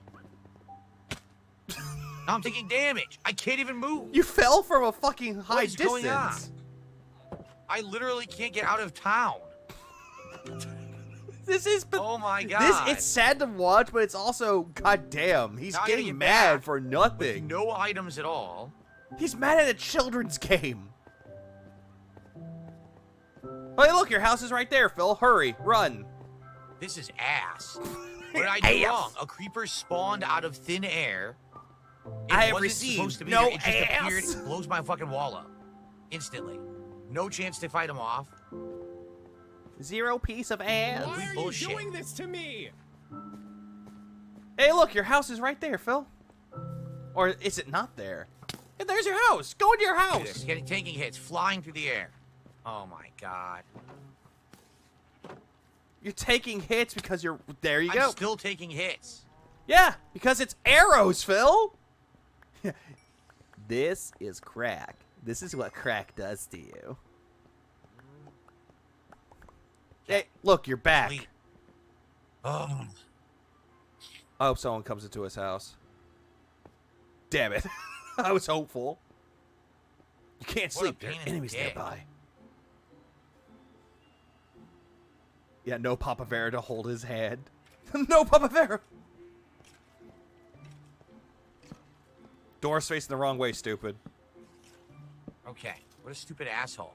Now I'm taking damage. I can't even move. You fell from a fucking high What is distance. going on? I literally can't get out of town. This is. Oh my god. It's sad to watch, but it's also goddamn. He's Now I gotta getting get mad back for nothing. No items at all. He's mad at a children's game. Hey, look, your house is right there, Phil. Hurry, run. This is ass. What did I do wrong? A creeper spawned out of thin air. I have wasn't received supposed to be no there. It just appeared. ass. It blows my fucking wall up. Instantly. No chance to fight him off. Zero piece of ass. Why are Bullshit. you doing this to me? Hey, look, your house is right there, Phil. Or is it not there? Hey, there's your house. Go into your Look at house. this. Taking hits, flying through the air. Oh my god. You're taking hits because you're. There you I'm go. still taking hits. Yeah, because it's arrows, Phil. This is crack. This is what crack does to you. Hey, look, you're back. Delete. Oh. I hope someone comes into his house. Damn it. I was hopeful. You can't What a sleep. There are pain in the enemies dick. nearby. Yeah, no Papa Vera to hold his hand. No Papa Vera. Door's facing the wrong way, stupid. Okay. What a stupid asshole.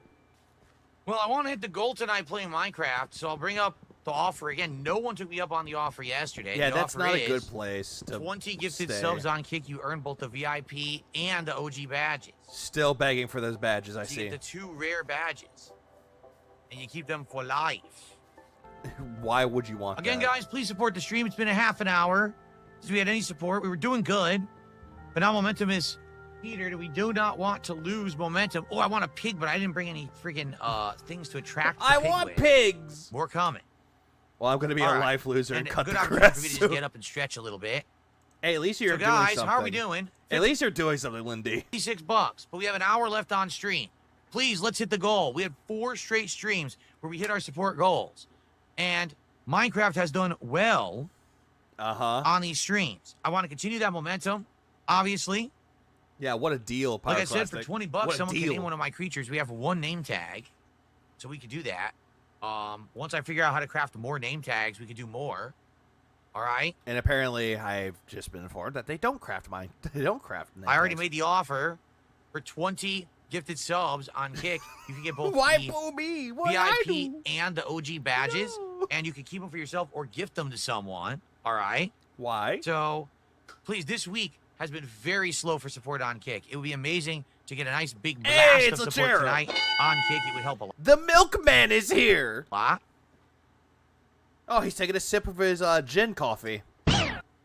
Well, I want to hit the goal tonight playing Minecraft, so I'll bring up the offer again. No one took me up on the offer yesterday. Yeah, the that's offer not a is good place to 20 gifted stay. subs on Kick. You earn both the VIP and the OG badges. Still begging for those badges, I So see. you get the 2 rare badges. And you keep them for life. Why would you want Again, that? guys, please support the stream. It's been a half an hour since we had any support. We were doing good. But now momentum is petered. We do not want to lose momentum. Oh, I want a pig, but I didn't bring any freaking things to attract the I pig want with. pigs! More coming. Well, I'm going to be All a right. life loser and And cut good the opportunity grass for me to soon. just get up and stretch a little bit. Hey, at least you're So doing guys, something. how are we doing? At least you're doing something, Lindy. $56, but we have an hour left on stream. Please, let's hit the goal. We had 4 straight streams where we hit our support goals. And Minecraft has done well on these streams. I want to continue that momentum, obviously. Yeah, what a deal, Like I said, Pyroclastic. for $20, What a someone can deal. name one of my creatures. We have 1 name tag, so we could do that. Once I figure out how to craft more name tags, we could do more. All right? And apparently, I've just been informed that they don't craft mine. They don't craft name I already tags. made the offer for 20 gifted subs on Kick. You can get both Why the boo me? What I VIP do? and the OG badges, No. and you can keep them for yourself or gift them to someone. All right? Why? So, please, this week has been very slow for support on Kick. It would be amazing to get a nice big blast Hey, of it's support Lachero. tonight on Kick. It would help a lot. The milkman is here. What? Oh, he's taking a sip of his gin coffee.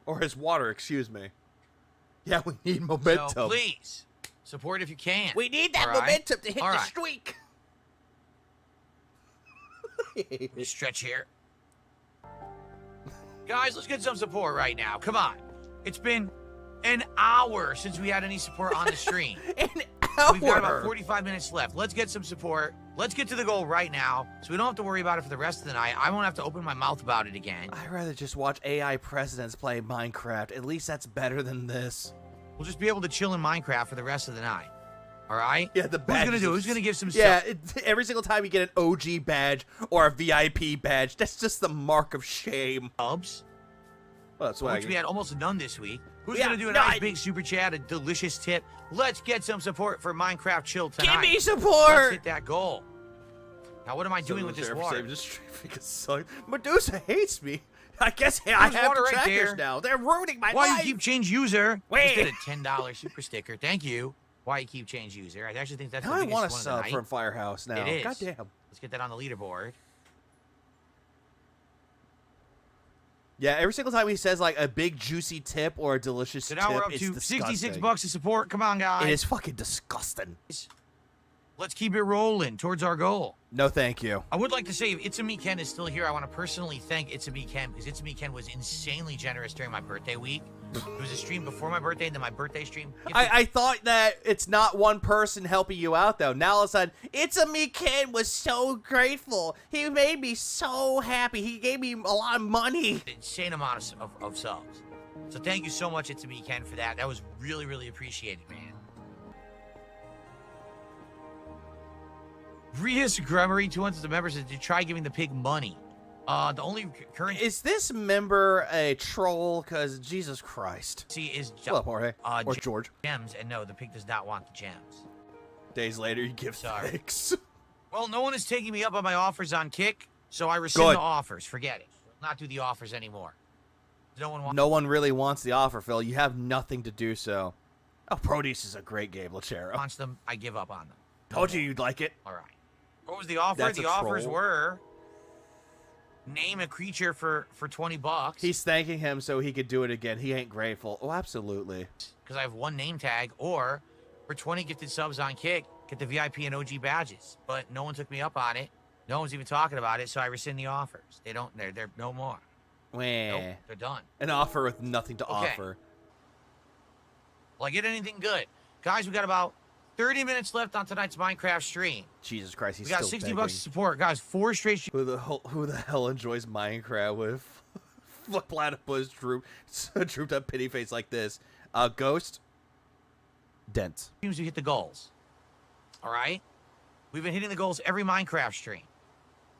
Or his water, excuse me. Yeah, we need momentum. So, please, support if you can. We need that All right? momentum to hit All the right. streak. Stretch here. Guys, let's get some support right now. Come on. It's been an hour since we had any support on the stream. We've got about 45 minutes left. Let's get some support. Let's get to the goal right now so we don't have to worry about it for the rest of the night. I won't have to open my mouth about it again. I'd rather just watch AI presidents play Minecraft. At least that's better than this. We'll just be able to chill in Minecraft for the rest of the night. All right? Yeah, the Who's badge. going to do? Who's going to give some Yeah, every single time you get an OG badge or a VIP badge, that's just the mark of shame. subs? Well, that's why Which we had almost none this week. Who's Yeah, going to do a no, nice big super chat, a delicious tip? Let's get some support for Minecraft Chill tonight. Give me support! Let's hit that goal. Now, what am I doing with this water? Medusa hates me. I guess I There's have water right detractors there. now. They're ruining my Why life. you keep change user? Wait. Instead of $10 super sticker. Thank you. Why you keep change user? I actually think that's Now the I biggest want one to of the sub night. from Firehouse now. It is. Goddamn. Let's get that on the leaderboard. Yeah, every single time he says like a big juicy tip or a delicious So tip, now we're up it's to disgusting. $66 to support. Come on, guys. It is fucking disgusting. Let's keep it rolling towards our goal. No, thank you. I would like to say, if It's a Me Ken is still here, I want to personally thank It's a Me Ken, because It's a Me Ken was insanely generous during my birthday week. It was a stream before my birthday, and then my birthday stream. I thought that it's not one person helping you out, though. Now all of a sudden, It's a Me Ken was so grateful. He made me so happy. He gave me a lot of money. An insane amount of subs. So thank you so much, It's a Me Ken, for that. That was really, really appreciated, man. Rias Grummery, 200 members, to try giving the pig money. The only current... Is this member a troll? Because Jesus Christ. See, is... Hello, Jorge. Or George. Gems, and no, the pig does not want the gems. Days later, you give thanks. Well, no one is taking me up on my offers on Kick, so I rescind the offers. Forget it. Will not do the offers anymore. No one wants... No one really wants the offer, Phil. You have nothing to do so. Oh, Produce is a great game, Lachero. Wants them, I give up on them. Told you you'd like it. All right. What was the offer? That's The a offers troll. were... Name a creature for $20. He's thanking him so he could do it again. He ain't grateful. Oh, absolutely. Because I have one name tag, or for 20 gifted subs on Kick, get the VIP and OG badges. But no one took me up on it. No one's even talking about it, so I rescind the offers. They're no more. Wah. Nope, they're done. An offer with nothing to Okay. offer. Will I get anything good? Guys, we got about 30 minutes left on tonight's Minecraft stream. Jesus Christ, he's We got still $60 begging. to support. Guys, 4 straight... Who the hell enjoys Minecraft with platypus drooped up pity face like this? Ghost. Dent. Streams we hit the goals. All right? We've been hitting the goals every Minecraft stream.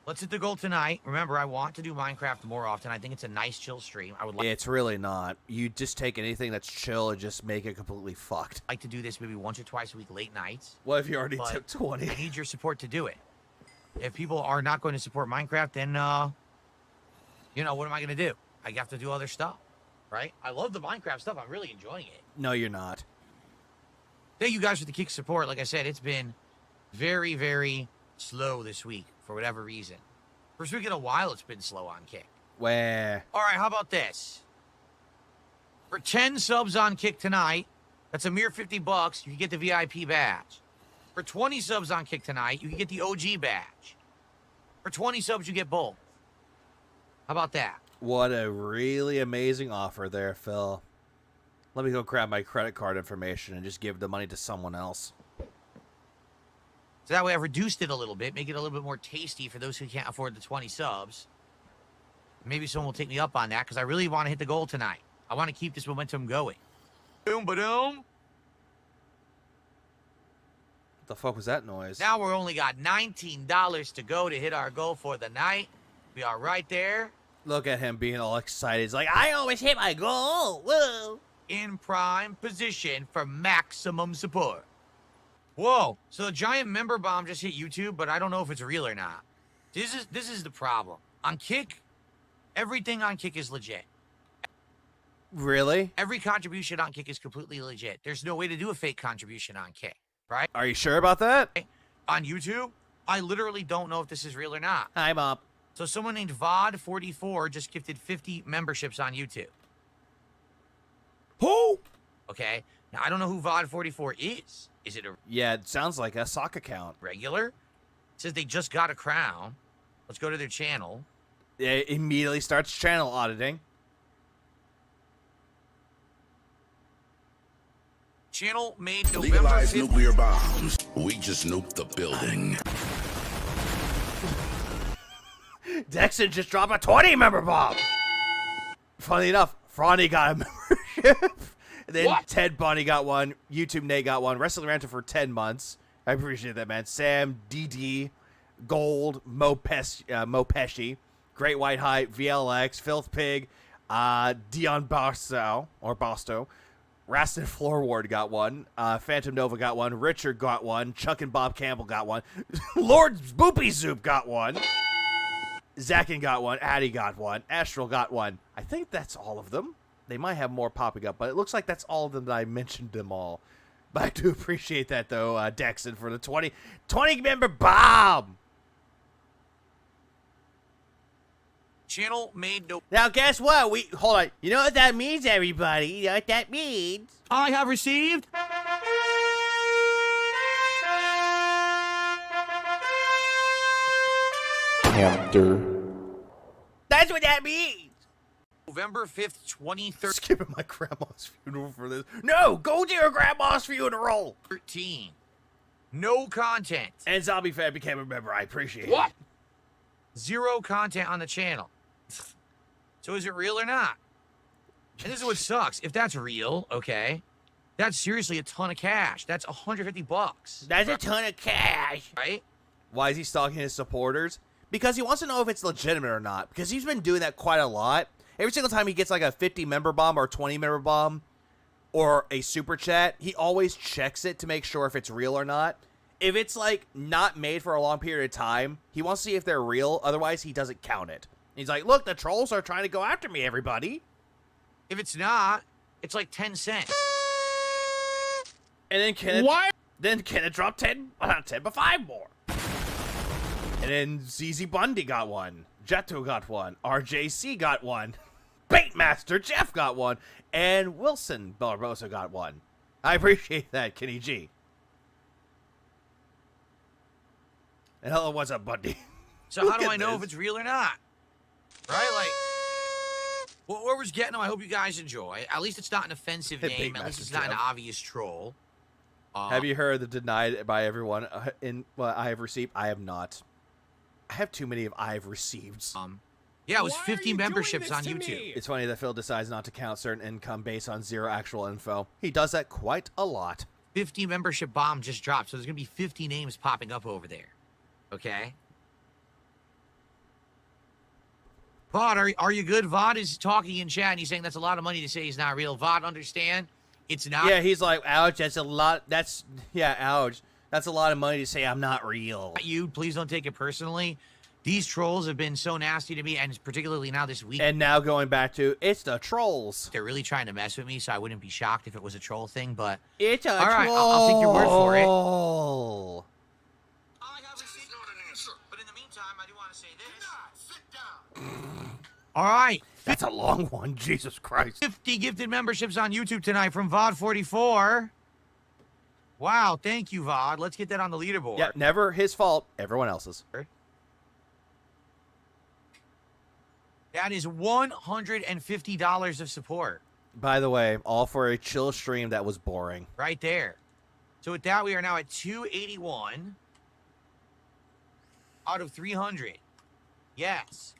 Let's hit the goal tonight. Remember, I want to do Minecraft more often. I think it's a nice, chill stream. I would like... It's really not. You just take anything that's chill and just make it completely fucked. like to do this maybe once or twice a week, late nights. What if you already But tipped 20? I need your support to do it. If people are not going to support Minecraft, then, you know, what am I going to do? I have to do other stuff, right? I love the Minecraft stuff. I'm really enjoying it. No, you're not. Thank you guys for the Kick support. Like I said, it's been very, very slow this week for whatever reason. First week in a while, it's been slow on Kick. Where? All right, how about this? For 10 subs on Kick tonight, that's a mere $50. You can get the VIP badge. For 20 subs on Kick tonight, you can get the OG badge. For 20 subs, you get both. How about that? What a really amazing offer there, Phil. Let me go grab my credit card information and just give the money to someone else. So that way I've reduced it a little bit, make it a little bit more tasty for those who can't afford the 20 subs. Maybe someone will take me up on that, because I really want to hit the goal tonight. I want to keep this momentum going. Boom, ba-doom. What the fuck was that noise? Now we're only got $19 to go to hit our goal for the night. We are right there. Look at him being all excited. He's like, I always hit my goal. Whoa. In prime position for maximum support. Whoa, so the giant member bomb just hit YouTube, but I don't know if it's real or not. This is the problem. On Kick, everything on Kick is legit. Really? Every contribution on Kick is completely legit. There's no way to do a fake contribution on Kick, right? Are you sure about that? On YouTube, I literally don't know if this is real or not. Hi, Bob. So someone named VOD44 just gifted 50 memberships on YouTube. Who? Okay, now I don't know who VOD44 is. Is it a Yeah, it sounds like a sock account. regular? It says they just got a crown. Let's go to their channel. It immediately starts channel auditing. Channel made November Legalize 5th. nuclear bombs. We just nuked the building. Dexon just dropped a 20 member bomb. Funny enough, Fronty got a membership. Then What? Ted Bunny got one. YouTube Nate got one. Wrestling Ranter for 10 months. I appreciate that, man. Sam, DD, Gold, Mo Pesci, Great White Hype, VLX, Filth Pig, Dion Basto, Rastin Floorward got one. Phantom Nova got one. Richard got one. Chuck and Bob Campbell got one. Lord Boopy Zoop got one. Zachin got one. Addy got one. Astral got one. I think that's all of them. They might have more popping up, but it looks like that's all of them that I mentioned them all. But I do appreciate that, though, Dexon, for the 20 member bomb. Channel made no... Now, guess what? Hold on. You know what that means, everybody? You know what that means? I have received... That's what that means. November 5th, 2013. Skipping my grandma's funeral for this. No, go to your grandma's funeral. 13. No content. And Zombie Fan became a member. I appreciate What? it. 0 content on the channel. So is it real or not? And this is what sucks. If that's real, okay, that's seriously a ton of cash. That's $150. That's a ton of cash. Right? Why is he stalking his supporters? Because he wants to know if it's legitimate or not. Because he's been doing that quite a lot. Every single time he gets like a 50-member bomb or 20-member bomb or a super chat, he always checks it to make sure if it's real or not. If it's like not made for a long period of time, he wants to see if they're real. Otherwise, he doesn't count it. He's like, look, the trolls are trying to go after me, everybody. If it's not, it's like 10 cents. And then Kenneth, Why? Then Kenneth dropped 10 by 5 more. And then ZZ Bundy got one. Jetto got one. RJC got one. Baitmaster Jeff got one. And Wilson Barbosa got one. I appreciate that, Kenny G. And hello, what's up, Bundy? So how do I know if it's real or not? Right? Like, whoever's getting them, I hope you guys enjoy. At least it's not an offensive name. At least it's not an obvious troll. Have you heard the denied by everyone in what I have received? I have not. I have too many of I have received. Yeah, it was 50 memberships on YouTube. It's funny that Phil decides not to count certain income based on 0 actual info. He does that quite a lot. 50 membership bomb just dropped, so there's going to be 50 names popping up over there. Okay? Vod, are you good? Vod is talking in chat, and he's saying that's a lot of money to say he's not real. Vod, understand? It's not. Yeah, he's like, ouch, that's a lot. Ouch. That's a lot of money to say I'm not real. You, please don't take it personally. These trolls have been so nasty to me, and particularly now this week. And now going back to, it's the trolls. They're really trying to mess with me, so I wouldn't be shocked if it was a troll thing, but... It's a troll. All right, I'll take your word for it. I have received an answer, but in the meantime, I do want to say this. Sit down. All right. That's a long one, Jesus Christ. 50 gifted memberships on YouTube tonight from VOD44. Wow, thank you, VOD. Let's get that on the leaderboard. Yeah, never his fault, everyone else's. That is $150 of support. By the way, all for a chill stream that was boring. Right there. So with that, we are now at 281 out of 300. Yes.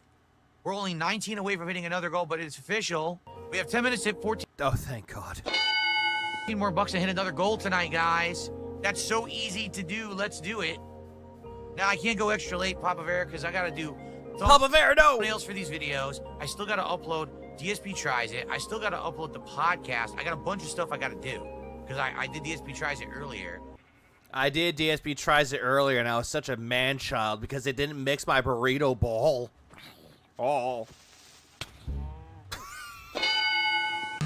We're only 19 away from hitting another goal, but it's official. We have 10 minutes to hit 14. Oh, thank God. 15 more bucks to hit another goal tonight, guys. That's so easy to do. Let's do it. Now, I can't go extra late, Papa Vera, because I got to do... Papa Vera, no! ...thumbnails for these videos. I still got to upload DSP Tries It. I still got to upload the podcast. I got a bunch of stuff I got to do, because I did DSP Tries It earlier. I did DSP Tries It earlier, and I was such a man-child because it didn't mix my burrito bowl. Oh.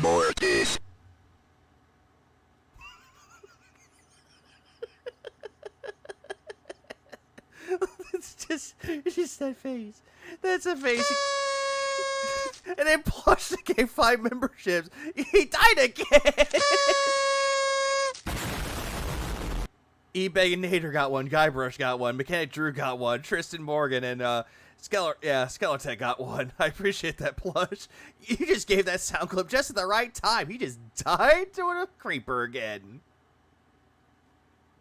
Mortis. It's just that face. That's a face. And then Plush gave 5 memberships. He died again. eBay and Nader got one. Guybrush got one. Mechanic Drew got one. Tristan Morgan and Skeleton got one. I appreciate that, Plush. You just gave that sound clip just at the right time. He just died to a creeper again.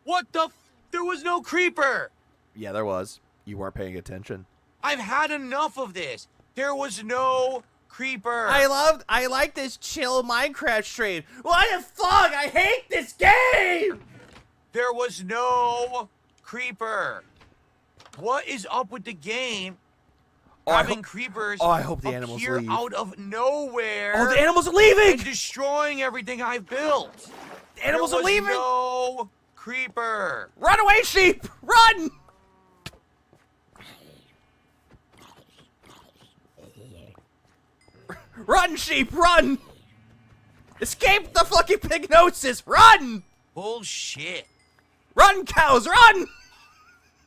What the There was no creeper! Yeah, there was. You weren't paying attention. I've had enough of this. There was no creeper. I like this chill Minecraft stream. What the fuck? I hate this game! There was no creeper. What is up with the game? Having creepers I hope the animals appear leave. out of nowhere. Oh, the animals are leaving! And destroying everything I've built. The animals are leaving! No creeper. Run away, sheep! Run! Run, sheep, run! Escape the fucking pignosis! Run! Bullshit. Run, cows, run!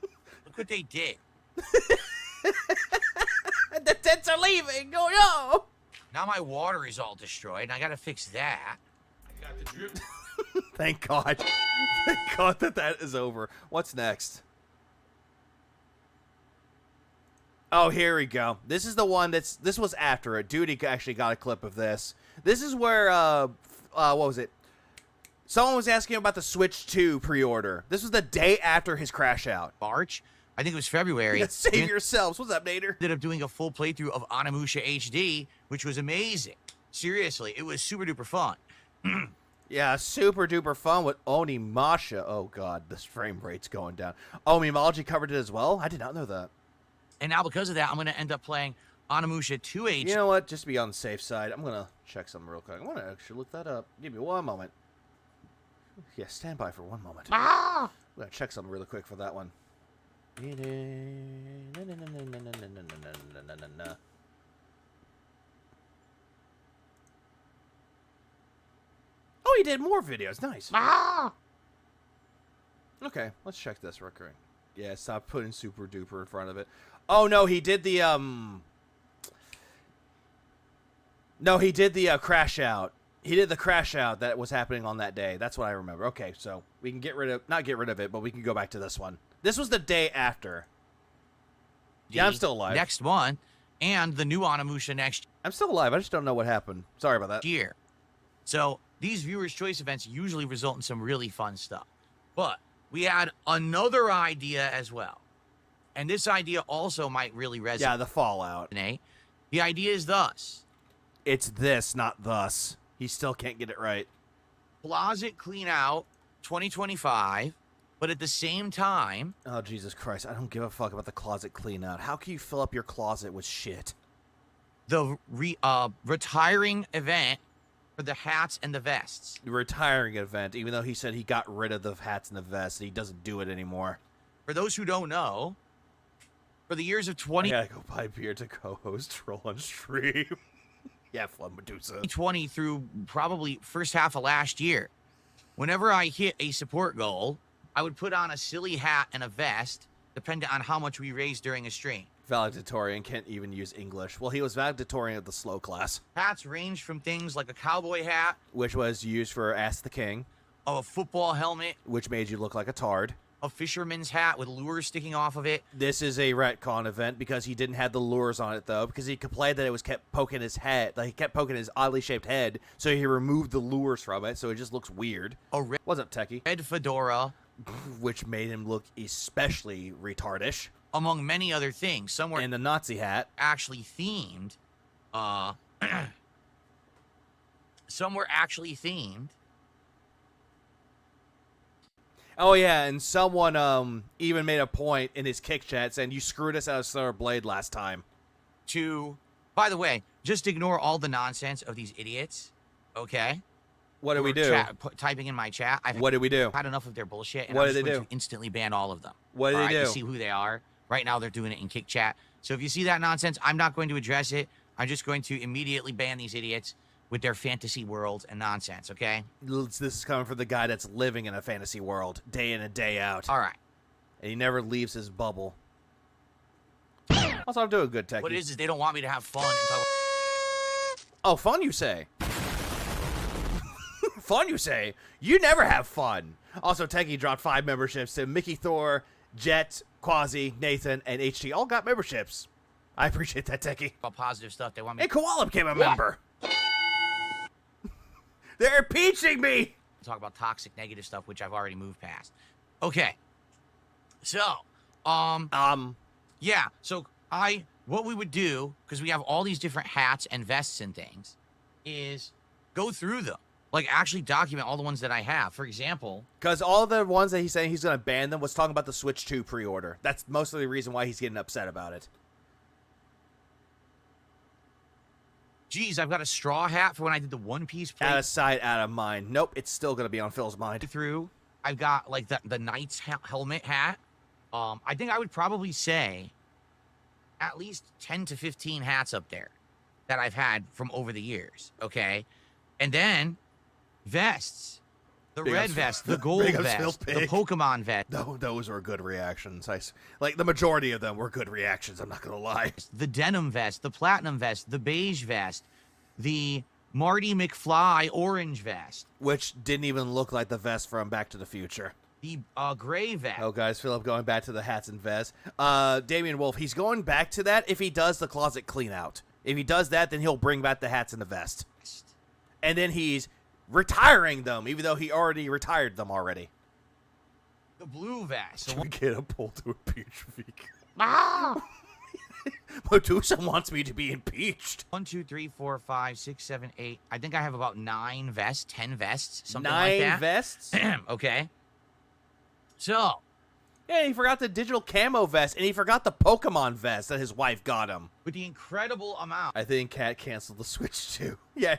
Look what they did. The tents are leaving. Oh no! Now my water is all destroyed, and I gotta fix that. I got the drip. Thank God. Thank God that is over. What's next? Oh, here we go. This is the one this was after it. Duty actually got a clip of this. This is where, what was it? Someone was asking about the Switch 2 pre-order. This was the day after his crash out. March? I think it was February. Save yourselves. What's up, Nader? Ended up doing a full playthrough of Onimusha HD, which was amazing. Seriously, it was super duper fun. Yeah, super duper fun with Onimusha. Oh God, this frame rate's going down. Omimology covered it as well? I did not know that. And now because of that, I'm going to end up playing Onimusha 2 HD. You know what? Just to be on the safe side, I'm going to check something real quick. I want to actually look that up. Give me 1 moment. Yeah, stand by for 1 moment. Ah! I'm going to check something really quick for that one. Oh, he did more videos. Nice. Ah! Okay, let's check this real quick. Yeah, stop putting super duper in front of it. Oh no, he did the No, he did the crash out. He did the crash out that was happening on that day. That's what I remember. Okay, so we can not get rid of it, but we can go back to this one. This was the day after. Yeah, I'm still alive. Next one, and the new Onimusha next I'm still alive. I just don't know what happened. Sorry about that. year. So these viewers' choice events usually result in some really fun stuff. But we had another idea as well. And this idea also might really resonate. Yeah, the Fallout. The idea is thus. It's this, not thus. He still can't get it right. Closet clean out 2025, but at the same time... Oh, Jesus Christ. I don't give a fuck about the closet clean out. How can you fill up your closet with shit? The retiring event for the hats and the vests. The retiring event, even though he said he got rid of the hats and the vests, he doesn't do it anymore. For those who don't know, for the years of 20... I gotta go buy beer to co-host Troll on stream. Yeah, Flood Medusa. 2020 through probably first half of last year, whenever I hit a support goal, I would put on a silly hat and a vest, depending on how much we raised during a stream. Valedictorian can't even use English. Well, he was valedictorian of the slow class. Hats range from things like a cowboy hat, which was used for Ask the King. A football helmet, which made you look like a tard. A fisherman's hat with lures sticking off of it. This is a retcon event because he didn't have the lures on it, though, because he complained that it was kept poking his head. Like, he kept poking his oddly shaped head, so he removed the lures from it, so it just looks weird. What's up, Techie? Red fedora. Which made him look especially retardish. Among many other things. Somewhere in the Nazi hat. Actually themed. Some were actually themed. Oh, yeah, and someone even made a point in his kick chat saying, you screwed us out of Silver Blade last time. By the way, just ignore all the nonsense of these idiots, okay? What did we do? Typing in my chat. What did we do? I've had enough of their bullshit, and what I'm did they going do? to instantly ban all of them. What did they do? To see who they are. Right now, they're doing it in kick chat. So if you see that nonsense, I'm not going to address it. I'm just going to immediately ban these idiots with their fantasy world and nonsense, okay? This is coming from the guy that's living in a fantasy world, day in and day out. All right. And he never leaves his bubble. Also, I'm doing good, Techie. What it is they don't want me to have fun. And talk oh, fun, you say? Fun, you say? You never have fun. Also, Techie dropped 5 memberships to Mickey Thor, Jet, Quasi, Nathan, and HT. All got memberships. I appreciate that, Techie. about positive stuff. They want me And Koala became a member. They're impeaching me. Talk about toxic, negative stuff, which I've already moved past. Okay. So, yeah. So what we would do, because we have all these different hats and vests and things, is go through them. Like, actually document all the ones that I have. For example... Because all the ones that he's saying he's going to ban them was talking about the Switch 2 pre-order. That's mostly the reason why he's getting upset about it. Geez, I've got a straw hat for when I did the One Piece play. Out of sight, out of mind. Nope, it's still going to be on Phil's mind. I've got, like, the Knight's helmet hat. I think I would probably say at least 10 to 15 hats up there that I've had from over the years, okay? And then... vests. The Big red ups- vest, the gold Big ups, Phil vest, the Pig. Pokemon vest, No, those were good reactions. Like the majority of them were good reactions. I'm not gonna lie. the denim vest, the platinum vest, the beige vest, the Marty McFly orange vest, Which didn't even look like the vest from Back to the Future. the gray vest. Oh, guys, Philip going back to the hats and vests. Damian Wolf, he's going back to that if he does the closet clean out. If he does that, then he'll bring back the hats and the vest. And then he's retiring them, even though he already retired them already. The blue vest. Should we get a pull to impeach Vika? Ah! Medusa wants me to be impeached. 1, 2, 3, 4, 5, 6, 7, 8. I think I have about 9 vests, 10 vests, something like that. 9 vests? Okay. So. Yeah, he forgot the digital camo vest, and he forgot the Pokemon vest that his wife got him. With the incredible amount. I think Cat canceled the Switch too. Yeah,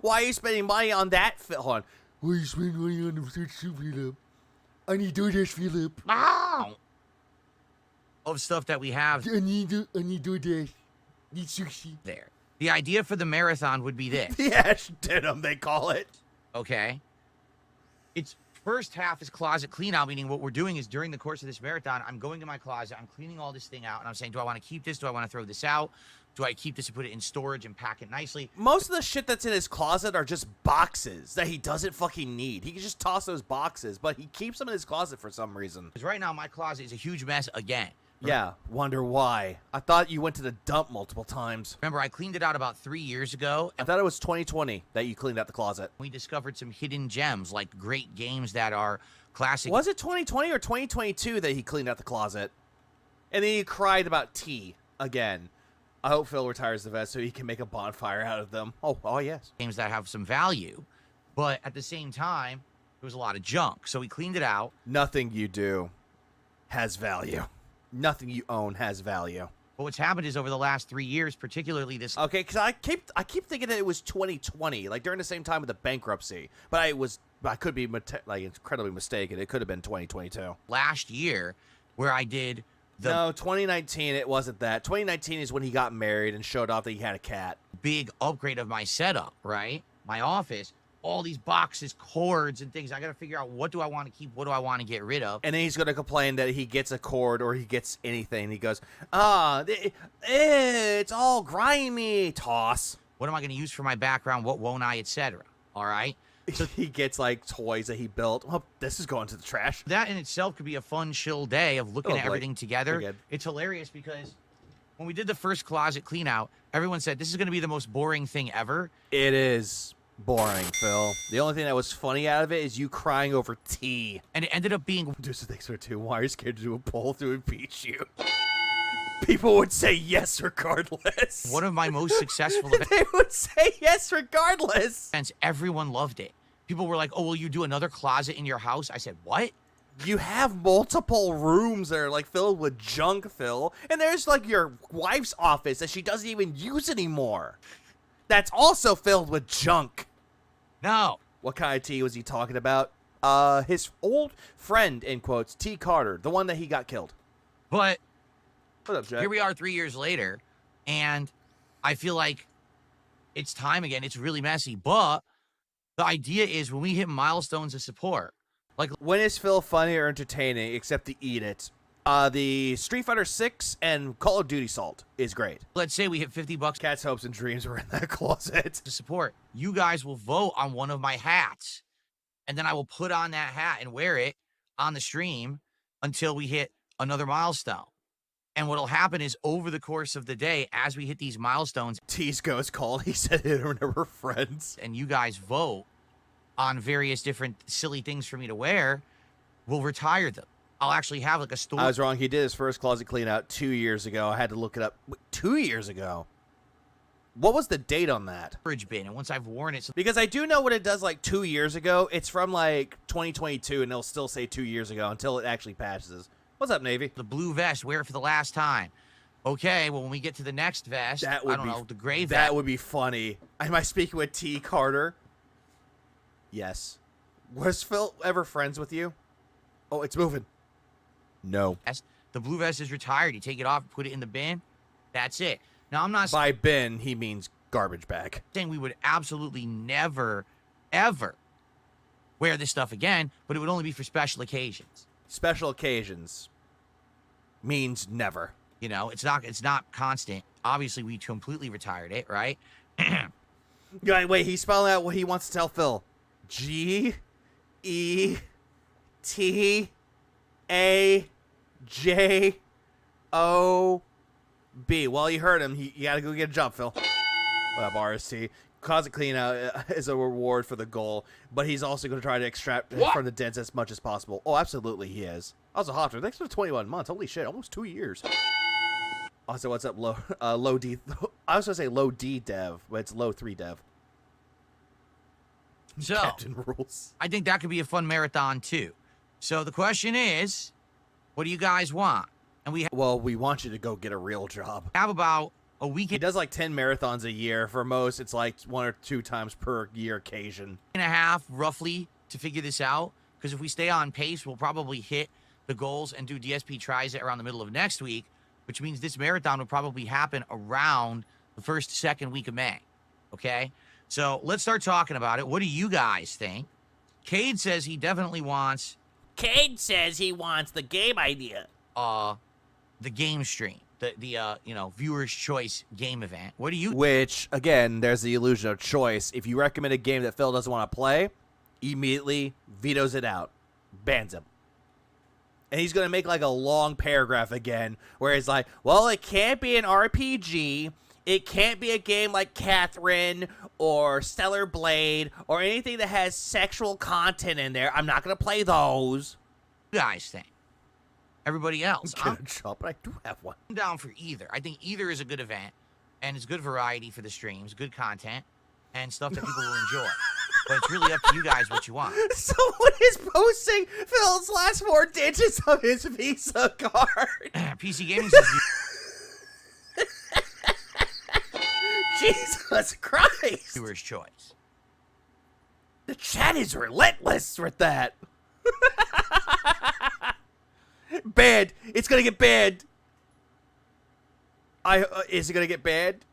why are you spending money on that? Hold on. Why are you spending money on the Switch too, Philip? I need DoorDash, Philip. Wow. Of stuff that we have. I need DoorDash. Need sushi. There. The idea for the marathon would be this. The Ash Denim, they call it. Okay. It's first half is closet clean out, meaning what we're doing is during the course of this marathon, I'm going to my closet, I'm cleaning all this thing out, and I'm saying, do I want to keep this? Do I want to throw this out? Do I keep this and put it in storage and pack it nicely? Most of the shit that's in his closet are just boxes that he doesn't fucking need. He can just toss those boxes, but he keeps them in his closet for some reason. Because right now, my closet is a huge mess again. Yeah, wonder why. I thought you went to the dump multiple times. Remember, I cleaned it out about 3 years ago. I thought it was 2020 that you cleaned out the closet. We discovered some hidden gems, like great games that are classic. Was it 2020 or 2022 that he cleaned out the closet? And then he cried about tea again. I hope Phil retires the vest so he can make a bonfire out of them. Oh yes. Games that have some value. But at the same time, there was a lot of junk. So we cleaned it out. Nothing you do has value. Nothing you own has value. But what's happened is over the last 3 years, particularly this. Okay, because I keep thinking that it was 2020, like during the same time of the bankruptcy. But I could be like incredibly mistaken. It could have been 2022. Last year, where I did No, 2019. It wasn't that. 2019 is when he got married and showed off that he had a cat. Big upgrade of my setup, right? My office. All these boxes, cords, and things. I got to figure out what do I want to keep, what do I want to get rid of. And then he's going to complain that he gets a cord or he gets anything. He goes, it's all grimy. Toss. What am I going to use for my background? What won't I, etc. All right? So he gets like toys that he built. Oh, this is going to the trash. That in itself could be a fun, chill day of looking at everything together. It's hilarious because when we did the first closet clean out, everyone said this is going to be the most boring thing ever. It is boring, Phil. The only thing that was funny out of it is you crying over tea. And it ended up being... Just thanks for two. Why are you scared to do a poll to impeach you? People would say yes regardless. One of my most successful They would say yes regardless. events. Everyone loved it. People were like, oh, will you do another closet in your house? I said, what? You have multiple rooms that are like filled with junk, Phil. And there's like your wife's office that she doesn't even use anymore. That's also filled with junk. No. What kind of tea was he talking about? His old friend, in quotes, T. Carter, the one that he got killed. But what up, Jack? Here we are 3 years later, and I feel like it's time again. It's really messy, but the idea is when we hit milestones of support, like when is Phil funny or entertaining except to eat it? The Street Fighter 6 and Call of Duty Salt is great. Let's say we hit $50. Cat's hopes and dreams were in that closet. To support, you guys will vote on one of my hats, and then I will put on that hat and wear it on the stream until we hit another milestone. And what'll happen is over the course of the day, as we hit these milestones, T's Ghost called. He said they were never friends. And you guys vote on various different silly things for me to wear, we'll retire them. I'll actually have like a store. I was wrong. He did his first closet clean out 2 years ago. I had to look it up. 2 years ago? What was the date on that? Storage bin, and once I've worn it. Because I do know what it does like 2 years ago. It's from like 2022, and it'll still say 2 years ago until it actually patches. What's up, Navy? The blue vest, wear it for the last time. Okay, well, when we get to the next vest, the gray vest. That would be funny. Am I speaking with T. Carter? Yes. Was Phil ever friends with you? Oh, it's moving. No. The blue vest is retired. You take it off, put it in the bin. That's it. Now, I'm not... By bin, he means garbage bag. Saying we would absolutely never, ever wear this stuff again, but it would only be for special occasions. Special occasions means never. You know, it's not constant. Obviously, we completely retired it, right? Wait, he's spelling out what he wants to tell Phil. G-E-T-A-J-O-B. Well, you heard him. You gotta go get a job, Phil. What up, RST? Closet clean out is a reward for the goal, but he's also going to try to extract from the dents as much as possible. Oh, absolutely he is. Also, Hofter, thanks for 21 months. Holy shit, almost 2 years. Also, what's up, low D? I was going to say low D dev, but it's low 3 dev. So, Captain rules. I think that could be a fun marathon, too. So the question is, what do you guys want? And we want you to go get a real job. Have about a week. He does like 10 marathons a year. For most, it's like 1 or 2 times per year occasion. And a half, roughly, to figure this out. Because if we stay on pace, we'll probably hit the goals and do DSP tries around the middle of next week, which means this marathon will probably happen around the first, second week of May. Okay? So let's start talking about it. What do you guys think? Cade says he definitely wants... Cade says he wants the game idea. The game stream. The viewer's choice game event. What do you... Which, again, there's the illusion of choice. If you recommend a game that Phil doesn't want to play, immediately vetoes it out. Bans him. And he's going to make like a long paragraph again where he's like, well, it can't be an RPG. It can't be a game like Catherine or Stellar Blade or anything that has sexual content in there. I'm not going to play those. What do you guys think? Everybody else. Get a job, but I do have one. I'm down for either. I think either is a good event, and it's good variety for the streams, good content, and stuff that people will enjoy. But it's really up to you guys what you want. Someone is posting Phil's last 4 digits of his Visa card. PC Gaming says Jesus Christ. Viewer's choice. The chat is relentless with that. Banned. It's gonna get banned. Is it gonna get banned?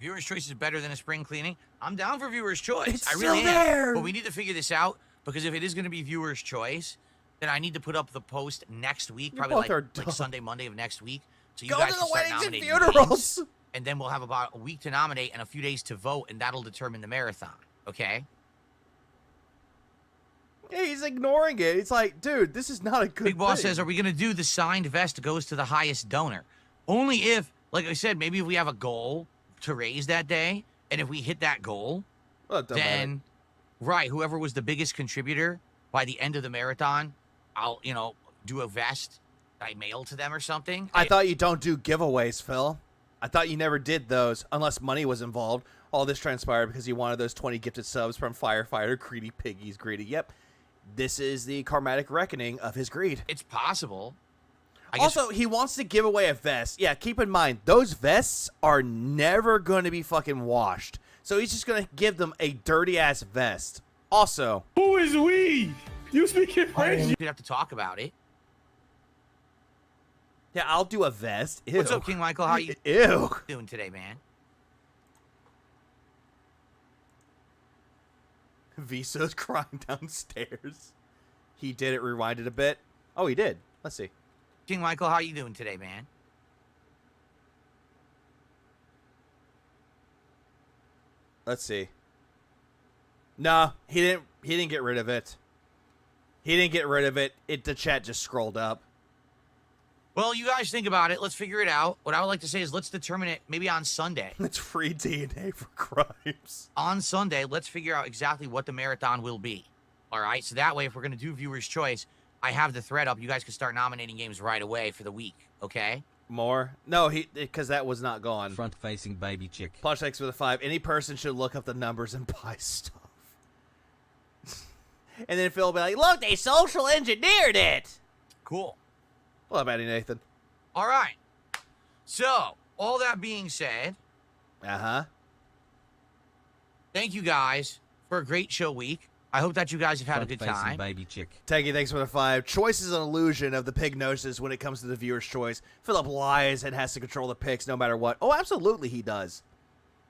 Viewer's choice is better than a spring cleaning. I'm down for viewer's choice. It's I really still am. there. But we need to figure this out because if it is going to be viewer's choice, then I need to put up the post next week, probably like Sunday, Monday of next week. So you Go guys to can the start weddings and nominating funerals. games, and then we'll have about a week to nominate and a few days to vote, and that'll determine the marathon. Okay? Yeah, he's ignoring it. It's like, dude, this is not a good Big Boss thing. says, are we going to do the signed vest goes to the highest donor? Only if, like I said, maybe if we have a goal to raise that day, and if we hit that goal, then, right, whoever was the biggest contributor by the end of the marathon, I'll, do a vest I mail to them or something. I thought you don't do giveaways, Phil. I thought you never did those unless money was involved. All this transpired because you wanted those 20 gifted subs from Firefighter Greedy Piggies Greedy. Yep. This is the karmatic reckoning of his greed. It's possible. Also, he wants to give away a vest. Yeah, keep in mind, those vests are never going to be fucking washed. So he's just going to give them a dirty-ass vest. Also... Who is we? You speak in French? You'd have to talk about it. Yeah, I'll do a vest. Ew. What's up, King Michael? How you doing today, man? Visa's crying downstairs. He did it, rewinded a bit. Oh, he did. Let's see. King Michael, how you doing today, man? Let's see. No, he didn't get rid of it. He didn't get rid of it. The chat just scrolled up. Well, you guys think about it. Let's figure it out. What I would like to say is let's determine it maybe on Sunday. It's free DNA for crimes. On Sunday, let's figure out exactly what the marathon will be. All right? So that way, if we're going to do viewer's choice, I have the thread up. You guys can start nominating games right away for the week, okay? More? No, because that was not gone. Front-facing baby chick. Plush X with a 5. Any person should look up the numbers and buy stuff. And then Phil will be like, look, they social engineered it. Cool. What up, Eddie Nathan? All right. So, all that being said. Uh-huh. Thank you guys for a great show week. I hope that you guys have had a good time. Baby chick. Teggy, thanks for the 5. Choice is an illusion of the pig gnosis when it comes to the viewer's choice. Philip lies and has to control the picks no matter what. Oh, absolutely he does.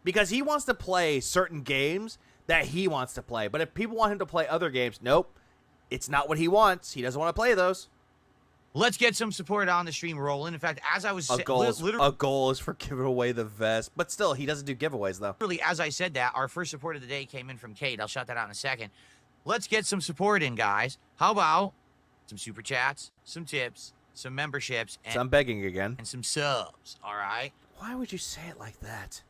Because he wants to play certain games that he wants to play. But if people want him to play other games, nope. It's not what he wants. He doesn't want to play those. Let's get some support on the stream rolling. In fact, as I was A goal is for giving away the vest. But still, he doesn't do giveaways, though. Literally, as I said that, our first support of the day came in from Kate. I'll shout that out in a second. Let's get some support in, guys. How about some super chats, some tips, some memberships, and some begging again, and some subs, all right? Why would you say it like that?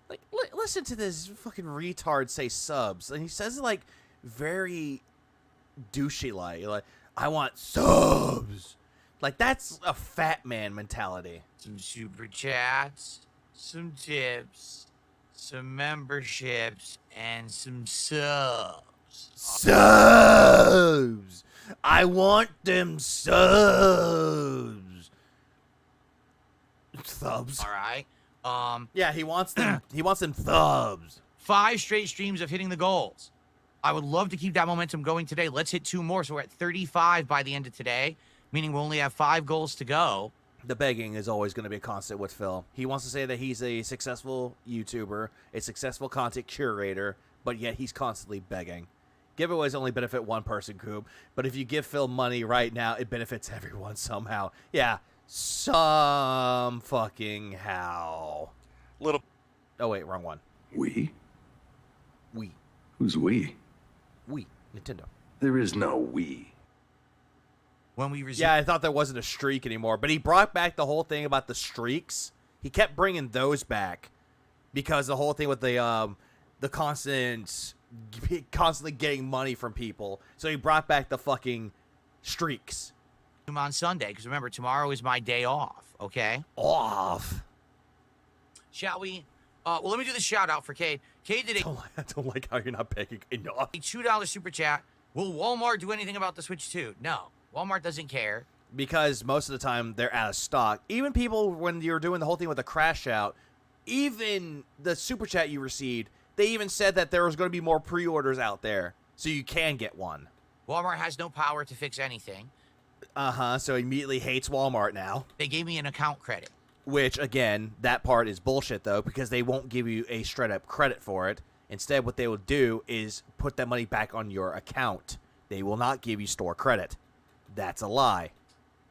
Like, listen to this fucking retard say subs. And he says it, like, very douchey-like. Like, I want subs. Like, that's a fat man mentality. Some super chats, some tips, some memberships, and some subs. Subs! I want them subs. Subs. All right. Yeah, he wants them. He wants them subs. 5 straight streams of hitting the goals. I would love to keep that momentum going today. Let's hit 2 more, so we're at 35 by the end of today, meaning we'll only have 5 goals to go. The begging is always going to be a constant with Phil. He wants to say that he's a successful YouTuber, a successful content curator, but yet he's constantly begging. Giveaways only benefit one person, Coop, but if you give Phil money right now, it benefits everyone somehow. Yeah, some fucking how. Little. Oh, wait, wrong one. We? We. Who's we? We. Nintendo. There is no we. When we resume. Yeah, I thought there wasn't a streak anymore, but he brought back the whole thing about the streaks. He kept bringing those back because the whole thing with the constantly getting money from people. So he brought back the fucking streaks. On Sunday, because remember, tomorrow is my day off, okay? Off. Shall we? Well, let me do the shout out for Cade. Cade did I don't like how you're not paying enough. A $2 super chat. Will Walmart do anything about the Switch 2? No. Walmart doesn't care. Because most of the time they're out of stock. Even people, when you're doing the whole thing with the crash out, even the super chat you received, they even said that there was going to be more pre-orders out there, so you can get one. Walmart has no power to fix anything. So he immediately hates Walmart now. They gave me an account credit. Which, again, that part is bullshit, though, because they won't give you a straight-up credit for it. Instead, what they will do is put that money back on your account. They will not give you store credit. That's a lie.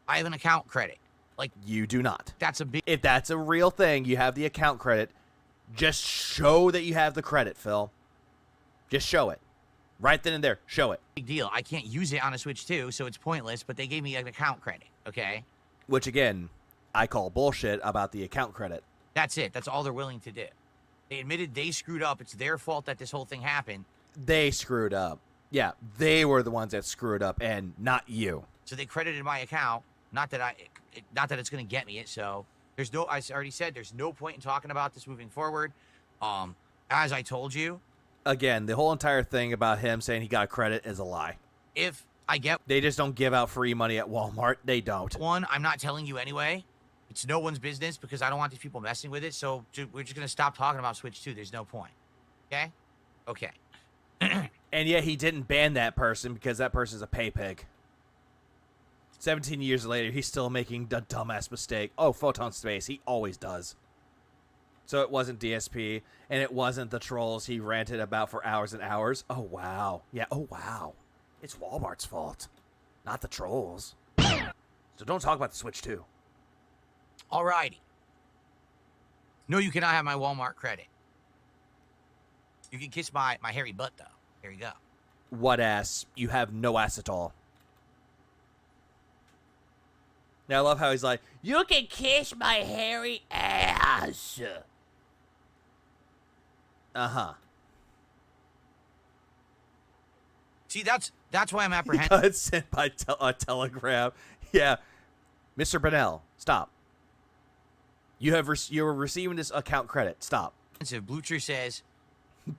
I have an account credit. Like, you do not. That's a big... If that's a real thing, you have the account credit, just show that you have the credit, Phil. Just show it. Right then and there. Show it. Big deal. I can't use it on a Switch 2, so it's pointless, but they gave me an account credit, okay? Which, again, I call bullshit about the account credit. That's it. That's all they're willing to do. They admitted they screwed up. It's their fault that this whole thing happened. They screwed up. Yeah, they were the ones that screwed up, and not you. So they credited my account. Not that it's going to get me it, so... I already said there's no point in talking about this moving forward. As I told you. Again, the whole entire thing about him saying he got credit is a lie. If I get... They just don't give out free money at Walmart. They don't. One, I'm not telling you anyway. It's no one's business because I don't want these people messing with it. So we're just going to stop talking about Switch 2. There's no point. Okay? Okay. And yet he didn't ban that person because that person's a pay pig. 17 years later, he's still making the dumbass mistake. Oh, Photon Space. He always does. So it wasn't DSP, and it wasn't the trolls he ranted about for hours and hours. Oh, wow. Yeah, oh, wow. It's Walmart's fault, not the trolls. So don't talk about the Switch 2. Alrighty. No, you cannot have my Walmart credit. You can kiss my hairy butt, though. Here you go. What ass? You have no ass at all. Now, I love how he's like, you can kiss my hairy ass. Uh-huh. See, that's why I'm apprehensive. Got sent by a telegram. Yeah. Mr. Bonnell, stop. You're receiving this account credit. Stop. Blucher says,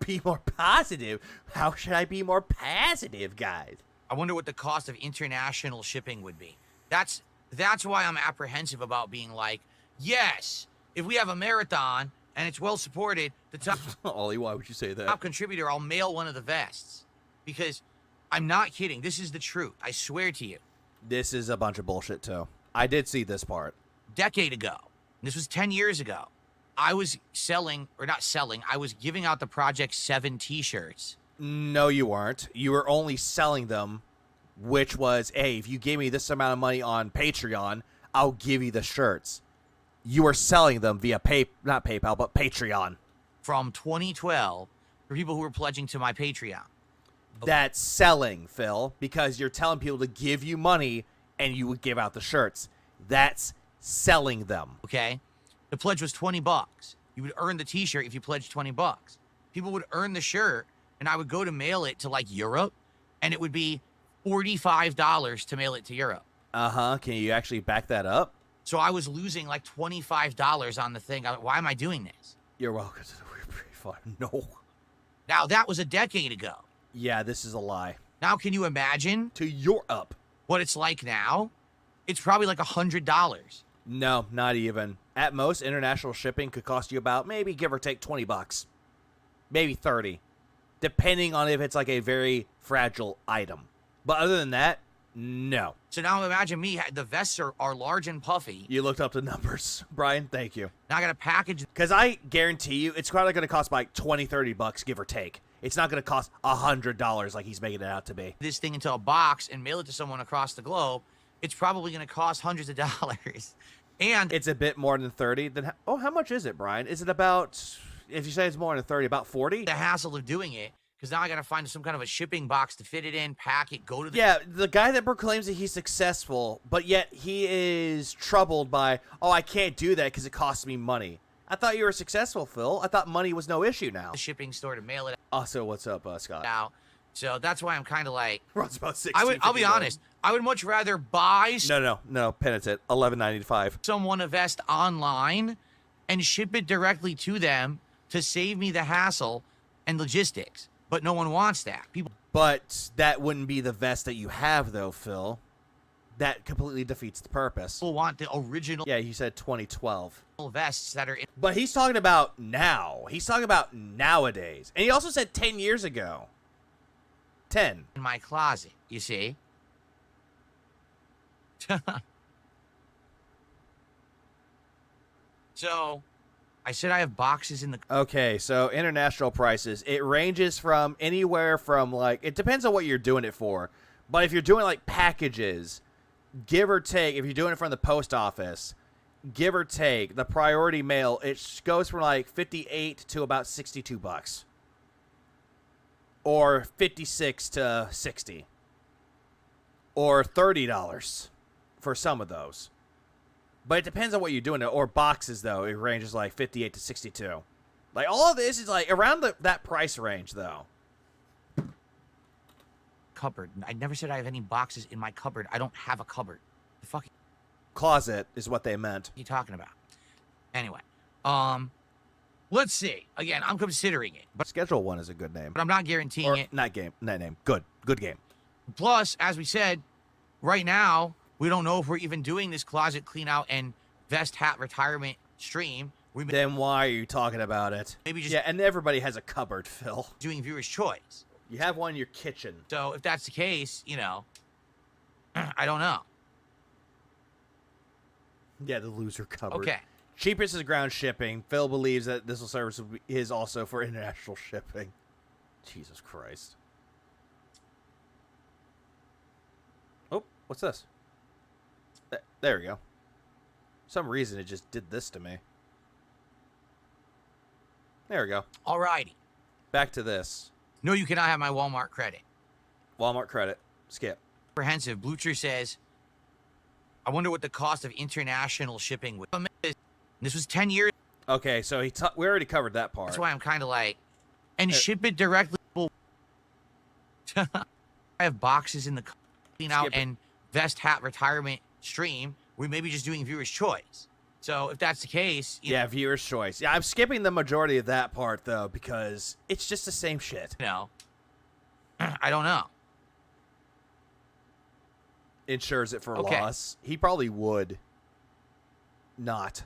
be more positive. How should I be more positive, guys? I wonder what the cost of international shipping would be. That's why I'm apprehensive about being like, yes, if we have a marathon and it's well supported, the top... Ollie, why would you say that? Top contributor, I'll mail one of the vests. Because I'm not kidding. This is the truth. I swear to you. This is a bunch of bullshit, too. I did see this part. Decade ago. This was 10 years ago. I was selling, or not selling, I was giving out the Project 7 t-shirts. No, you weren't. You were only selling them, which was, hey, if you give me this amount of money on Patreon, I'll give you the shirts. You were selling them via not PayPal, but Patreon. From 2012 for people who were pledging to my Patreon. That's selling, Phil, because you're telling people to give you money and you would give out the shirts. That's selling them. Okay? The pledge was $20. You would earn the t-shirt if you pledged $20. People would earn the shirt, and I would go to mail it to, like, Europe, and it would be $45 to mail it to Europe. Uh-huh. Can you actually back that up? So I was losing, like, $25 on the thing. Why am I doing this? You're welcome to the Weird Refund. No. Now, that was a decade ago. Yeah, this is a lie. Now, can you imagine? To Europe. What it's like now? It's probably like $100. No, not even. At most, international shipping could cost you about, maybe give or take $20. Maybe 30. Depending on if it's like a very fragile item. But other than that, no. So now imagine me, the vests are large and puffy. You looked up the numbers, Brian. Thank you. Now I got to package. Because I guarantee you, it's probably going to cost like $20, $30, give or take. It's not going to cost $100 like he's making it out to be. This thing into a box and mail it to someone across the globe. It's probably going to cost hundreds of dollars. And it's a bit more than 30. Then how much is it, Brian? Is it about, if you say it's more than 30, about 40? The hassle of doing it, because now I got to find some kind of a shipping box to fit it in, pack it, go to the... Yeah, the guy that proclaims that he's successful, but yet he is troubled by, oh, I can't do that because it costs me money. I thought you were successful, Phil. I thought money was no issue now. The shipping store to mail it. Also, what's up, Scott? Now, so that's why I'm kind of like... Runs about 16. I'll be honest. I would much rather buy... No, penitent. $11.95. Someone a vest online and ship it directly to them to save me the hassle and logistics. But no one wants that. But that wouldn't be the vest that you have, though, Phil. That completely defeats the purpose. People want the original... Yeah, you said 2012. ...vests that are... But he's talking about now. He's talking about nowadays. And he also said 10 years ago. 10. In my closet, you see? So, I said I have boxes in the... Okay, so international prices. It ranges from anywhere from, like... It depends on what you're doing it for. But if you're doing, like, packages... Give or take, if you're doing it from the post office, give or take, the priority mail, it goes from like 58 to about $62. Or 56 to 60. Or $30 for some of those. But it depends on what you're doing. Or boxes, though, it ranges like 58 to 62. Like, all of this is like around that price range, though. Cupboard. I never said I have any boxes in my cupboard. I don't have a cupboard. The fuck closet is what they meant. What are you talking about? Anyway, let's see. Again, I'm considering it. But Schedule 1 is a good name. But I'm not guaranteeing it. Not name. Good game. Plus, as we said, right now, we don't know if we're even doing this closet clean out and vest hat retirement stream. Then why are you talking about it? Maybe just... Yeah, and everybody has a cupboard, Phil. Doing viewer's choice. You have one in your kitchen. So if that's the case, you know, I don't know. Yeah, the loser cupboard. Okay. Cheapest is ground shipping. Phil believes that this service is also for international shipping. Jesus Christ. Oh, what's this? There we go. For some reason it just did this to me. There we go. Alrighty. Back to this. No, you cannot have my Walmart credit. Walmart credit. Skip. Comprehensive. Blucher says, I wonder what the cost of international shipping would be. This was 10 years. Okay, so we already covered that part. That's why I'm kind of like, and ship it directly. I have boxes in the clean out and vest hat retirement stream. We may be just doing viewer's choice. So if that's the case, yeah, viewer's choice. Yeah, I'm skipping the majority of that part though because it's just the same shit. You know, I don't know. Insures it for loss. He probably would not.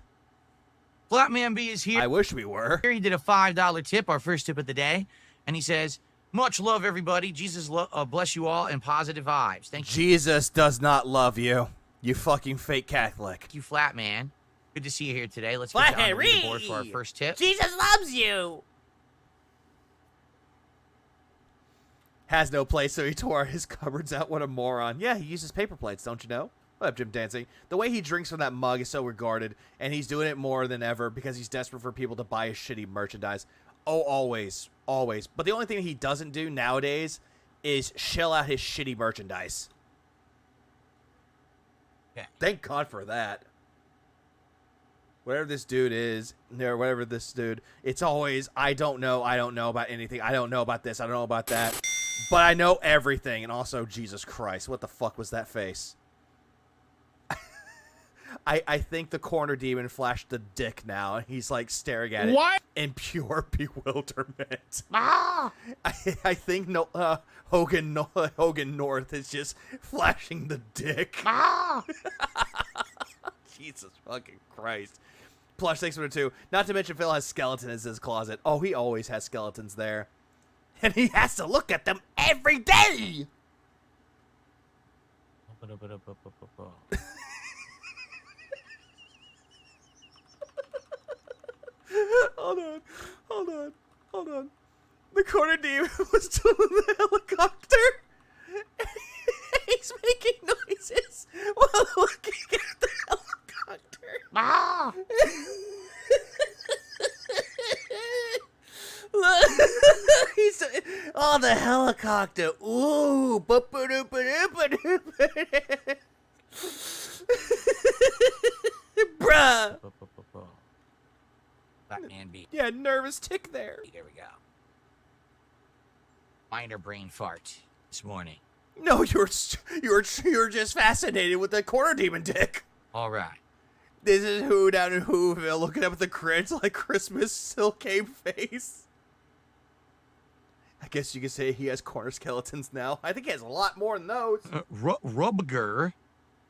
Flatman B is here. I wish we were. He did a $5 tip, our first tip of the day, and he says, "Much love, everybody. Jesus bless you all and positive vibes." Thank you. Jesus does not love you. You fucking fake Catholic. Thank you, Flatman. Good to see you here today. Let's get you on the leaderboard for our first tip. Jesus loves you. Has no place, so he tore his cupboards out. What a moron. Yeah, he uses paper plates, don't you know? What up, Jim Dancing? The way he drinks from that mug is so regarded, and he's doing it more than ever because he's desperate for people to buy his shitty merchandise. Oh, always. Always. But the only thing he doesn't do nowadays is shell out his shitty merchandise. Yeah. Thank God for that. Whatever this dude is, or whatever this dude, it's always, I don't know about anything. I don't know about this. I don't know about that. But I know everything. And also, Jesus Christ, what the fuck was that face? I think the corner demon flashed the dick now, and he's like staring at it in pure bewilderment. Ah! I think Hogan North is just flashing the dick. Ah! Jesus fucking Christ. Plush 602. Not to mention Phil has skeletons in his closet. Oh, he always has skeletons there. And he has to look at them every day. Hold on. The corner demon was still in the helicopter. He's making noises while looking at the helicopter. Ah! He's the helicopter. Ooh. Bruh. Batman beat. Yeah, nervous tick there. There we go. Minor brain fart this morning. No, you're just fascinated with the corner demon dick. All right. This is who down in Whoville looking up at the crits like Christmas silk cape face. I guess you could say he has corner skeletons now. I think he has a lot more than those. Rubger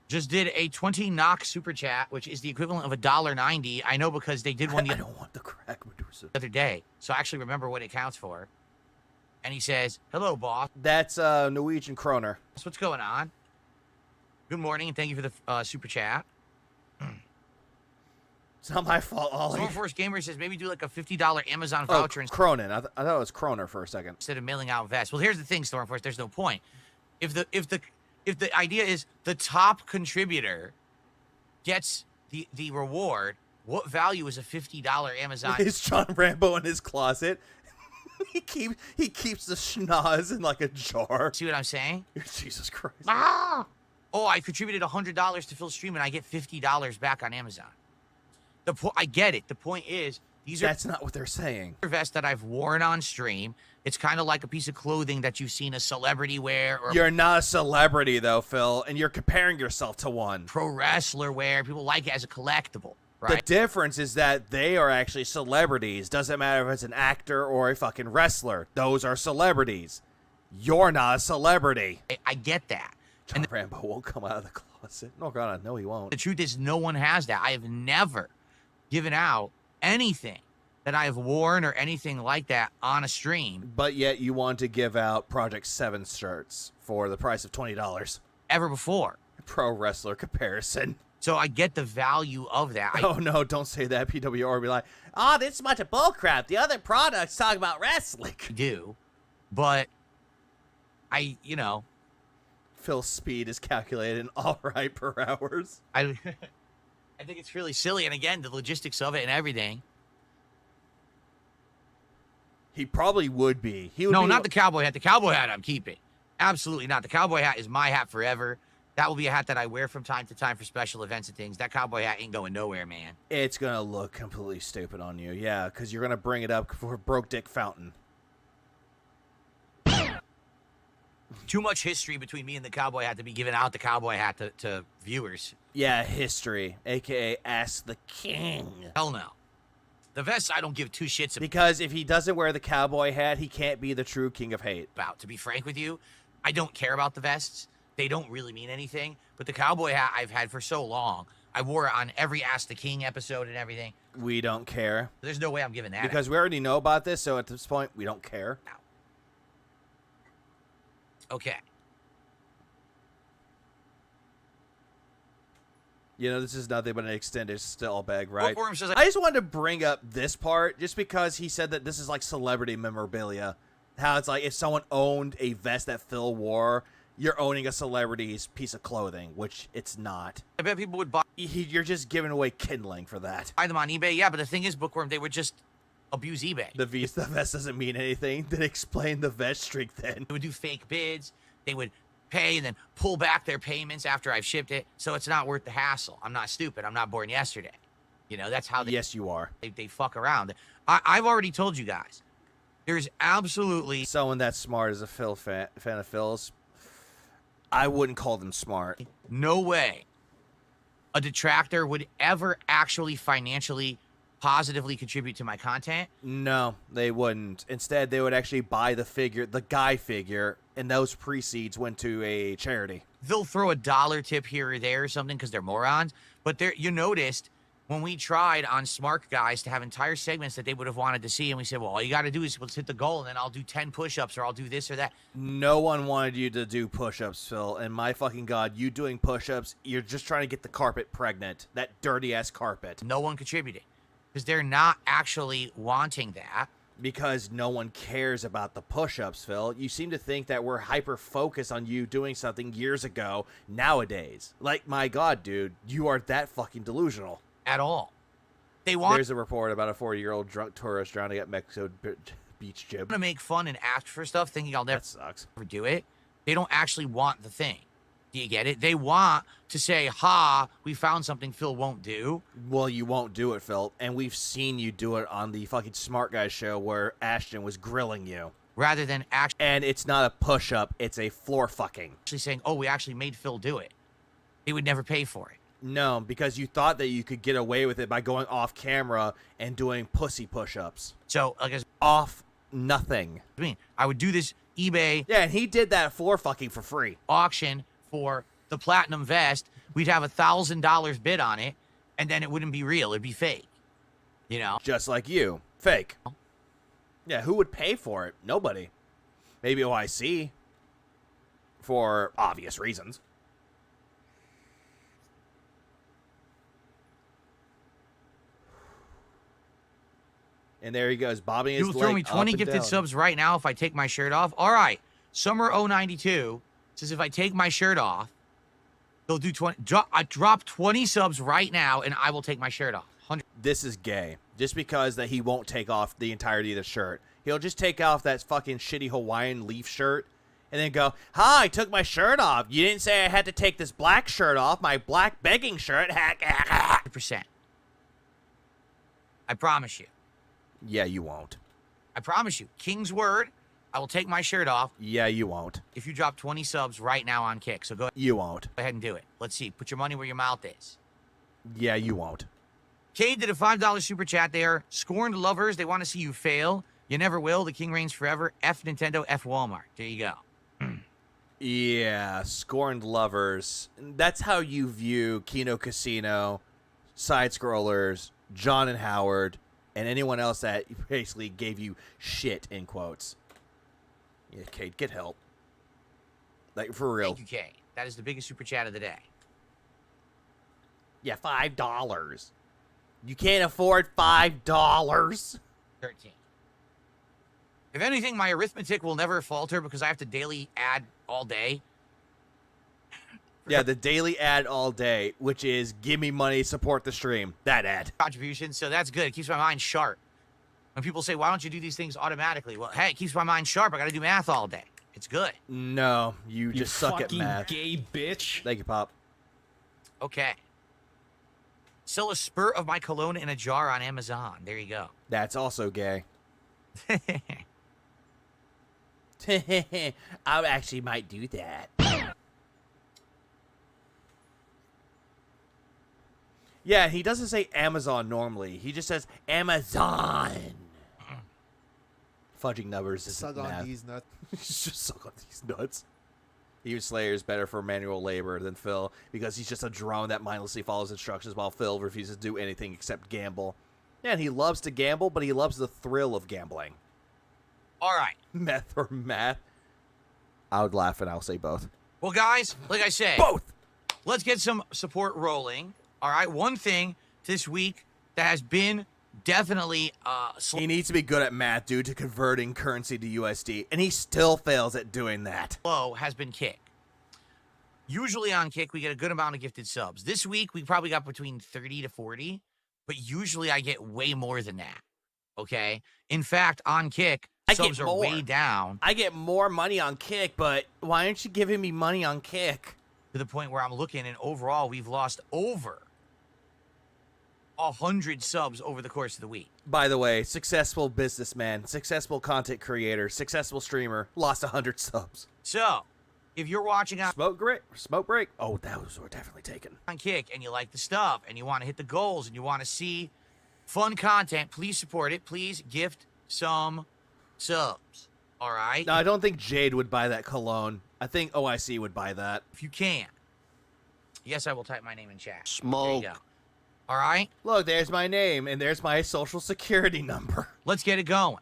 just did a 20 knock super chat, which is the equivalent of $1.90. I know because they did one I don't want the crack Medusa the other day, so I actually remember what it counts for. And he says, "Hello, boss." That's Norwegian kroner. That's what's going on. Good morning, and thank you for the super chat. It's not my fault, Ollie. Stormforce Gamer says maybe do like a $50 Amazon voucher Cronin. I thought it was kroner for a second. instead of mailing out vests. Well, here's the thing, Stormforce. There's no point. If the idea is the top contributor gets the reward, what value is a $50 Amazon? Is John Rambo in his closet? he keeps the schnoz in like a jar. See what I'm saying? Jesus Christ. Ah! Oh, I contributed $100 to Phil's stream and I get $50 back on Amazon. I get it. The point is, that's not what they're saying. Vests that I've worn on stream. It's kind of like a piece of clothing that you've seen a celebrity wear. Or you're not a celebrity, though, Phil, and you're comparing yourself to one. Pro wrestler wear. People like it as a collectible, right? The difference is that they are actually celebrities. Doesn't matter if it's an actor or a fucking wrestler. Those are celebrities. You're not a celebrity. I get that. John Rambo won't come out of the closet. No, God, no, he won't. The truth is, no one has that. I have never given out anything that I have worn or anything like that on a stream. But yet you want to give out Project 7 shirts for the price of $20. Ever before. Pro wrestler comparison. So I get the value of that. Oh, no, don't say that. PWR will be like, oh, this is a bunch of bullcrap. The other products talk about wrestling. I do. But Phil's speed is calculated in all right per hours. I think it's really silly. And again, the logistics of it and everything. He probably would be. Not the cowboy hat. The cowboy hat I'm keeping. Absolutely not. The cowboy hat is my hat forever. That will be a hat that I wear from time to time for special events and things. That cowboy hat ain't going nowhere, man. It's going to look completely stupid on you. Yeah, because you're going to bring it up for Broke Dick Fountain. Too much history between me and the cowboy hat to be giving out the cowboy hat to viewers. Yeah, history, a.k.a. Ask the King. Hell no. The vest, I don't give two shits about. Because if he doesn't wear the cowboy hat, he can't be the true king of hate. To be frank with you, I don't care about the vests. They don't really mean anything. But the cowboy hat I've had for so long. I wore it on every Ask the King episode and everything. We don't care. There's no way I'm giving that because out. We already know about this, so at this point, we don't care. No. Okay. You know, this is nothing but an extended still bag, right? Bookworm says, I just wanted to bring up this part just because he said that this is like celebrity memorabilia. How it's like if someone owned a vest that Phil wore, you're owning a celebrity's piece of clothing, which it's not. I bet people would buy. You're just giving away kindling for that. Buy them on eBay. Yeah, but the thing is, Bookworm, they would just abuse eBay. The vest doesn't mean anything. Then explain the vest streak then. They would do fake bids. They would pay and then pull back their payments after I've shipped it. So it's not worth the hassle. I'm not stupid. I'm not born yesterday. You know, that's how they... Yes, you are. They fuck around. I've already told you guys. There's absolutely... Someone that smart as a Phil fan of Phil's, I wouldn't call them smart. No way a detractor would ever actually financially positively contribute to my content. No, they wouldn't. Instead, they would actually buy the figure, the guy figure, and those proceeds went to a charity. They'll throw a $1 tip here or there or something because they're morons. But you noticed when we tried on Smart Guys to have entire segments that they would have wanted to see, and we said, well, all you got to do is let's hit the goal, and then I'll do 10 push-ups or I'll do this or that. No one wanted you to do push-ups, Phil. And my fucking God, you doing push-ups, you're just trying to get the carpet pregnant. That dirty-ass carpet. No one contributed because they're not actually wanting that. Because no one cares about the push-ups, Phil. You seem to think that we're hyper-focused on you doing something years ago nowadays. Like, my God, dude, you are that fucking delusional. At all. They want... There's a report about a 40-year-old drunk tourist drowning at Mexico beach gym. To make fun and ask for stuff thinking I'll never do it. They don't actually want the thing. Do you get it? They want to say, ha, we found something Phil won't do. Well, you won't do it, Phil. And we've seen you do it on the fucking Smart Guy show where Ashton was grilling you. Rather than actually... And it's not a push-up, it's a floor fucking. Actually saying, oh, we actually made Phil do it. They would never pay for it. No, because you thought that you could get away with it by going off camera and doing pussy push-ups. So, like, off nothing. I mean, I would do this eBay. Yeah, and he did that floor fucking for free. Auction for the platinum vest. We'd have $1,000 bid on it, and then it wouldn't be real. It'd be fake. You know? Just like you. Fake. Yeah, who would pay for it? Nobody. Maybe OIC. For obvious reasons. And there he goes, bobbing his leg. You'll throw me 20 gifted subs right now if I take my shirt off. All right. Summer 092 says if I take my shirt off, they'll do 20. Drop 20 subs right now, and I will take my shirt off. 100. This is gay. Just because that he won't take off the entirety of the shirt. He'll just take off that fucking shitty Hawaiian leaf shirt and then go, hi, I took my shirt off. You didn't say I had to take this black shirt off, my black begging shirt. 100%. I promise you. Yeah, you won't. I promise you. King's word, I will take my shirt off. Yeah, you won't. If you drop 20 subs right now on Kick. So go ahead. You won't. Go ahead and do it. Let's see. Put your money where your mouth is. Yeah, you won't. Cade did a $5 super chat there. Scorned lovers, they want to see you fail. You never will. The king reigns forever. F Nintendo, F Walmart. There you go. Yeah, scorned lovers. That's how you view Kino Casino, side-scrollers, John and Howard, and anyone else that basically gave you shit, in quotes. Yeah, Cade, get help. Like, for real. Thank you, Cade. That is the biggest super chat of the day. Yeah, $5. You can't afford $5. 13. If anything, my arithmetic will never falter because I have to daily add all day. Yeah, the daily ad all day, which is give me money, support the stream. That ad. Contribution, so that's good. It keeps my mind sharp. When people say, why don't you do these things automatically? Well, hey, it keeps my mind sharp. I got to do math all day. It's good. No, you just suck at math. Gay bitch. Thank you, Pop. Okay. Sell a spurt of my cologne in a jar on Amazon. There you go. That's also gay. I actually might do that. Yeah, he doesn't say Amazon normally. He just says Amazon. Fudging numbers is Suck on these nuts. Just suck on these nuts. Even Slayer is better for manual labor than Phil because he's just a drone that mindlessly follows instructions while Phil refuses to do anything except gamble. Yeah, and he loves to gamble, but he loves the thrill of gambling. All right. Meth or math? I would laugh and I'll say both. Well, guys, like I said, both. Let's get some support rolling. All right, one thing this week that has been definitely he needs to be good at math due to converting currency to USD, and he still fails at doing that. Slow has been Kick. Usually on Kick, we get a good amount of gifted subs. This week, we probably got between 30 to 40, but usually I get way more than that, okay? In fact, on Kick, subs are way down. I get more money on Kick, but why aren't you giving me money on Kick? To the point where I'm looking, and overall, we've lost over 100 subs over the course of the week. By the way, successful businessman, successful content creator, successful streamer, lost 100 subs. So, if you're watching on Smoke break. Oh, those were definitely taken. On Kick, and you like the stuff, and you want to hit the goals, and you want to see fun content, please support it. Please gift some subs. All right? No, I don't think Jade would buy that cologne. I think OIC would buy that. If you can. Yes, I will type my name in chat. Smoke. There you go. All right? Look, there's my name, and there's my social security number. Let's get it going.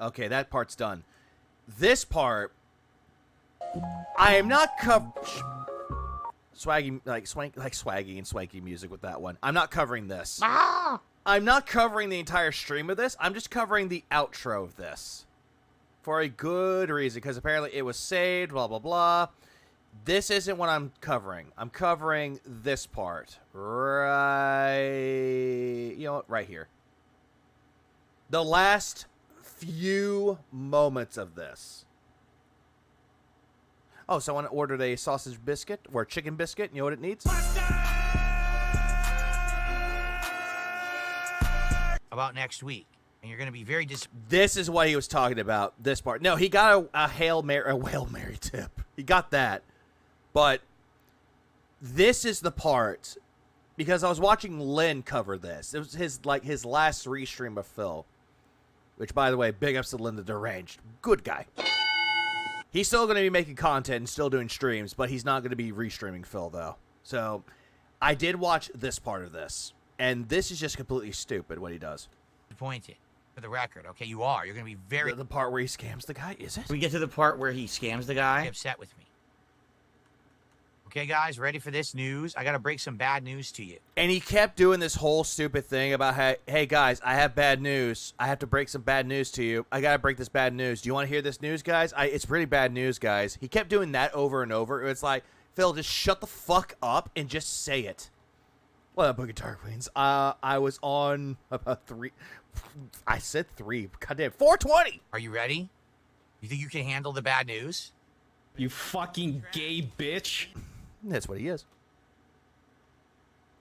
Okay, that part's done. This part, I am not swaggy, swaggy and swanky music with that one. I'm not covering this. I'm not covering the entire stream of this. I'm just covering the outro of this. For a good reason, because apparently it was saved, blah, blah, blah. This isn't what I'm covering. I'm covering this part. Right... You know what? Right here. The last few moments of this. Oh, someone ordered a sausage biscuit or chicken biscuit. You know what it needs? About next week. And you're going to be very This is what he was talking about, this part. No, he got a Hail Mary tip. He got that. But this is the part, because I was watching Lynn cover this. It was his last restream of Phil. Which, by the way, big ups to Lynn the Deranged. Good guy. He's still going to be making content and still doing streams, but he's not going to be restreaming Phil, though. So, I did watch this part of this. And this is just completely stupid, what he does. disappointed. For the record, okay? You are. You're going to be very... The part where he scams the guy, is it? We get to the part where he scams the guy. Upset with me. Okay, guys, ready for this news? I got to break some bad news to you. And he kept doing this whole stupid thing about, hey, guys, I have bad news. I have to break some bad news to you. I got to break this bad news. Do you want to hear this news, guys? It's pretty bad news, guys. He kept doing that over and over. It's like, Phil, just shut the fuck up and just say it. What up, Boogie Dark Queens? I was on about 3... I said 3. Goddamn, 420! Are you ready? You think you can handle the bad news? You fucking gay bitch. That's what he is.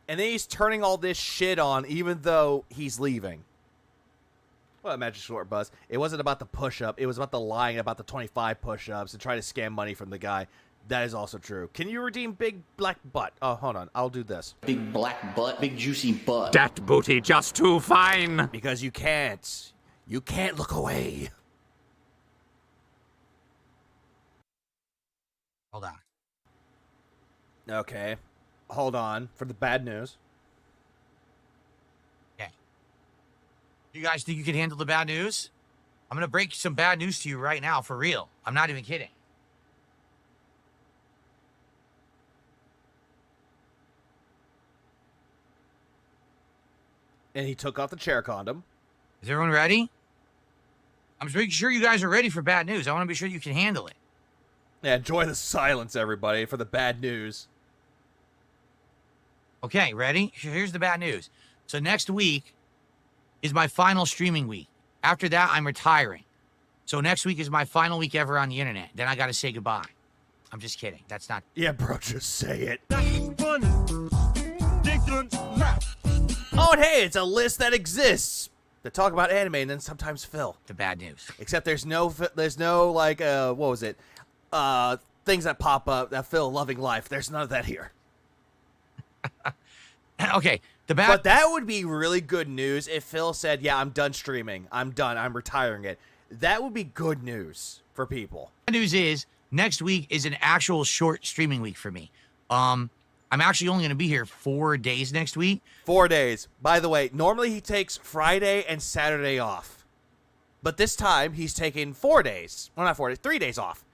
And then he's turning all this shit on even though he's leaving. Well, Magic Short Buzz. It wasn't about the push-up. It was about the lying about the 25 push-ups and trying to scam money from the guy. That is also true. Can you redeem Big Black Butt? Oh, hold on. I'll do this. Big black butt, big juicy butt. That booty just too fine. Because you can't. You can't look away. Hold on. Okay. Hold on for the bad news. Okay. You guys think you can handle the bad news? I'm going to break some bad news to you right now, for real. I'm not even kidding. And he took off the chair condom. Is everyone ready? I'm just making sure you guys are ready for bad news. I want to be sure you can handle it. Yeah, enjoy the silence, everybody, for the bad news. Okay, ready? Here's the bad news. So next week is my final streaming week. After that, I'm retiring. So next week is my final week ever on the internet. Then I got to say goodbye. I'm just kidding. That's not... Yeah, bro, just say it. Oh, and hey, it's a list that exists that talk about anime and then sometimes Phil. The bad news. Except there's no like, what was it? Things that pop up that Phil loving life. There's none of that here. Okay, But that would be really good news if Phil said, yeah, I'm done streaming. I'm done. I'm retiring it. That would be good news for people. The news is next week is an actual short streaming week for me. I'm actually only going to be here 4 days next week. 4 days. By the way, normally he takes Friday and Saturday off. But this time he's taking 4 days. Well, not 4 days, 3 days off.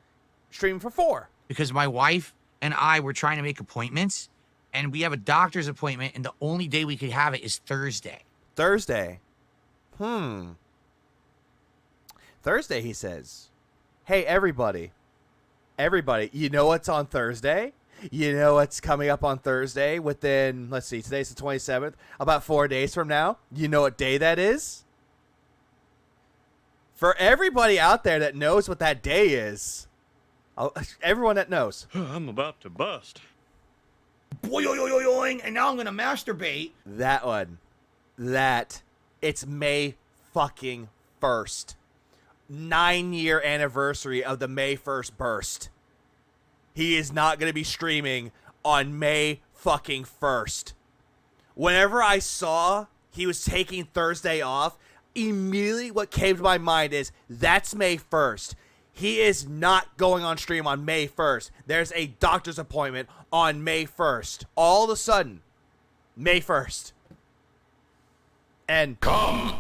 Streaming for 4. Because my wife and I were trying to make appointments. And we have a doctor's appointment, and the only day we could have it is Thursday. Thursday. Thursday, he says. Hey, everybody. Everybody, you know what's on Thursday? You know what's coming up on Thursday within, let's see, today's the 27th. About 4 days from now. You know what day that is? For everybody out there that knows what that day is. Everyone that knows. I'm about to bust. Boing, and now I'm going to masturbate. That one. It's May fucking 1st. 9-year anniversary of the May 1st burst. He is not going to be streaming on May fucking 1st. Whenever I saw he was taking Thursday off, immediately what came to my mind is, that's May 1st. He is not going on stream on May 1st. There's a doctor's appointment on May 1st. All of a sudden, May 1st. And come.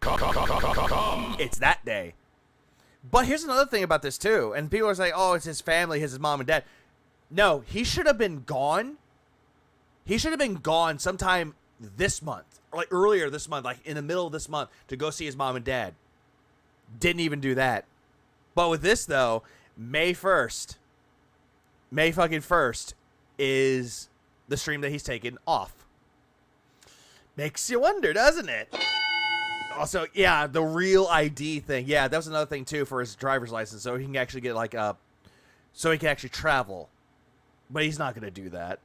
It's that day. But here's another thing about this too. And people are saying, oh, it's his family, his mom and dad. No, he should have been gone. He should have been gone sometime this month. Or like earlier this month, like in the middle of this month, to go see his mom and dad. Didn't even do that. But with this though, May 1st. May fucking 1st is the stream that he's taken off. Makes you wonder, doesn't it? Also, yeah, the real ID thing. Yeah, that was another thing too for his driver's license, so he can actually get like so he can actually travel. But he's not gonna do that.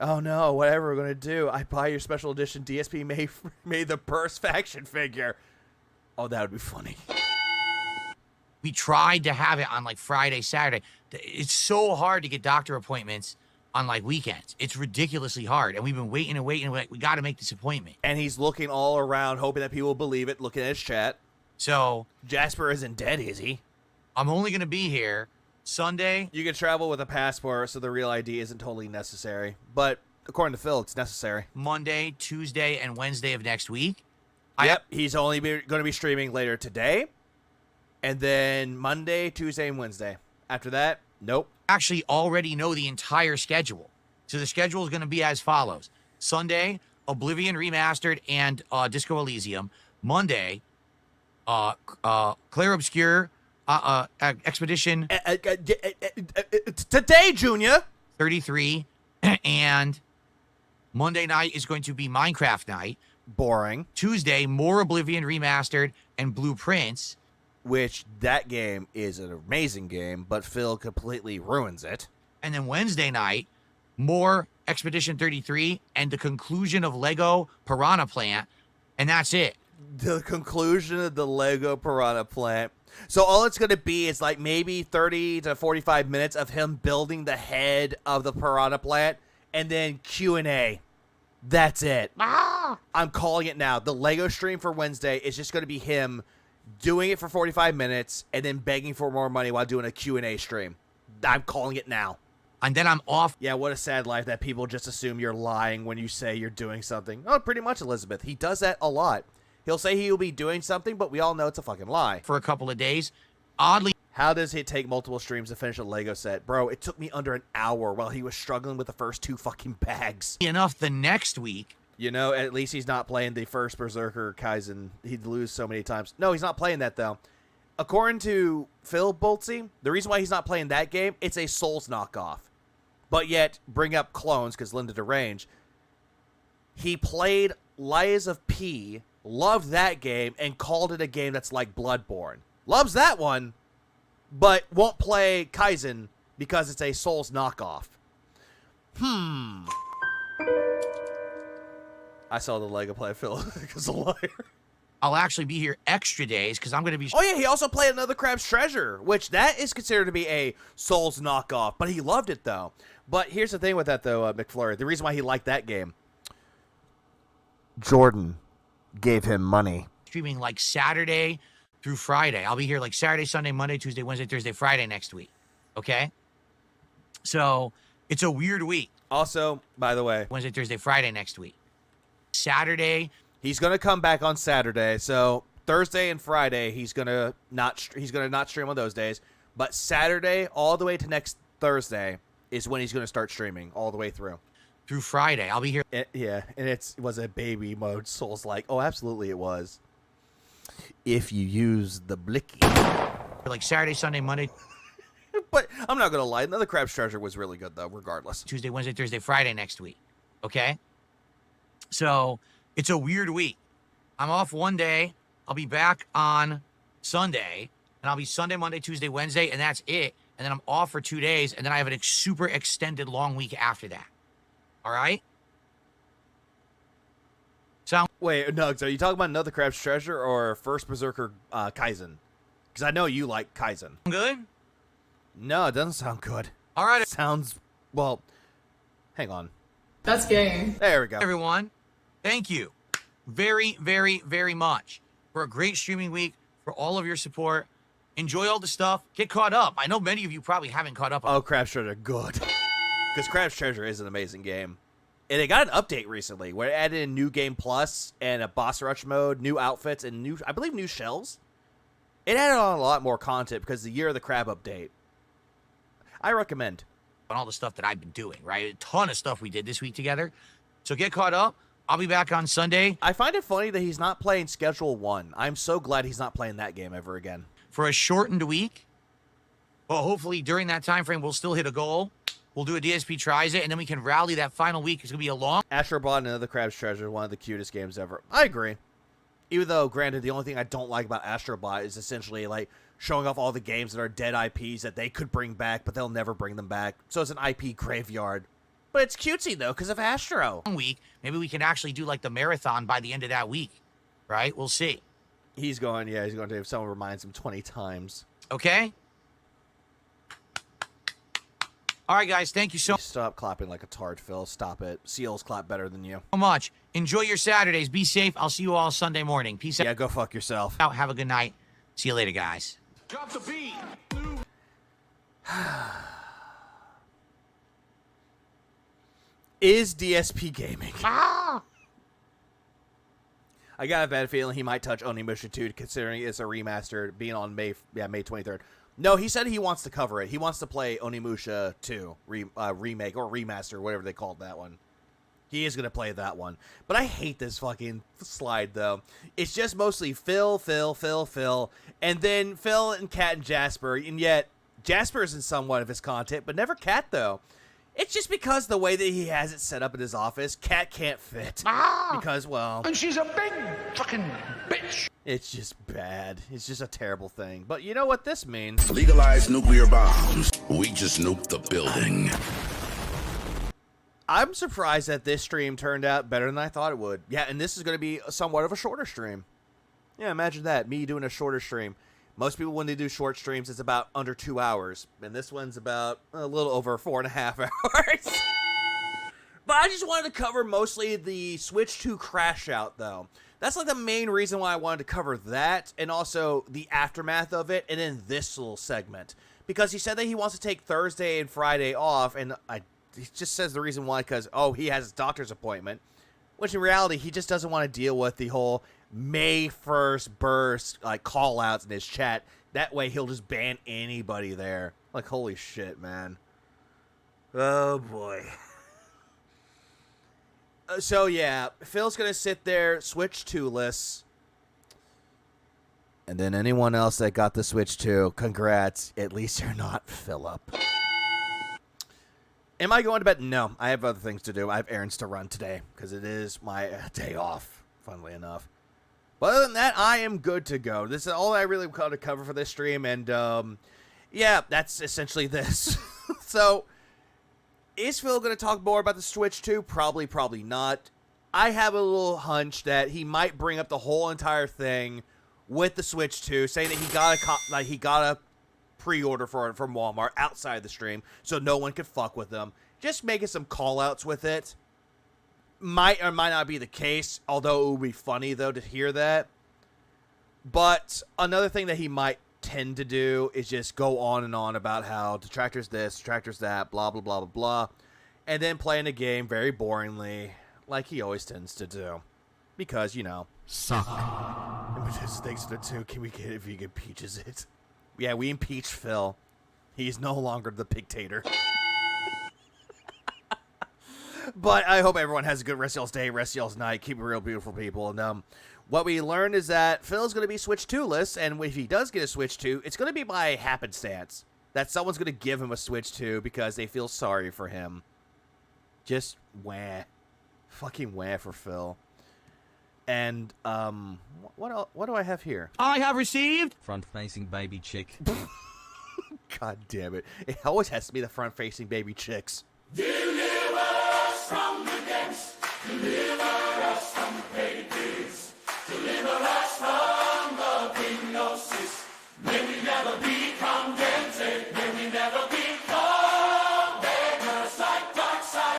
Oh no, whatever we're gonna do. I buy your special edition DSP made the Burst faction figure. Oh, that would be funny. We tried to have it on like Friday, Saturday. It's so hard to get doctor appointments on like weekends. It's ridiculously hard. And we've been waiting and waiting. And we're like, we got to make this appointment. And he's looking all around, hoping that people will believe it, looking at his chat. So Jasper isn't dead, is he? I'm only going to be here Sunday. You can travel with a passport, so the real ID isn't totally necessary. But according to Phil, it's necessary. Monday, Tuesday, and Wednesday of next week. Yep, he's only going to be streaming later today. And then Monday, Tuesday, and Wednesday. After that, nope. Actually already know the entire schedule. So the schedule is going to be as follows. Sunday, Oblivion Remastered and Disco Elysium. Monday, Clair Obscure, Expedition. Today, Junior. 33. And Monday night is going to be Minecraft night. Boring. Tuesday, more Oblivion Remastered and Blueprints. Which, that game is an amazing game, but Phil completely ruins it. And then Wednesday night, more Expedition 33 and the conclusion of Lego Piranha Plant, and that's it. The conclusion of the Lego Piranha Plant. So all it's going to be is like maybe 30 to 45 minutes of him building the head of the Piranha Plant, and then Q&A. That's it. I'm calling it now. The Lego stream for Wednesday is just going to be him doing it for 45 minutes and then begging for more money while doing a Q&A stream. I'm calling it now. And then I'm off. Yeah, what a sad life that people just assume you're lying when you say you're doing something. Oh, pretty much, Elizabeth. He does that a lot. He'll say he'll be doing something, but we all know it's a fucking lie. For a couple of days. Oddly. How does it take multiple streams to finish a Lego set? Bro, it took me under an hour while he was struggling with the first 2 fucking bags. Enough the next week. You know, at least he's not playing the first Berserker Kaizen. He'd lose so many times. No, he's not playing that, though. According to Phil Boltsy, the reason why he's not playing that game, it's a Souls knockoff. But yet, bring up clones, because Linda Derange. He played Lies of P, loved that game, and called it a game that's like Bloodborne. Loves that one, but won't play Kaizen because it's a Souls knockoff. I saw the Lego play Phil because a liar. I'll actually be here extra days because I'm going to be... Oh, yeah, he also played Another Crab's Treasure, which that is considered to be a Souls knockoff, but he loved it, though. But here's the thing with that, though, McFlurry. The reason why he liked that game, Jordan gave him money. Streaming like Saturday through Friday. I'll be here like Saturday, Sunday, Monday, Tuesday, Wednesday, Thursday, Friday next week. Okay? So, it's a weird week. Also, by the way... Wednesday, Thursday, Friday next week. Saturday... He's gonna come back on Saturday, so Thursday and Friday he's gonna not stream on those days. But Saturday all the way to next Thursday is when he's gonna start streaming all the way through. through Friday. I'll be here. Yeah, and it was a baby mode. Soul's like, oh, absolutely it was. If you use the blicky. Like Saturday, Sunday, Monday. But I'm not going to lie. Another Crab's Treasure was really good, though, regardless. Tuesday, Wednesday, Thursday, Friday next week. Okay? So it's a weird week. I'm off one day. I'll be back on Sunday. And I'll be Sunday, Monday, Tuesday, Wednesday, and that's it. And then I'm off for 2 days. And then I have a super extended long week after that. All right? So wait, Nugs, are you talking about another Crab's Treasure or First Berserker Kaizen? Because I know you like Kaizen. Good? No, it doesn't sound good. All right. It sounds, well, hang on. That's gay. There we go. Everyone, thank you very, very, very much for a great streaming week, for all of your support. Enjoy all the stuff. Get caught up. I know many of you probably haven't caught up. Oh, Crab's Treasure, good. Because Crab's Treasure is an amazing game. And it got an update recently where it added in New Game Plus and a boss rush mode, new outfits, and new, I believe, new shells. It added on a lot more content because the Year of the Crab update. I recommend. On all the stuff that I've been doing, right? A ton of stuff we did this week together. So get caught up. I'll be back on Sunday. I find it funny that he's not playing Schedule 1. I'm so glad he's not playing that game ever again. For a shortened week. Well, hopefully during that time frame, we'll still hit a goal. We'll do a DSP tries it, and then we can rally that final week. It's going to be a long... Astrobot and Another Crab's Treasure, one of the cutest games ever. I agree. Even though, granted, the only thing I don't like about Astrobot is essentially, like, showing off all the games that are dead IPs that they could bring back, but they'll never bring them back. So it's an IP graveyard. But it's cutesy, though, because of Astro. Week, maybe we can actually do, like, the marathon by the end of that week, right? We'll see. He's going to, if someone reminds him 20 times. Okay? All right, guys, thank you so much. Stop clapping like a tard, Phil. Stop it. Seals clap better than you. Much. Enjoy your Saturdays. Be safe. I'll see you all Sunday morning. Peace out. Yeah, go fuck yourself. Have a good night. See you later, guys. Drop the beat. Is DSP gaming? I got a bad feeling he might touch Onimusha 2, considering it's a remaster being on May 23rd. No, he said he wants to cover it. He wants to play Onimusha 2 remake or remaster, whatever they called that one. He is going to play that one. But I hate this fucking slide, though. It's just mostly Phil, and then Phil and Kat and Jasper, and yet Jasper is in somewhat of his content, but never Kat, though. It's just because the way that he has it set up in his office, Kat can't fit. Because, well... And she's a big fucking bitch. It's just bad. It's just a terrible thing. But you know what this means? Legalize nuclear bombs. We just nuked the building. I'm surprised that this stream turned out better than I thought it would. Yeah, and this is going to be somewhat of a shorter stream. Yeah, imagine that. Me doing a shorter stream. Most people, when they do short streams, it's about under 2 hours. And this one's about a little over 4.5 hours. But I just wanted to cover mostly the Switch 2 crash out, though. That's like the main reason why I wanted to cover that, and also the aftermath of it, and then this little segment. Because he said that he wants to take Thursday and Friday off, and he just says the reason why, because, oh, he has his doctor's appointment. Which in reality, he just doesn't want to deal with the whole May 1st burst, like, call-outs in his chat. That way, he'll just ban anybody there. Like, holy shit, man. Oh, boy. So, yeah, Phil's going to sit there, Switch 2-less. And then anyone else that got the Switch 2, congrats. At least you're not Philip. Am I going to bed? No, I have other things to do. I have errands to run today because it is my day off, funnily enough. But other than that, I am good to go. This is all I really want to cover for this stream. And, yeah, that's essentially this. So... is Phil going to talk more about the Switch 2? Probably, probably not. I have a little hunch that he might bring up the whole entire thing with the Switch 2, saying that he got a pre-order for it from Walmart outside the stream, so no one could fuck with them. Just making some call-outs with it. Might or might not be the case, although it would be funny, though, to hear that. But another thing that he might tend to do is just go on and on about how Detractors this, Detractors that, blah, blah, blah, blah, blah. And then playing a game very boringly, like he always tends to do. Because, you know. Suck. Thanks for the 2. Can we get it if he impeaches it? Yeah, we impeached Phil. He's no longer the dictator. But I hope everyone has a good rest of y'all's day, rest of y'all's night. Keep it real, beautiful people. And what we learned is that Phil's going to be Switch 2-less, and if he does get a Switch 2, it's going to be by happenstance. That someone's going to give him a Switch 2 because they feel sorry for him. Just wah. Fucking wah for Phil. And, what do I have here? I have received front-facing baby chick. God damn it. It always has to be the front-facing baby chicks. Deliver us from the depths. Deliver us from the pages. Deliver us from the hypnosis. May we never be contented. May we never become beggars like Doxing.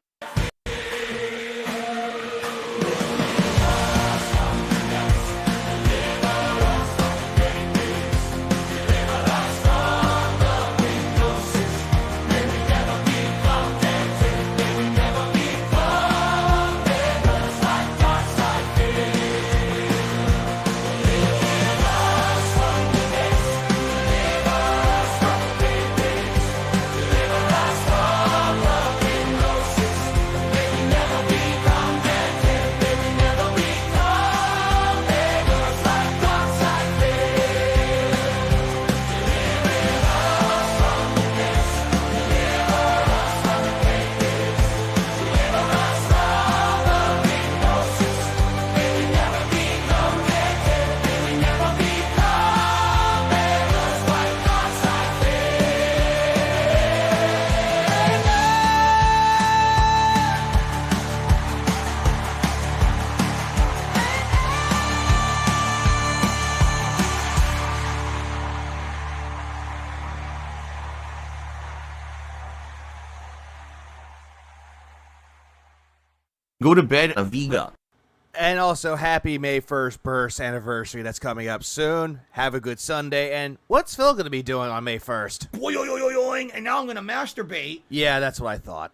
Go to bed, Aviga. And also, happy May 1st birth anniversary that's coming up soon. Have a good Sunday. And what's Phil going to be doing on May 1st? Boing, and now I'm going to masturbate. Yeah, that's what I thought.